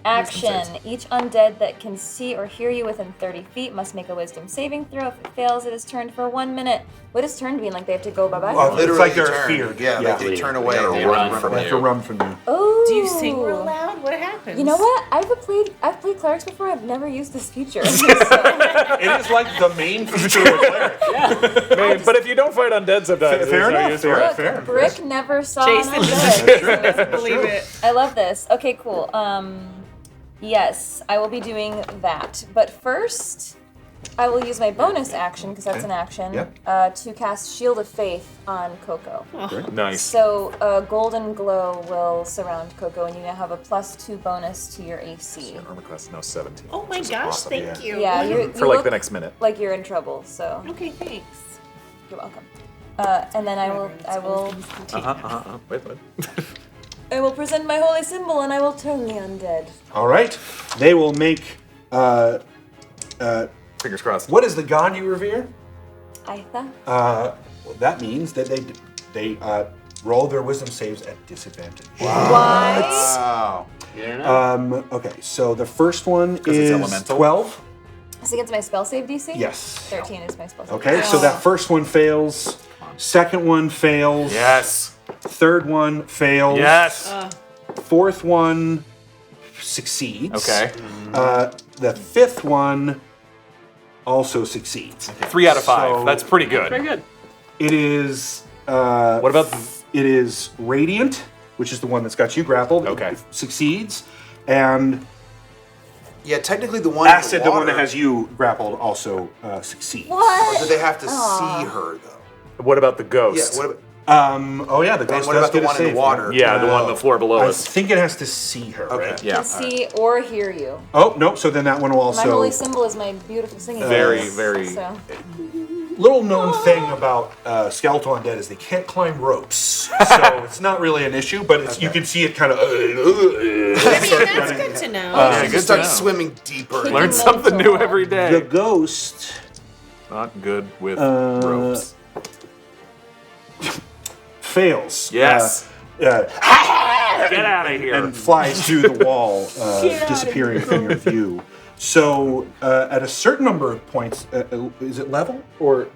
Speaker 2: Action. Each undead that can see or hear you within 30 feet must make a wisdom saving throw. If it fails, it is turned for 1 minute. What does turned mean? Like they have to go bye-bye?
Speaker 3: It's like they're
Speaker 12: turn.
Speaker 3: feared.
Speaker 12: Yeah,
Speaker 3: Yeah.
Speaker 12: they turn away.
Speaker 10: They run from
Speaker 3: They have
Speaker 10: you.
Speaker 3: to run from you.
Speaker 2: Oh.
Speaker 8: Do you sing real loud? What happens?
Speaker 2: You know what? I've played clerics before. I've never used this feature. So-
Speaker 3: It is like the main feature of a cleric.
Speaker 9: man, but if you don't fight undead sometimes,
Speaker 3: Fair
Speaker 9: there's no
Speaker 3: enough,
Speaker 9: use for it.
Speaker 2: Look, Brick never saw
Speaker 8: Jason
Speaker 2: an undead.
Speaker 8: doesn't believe it.
Speaker 2: I love this. Okay, cool. Yes, I will be doing that. But first, I will use my bonus action, because that's an action, to cast Shield of Faith on KoKo.
Speaker 9: Nice.
Speaker 2: So a golden glow will surround KoKo, and you now have a +2 bonus to your AC.
Speaker 9: Armor class now 17.
Speaker 8: Oh my
Speaker 9: which is
Speaker 8: gosh,
Speaker 9: awesome.
Speaker 8: thank you.
Speaker 2: Yeah, you
Speaker 9: For like
Speaker 2: look
Speaker 9: the next minute.
Speaker 2: like you're in trouble, so
Speaker 8: Okay, thanks.
Speaker 2: you're welcome. And then I will present my holy symbol, and I will turn the undead.
Speaker 3: All right. They will make.
Speaker 9: Fingers crossed.
Speaker 3: What is the god you revere?
Speaker 2: Aitha?
Speaker 3: Well, that means that they roll their wisdom saves at disadvantage.
Speaker 2: Why?
Speaker 12: Wow.
Speaker 10: You don't know.
Speaker 3: Okay, so the first one
Speaker 9: it's
Speaker 3: is
Speaker 9: elemental?
Speaker 3: 12.
Speaker 2: Is it against my spell save DC?
Speaker 3: Yes.
Speaker 2: 13 is my spell save.
Speaker 3: Okay, so that first one fails. Second one fails.
Speaker 9: Yes.
Speaker 3: Third one fails.
Speaker 9: Yes.
Speaker 11: fourth one succeeds.
Speaker 9: Okay.
Speaker 11: The fifth one also succeeds.
Speaker 9: 3 out of 5.
Speaker 11: So-
Speaker 9: That's pretty good.
Speaker 6: Very good.
Speaker 11: It is.
Speaker 9: What about
Speaker 11: It is Radiant, which is the one that's got you grappled.
Speaker 9: Okay.
Speaker 11: It succeeds, and
Speaker 13: Yeah, technically the one.
Speaker 11: Acid,
Speaker 13: in
Speaker 11: the
Speaker 13: water,
Speaker 11: one that has you grappled, also succeeds.
Speaker 2: What?
Speaker 13: Or do they have to see her though?
Speaker 9: what about the
Speaker 13: Yeah.
Speaker 9: ghost?
Speaker 13: What about,
Speaker 11: Oh yeah, the
Speaker 13: and
Speaker 11: ghost
Speaker 13: what
Speaker 11: does
Speaker 13: about the
Speaker 11: get a
Speaker 13: one in
Speaker 11: save,
Speaker 13: the water?
Speaker 9: Yeah, the one on the floor below
Speaker 11: I
Speaker 9: us.
Speaker 11: think it has to see her,
Speaker 13: Okay.
Speaker 11: right?
Speaker 9: Yeah.
Speaker 2: To see or hear you.
Speaker 11: Oh no, so then that one will
Speaker 2: My holy
Speaker 11: also.
Speaker 2: symbol is my beautiful singing
Speaker 9: Very,
Speaker 2: voice,
Speaker 9: very-
Speaker 2: So.
Speaker 11: Little known thing about skeletal undead is they can't climb ropes, so it's not really an issue. But it's, you can see it kind of.
Speaker 8: I mean, that's good to know.
Speaker 13: you
Speaker 9: good
Speaker 13: just start
Speaker 9: to know.
Speaker 13: swimming deeper.
Speaker 2: Kicking
Speaker 9: Learn
Speaker 2: them
Speaker 9: something
Speaker 2: so
Speaker 9: new
Speaker 2: hard.
Speaker 9: every
Speaker 11: The
Speaker 9: day.
Speaker 11: ghost
Speaker 9: Not good with ropes.
Speaker 11: fails.
Speaker 9: Yes.
Speaker 11: Get
Speaker 9: Get out of here.
Speaker 11: and flies through the wall, disappearing from your view. So, at a certain number of points, is it level or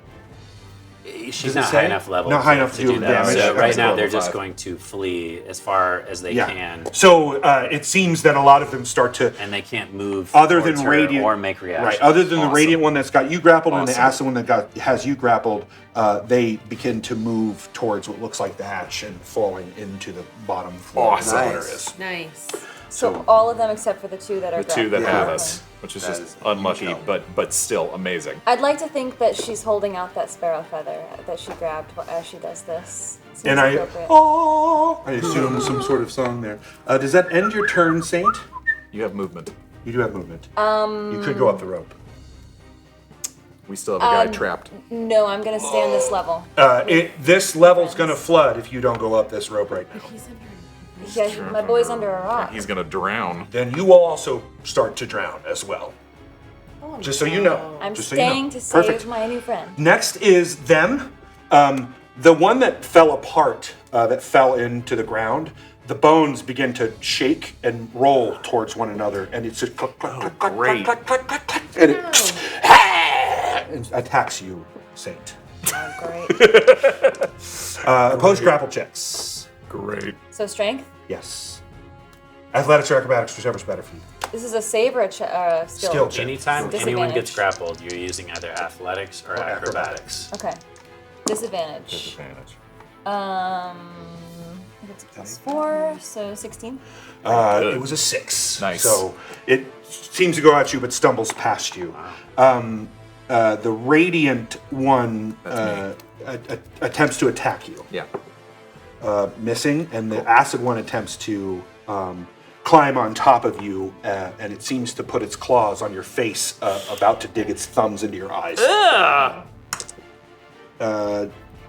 Speaker 6: She's
Speaker 11: Does it
Speaker 6: not
Speaker 11: say?
Speaker 6: high enough level
Speaker 11: Not high enough to do
Speaker 6: that.
Speaker 11: damage.
Speaker 6: So
Speaker 11: Okay.
Speaker 6: right now
Speaker 9: Level
Speaker 6: they're just
Speaker 9: 5.
Speaker 6: going to flee as far as they can,
Speaker 11: So it seems that a lot of them start to,
Speaker 6: and they can't move
Speaker 11: other
Speaker 6: towards
Speaker 11: than
Speaker 6: her
Speaker 11: radiant,
Speaker 6: or make reactions.
Speaker 11: right? Other than the
Speaker 6: Awesome.
Speaker 11: radiant one that's got you grappled and the
Speaker 6: Awesome.
Speaker 11: acid one that has you grappled, they begin to move towards what looks like the hatch and falling into the bottom floor.
Speaker 9: Awesome.
Speaker 11: Where the water
Speaker 13: Nice.
Speaker 11: is.
Speaker 8: Nice.
Speaker 2: So all of them except for the two that are
Speaker 9: The 2 that
Speaker 2: grappled.
Speaker 9: have
Speaker 2: Okay.
Speaker 9: us, which is
Speaker 13: That
Speaker 9: just
Speaker 13: is
Speaker 9: unlucky,
Speaker 13: huge help.
Speaker 9: but still amazing.
Speaker 2: I'd like to think that she's holding out that sparrow feather that she grabbed as she does this. Seems
Speaker 11: And I
Speaker 2: appropriate.
Speaker 11: assume some sort of song there. Does that end your turn, Saint?
Speaker 9: You have movement.
Speaker 11: You do have movement. You could go up the rope.
Speaker 9: We still have a guy trapped.
Speaker 2: No, I'm gonna stay on this level.
Speaker 11: This level's gonna flood if you don't go up this rope right now.
Speaker 2: Yeah, my boy's under a rock.
Speaker 9: He's gonna drown.
Speaker 11: Then you will also start to drown as well. Just so you know.
Speaker 2: I'm
Speaker 11: Just so you know.
Speaker 2: staying to save
Speaker 11: Perfect.
Speaker 2: my new friend.
Speaker 11: Next is them. The one that fell apart, that fell into the ground, the bones begin to shake and roll towards one another, and it's just click, click, click, click,
Speaker 9: great.
Speaker 11: click, click, click, click, and it and attacks you, Saint.
Speaker 2: Oh, great.
Speaker 11: Opposed grapple checks.
Speaker 9: Great.
Speaker 2: So strength.
Speaker 11: Yes. Athletics or acrobatics, whichever's better for you.
Speaker 2: This is a save or a skill?
Speaker 11: Skill check.
Speaker 6: Anytime anyone gets
Speaker 2: Disadvantage.
Speaker 6: grappled, you're using either athletics or acrobatics.
Speaker 2: Okay. Disadvantage.
Speaker 9: Disadvantage.
Speaker 2: I think it's a +4, so 16.
Speaker 11: It was a 6.
Speaker 9: Nice.
Speaker 11: So it seems to go at you, but stumbles past you. The radiant one attempts to attack you,
Speaker 9: Yeah.
Speaker 11: missing, and the acid one attempts to climb on top of you, and it seems to put its claws on your face, about to dig its thumbs into your eyes.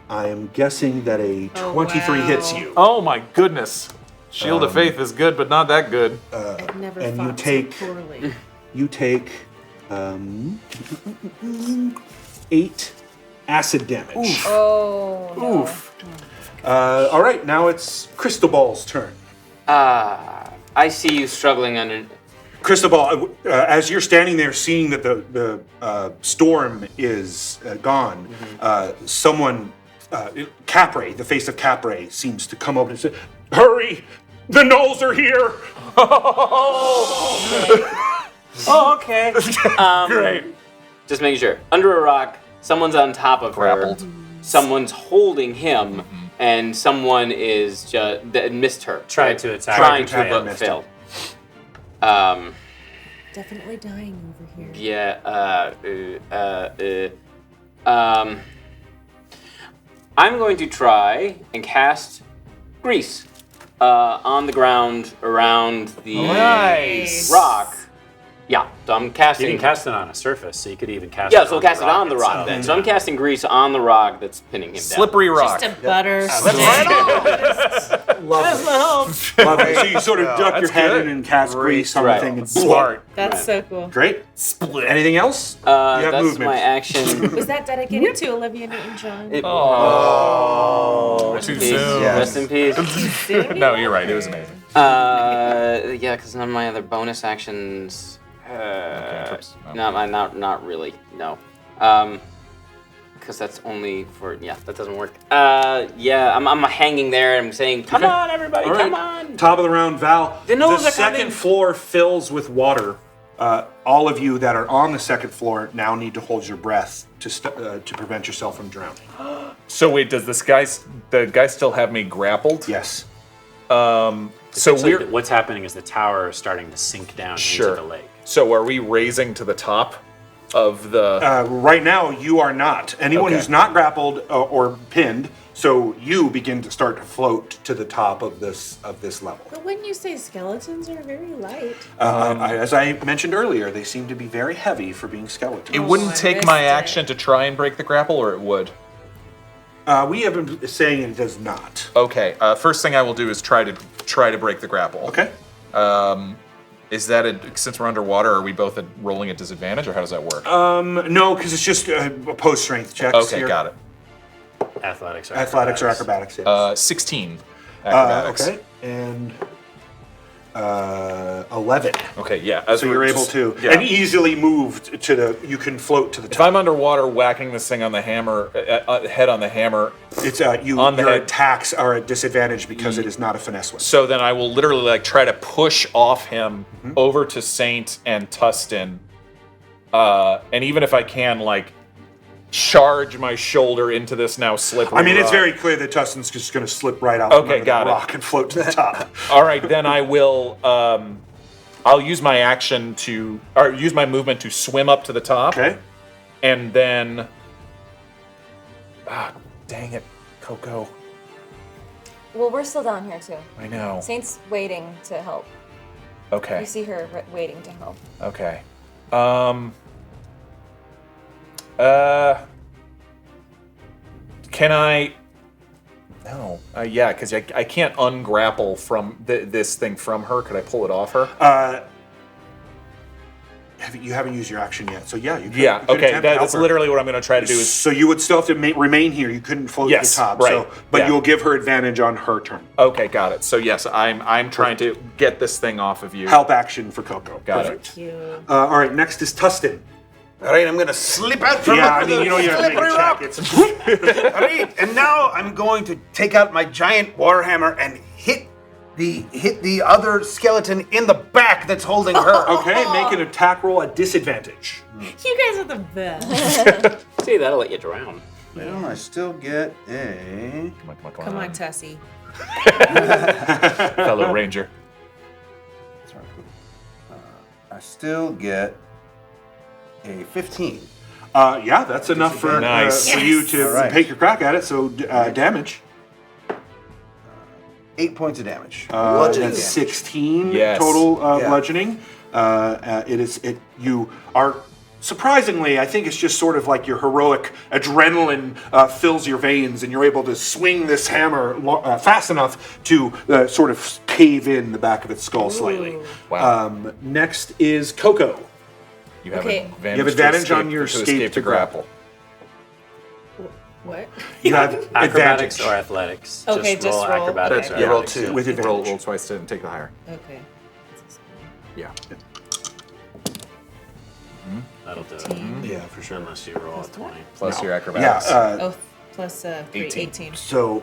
Speaker 11: I am guessing that a 23 hits you.
Speaker 9: Oh my goodness. Shield of Faith is good, but not that good.
Speaker 8: I've never
Speaker 11: and you
Speaker 8: fought
Speaker 11: take-
Speaker 8: so poorly.
Speaker 11: You take 8 acid damage.
Speaker 2: Oh, no.
Speaker 9: Oof.
Speaker 11: All right, now it's Cristobal's turn.
Speaker 10: I see you struggling under.
Speaker 11: Cristobal, as you're standing there seeing that the storm is gone, someone, Capre, the face of Capre, seems to come over and say, "Hurry! The gnolls are here!"
Speaker 10: Oh, okay.
Speaker 9: Great.
Speaker 10: Just making sure. Under a rock, someone's on top of
Speaker 9: Grappled.
Speaker 10: her. Someone's holding him, and someone is just that missed her.
Speaker 6: Tried
Speaker 10: right?
Speaker 6: to attack
Speaker 10: Trying
Speaker 6: her,
Speaker 10: to,
Speaker 6: tried
Speaker 10: but
Speaker 11: missed
Speaker 10: failed.
Speaker 8: Definitely dying over here.
Speaker 10: Yeah. I'm going to try and cast grease on the ground around the
Speaker 9: Nice.
Speaker 10: rock. Yeah, so I'm
Speaker 6: You
Speaker 10: casting.
Speaker 6: can cast it on a surface, so you could even cast
Speaker 10: Yeah,
Speaker 6: it
Speaker 10: so
Speaker 6: on
Speaker 10: cast
Speaker 6: the
Speaker 10: it
Speaker 6: rock
Speaker 10: on the rock
Speaker 6: itself.
Speaker 10: then. So I'm casting grease on the rock that's pinning him down.
Speaker 9: Slippery rock.
Speaker 8: Just a butter
Speaker 11: Lovely. Lovely. So you sort of duck your
Speaker 9: that's
Speaker 11: head
Speaker 9: good.
Speaker 11: in and cast grease on
Speaker 10: Right.
Speaker 11: the thing and
Speaker 9: Smart.
Speaker 8: That's so cool.
Speaker 11: Great. Split. Anything else? You have
Speaker 10: That's
Speaker 11: movement.
Speaker 10: my action.
Speaker 8: Was that dedicated to Olivia Newton-John?
Speaker 9: Oh, too
Speaker 10: Peace.
Speaker 9: soon.
Speaker 10: Rest in peace.
Speaker 9: No, you're right. It was amazing.
Speaker 10: Yeah, because none of my other bonus actions.
Speaker 9: Cantrips? No.
Speaker 10: Not really. No. because that's only for that doesn't work. I'm hanging there and I'm saying, come on, everybody,
Speaker 11: All right.
Speaker 10: come on.
Speaker 11: Top of the round, Val.
Speaker 10: The gnolls are
Speaker 11: second
Speaker 10: coming.
Speaker 11: floor fills with water. All of you that are on the second floor now need to hold your breath to prevent yourself from drowning.
Speaker 9: So wait, does the guy still have me grappled?
Speaker 11: Yes.
Speaker 9: So we're
Speaker 6: what's happening is the tower is starting to sink down into the lake.
Speaker 9: So are we raising to the top of the?
Speaker 11: Right now, you are not. Anyone
Speaker 9: Okay.
Speaker 11: who's not grappled or pinned, so you begin to start to float to the top of this level.
Speaker 8: But when you say skeletons are very light,
Speaker 11: As I mentioned earlier, they seem to be very heavy for being skeletons.
Speaker 9: It wouldn't take my action to try and break the grapple, or it would.
Speaker 11: We have been saying it does not.
Speaker 9: Okay. First thing I will do is try to break the grapple.
Speaker 11: Okay.
Speaker 9: Is that since we're underwater, are we both rolling at disadvantage, or how does that work?
Speaker 11: No, because it's just opposed strength checks.
Speaker 9: Okay,
Speaker 11: here.
Speaker 9: got it.
Speaker 6: Athletics or
Speaker 11: acrobatics. Yes.
Speaker 9: 16 acrobatics.
Speaker 11: Okay, and 11.
Speaker 9: Okay, yeah.
Speaker 11: So you're able to,
Speaker 9: yeah.
Speaker 11: and easily move to the. You can float to the top.
Speaker 9: If I'm underwater whacking this thing on the hammer, head on the hammer,
Speaker 11: It's
Speaker 9: on the
Speaker 11: your
Speaker 9: head.
Speaker 11: attacks are at disadvantage because it is not a finesse weapon.
Speaker 9: So then I will literally try to push off him over to Saint and Tustin, and even if I can charge my shoulder into this now slippery
Speaker 11: I mean, it's
Speaker 9: rock.
Speaker 11: very clear that Tustin's just going to slip right out
Speaker 9: Okay,
Speaker 11: from
Speaker 9: got
Speaker 11: the
Speaker 9: it.
Speaker 11: rock and float to the top.
Speaker 9: All right, then I will. I'll use my action use my movement to swim up to the top.
Speaker 11: Okay.
Speaker 9: And then, dang it, KoKo.
Speaker 2: Well, we're still down here too.
Speaker 9: I know.
Speaker 2: Saint's waiting to help.
Speaker 9: Okay.
Speaker 2: You see her waiting to help.
Speaker 9: Okay. Can I? No. Yeah, because I can't ungrapple from this thing from her. Could I pull it off her?
Speaker 11: You haven't used your action yet, so yeah, you could.
Speaker 9: Yeah.
Speaker 11: you could
Speaker 9: Okay.
Speaker 11: attempt to help
Speaker 9: That's
Speaker 11: her.
Speaker 9: literally what I'm going to try to do. Is
Speaker 11: So you would still have to remain here. You couldn't float
Speaker 9: Yes,
Speaker 11: to the top.
Speaker 9: right,
Speaker 11: But
Speaker 9: yeah.
Speaker 11: you'll give her advantage on her turn.
Speaker 9: okay, got it. So yes, I'm trying to get this thing off of you.
Speaker 11: Help action for KoKo.
Speaker 9: Got
Speaker 11: Perfect.
Speaker 8: cute.
Speaker 11: All right, next is Tustin.
Speaker 12: All right, I'm gonna slip out from
Speaker 11: Yeah, I
Speaker 12: under
Speaker 11: mean, you don't
Speaker 12: the
Speaker 11: even have to make
Speaker 12: slippery
Speaker 11: a
Speaker 12: rock.
Speaker 11: check. It's
Speaker 12: All right, and now I'm going to take out my giant warhammer and hit the other skeleton in the back that's holding her.
Speaker 11: okay. Make an attack roll at disadvantage.
Speaker 8: You guys are the best.
Speaker 10: See, that'll let you drown.
Speaker 13: Well, I still get a.
Speaker 8: Come on, Tussie.
Speaker 9: fellow ranger.
Speaker 13: Sorry. I still get a 15.
Speaker 11: Yeah, that's enough for
Speaker 9: Nice.
Speaker 11: for you to
Speaker 13: All right.
Speaker 11: take your crack at it. So damage.
Speaker 13: 8 points of damage.
Speaker 11: Bludgeoning. That's 16
Speaker 9: Yes.
Speaker 11: total
Speaker 13: Yeah.
Speaker 11: bludgeoning. You are surprisingly, I think it's just sort of like your heroic adrenaline fills your veins, and you're able to swing this hammer fast enough to sort of cave in the back of its skull slightly.
Speaker 9: Wow.
Speaker 11: Next is KoKo.
Speaker 9: You have
Speaker 2: Okay.
Speaker 9: advantage.
Speaker 11: You have
Speaker 9: to
Speaker 11: advantage
Speaker 9: escape-
Speaker 11: on your
Speaker 9: to
Speaker 11: escape to grapple.
Speaker 8: What?
Speaker 11: You have
Speaker 6: Acrobatics
Speaker 11: advantage.
Speaker 6: or athletics.
Speaker 8: Okay,
Speaker 6: just roll
Speaker 8: just roll.
Speaker 6: acrobatics
Speaker 8: Okay.
Speaker 6: or
Speaker 13: Roll
Speaker 6: athletics.
Speaker 13: 2.
Speaker 11: with advantage.
Speaker 9: Roll twice to take the higher.
Speaker 8: Okay.
Speaker 9: Yeah.
Speaker 6: That'll do it.
Speaker 8: 15.
Speaker 11: Yeah, for sure.
Speaker 6: Unless you roll a 20.
Speaker 9: Plus
Speaker 11: No.
Speaker 9: your acrobatics.
Speaker 11: Yeah.
Speaker 8: Oh, plus 3,
Speaker 9: 18.
Speaker 8: 18.
Speaker 11: So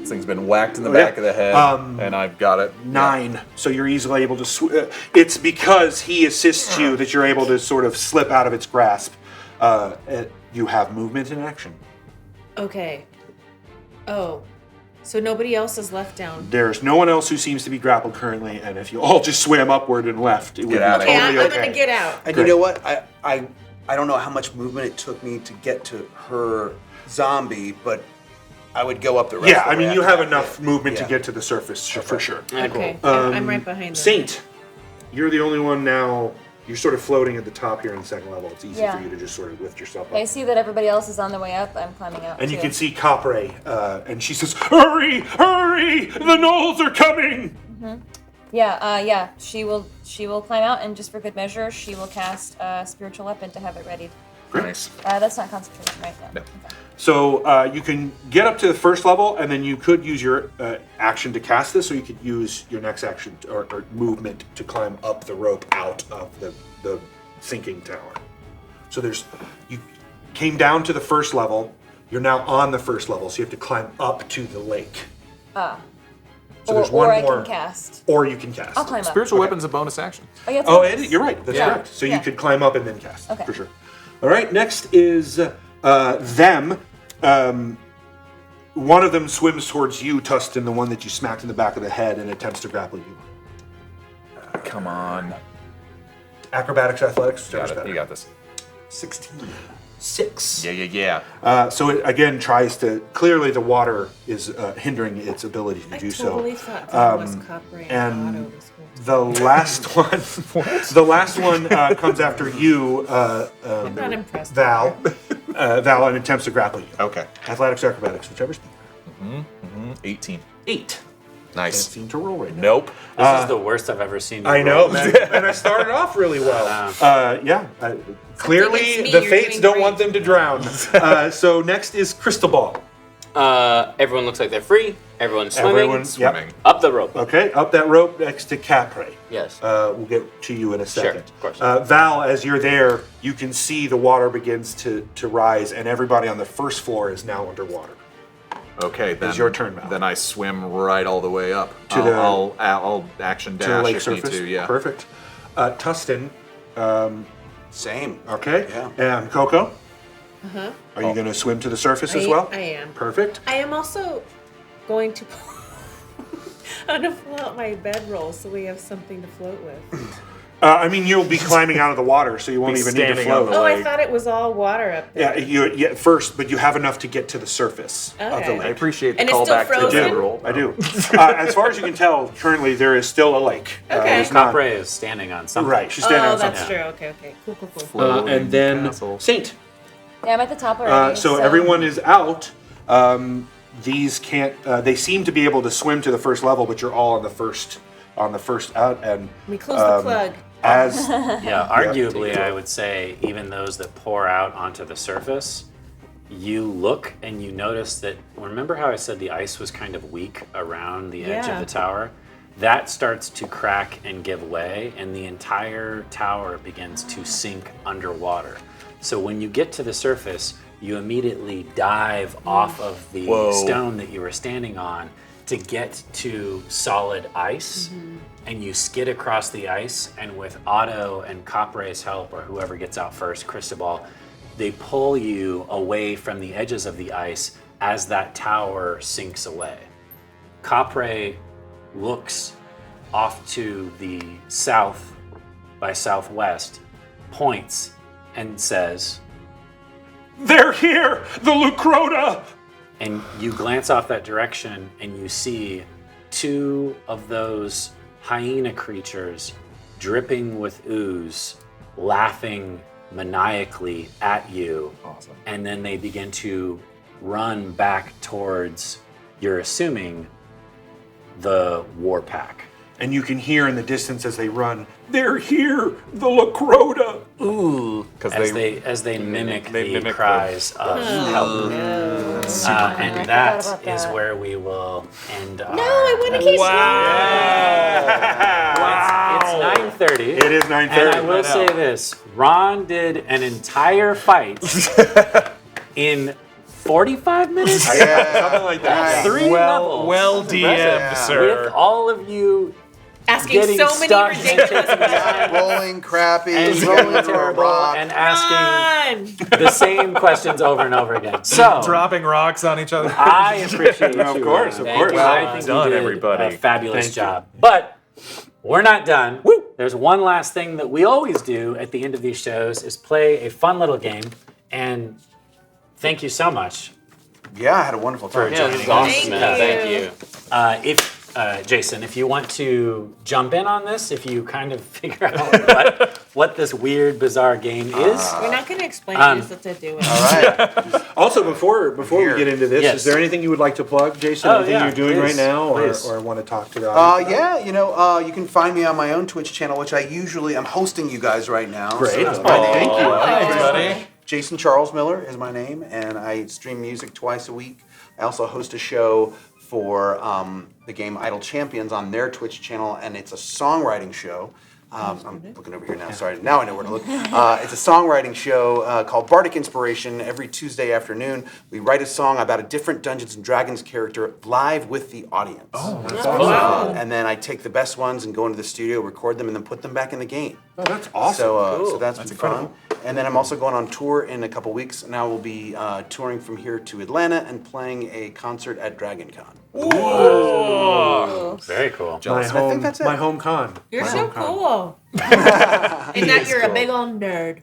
Speaker 9: This thing's been whacked in the
Speaker 11: Oh, yeah.
Speaker 9: back of the head, and I've got it.
Speaker 11: 9. So you're easily able to. It's because he assists you that you're able to sort of slip out of its grasp. You have movement and action.
Speaker 8: Okay. Oh. So nobody else is left down.
Speaker 11: There's no one else who seems to be grappled currently, and if you all just swam upward and left, it would be
Speaker 9: out of
Speaker 8: Okay,
Speaker 9: here.
Speaker 11: totally
Speaker 8: I'm
Speaker 11: okay.
Speaker 8: gonna get out.
Speaker 13: And
Speaker 11: Great.
Speaker 13: you know what? I don't know how much movement it took me to get to her zombie, but I would go up the rest
Speaker 11: Yeah,
Speaker 13: of the
Speaker 11: I mean,
Speaker 13: way
Speaker 11: you
Speaker 13: after
Speaker 11: have
Speaker 13: that.
Speaker 11: enough movement to
Speaker 13: Yeah.
Speaker 11: get to the surface for sure.
Speaker 8: Okay. I'm right behind them.
Speaker 11: Saint, you're the only one now. You're sort of floating at the top here in the second level. It's easy
Speaker 2: Yeah.
Speaker 11: for you to just sort of lift yourself
Speaker 2: I
Speaker 11: up.
Speaker 2: see that everybody else is on their way up. I'm climbing out.
Speaker 11: And you
Speaker 2: too.
Speaker 11: can see Capre, and she says, "Hurry, hurry! The gnolls are coming!"
Speaker 2: Yeah. She will climb out, and just for good measure, she will cast spiritual weapon to have it ready.
Speaker 9: Nice.
Speaker 2: That's not concentration, right? No. Okay.
Speaker 11: So you can get up to the first level, and then you could use your action to cast this, or you could use your next action or movement to climb up the rope out of the sinking tower. So there's you came down to the first level. You're now on the first level, so you have to climb up to the lake. So there's one
Speaker 2: or
Speaker 11: more.
Speaker 2: I can cast.
Speaker 11: Or you can cast.
Speaker 2: I'll climb up.
Speaker 9: Spiritual weapon's a bonus action.
Speaker 2: Oh, yeah, it's
Speaker 11: Oh,
Speaker 2: bonus.
Speaker 11: you're right. That's
Speaker 2: Yeah.
Speaker 11: correct. So
Speaker 2: Yeah.
Speaker 11: you could climb up and then cast.
Speaker 2: Okay.
Speaker 11: For sure. All right. Next is them. One of them swims towards you, Tustin, the one that you smacked in the back of the head, and attempts to grapple you.
Speaker 9: Come on.
Speaker 11: Acrobatics, athletics,
Speaker 9: Got
Speaker 11: whichever's
Speaker 9: it.
Speaker 11: better.
Speaker 9: You got this.
Speaker 11: 16. 6.
Speaker 9: Yeah.
Speaker 11: So it again tries to. Clearly, the water is hindering its ability to do so.
Speaker 8: I totally thought that was Cartwright
Speaker 11: and
Speaker 8: Otto this whole time.
Speaker 11: The last one, the last one comes after you,
Speaker 8: I'm not impressed.
Speaker 11: Val. Val, and attempts to grapple you.
Speaker 9: Okay.
Speaker 11: Athletics, or acrobatics, whichever's better.
Speaker 9: 18.
Speaker 11: 8.
Speaker 9: Nice.
Speaker 11: Can't seem to roll right now.
Speaker 9: Nope.
Speaker 6: This is the worst I've ever seen. you
Speaker 11: I know,
Speaker 6: roll.
Speaker 11: man. And I started off really well. Clearly,
Speaker 8: against me,
Speaker 11: the
Speaker 8: you're
Speaker 11: fates
Speaker 8: doing
Speaker 11: don't
Speaker 8: great.
Speaker 11: want them to drown. So next is Cristobal.
Speaker 10: Everyone looks like they're free. Everyone's swimming.
Speaker 11: Everyone's
Speaker 9: Swimming.
Speaker 10: Up the rope.
Speaker 11: Okay, up that rope next to Capre.
Speaker 10: Yes.
Speaker 11: We'll get to you in a second.
Speaker 10: of course.
Speaker 11: Val, as you're there, you can see the water begins to rise, and everybody on the first floor is now underwater.
Speaker 9: Okay, then
Speaker 11: your turn, Val.
Speaker 9: Then I swim right all the way up.
Speaker 11: To the-
Speaker 9: I'll action dash
Speaker 11: To the lake
Speaker 9: if
Speaker 11: surface.
Speaker 9: need to. Yeah.
Speaker 11: Perfect. Tustin.
Speaker 13: Same.
Speaker 11: Okay.
Speaker 13: Yeah.
Speaker 11: And KoKo. Are you going to swim to the surface as well?
Speaker 8: I am.
Speaker 11: Perfect.
Speaker 8: I am also going to. I'm gonna pull out my bedroll so we have something to float with.
Speaker 11: I mean, you'll be climbing out of the water, so you won't
Speaker 9: Be
Speaker 11: even need to
Speaker 9: standing on
Speaker 11: float.
Speaker 9: the
Speaker 8: Oh, I
Speaker 9: lake.
Speaker 8: thought it was all water up there.
Speaker 11: Yeah, first, but you have enough to get to the surface of the
Speaker 8: Okay.
Speaker 9: I
Speaker 11: lake.
Speaker 9: appreciate the
Speaker 8: And it's still
Speaker 9: callback to the
Speaker 8: frozen?
Speaker 9: bedroll.
Speaker 11: I do. As far as you can tell, currently there is still a lake.
Speaker 8: Okay.
Speaker 11: there's not-
Speaker 6: Capre is standing on something.
Speaker 11: Right, she's standing
Speaker 8: Oh,
Speaker 11: on
Speaker 8: that's
Speaker 11: something.
Speaker 8: true. Okay. Cool.
Speaker 11: And then
Speaker 9: Castle.
Speaker 11: Saint.
Speaker 2: Yeah, I'm at the top already.
Speaker 11: So everyone is out. These can't. They seem to be able to swim to the first level, but you're all on the first out. And
Speaker 8: We close the plug.
Speaker 11: as
Speaker 6: Yeah, arguably, I would say even those that pour out onto the surface, you look and you notice that. Remember how I said the ice was kind of weak around the edge of
Speaker 8: Yeah.
Speaker 6: the tower? That starts to crack and give way, and the entire tower begins to sink underwater. So when you get to the surface, you immediately dive off of the stone that you were standing on to get to solid ice, and you skid across the ice, and with Otto and Capre's help, or whoever gets out first, Cristobal, they pull you away from the edges of the ice as that tower sinks away. Capre looks off to the south by southwest, points, and says,
Speaker 11: they're here, the Lucrota.
Speaker 6: and you glance off that direction and you see two of those hyena creatures dripping with ooze, laughing maniacally at you.
Speaker 9: Awesome.
Speaker 6: And then they begin to run back towards, you're assuming, the war pack.
Speaker 11: And you can hear in the distance as they run, they're here, the Lucrota.
Speaker 6: Ooh, as they mimic the cries of help. And that is where we will end our.
Speaker 8: No, I want to keep
Speaker 6: It's 9:30.
Speaker 11: It is 9:30.
Speaker 6: And I will say this: Ron did an entire fight in 45 minutes.
Speaker 11: Something like that.
Speaker 6: 3 levels.
Speaker 9: Well DM'd, sir.
Speaker 6: With all of you
Speaker 8: asking
Speaker 6: getting
Speaker 8: so many
Speaker 6: stuck
Speaker 8: ridiculous questions.
Speaker 13: Rolling crappy,
Speaker 6: and
Speaker 13: getting
Speaker 6: rolling
Speaker 13: into a
Speaker 6: terrible
Speaker 13: rock.
Speaker 6: and asking
Speaker 8: Run!
Speaker 6: the same questions over and over again. So
Speaker 9: Dropping rocks on each other.
Speaker 6: I appreciate you.
Speaker 11: Of course,
Speaker 6: Ron.
Speaker 11: of
Speaker 6: Thank
Speaker 11: course.
Speaker 6: you.
Speaker 9: Well
Speaker 6: I think
Speaker 9: done,
Speaker 6: you did
Speaker 9: everybody.
Speaker 6: a fabulous
Speaker 11: Thank you.
Speaker 6: job. But we're not done. There's one last thing that we always do at the end of these shows is play a fun little game. And thank you so much
Speaker 13: Yeah, I had a wonderful
Speaker 6: for
Speaker 13: time.
Speaker 10: Yeah,
Speaker 6: joining
Speaker 10: this is
Speaker 6: us.
Speaker 10: awesome, man. Thank you.
Speaker 6: Jason, if you want to jump in on this, if you kind of figure out what this weird, bizarre game is.
Speaker 8: We're not going to explain just what to do with it.
Speaker 13: All right.
Speaker 11: Also, before we get into this,
Speaker 6: Yes.
Speaker 11: is there anything you would like to plug, Jason?
Speaker 6: Oh,
Speaker 11: Anything
Speaker 6: yeah,
Speaker 11: you're doing
Speaker 6: please,
Speaker 11: right now,
Speaker 6: please.
Speaker 11: or want to talk to the audience?
Speaker 13: Yeah, you can find me on my own Twitch channel, which I'm hosting you guys right now.
Speaker 11: Great.
Speaker 13: So,
Speaker 11: Thank you.
Speaker 9: Everybody.
Speaker 13: Jason Charles Miller is my name, and I stream music twice a week. I also host a show for the game Idle Champions on their Twitch channel, and it's a songwriting show. I'm looking over here now. Sorry, now I know where to look. It's a songwriting show called Bardic Inspiration. Every Tuesday afternoon, we write a song about a different Dungeons and Dragons character live with the audience.
Speaker 9: Oh, that's awesome.
Speaker 13: And then I take the best ones and go into the studio, record them, and then put them back in the game.
Speaker 11: Oh, that's awesome.
Speaker 13: So that's fun. And then I'm also going on tour in a couple weeks, and I will be touring from here to Atlanta and playing a concert at Dragon Con.
Speaker 6: Ooh. Very cool.
Speaker 11: My
Speaker 13: I think that's it.
Speaker 11: My home con.
Speaker 8: You're
Speaker 11: My
Speaker 8: so
Speaker 11: home con.
Speaker 8: cool. And that you're a big old nerd.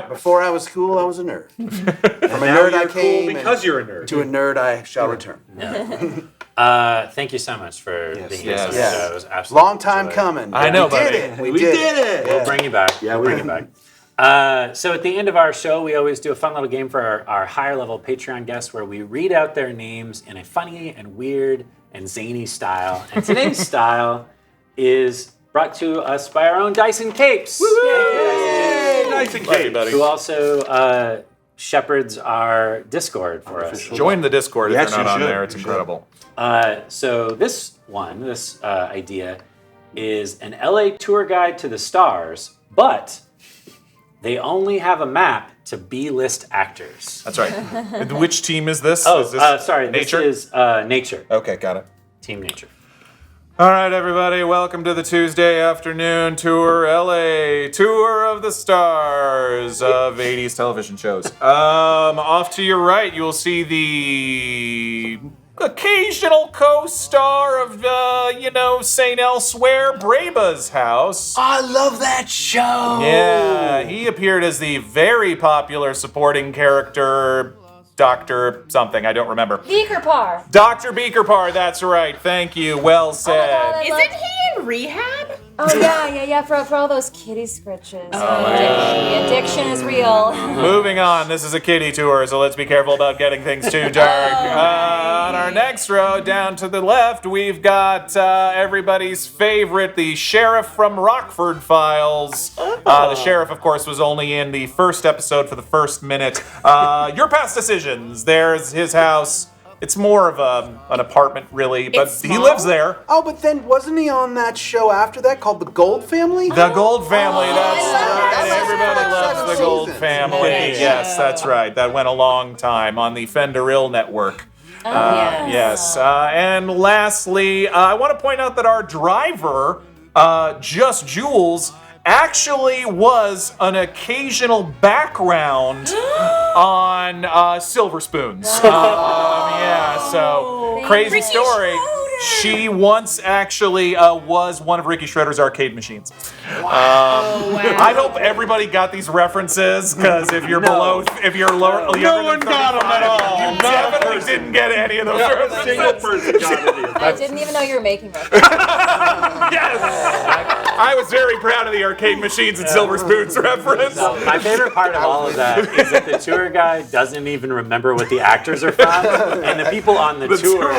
Speaker 13: Before I was cool, I was a nerd. From a
Speaker 11: Now
Speaker 13: nerd I
Speaker 11: you're
Speaker 13: came,
Speaker 11: cool because
Speaker 13: and
Speaker 11: you're a nerd.
Speaker 13: to a nerd I shall return.
Speaker 6: Thank you so much for being here.
Speaker 9: Yes.
Speaker 6: on the
Speaker 13: Yes.
Speaker 6: show. It was absolutely
Speaker 13: Long time coming.
Speaker 9: I know,
Speaker 13: we did
Speaker 9: buddy.
Speaker 13: it.
Speaker 11: We did it.
Speaker 6: We'll bring you back.
Speaker 11: Yeah,
Speaker 6: we'll bring you back. So at the end of our show, we always do a fun little game for our higher level Patreon guests where we read out their names in a funny and weird and zany style. And today's style is brought to us by our own Dyson Capes.
Speaker 11: Nice and
Speaker 9: Love you, buddy.
Speaker 6: Who also shepherds our Discord for us.
Speaker 9: Join the Discord if
Speaker 11: Yes,
Speaker 9: you're not
Speaker 11: you
Speaker 9: on
Speaker 11: should.
Speaker 9: there. It's
Speaker 11: You should.
Speaker 9: incredible.
Speaker 6: So this idea is an LA tour guide to the stars, but they only have a map to B-list actors.
Speaker 9: That's right. And which team is this?
Speaker 6: Oh,
Speaker 9: Is this
Speaker 6: sorry.
Speaker 9: Nature?
Speaker 6: This is Nature.
Speaker 9: Okay, got it.
Speaker 6: Team Nature.
Speaker 9: All right, everybody, welcome to the Tuesday afternoon tour, LA tour of the stars of 80s television shows. Off to your right, you'll see the occasional co-star of, St. Elsewhere, Braba's house.
Speaker 1: I love that show.
Speaker 9: Yeah, he appeared as the very popular supporting character, Dr. something, I don't remember.
Speaker 2: Beaker Par.
Speaker 9: Dr. Beakerpar, that's right. Thank you. Well said.
Speaker 8: Isn't he in rehab?
Speaker 2: Oh yeah, for all those kitty scritches. The addiction is real.
Speaker 9: Moving on, this is a kiddie tour, so let's be careful about getting things too dark. On our next row, down to the left, we've got everybody's favorite, the Sheriff from Rockford Files. The Sheriff, of course, was only in the first episode for the first minute. Your past decisions. There's his house. It's more of an apartment, really, but
Speaker 8: It's
Speaker 9: he
Speaker 8: small?
Speaker 9: lives there.
Speaker 13: Oh, but then wasn't he on that show after that called The Gold Family?
Speaker 9: The Gold Family, that's right.
Speaker 13: that.
Speaker 9: Everybody loves the Gold
Speaker 13: Seasons.
Speaker 9: Family.
Speaker 8: Yeah.
Speaker 9: Yes, that's right. That went a long time on the Fender Ill Network. Yes. And lastly, I want to point out that our driver, Just Jules, actually was an occasional background on Silver Spoons. So crazy
Speaker 8: Ricky
Speaker 9: story.
Speaker 8: Schroeder.
Speaker 9: She once actually was one of Ricky Schroeder's arcade machines. I hope everybody got these references, because if you're below, if you're lower,
Speaker 11: No one got them at all.
Speaker 9: You definitely didn't get any of those references.
Speaker 11: Single person got it.
Speaker 2: I didn't even know you were making references.
Speaker 9: Yes! I was very proud of the arcade machines and Silver Spoons reference.
Speaker 6: My favorite part of all of that is that the tour guide doesn't even remember what the actors are from, and the people on the tour.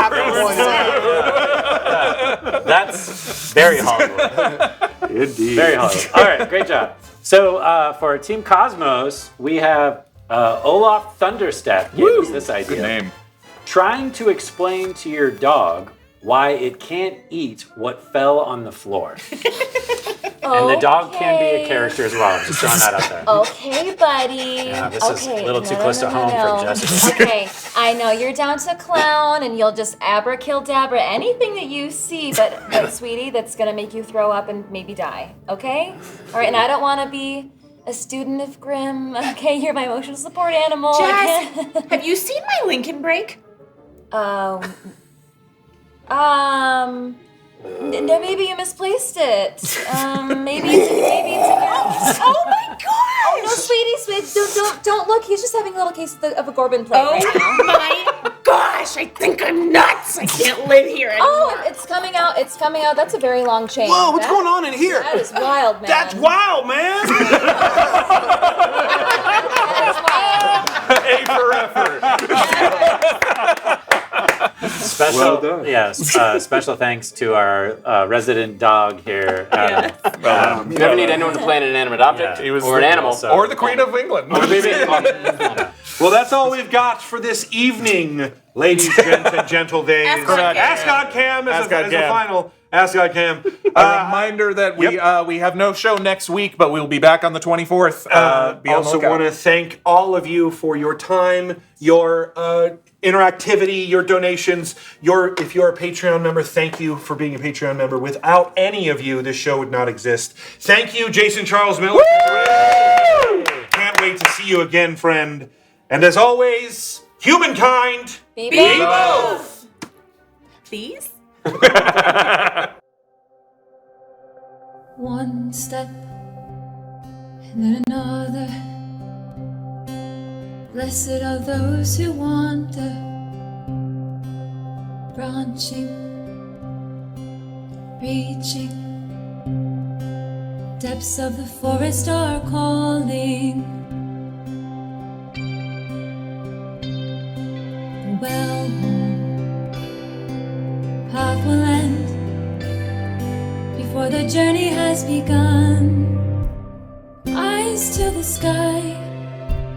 Speaker 6: That's very Hollywood.
Speaker 11: Indeed.
Speaker 6: Very Hollywood. All right, great job. So for Team Cosmos, we have Olaf Thunderstep gave us this idea.
Speaker 9: Good name.
Speaker 6: Trying to explain to your dog why it can't eat what fell on the floor. And the dog can be a character as well. I'm just throwing that out there.
Speaker 2: Okay, buddy.
Speaker 6: Yeah, this is
Speaker 2: okay.
Speaker 6: a little too close to home for Jessica.
Speaker 2: Okay, I know you're down to clown and you'll just abracadabra anything that you see, but sweetie, that's gonna make you throw up and maybe die. Okay? All right, and I don't want to be a student of Grimm. Okay, you're my emotional support animal. I
Speaker 8: Jess, have you seen my Lincoln break?
Speaker 2: can't- No, maybe you misplaced it. Maybe it's in your.
Speaker 8: Oh my gosh!
Speaker 2: No, sweetie, don't look. He's just having a little case of a Gorbin plague right now.
Speaker 8: Oh my gosh! I think I'm nuts. I can't live here anymore.
Speaker 2: Oh, it's coming out. It's coming out. That's a very long chain.
Speaker 13: Whoa, what's going on in here?
Speaker 2: That is wild, man.
Speaker 11: That's wild, man.
Speaker 2: That is wild.
Speaker 9: A for effort.
Speaker 6: Special,
Speaker 11: Well done.
Speaker 6: yes. Special thanks to our resident dog here.
Speaker 10: You never need anyone to play an inanimate object
Speaker 6: he was
Speaker 10: or an animal.
Speaker 6: so-
Speaker 9: Or the Queen of England.
Speaker 11: Well, that's all we've got for this evening, ladies and gentle days.
Speaker 8: Ascot Cam.
Speaker 11: Ascot Cam is
Speaker 9: Ascot
Speaker 11: the
Speaker 9: Cam.
Speaker 11: final.
Speaker 3: Ascot Cam.
Speaker 5: A reminder that we have no show next week, but we'll be back on the 24th. Be on the
Speaker 3: Also
Speaker 5: lookout.
Speaker 3: want to thank all of you for your time, your interactivity, your donations. If you're a Patreon member, thank you for being a Patreon member. Without any of you, this show would not exist. Thank you, Jason Charles Miller. Can't wait to see you again, friend. And as always, humankind,
Speaker 2: Be
Speaker 3: both.
Speaker 8: Please?
Speaker 14: One step and then another. Blessed are those who wander, branching, reaching. Depths of the forest are calling. The well-worn path will end before the journey has begun. Eyes to the sky,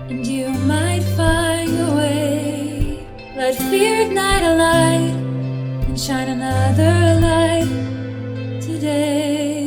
Speaker 14: and you might find your way. Let fear ignite a light and shine another light today.